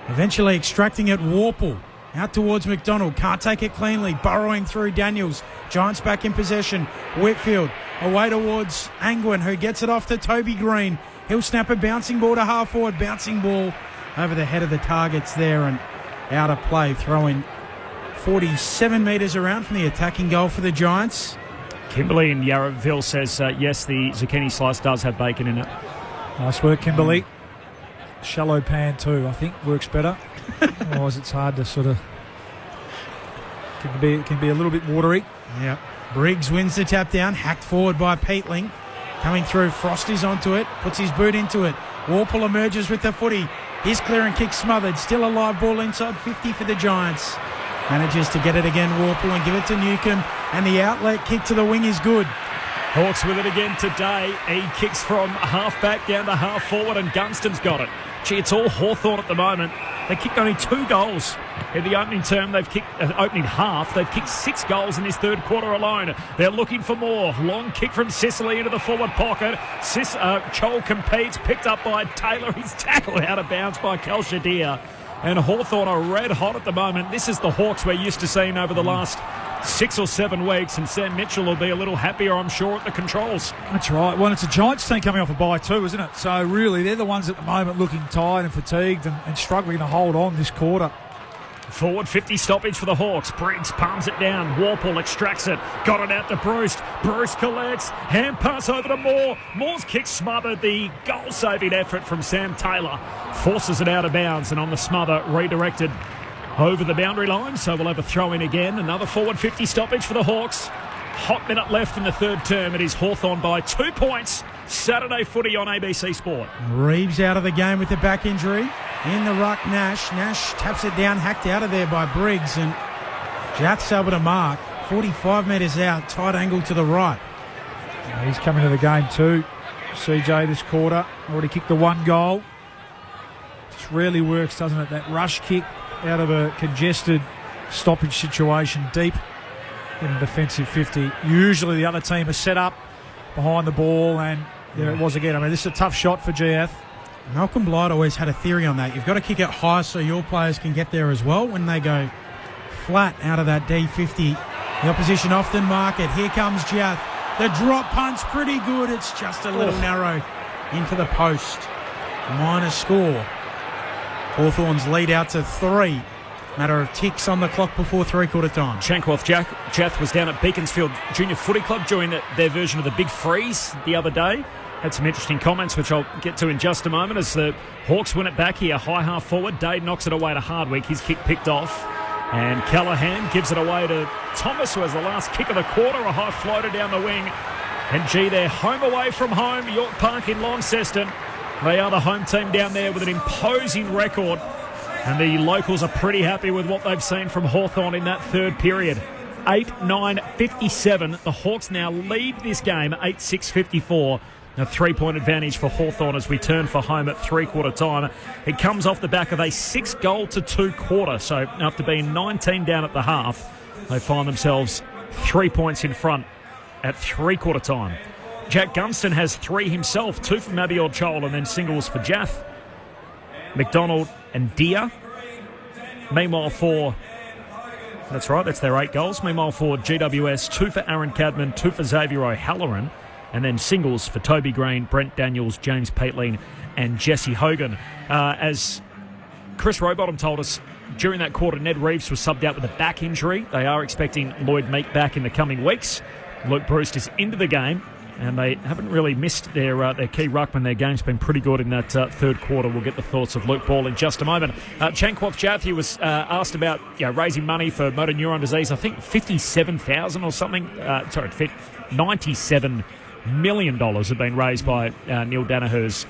Eventually extracting it, Warple. Out towards McDonald. Can't take it cleanly. Burrowing through Daniels. Giants back in possession. Whitfield away towards Angwin, who gets it off to Toby Green. He'll snap a bouncing ball to half forward. Bouncing ball over the head of the targets there and out of play. Throwing 47 metres around from the attacking goal for the Giants. Kimberley in Yarraville says, yes, the zucchini slice does have bacon in it. Nice work, Kimberley. Shallow pan too, I think, works better. Otherwise it's hard to sort of... It can be a little bit watery. Yeah. Briggs wins the tap down. Hacked forward by Peatling. Coming through, Frost is onto it, puts his boot into it. Warple emerges with the footy. His clear and kick smothered. Still a live ball inside 50 for the Giants. Manages to get it again, Warple, and give it to Newcomb. And the outlet kick to the wing is good. Hawks with it again today. He kicks from half-back down to half-forward, and Gunston's got it. Gee, it's all Hawthorn at the moment. They kicked only 2 goals in the opening term. They've kicked opening half. They've kicked 6 goals in this third quarter alone. They're looking for more. Long kick from Sicily into the forward pocket. Chol competes, picked up by Taylor. He's tackled out of bounds by Kalshadir. And Hawthorn are red hot at the moment. This is the Hawks we're used to seeing over the last 6 or 7 weeks, and Sam Mitchell will be a little happier, I'm sure, at the controls. That's right. Well, it's a Giants team coming off a bye too, isn't it? So really, they're the ones at the moment looking tired and fatigued and struggling to hold on this quarter. Forward 50 stoppage for the Hawks. Briggs palms it down. Warple extracts it. Got it out to Bruce. Bruce collects. Hand pass over to Moore. Moore's kick smothered. The goal-saving effort from Sam Taylor forces it out of bounds, and on the smother, redirected over the boundary line. So we'll have a throw in again. Another forward 50 stoppage for the Hawks. Hot minute left in the third term. It is Hawthorn by 2 points. Saturday footy on ABC Sport. Reeves out of the game with a back injury. In the ruck, Nash. Nash taps it down, hacked out of there by Briggs, and Jath's able to mark. 45 metres out, tight angle to the right. He's coming to the game too. CJ this quarter. Already kicked the 1 goal. Just really works, doesn't it? That rush kick out of a congested stoppage situation deep in a defensive 50. Usually the other team is set up behind the ball, and there it was again. I mean, this is a tough shot for GF. Malcolm Blight always had a theory on that. You've got to kick it high so your players can get there as well. When they go flat out of that D50, the opposition often mark it. Here comes Jath. The drop punt's pretty good. It's just a little narrow into the post. Minor score. Hawthorn's lead out to 3. Matter of ticks on the clock before three-quarter time. Chankworth Jath was down at Beaconsfield Junior Footy Club during their version of the Big Freeze the other day. Had some interesting comments, which I'll get to in just a moment, as the Hawks win it back here. High half forward. Dade knocks it away to Hardwick. His kick picked off. And Callahan gives it away to Thomas, who has the last kick of the quarter. A high floater down the wing. And gee, they're home away from home. York Park in Launceston. They are the home team down there with an imposing record. And the locals are pretty happy with what they've seen from Hawthorn in that third period. 8-9-57. The Hawks now lead this game 8-6-54. A 3-point advantage for Hawthorn as we turn for home at three-quarter time. It comes off the back of a 6-goal-to-2 quarter. So after being 19 down at the half, they find themselves 3 points in front at three-quarter time. Jack Gunston has 3 himself, 2 for Mabior Chol and then singles for Jath, McDonald and Deer. Meanwhile for... That's right, that's their 8 goals. Meanwhile for GWS, 2 for Aaron Cadman, 2 for Xavier O'Halloran. And then singles for Toby Green, Brent Daniels, James Peatling and Jesse Hogan. As Chris Rowbottom told us, during that quarter, Ned Reeves was subbed out with a back injury. They are expecting Lloyd Meek back in the coming weeks. Luke Bruce is into the game, and they haven't really missed their key ruckman. Their game's been pretty good in that third quarter. We'll get the thoughts of Luke Ball in just a moment. Chankworth Jathi was asked about raising money for motor neuron disease. I think $57,000 or something. $97 million have been raised by Neil Danaher's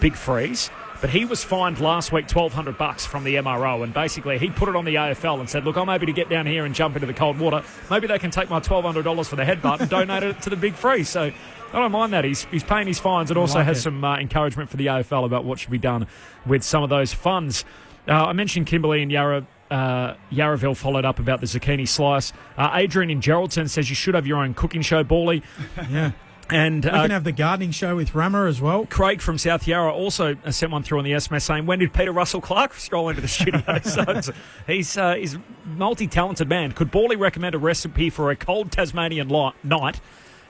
Big Freeze. But he was fined last week $1,200 from the MRO, and basically he put it on the AFL and said, look, I'm happy to get down here and jump into the cold water. Maybe they can take my $1,200 for the headbutt and donate it to the Big Freeze. So I don't mind that. He's paying his fines and also has some encouragement for the AFL about what should be done with some of those funds. I mentioned Kimberley and Yarraville followed up about the zucchini slice. Adrian in Geraldton says you should have your own cooking show, Bally. Yeah. And we can have the gardening show with Rammer as well. Craig from South Yarra also sent one through on the SMS saying, when did Peter Russell Clark stroll into the studio? So he's a multi-talented man. Could Bally recommend a recipe for a cold Tasmanian night,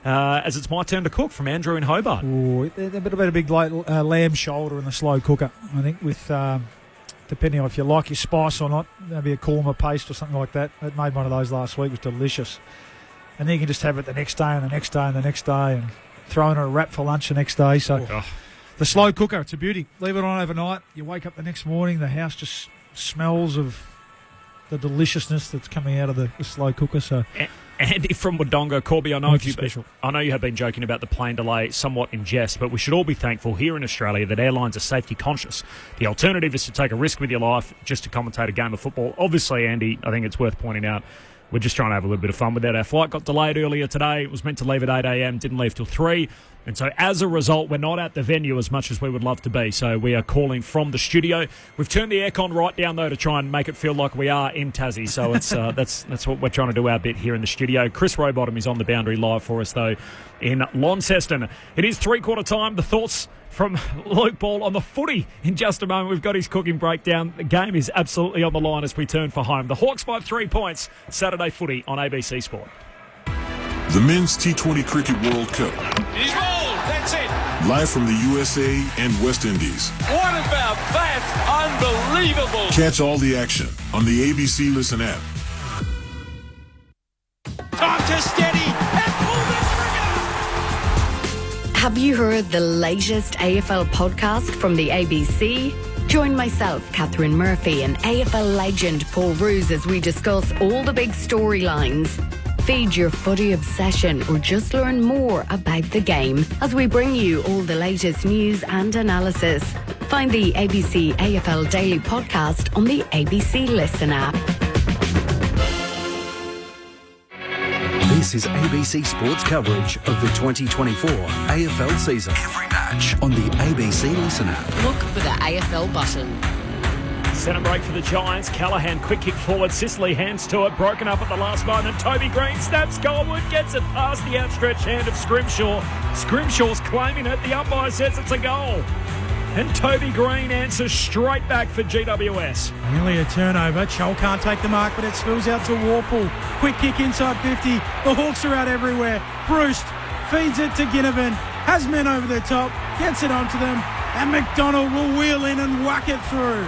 as it's my turn to cook, from Andrew in Hobart? Ooh, a bit of a big lamb shoulder in the slow cooker, I think, with depending on if you like your spice or not, maybe a korma paste or something like that. I made one of those last week. It was delicious. And then you can just have it the next day and the next day and the next day and throw in a wrap for lunch the next day. So the slow cooker, it's a beauty. Leave it on overnight. You wake up the next morning, the house just smells of the deliciousness that's coming out of the slow cooker. So. Andy from Wodonga, Corby, I know you have been joking about the plane delay somewhat in jest, but we should all be thankful here in Australia that airlines are safety conscious. The alternative is to take a risk with your life just to commentate a game of football. Obviously, Andy, I think it's worth pointing out, we're just trying to have a little bit of fun with that. Our flight got delayed earlier today. It was meant to leave at 8 a.m, didn't leave till 3. And so as a result, we're not at the venue as much as we would love to be. So we are calling from the studio. We've turned the aircon right down, though, to try and make it feel like we are in Tassie. So it's that's what we're trying to do our bit here in the studio. Chris Rowbottom is on the boundary live for us, though, in Launceston. It is three-quarter time. The thoughts from Luke Ball on the footy in just a moment. We've got his cooking breakdown. The game is absolutely on the line as we turn for home. The Hawks by 3 points. Saturday footy on ABC Sport. The Men's T20 Cricket World Cup. He's bowled. That's it. Live from the USA and West Indies. What about that? Unbelievable. Catch all the action on the ABC Listen app. Time to steady and pull the trigger. Have you heard the latest AFL podcast from the ABC? Join myself, Catherine Murphy, and AFL legend Paul Roos as we discuss all the big storylines. Feed your footy obsession or just learn more about the game as we bring you all the latest news and analysis. Find the ABC AFL Daily Podcast on the ABC Listen app. This is ABC Sports coverage of the 2024 AFL season. Every match on the ABC Listen app. Look for the AFL button. Centre break for the Giants. Callaghan, quick kick forward. Sicily hands to it. Broken up at the last moment. Toby Green snaps goalward. Gets it past the outstretched hand of Scrimshaw. Scrimshaw's claiming it. The umpire says it's a goal. And Toby Green answers straight back for GWS. Nearly a turnover. Chol can't take the mark, but it spills out to Warple. Quick kick inside 50. The Hawks are out everywhere. Bruce feeds it to Ginnivan. Has men over the top. Gets it onto them. And McDonald will wheel in and whack it through.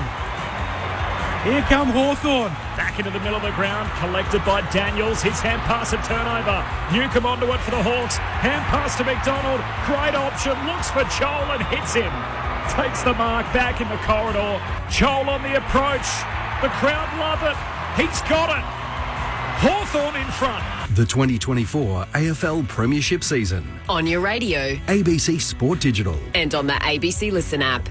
Here come Hawthorn. Back into the middle of the ground, collected by Daniels. His hand pass and turnover. Newcomb onto it for the Hawks. Hand pass to McDonald. Great option. Looks for Chol and hits him. Takes the mark back in the corridor. Chol on the approach. The crowd love it. He's got it. Hawthorn in front. The 2024 AFL Premiership season. On your radio. ABC Sport Digital. And on the ABC Listen app.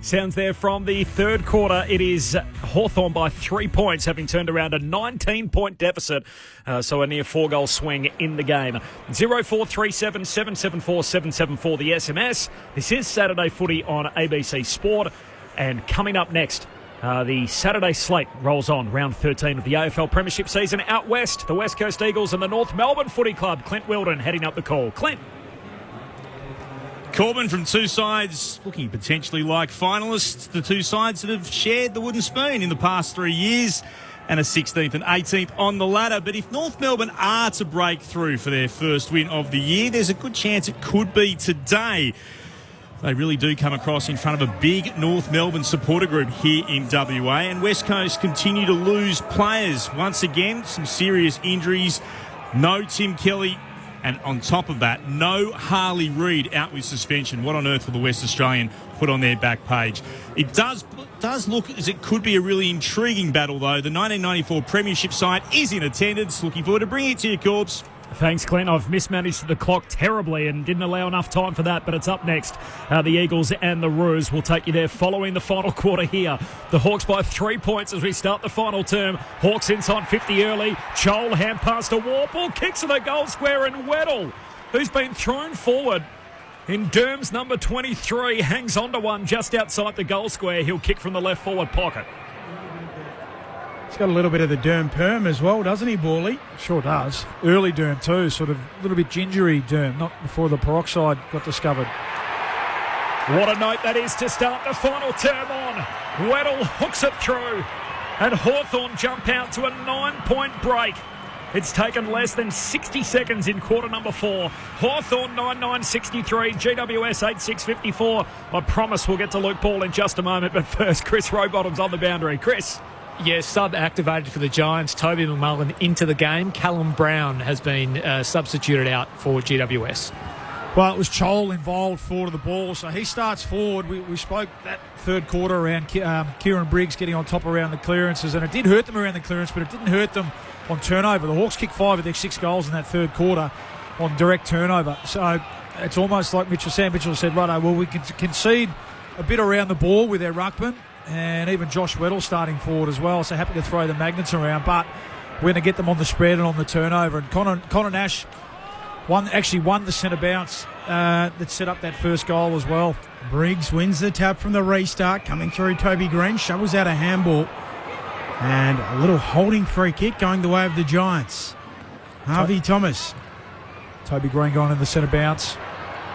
Sounds there from the third quarter. It is Hawthorn by 3 points, having turned around a 19-point deficit. So a near 4-goal swing in the game. 0437 774 774 the SMS. This is Saturday footy on ABC Sport. And coming up next, the Saturday slate rolls on. Round 13 of the AFL Premiership season. Out west, the West Coast Eagles and the North Melbourne Footy Club. Clint Wilden heading up the call. Clint. Corbin from two sides looking potentially like finalists. The two sides that have shared the wooden spoon in the past 3 years and a 16th and 18th on the ladder. But if North Melbourne are to break through for their first win of the year, there's a good chance it could be today. They really do come across in front of a big North Melbourne supporter group here in WA. And West Coast continue to lose players. Once again, some serious injuries. No Tim Kelly. And on top of that, no Harley Reid out with suspension. What on earth will the West Australian put on their back page? It does look as it could be a really intriguing battle, though. The 1994 Premiership side is in attendance. Looking forward to bringing it to you, Corbs. Thanks, Clint. I've mismanaged the clock terribly and didn't allow enough time for that, but it's up next. The Eagles and the Roos will take you there following the final quarter here. The Hawks by 3 points as we start the final term. Hawks inside 50 early. Chol hand pass to Warple. Kicks to the goal square and Weddle, who's been thrown forward in Derm's number 23, hangs onto one just outside the goal square. He'll kick from the left forward pocket. He's got a little bit of the Derm perm as well, doesn't he, Bawley? Sure does. Early Derm too, sort of a little bit gingery Derm, not before the peroxide got discovered. What a note that is to start the final term on. Weddle hooks it through and Hawthorn jump out to a 9-point break. It's taken less than 60 seconds in quarter number 4. Hawthorn 9-9-63, GWS 8-6-54. I promise we'll get to Luke Ball in just a moment, but first, Chris Rowbottom's on the boundary. Chris. Yes, sub-activated for the Giants. Toby McMullen into the game. Callum Brown has been substituted out for GWS. Well, it was Chol involved forward of the ball, so he starts forward. We spoke that third quarter around Kieran Briggs getting on top around the clearances, and it did hurt them around the clearance, but it didn't hurt them on turnover. The Hawks kicked 5 of their 6 goals in that third quarter on direct turnover. So it's almost like Sam Mitchell said, righto, well, we can concede a bit around the ball with their ruckman, and even Josh Weddle starting forward as well, so happy to throw the magnets around, but we're going to get them on the spread and on the turnover. And Connor Nash won the centre bounce that set up that first goal as well. Briggs wins the tap from the restart, coming through Toby Green, shovels out a handball, and a little holding free kick going the way of the Giants. Harvey Thomas. Toby Green going in the centre bounce.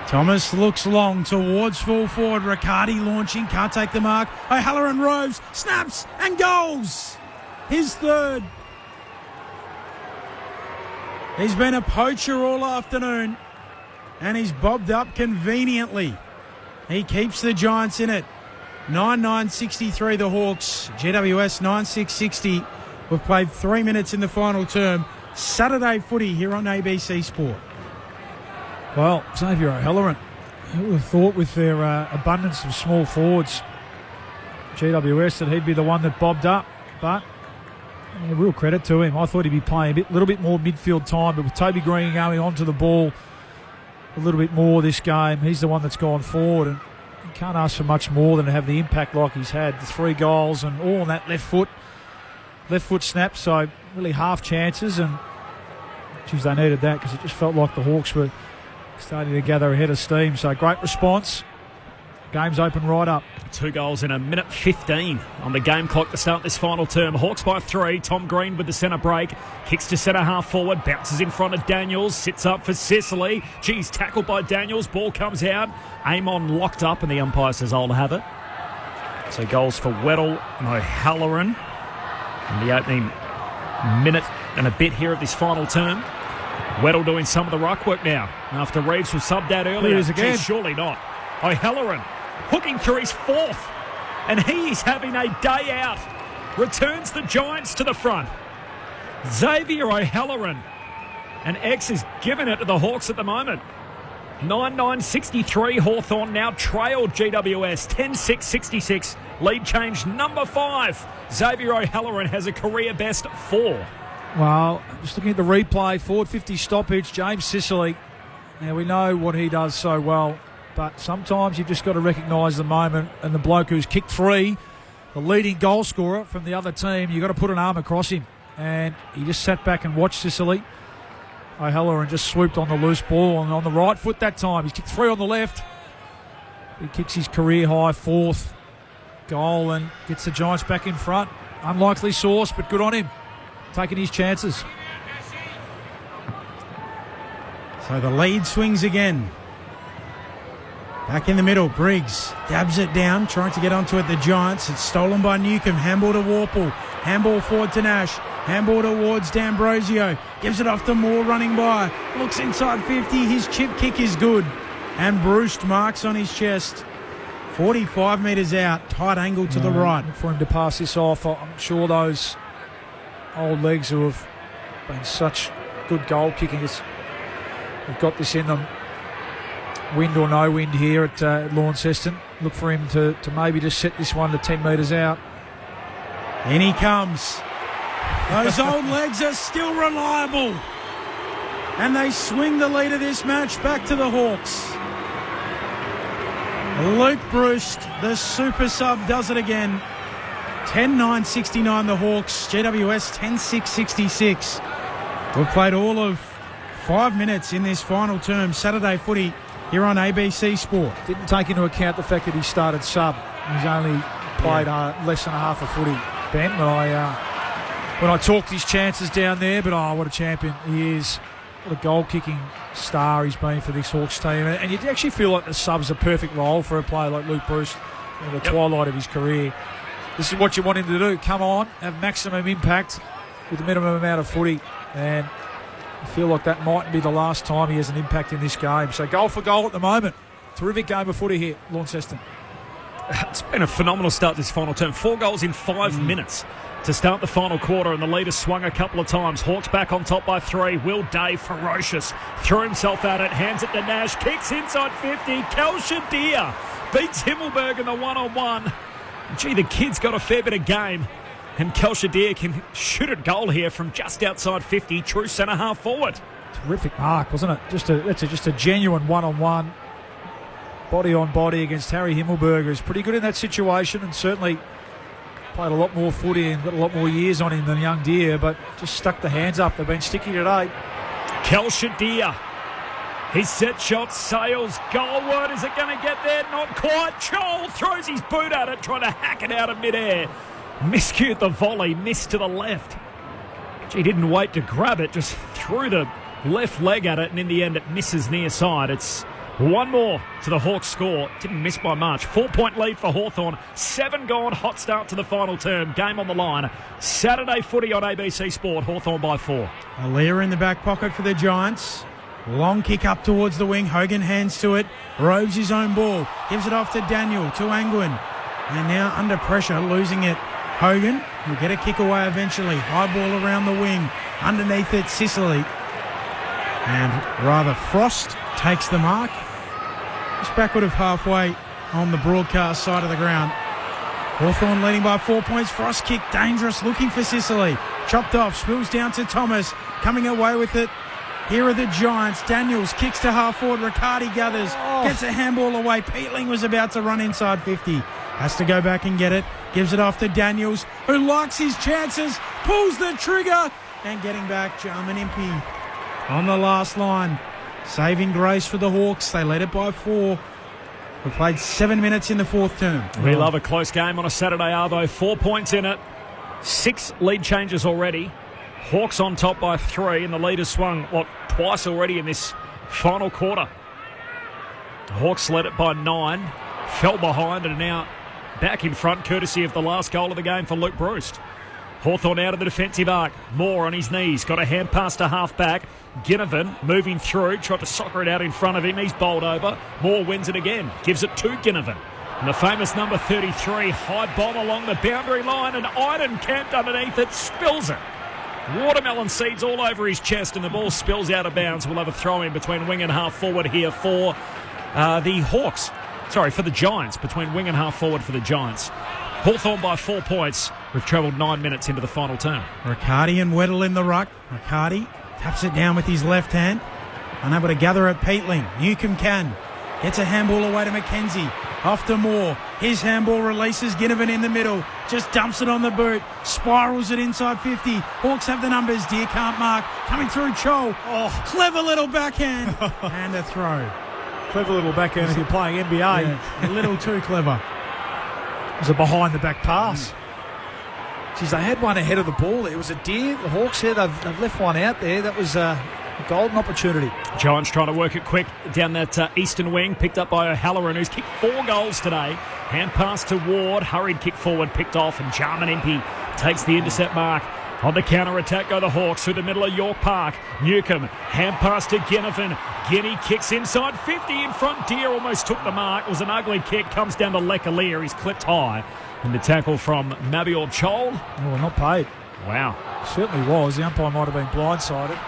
Thomas looks long towards full forward. Riccardi launching, can't take the mark. O'Halloran roves, snaps and goals. His third. He's been a poacher all afternoon, and he's bobbed up conveniently. He keeps the Giants in it. 9-9-63 the Hawks. GWS 9-6-60. We've played 3 minutes in the final term. Saturday footy here on ABC Sport. Well, Xavier O'Halloran, who would have thought with their abundance of small forwards, GWS, that he'd be the one that bobbed up, but real credit to him. I thought he'd be playing a little bit more midfield time, but with Toby Green going onto the ball a little bit more this game, he's the one that's gone forward, and you can't ask for much more than to have the impact like he's had. The 3 goals and all on that left foot snap, so really half chances, and geez, they needed that because it just felt like the Hawks were starting to gather ahead of steam. So great response. Game's open right up. 2 goals in a minute 15 on the game clock to start this final term. Hawks by 3. Tom Green with the centre break. Kicks to centre half forward. Bounces in front of Daniels. Sits up for Sicily. Geez, tackled by Daniels. Ball comes out. Amon locked up and the umpire says I'll have it. So goals for Weddle and O'Halloran in the opening minute and a bit here of this final term. Weddle doing some of the ruck work now after Reeves was subbed out earlier. Here it is again. Geez, surely not. O'Halloran hooking through his 4th, and he is having a day out. Returns the Giants to the front. Xavier O'Halloran, and X is giving it to the Hawks at the moment. 9-9-63 Hawthorn now trailed GWS 10-6-66. Lead change number 5. Xavier O'Halloran has a career best 4. Well, just looking at the replay, forward 50 stoppage, James Sicily. Now, we know what he does so well, but sometimes you've just got to recognise the moment, and the bloke who's kicked 3, the leading goal scorer from the other team, you've got to put an arm across him. And he just sat back and watched Sicily. O'Halloran just swooped on the loose ball on the right foot that time. He's kicked 3 on the left. He kicks his career-high 4th goal and gets the Giants back in front. Unlikely source, but good on him. Taking his chances. So the lead swings again. Back in the middle, Briggs dabs it down, trying to get onto it, the Giants. It's stolen by Newcomb, handball to Warple, handball forward to Nash, handball towards D'Ambrosio, gives it off to Moore running by, looks inside 50, his chip kick is good, and Bruce marks on his chest. 45 metres out, tight angle to the right. For him to pass this off, I'm sure those old legs who have been such good goal kickers have got this in them. Wind or no wind here at Launceston. Look for him to maybe just set this one to 10 metres out. In he comes. Those old legs are still reliable. And they swing the lead of this match back to the Hawks. Luke Bruce, the super sub, does it again. 10-9-69 the Hawks. GWS 10-6-66. We've played all of 5 minutes in this final term. Saturday footy here on ABC Sport. Didn't take into account the fact that he started sub. He's only played less than a half a footy, Ben. When I talked his chances down there, but what a champion he is. What a goal-kicking star he's been for this Hawks team. And you actually feel like the sub's a perfect role for a player like Luke Bruce in the twilight of his career. This is what you want him to do. Come on, have maximum impact with the minimum amount of footy. And I feel like that mightn't be the last time he has an impact in this game. So goal for goal at the moment. Terrific game of footy here, Launceston. It's been a phenomenal start this final term. 4 goals in 5 minutes to start the final quarter, and the leader swung a couple of times. Hawks back on top by 3. Will Day, ferocious, threw himself at it, hands it to Nash, kicks inside 50. Kel Shadir beats Himmelberg in the one-on-one. Gee, the kid's got a fair bit of game, and Kel Shadir can shoot at goal here from just outside 50. True centre half forward. Terrific mark, wasn't it? Just a genuine one-on-one, body on body against Harry Himmelberger. Who's pretty good in that situation, and certainly played a lot more footy and got a lot more years on him than young Deer, but just stuck the hands up. They've been sticky today. Kel Shadir, his set shot sails goalward. Is it going to get there? Not quite. Chol throws his boot at it, trying to hack it out of midair. Miscued the volley, missed to the left. He didn't wait to grab it, just threw the left leg at it, and in the end it misses near side. It's one more to the Hawks score. Didn't miss by much. 4-point lead for Hawthorn. 7 gone. Hot start to the final term. Game on the line. Saturday footy on ABC Sport. Hawthorn by 4. Alea in the back pocket for the Giants. Long kick up towards the wing. Hogan hands to it. Roves his own ball. Gives it off to Daniel, to Angwin. And now under pressure, losing it. Hogan will get a kick away eventually. High ball around the wing. Underneath it, Sicily. And rather Frost takes the mark. Just backward of halfway on the broadcast side of the ground. Hawthorn leading by 4 points. Frost kick, dangerous, looking for Sicily. Chopped off, spills down to Thomas. Coming away with it. Here are the Giants. Daniels kicks to half forward. Riccardi gathers, gets a handball away. Peatling was about to run inside 50. Has to go back and get it. Gives it off to Daniels, who likes his chances. Pulls the trigger. And getting back, Jarman Impey on the last line. Saving grace for the Hawks. They led it by 4. We played 7 minutes in the fourth term. We love a close game on a Saturday, Arvo. 4 points in it. 6 lead changes already. Hawks on top by 3, and the lead has swung, twice already in this final quarter. The Hawks led it by 9. Fell behind and are now back in front, courtesy of the last goal of the game for Luke Bruce. Hawthorn out of the defensive arc. Moore on his knees. Got a hand pass to half-back. Ginnivan moving through. Tried to soccer it out in front of him. He's bowled over. Moore wins it again. Gives it to Ginnivan. And the famous number 33. High bomb along the boundary line. And Iden camped underneath it. Spills it. Watermelon seeds all over his chest. And the ball spills out of bounds. We'll have a throw in between wing and half forward here for the Hawks. Sorry, for the Giants. Between wing and half forward for the Giants. Hawthorn by 4 points. We've travelled 9 minutes into the final term. Riccardi and Weddle in the ruck. Riccardi taps it down with his left hand. Unable to gather at Peatling. Newcomb can. Gets a handball away to McKenzie. Off to Moore. His handball releases Ginnivan in the middle. Just dumps it on the boot. Spirals it inside 50. Hawks have the numbers. Deer can't mark. Coming through Chol. Clever little backhand. And a throw. Clever little backhand if you're playing NBA. Yeah, a little too clever. It was a behind-the-back pass. Geez, they had one ahead of the ball. It was a Deer. The Hawks here, they've left one out there. That was a golden opportunity. Giants trying to work it quick down that eastern wing. Picked up by O'Halloran, who's kicked 4 goals today. Hand pass to Ward. Hurried kick forward, picked off. And Jarman Impey takes the intercept mark. On the counter-attack go the Hawks through the middle of York Park. Newcomb, hand pass to Ginnivan. Guinea kicks inside 50 in front. Deer almost took the mark. It was an ugly kick. Comes down to Lecalier. He's clipped high. And the tackle from Mabior Chol. Oh, not paid. Wow. Certainly was. The umpire might have been blindsided.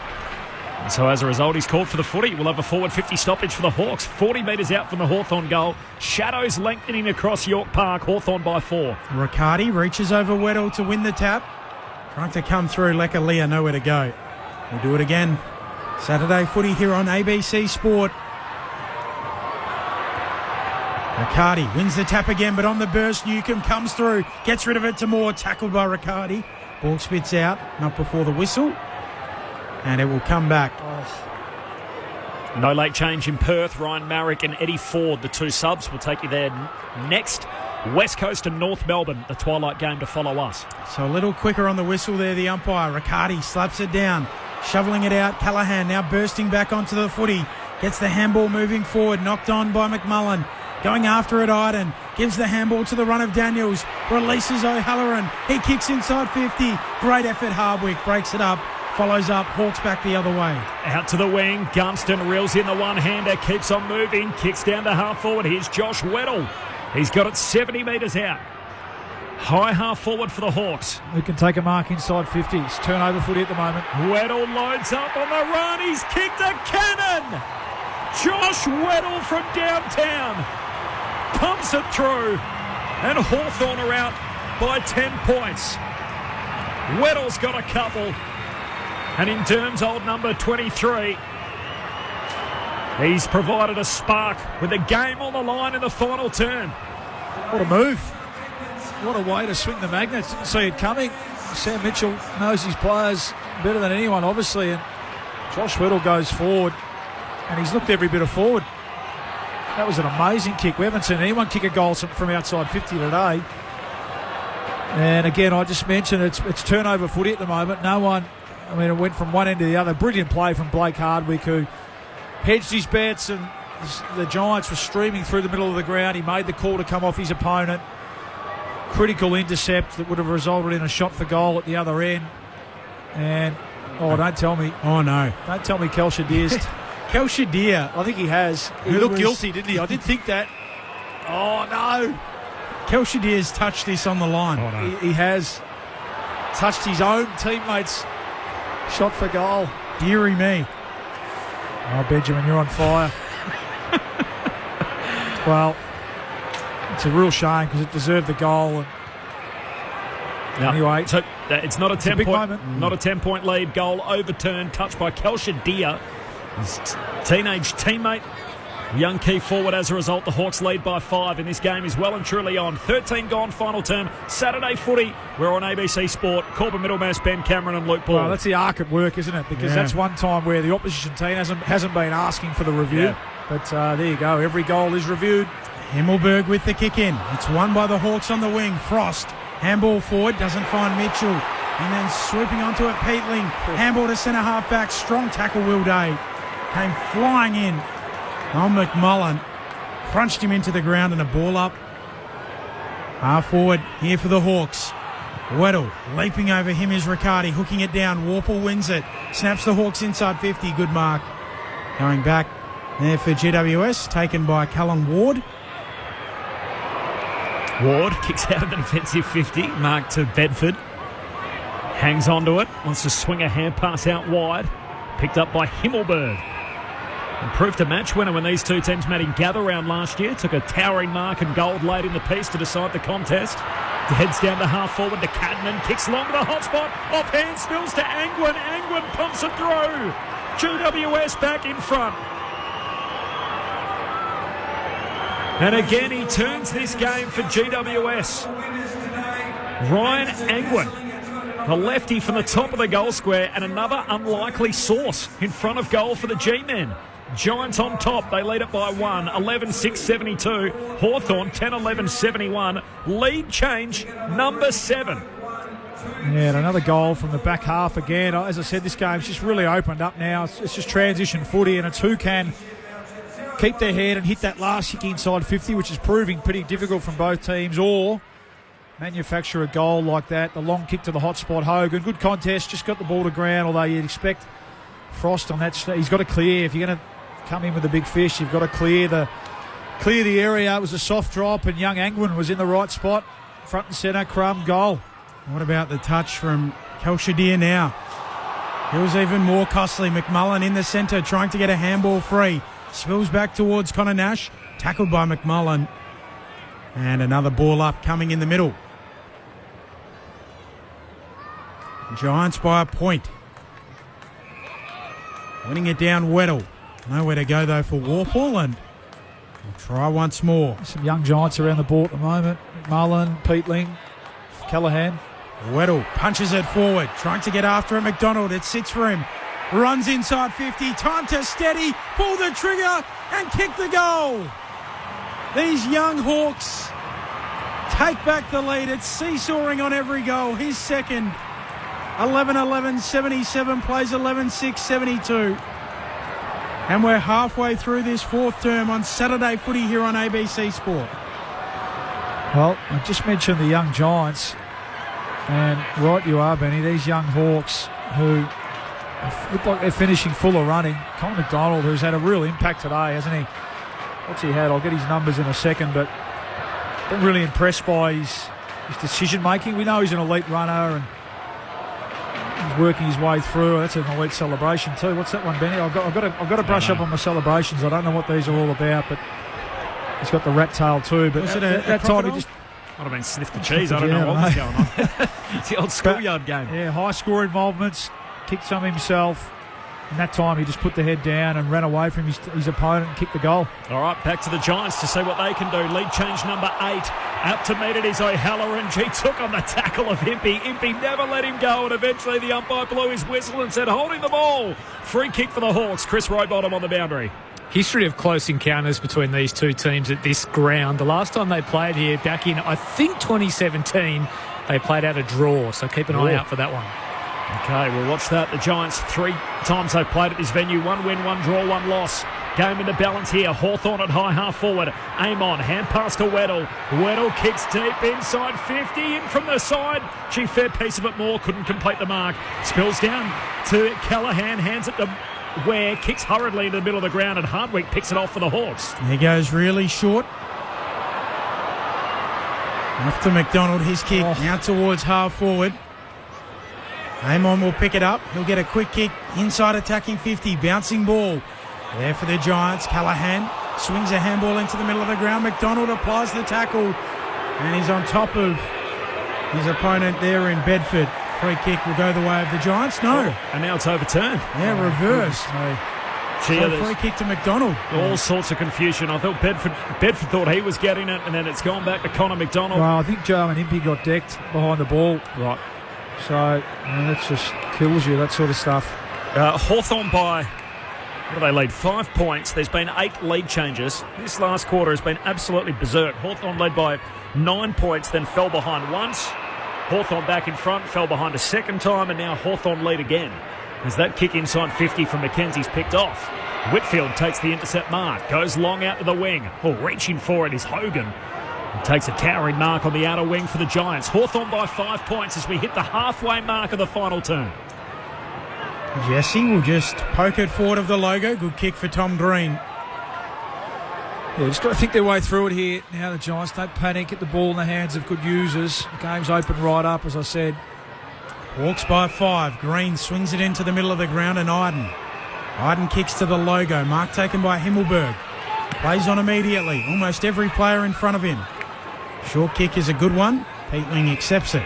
And so as a result, he's called for the footy. We'll have a forward 50 stoppage for the Hawks. 40 metres out from the Hawthorn goal. Shadows lengthening across York Park. Hawthorn by 4. Riccardi reaches over Weddle to win the tap. Trying to come through, Lecalier, nowhere to go. We'll do it again. Saturday footy here on ABC Sport. Riccardi wins the tap again, but on the burst, Newcomb comes through, gets rid of it to Moore, tackled by Riccardi. Ball spits out, not before the whistle, and it will come back. No late change in Perth. Ryan Marrick and Eddie Ford, the 2 subs, will take you there next. West Coast and North Melbourne, the twilight game to follow us. So a little quicker on the whistle there, the umpire. Riccardi slaps it down, shoveling it out. Callaghan now bursting back onto the footy. Gets the handball moving forward, knocked on by McMullen. Going after it, Iden. Gives the handball to the run of Daniels. Releases O'Halloran. He kicks inside 50. Great effort, Hardwick. Breaks it up. Follows up. Hawks back the other way. Out to the wing. Gunston reels in the one-hander. Keeps on moving. Kicks down to half forward. Here's Josh Weddle. He's got it 70 metres out. High half forward for the Hawks. Who can take a mark inside 50. It's turnover footy at the moment. Weddle loads up on the run. He's kicked a cannon. Josh Weddle from downtown pumps it through, and Hawthorn are out by 10 points. Weddle's got a couple, and in terms old number 23, he's provided a spark with the game on the line in the final term. What a move. What a way to swing the magnets. Didn't see it coming. Sam Mitchell knows his players better than anyone, obviously, and Josh Weddle goes forward, and he's looked every bit of forward. That was an amazing kick. We haven't seen anyone kick a goal from outside 50 today. And again, I just mentioned it's turnover footy at the moment. No one, I mean, it went from one end to the other. Brilliant play from Blake Hardwick, who hedged his bets, and the Giants were streaming through the middle of the ground. He made the call to come off his opponent. Critical intercept that would have resulted in a shot for goal at the other end. And, don't tell me. Oh, no. Don't tell me Kel Shadir's... Kel Shadir. I think he has. He looked guilty, didn't he? I did think that. Oh, no. Kel Shadir's touched this on the line. Oh, no. He has touched his own teammate's shot for goal. Deary me. Oh, Benjamin, you're on fire. Well, it's a real shame because it deserved the goal. Anyway, so it's not a 10-point, moment. Not a 10-point lead. Goal overturned, touched by Kel Shadir, his teenage teammate. Young key forward. As a result, the Hawks lead by 5, and this game is well and truly on. 13 gone, final term. Saturday footy. We're on ABC Sport. Corbin Middlemass, Ben Cameron and Luke Paul. Well, that's the arc at work, isn't it? Because that's one time where the opposition team hasn't been asking for the review. Yeah. But there you go. Every goal is reviewed. Himmelberg with the kick in. It's won by the Hawks on the wing. Frost. Handball forward. Doesn't find Mitchell. And then swooping onto it, Peatling. Handball to centre half back. Strong tackle, Will Day. Came flying in on McMullen. Crunched him into the ground and a ball up. Half forward here for the Hawks. Weddle leaping over him is Riccardi. Hooking it down. Warple wins it. Snaps the Hawks inside 50. Good mark. Going back there for GWS. Taken by Callum Ward. Ward kicks out of the defensive 50, marked to Bedford. Hangs onto it, wants to swing a hand pass out wide. Picked up by Himmelberg. And proved a match winner when these two teams met in Gather Round last year. Took a towering mark and gold late in the piece to decide the contest. Heads down to half forward to Cadman. Kicks long to the hot spot. Offhand spills to Angwin. Angwin pumps it through. GWS back in front. And again, he turns this game for GWS. Ryan Angwin, the lefty from the top of the goal square, and another unlikely source in front of goal for the G-men. Giants on top. They lead it by 1, 11-6-72. Hawthorn, 10-11-71. Lead change, number 7. Yeah, and another goal from the back half again. As I said, this game's just really opened up now. It's just transition footy, and it's who can keep their head and hit that last kick inside 50, which is proving pretty difficult from both teams, or manufacture a goal like that. The long kick to the hot spot. Hogan, good contest, just got the ball to ground, although you'd expect Frost on that. He's got to clear. If you're going to come in with a big fish, you've got to clear the area. It was a soft drop, and young Angwin was in the right spot. Front and centre, Crum, goal. What about the touch from Kel Shadir now? It was even more costly. McMullen in the centre, trying to get a handball free. Spills back towards Connor Nash. Tackled by McMullen. And another ball up coming in the middle. Giants by a point. Winning it down, Weddle. Nowhere to go, though, for Warple. And we'll try once more. Some young Giants around the ball at the moment. McMullen, Peatling, Callaghan. Weddle punches it forward. Trying to get after it. McDonald. It sits for him. Runs inside 50, time to steady, pull the trigger and kick the goal. These young Hawks take back the lead. It's seesawing on every goal. His second, 11-11-77, plays 11-6-72. And we're halfway through this fourth term on Saturday footy here on ABC Sport. Well, I just mentioned the young Giants, and right you are, Benny, these young Hawks who look like they're finishing full of running. Colin McDonald, who's had a real impact today, hasn't he? What's he had? I'll get his numbers in a second, but been really impressed by his decision making. We know he's an elite runner and he's working his way through. That's an elite celebration too. What's that one, Benny? I've got to brush up on my celebrations. I don't know what these are all about, but he's got the rat tail too. But at that time he just might have been sniffed the cheese. I don't know what was going on. It's the old schoolyard game. Yeah, high score involvements, kicked some himself. And that time he just put the head down and ran away from his opponent and kicked the goal. All right, back to the Giants to see what they can do. Lead change number 8. Out to meet it is O'Halloran. He took on the tackle of Impey. Impey never let him go, and eventually the umpire blew his whistle and said, holding the ball. Free kick for the Hawks. Chris Rowbottom on the boundary. History of close encounters between these two teams at this ground. The last time they played here back in, I think, 2017, they played out a draw, so keep an eye out for that one. Okay, we'll watch that. The Giants, 3 times they've played at this venue. 1 win, 1 draw, 1 loss. Game in the balance here. Hawthorn at high half forward. Amon, hand pass to Weddle. Weddle kicks deep inside 50. In from the side. Gee, fair piece of it more. Couldn't complete the mark. Spills down to Callaghan. Hands it to Ware. Kicks hurriedly into the middle of the ground, and Hardwick picks it off for the Hawks. He goes really short. Off to McDonald. His kick out towards half forward. Amon will pick it up. He'll get a quick kick inside attacking 50. Bouncing ball there for the Giants. Callaghan swings a handball into the middle of the ground. McDonald applies the tackle and he's on top of his opponent there in Bedford. Free kick will go the way of the Giants. No. And now it's overturned. Yeah, reversed. So free kick to McDonald. All sorts of confusion. I thought Bedford thought he was getting it, and then it's gone back to Connor McDonald. Well, I think Joe and Impey got decked behind the ball. Right. So, that just kills you, that sort of stuff. Hawthorn by, what do they lead? 5 points. There's been 8 lead changes. This last quarter has been absolutely berserk. Hawthorn led by 9 points, then fell behind once. Hawthorn back in front, fell behind a second time, and now Hawthorn lead again. As that kick inside 50 from Mackenzie's picked off. Whitfield takes the intercept mark, goes long out to the wing. Reaching for it is Hogan. He takes a towering mark on the outer wing for the Giants. Hawthorn by 5 points as we hit the halfway mark of the final term. Jesse will just poke it forward of the logo. Good kick for Tom Green. Yeah, just got to think their way through it here. Now the Giants don't panic, get the ball in the hands of good users. The game's open right up, as I said. Hawks by 5. Green swings it into the middle of the ground and Iden kicks to the logo. Mark taken by Himmelberg. Plays on immediately. Almost every player in front of him. Short kick is a good one. Peatling accepts it.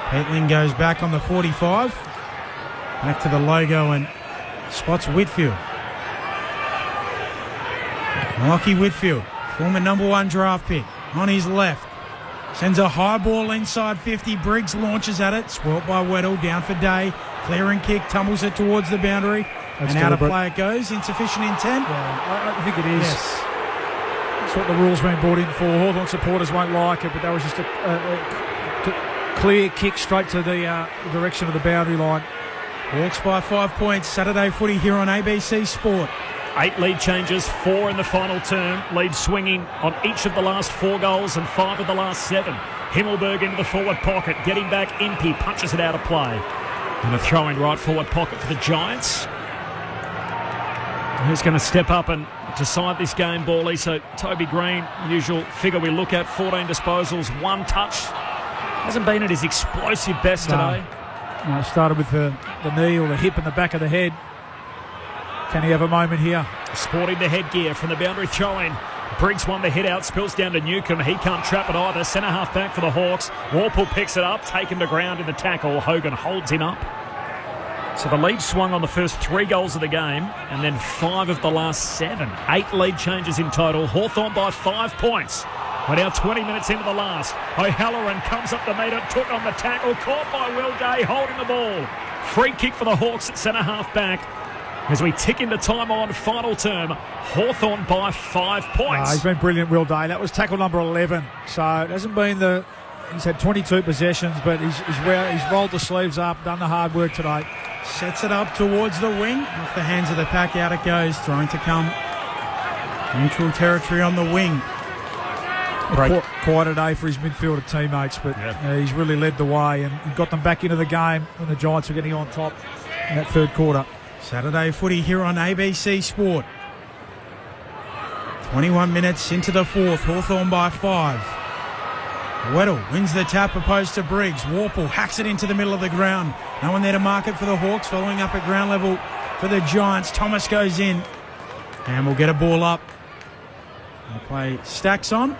Peatling goes back on the 45. Back to the logo and spots Whitfield. Lockie Whitfield, former number 1 draft pick, on his left. Sends a high ball inside 50. Briggs launches at it. Swirled by Weddle. Down for Day. Clearing kick. Tumbles it towards the boundary. That's and out of play it goes. Insufficient intent. Yeah, I think it is. Yes. That's what the rule's been brought in for. Hawthorn supporters won't like it, but that was just a clear kick straight to the direction of the boundary line. Hawks by 5 points. Saturday footy here on ABC Sport. 8 lead changes, 4 in the final term. Lead swinging on each of the last 4 goals and 5 of the last 7. Himmelberg into the forward pocket. Getting back, Impey punches it out of play. And a throw in right forward pocket for the Giants. Who's going to step up and decide this game, Bally? So Toby Green, usual figure we look at, 14 disposals, 1 touch. Hasn't been at his explosive best today. No, it started with the knee or the hip and the back of the head. Can he have a moment here? Sporting the headgear from the boundary throw-in. Briggs won the hit out, spills down to Newcomb. He can't trap it either. Centre half back for the Hawks. Warple picks it up, taken to ground in the tackle. Hogan holds him up. So the lead swung on the first 3 goals of the game and then 5 of the last 7. 8 lead changes in total. Hawthorn by 5 points. We're now 20 minutes into the last. O'Halloran comes up the metre, took on the tackle, caught by Will Day, holding the ball. Free kick for the Hawks at centre half back. As we tick into time on final term, Hawthorn by 5 points. He's been brilliant, Will Day. That was tackle number 11. So it hasn't been he's had 22 possessions, but he's rolled the sleeves up, done the hard work today. Sets it up towards the wing. Off the hands of the pack, out it goes. Throwing to come. Neutral territory on the wing. Quite a day for his midfielder teammates, but he's really led the way and got them back into the game when the Giants were getting on top in that third quarter. Saturday footy here on ABC Sport. 21 minutes into the fourth. Hawthorn by 5. Weddle wins the tap opposed to Briggs. Warple hacks it into the middle of the ground. No one there to mark it for the Hawks. Following up at ground level for the Giants. Thomas goes in and we'll get a ball up. They play Stacks on.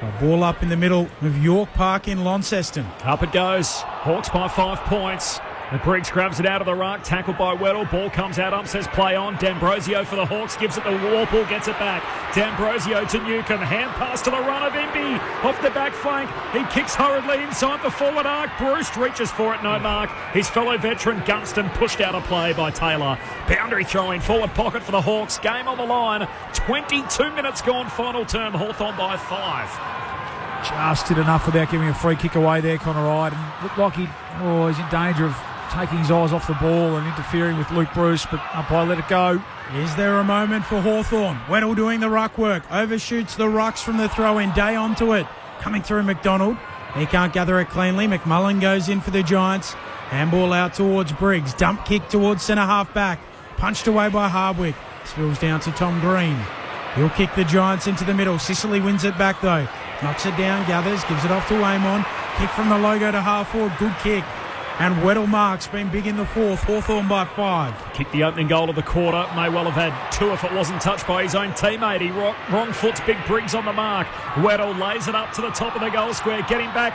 So ball up in the middle of York Park in Launceston. Up it goes. Hawks by 5 points. And Briggs grabs it out of the ruck, tackled by Weddle. Ball comes out, says play on. D'Ambrosio for the Hawks, gives it to Warple, gets it back. D'Ambrosio to Newcomb, hand pass to the run of Imby, off the back flank. He kicks hurriedly inside the forward arc. Bruce reaches for it, no mark. His fellow veteran Gunston pushed out of play by Taylor. Boundary throw in, forward pocket for the Hawks. Game on the line. 22 minutes gone, final term. Hawthorn by 5. Just did enough without giving a free kick away there, Connor Hyde. And looked like he's in danger of taking his eyes off the ball and interfering with Luke Bruce, but umpire let it go. Is there a moment for Hawthorn? Weddle doing the ruck work, overshoots the rucks from the throw-in, Day onto it. Coming through McDonald. He can't gather it cleanly. McMullen goes in for the Giants. Handball out towards Briggs. Dump kick towards centre-half back. Punched away by Hardwick. Spills down to Tom Green. He'll kick the Giants into the middle. Sicily wins it back though. Knocks it down, gathers, gives it off to Amon. Kick from the logo to half forward. Good kick. And Weddle marks been big in the fourth. Hawthorn by 5. Kicked the opening goal of the quarter. May well have had 2 if it wasn't touched by his own teammate. He wrong foots big Briggs on the mark. Weddle lays it up to the top of the goal square. Getting back,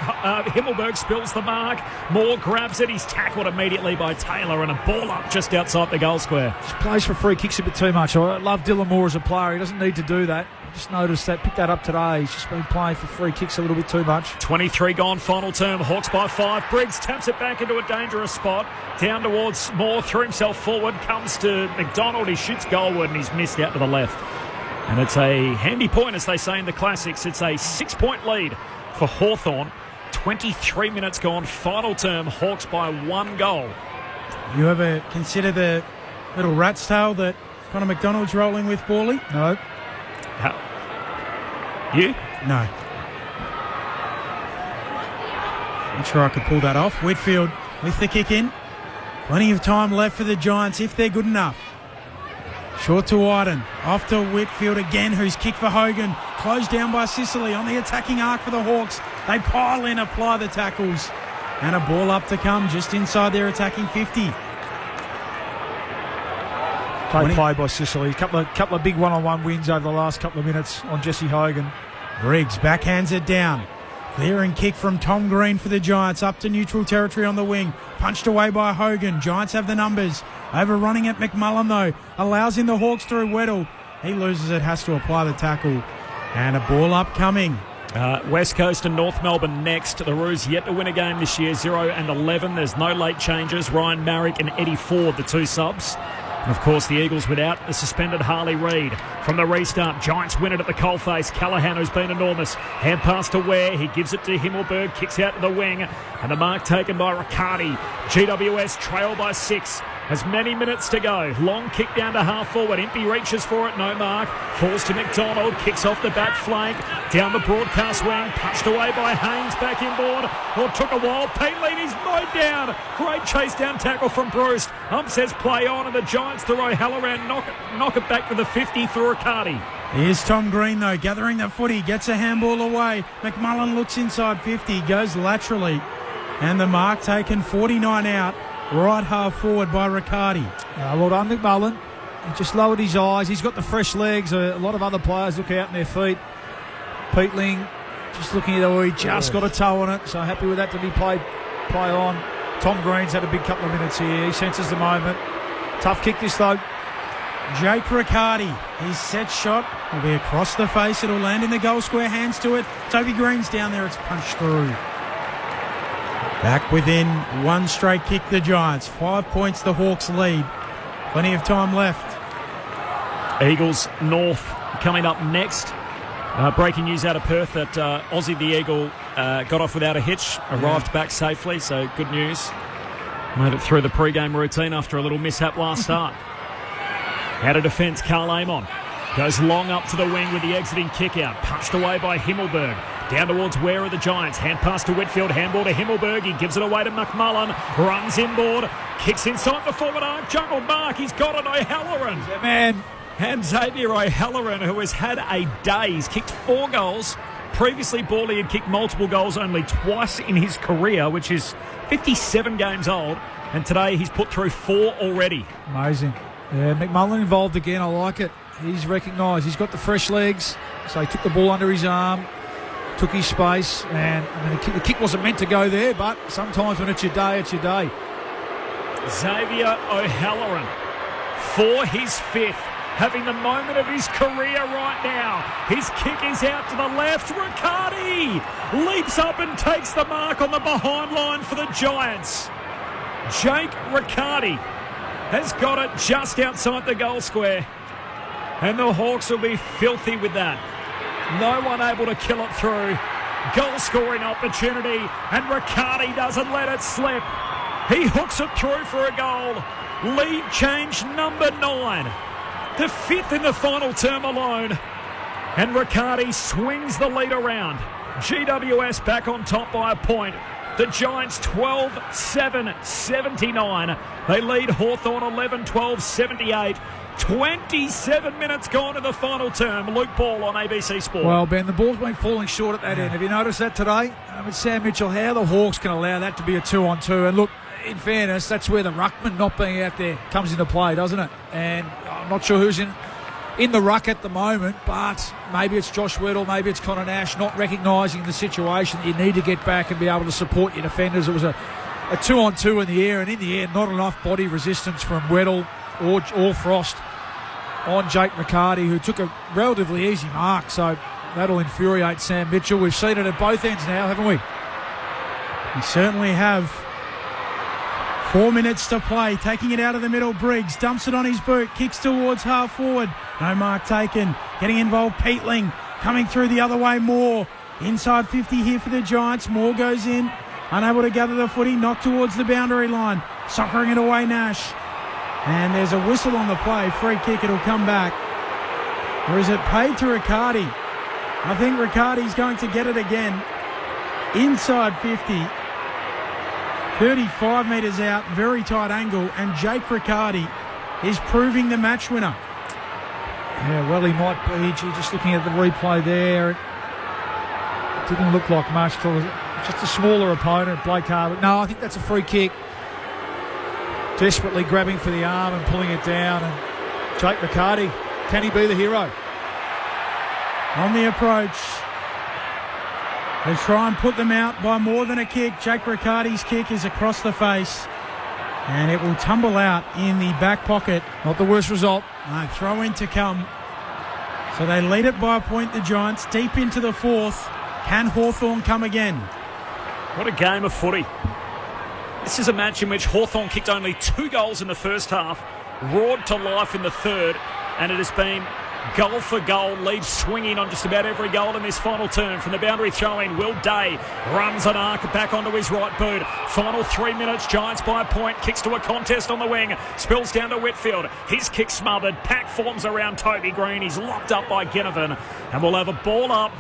Himmelberg spills the mark. Moore grabs it. He's tackled immediately by Taylor and a ball up just outside the goal square. He plays for free kicks a bit too much. I love Dylan Moore as a player. He doesn't need to do that. I just noticed that, picked that up today. He's just been playing for free kicks a little bit too much. 23 gone, final term. Hawks by 5. Briggs taps it back into a dangerous spot. Down towards Moore, threw himself forward, comes to McDonald. He shoots goalward and he's missed out to the left. And it's a handy point, as they say in the classics. It's a 6-point lead for Hawthorn. 23 minutes gone, final term. Hawks by 1 goal. You ever consider the little rat's tail that Connor McDonald's rolling with, Bawley? No. You? No. Not sure I could pull that off. Whitfield with the kick in. Plenty of time left for the Giants if they're good enough. Short to Wyden. Off to Whitfield again, who's kicked for Hogan. Closed down by Sicily on the attacking arc for the Hawks. They pile in, apply the tackles. And a ball up to come just inside their attacking 50. Great play by Sicily. Couple of big one-on-one wins over the last couple of minutes on Jesse Hogan. Briggs backhands it down. Clearing kick from Tom Green for the Giants. Up to neutral territory on the wing. Punched away by Hogan. Giants have the numbers. Overrunning at McMullen though. Allows in the Hawks through Weddle. He loses it, has to apply the tackle. And a ball upcoming. West Coast and North Melbourne next. The Roos yet to win a game this year, 0-11. There's no late changes. Ryan Marrick and Eddie Ford, the 2 subs. And of course, the Eagles without the suspended Harley Reid. From the restart, Giants win it at the coalface. Callaghan, who's been enormous. Hand pass to Ware. He gives it to Himmelberg. Kicks out to the wing. And the mark taken by Riccardi. GWS trail by 6. Has many minutes to go. Long kick down to half forward. Impey reaches for it. No mark. Falls to McDonald. Kicks off the back flank. Down the broadcast wing. Punched away by Haynes. Back inboard. Oh, took a while. Payne-Leany's mowed down. Great chase down tackle from Bruce. Says play on. And the Giants throw Halloran. Knock it back to the 50 through Riccardi. Here's Tom Green though. Gathering the footy. Gets a handball away. McMullen looks inside 50. Goes laterally. And the mark taken 49 out. Right half forward by Riccardi. Well done, McMullen. He just lowered his eyes. He's got the fresh legs. A lot of other players look out on their feet. Peatling just looking at it. He just got a toe on it. So happy with that to be play on. Tom Green's had a big couple of minutes here. He senses the moment. Tough kick this though. Jake Riccardi. His set shot will be across the face. It'll land in the goal square. Hands to it. Toby Green's down there. It's punched through. Back within 1 straight kick, the Giants. 5 points the Hawks lead. Plenty of time left. Eagles North coming up next. Breaking news out of Perth that Aussie the Eagle got off without a hitch, arrived back safely, so good news. Made it through the pre-game routine after a little mishap last start. Out of defence, Carl Amon. Goes long up to the wing with the exiting kick out. Punched away by Himmelberg. Down towards Ware of the Giants. Hand pass to Whitfield. Handball to Himmelberg. He gives it away to McMullen. Runs inboard. Kicks inside the forward arc. Jungle mark. He's got it. O'Halloran. Man. And Xavier O'Halloran, who has had a day. He's kicked 4 goals. Previously, Borley had kicked multiple goals only twice in his career, which is 57 games old. And today he's put through 4 already. Amazing. Yeah, McMullen involved again. I like it. He's recognised. He's got the fresh legs. So he took the ball under his arm, took his space. And the kick wasn't meant to go there, but sometimes when it's your day, it's your day. Xavier O'Halloran for his 5th. Having the moment of his career right now. His kick is out to the left. Riccardi leaps up and takes the mark on the behind line for the Giants. Jake Riccardi has got it just outside the goal square. And the Hawks will be filthy with that. No one able to kill it through. Goal scoring opportunity. And Riccardi doesn't let it slip. He hooks it through for a goal. Lead change number 9. The 5th in the final term alone. And Riccardi swings the lead around. GWS back on top by a point. The Giants 12-7-79. They lead Hawthorn 11-12-78. 27 minutes gone in the final term. Luke Ball on ABC Sport. Well, Ben, the ball's been falling short at that end. Have you noticed that today? With Sam Mitchell, how the Hawks can allow that to be a 2-on-2. And look, in fairness, that's where the ruckman not being out there comes into play, doesn't it? And I'm not sure who's in the ruck at the moment, but maybe it's Josh Weddle, maybe it's Connor Nash not recognising the situation that you need to get back and be able to support your defenders. It was a 2-on-2 in the air, and in the air, not enough body resistance from Weddle or Frost on Jake Riccardi, who took a relatively easy mark, so that'll infuriate Sam Mitchell. We've seen it at both ends now, haven't we? We certainly have. 4 minutes to play, taking it out of the middle. Briggs dumps it on his boot, kicks towards half forward. No mark taken. Getting involved, Peatling coming through the other way. Moore inside 50 here for the Giants. Moore goes in, unable to gather the footy, knocked towards the boundary line. Soccering it away, Nash. And there's a whistle on the play. Free kick, it'll come back. Or is it paid to Riccardi? I think Riccardi's going to get it again. Inside 50. 35 metres out, very tight angle, and Jake Riccardi is proving the match winner. Yeah, well, he might be. Just looking at the replay there, it didn't look like much. Just a smaller opponent, Blake Harwood. No, I think that's a free kick. Desperately grabbing for the arm and pulling it down. And Jake Riccardi, can he be the hero? On the approach. They try and put them out by more than a kick. Jake Riccardi's kick is across the face. And it will tumble out in the back pocket. Not the worst result. No, throw in to come. So they lead it by a point, the Giants, deep into the 4th. Can Hawthorn come again? What a game of footy. This is a match in which Hawthorn kicked only 2 goals in the first half, roared to life in the third, and it has been goal for goal, lead swinging on just about every goal in this final term. From the boundary throw-in, Will Day runs an arc back onto his right boot. Final 3 minutes, Giants by a point, kicks to a contest on the wing, spills down to Whitfield. His kick smothered, pack forms around Toby Green. He's locked up by Ginnivan, and we'll have a ball up.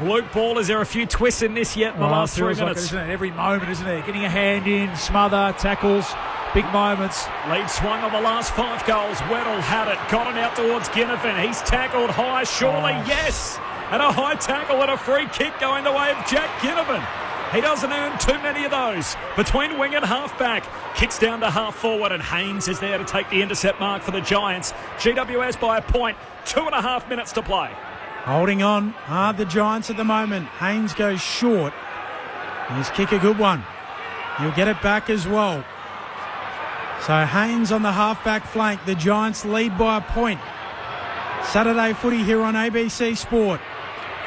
Luke Ball, is there a few twists in this yet in the last 3 minutes? Like it, isn't it? Every moment, isn't it? Getting a hand in, smother, tackles, big moments. Lead swung on the last 5 goals. Weddle had it, got it out towards Ginnivan. He's tackled high, surely, yes. And a high tackle and a free kick going the way of Jack Ginnivan. He doesn't earn too many of those. Between wing and half-back. Kicks down to half-forward, and Haynes is there to take the intercept mark for the Giants. GWS by a point. 2.5 minutes to play. Holding on are the Giants at the moment. Haynes goes short. His kick a good one. He'll get it back as well. So Haynes on the half-back flank. The Giants lead by a point. Saturday footy here on ABC Sport.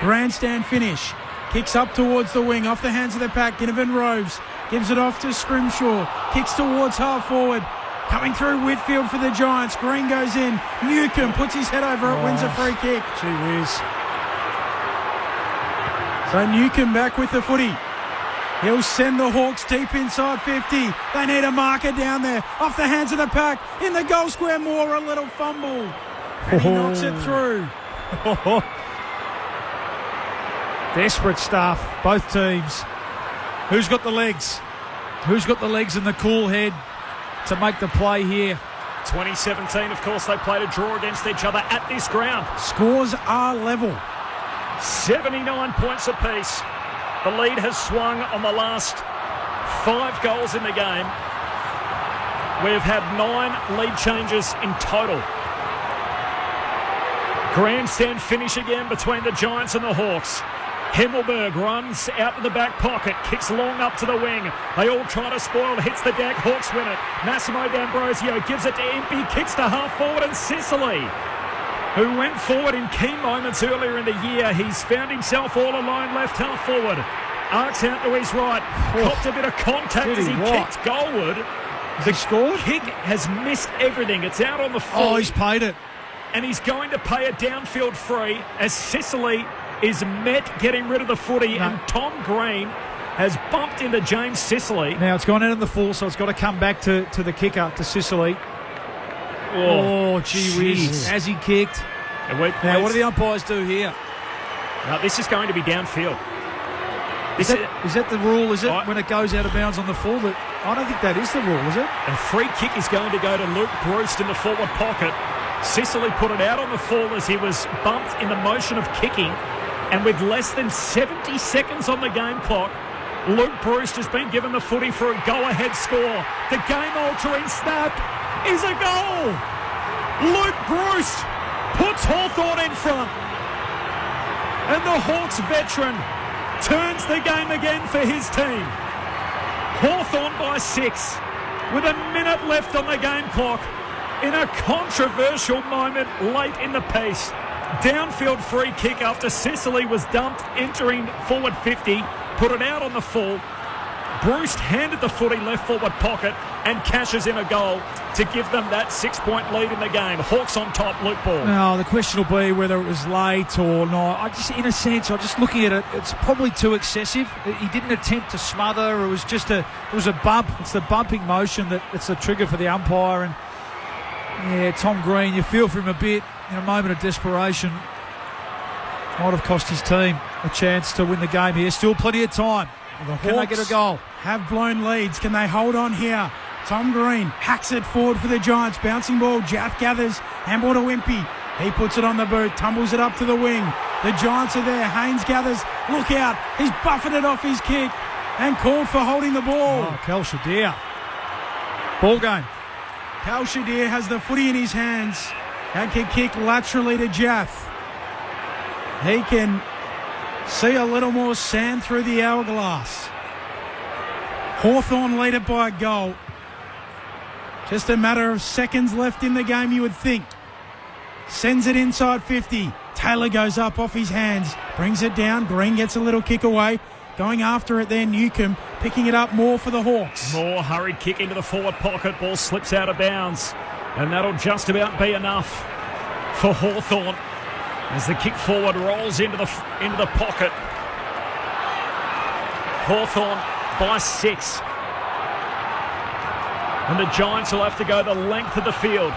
Grandstand finish. Kicks up towards the wing. Off the hands of the pack. Ginnivan Roves gives it off to Scrimshaw. Kicks towards half-forward. Coming through Whitfield for the Giants. Green goes in. Newcomb puts his head over it, wins a free kick. Gee whiz. So Newcomb back with the footy. He'll send the Hawks deep inside 50. They need a marker down there. Off the hands of the pack. In the goal square, Moore, a little fumble. And he knocks it through. Desperate stuff, both teams. Who's got the legs? Who's got the legs and the cool head to make the play here? 2017, of course, they played a draw against each other at this ground. Scores are level. 79 points apiece. The lead has swung on the last 5 goals in the game. We've had 9 lead changes in total. Grandstand finish again between the Giants and the Hawks. Himmelberg runs out of the back pocket, kicks long up to the wing. They all try to spoil, hits the deck, Hawks win it. Massimo D'Ambrosio gives it to Impey, kicks to half forward, and Sicily, who went forward in key moments earlier in the year. He's found himself all alone left half forward. Arcs out to his right, copped a bit of contact as he kicked goalward. The score? Kick has missed everything. It's out on the full. Oh, he's paid it. And he's going to pay a downfield free as Sicily is met getting rid of the footy, and Tom Green has bumped into James Sicily. Now it's gone out in the full, so it's got to come back to the kicker, to Sicily. Oh, gee whiz. As he kicked. Now, what do the umpires do here? Now, this is going to be downfield. Is that the rule, is it, when it goes out of bounds on the full? I don't think that is the rule, is it? A free kick is going to go to Luke Bruce in the forward pocket. Sicily put it out on the full as he was bumped in the motion of kicking. And with less than 70 seconds on the game clock, Luke Bruce has been given the footy for a go-ahead score. The game-altering snap is a goal. Luke Bruce puts Hawthorn in front. And the Hawks veteran turns the game again for his team. Hawthorn by 6 with a minute left on the game clock in a controversial moment late in the piece. Downfield free kick after Sicily was dumped entering forward 50, put it out on the full. Bruce handed the footy left forward pocket and cashes in a goal to give them that 6-point lead in the game. Hawks on top, Luke Ball. No, the question will be whether it was late or not. In a sense, just looking at it, it's probably too excessive. He didn't attempt to smother. It was just it was a bump. It's the bumping motion that's the trigger for the umpire. And yeah, Tom Green, you feel for him a bit in a moment of desperation. Might have cost his team a chance to win the game here. Still plenty of time. Can they get a goal? Have blown leads. Can they hold on here? Tom Green hacks it forward for the Giants. Bouncing ball. Jaff gathers. Handball to Wimpy. He puts it on the boot. Tumbles it up to the wing. The Giants are there. Haynes gathers. Look out. He's buffeted off his kick and called for holding the ball. Oh, Cal Shadir. Ball game. Cal Shadir has the footy in his hands and can kick laterally to Jaff. He can see a little more sand through the hourglass. Hawthorn lead it by a goal. Just a matter of seconds left in the game, you would think. Sends it inside 50. Taylor goes up off his hands. Brings it down. Green gets a little kick away. Going after it there, Newcomb picking it up more for the Hawks. More hurried kick into the forward pocket. Ball slips out of bounds. And that'll just about be enough for Hawthorn as the kick forward rolls into the pocket. Hawthorn by 6. And the Giants will have to go the length of the field.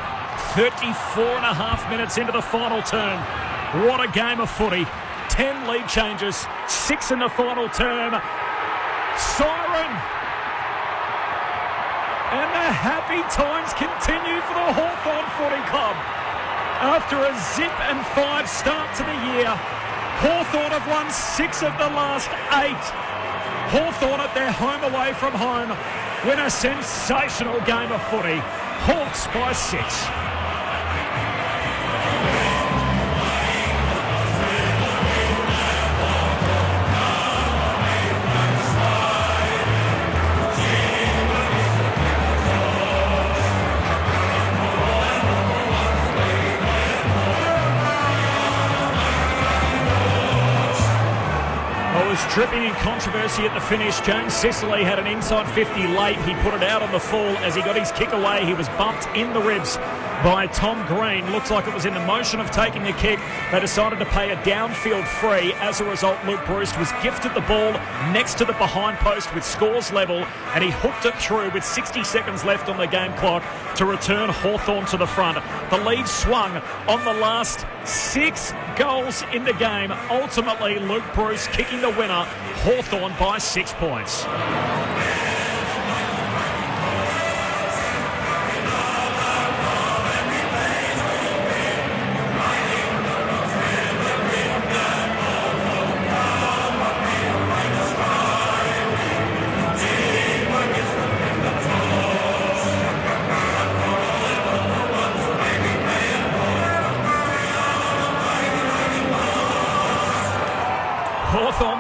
34.5 minutes into the final term. What a game of footy. 10 lead changes, 6 in the final term. Siren! And the happy times continue for the Hawthorn Footy Club. After a zip and 5 start to the year, Hawthorn have won 6 of the last 8. Hawthorn at their home away from home win a sensational game of footy. Hawks by 6. Dripping in controversy at the finish. James Sicily had an inside 50 late. He put it out on the full. As he got his kick away, he was bumped in the ribs by Tom Green. Looks like it was in the motion of taking the kick. They decided to pay a downfield free. As a result, Luke Bruce was gifted the ball next to the behind post with scores level, and he hooked it through with 60 seconds left on the game clock to return Hawthorn to the front. The lead swung on the last 6 goals in the game. Ultimately, Luke Bruce kicking the winner. Hawthorn by 6 points.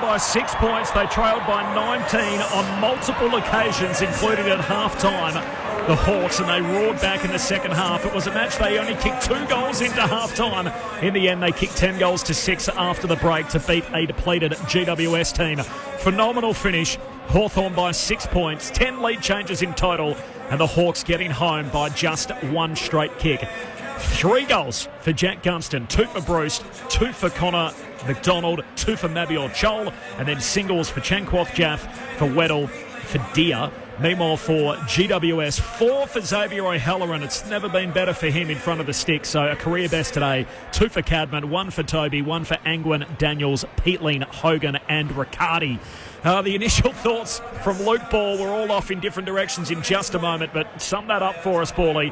by 6 points. They trailed by 19 on multiple occasions, including at half-time. The Hawks, and they roared back in the second half. It was a match they only kicked 2 goals into half-time. In the end, they kicked 10 goals to 6 after the break to beat a depleted GWS team. Phenomenal finish. Hawthorn by 6 points, 10 lead changes in total, and the Hawks getting home by just 1 straight kick. 3 goals for Jack Gunston, 2 for Bruce, 2 for Connor McDonald, 2 for Mabior Chol, and then singles for Chankwath Jaff, for Weddle, for Deer. Meanwhile, for GWS, 4 for Xavier O'Halloran. It's never been better for him in front of the stick, so a career best today. 2 for Cadman, 1 for Toby, 1 for Angwin, Daniels, Peatling, Hogan and Riccardi. The initial thoughts from Luke Ball were all off in different directions in just a moment, but sum that up for us, Paulie.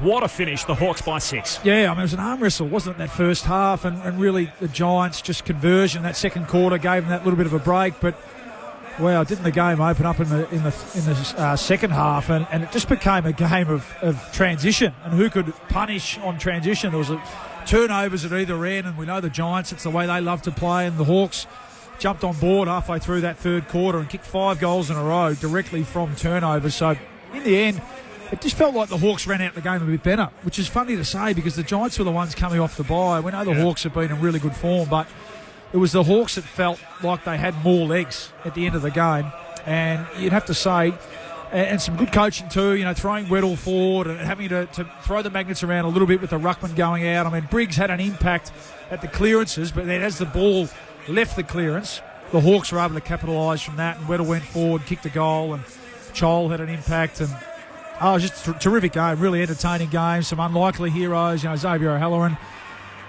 What a finish, the Hawks by 6. Yeah, I mean, it was an arm wrestle, wasn't it, that first half? And really, the Giants just conversion that second quarter gave them that little bit of a break, but wow, didn't the game open up in the second half, and it just became a game of transition and who could punish on transition. There was turnovers at either end, and we know the Giants, it's the way they love to play, and the Hawks jumped on board halfway through that third quarter and kicked 5 goals in a row directly from turnovers. So in the end, it just felt like the Hawks ran out the game a bit better, which is funny to say because the Giants were the ones coming off the bye. We know the Hawks have been in really good form, but it was the Hawks that felt like they had more legs at the end of the game. And you'd have to say, and some good coaching too, you know, throwing Weddle forward and having to throw the magnets around a little bit with the ruckman going out. I mean, Briggs had an impact at the clearances, but then as the ball left the clearance, the Hawks were able to capitalise from that, and Weddle went forward, kicked a goal, and Chol had an impact. And it was just a terrific game, really entertaining game. Some unlikely heroes, you know, Xavier O'Halloran,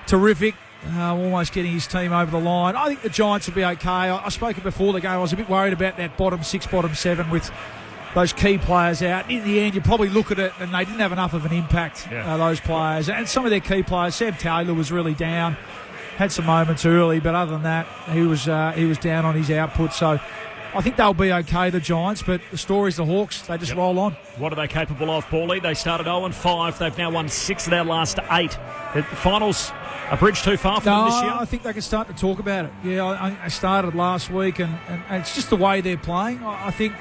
terrific. Almost getting his team over the line. I think the Giants will be okay. I spoke before the game. I was a bit worried about that bottom 6, bottom 7 with those key players out. In the end, you probably look at it and they didn't have enough of an impact, those players. And some of their key players, Sam Taylor was really down, had some moments early, but other than that, he was down on his output. So I think they'll be okay, the Giants, but the story's the Hawks. They just roll on. What are they capable of, Paulie? They started 0-5. They've now won 6 of their last 8. The finals a bridge too far for them this year? I think they can start to talk about it. Yeah, I think they started last week, and it's just the way they're playing. I think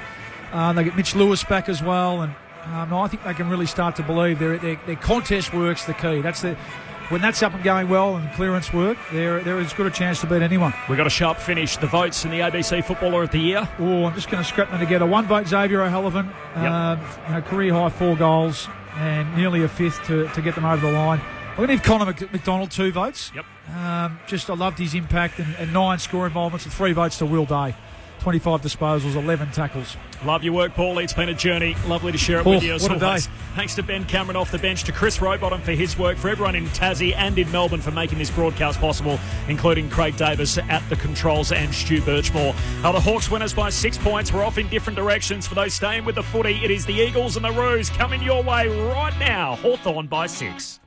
they get Mitch Lewis back as well, and I think they can really start to believe their contest work's the key. When that's up and going well and clearance work, they're as good a chance to beat anyone. We've got a sharp finish. The votes in the ABC Footballer of the Year. I'm just going to scrap them together. 1 vote, Xavier O'Halloran. Career high 4 goals and nearly a 5th to get them over the line. I'm going to give Connor McDonald 2 votes. I loved his impact and 9 score involvements and 3 votes to Will Day. 25 disposals, 11 tackles. Love your work, Paulie. It's been a journey. Lovely to share it with you as what always. A day. Thanks to Ben Cameron off the bench, to Chris Rowbottom for his work, for everyone in Tassie and in Melbourne for making this broadcast possible, including Craig Davis at the controls and Stu Birchmore. The Hawks winners by 6 points. We're off in different directions. For those staying with the footy, it is the Eagles and the Roos coming your way right now. Hawthorn by 6.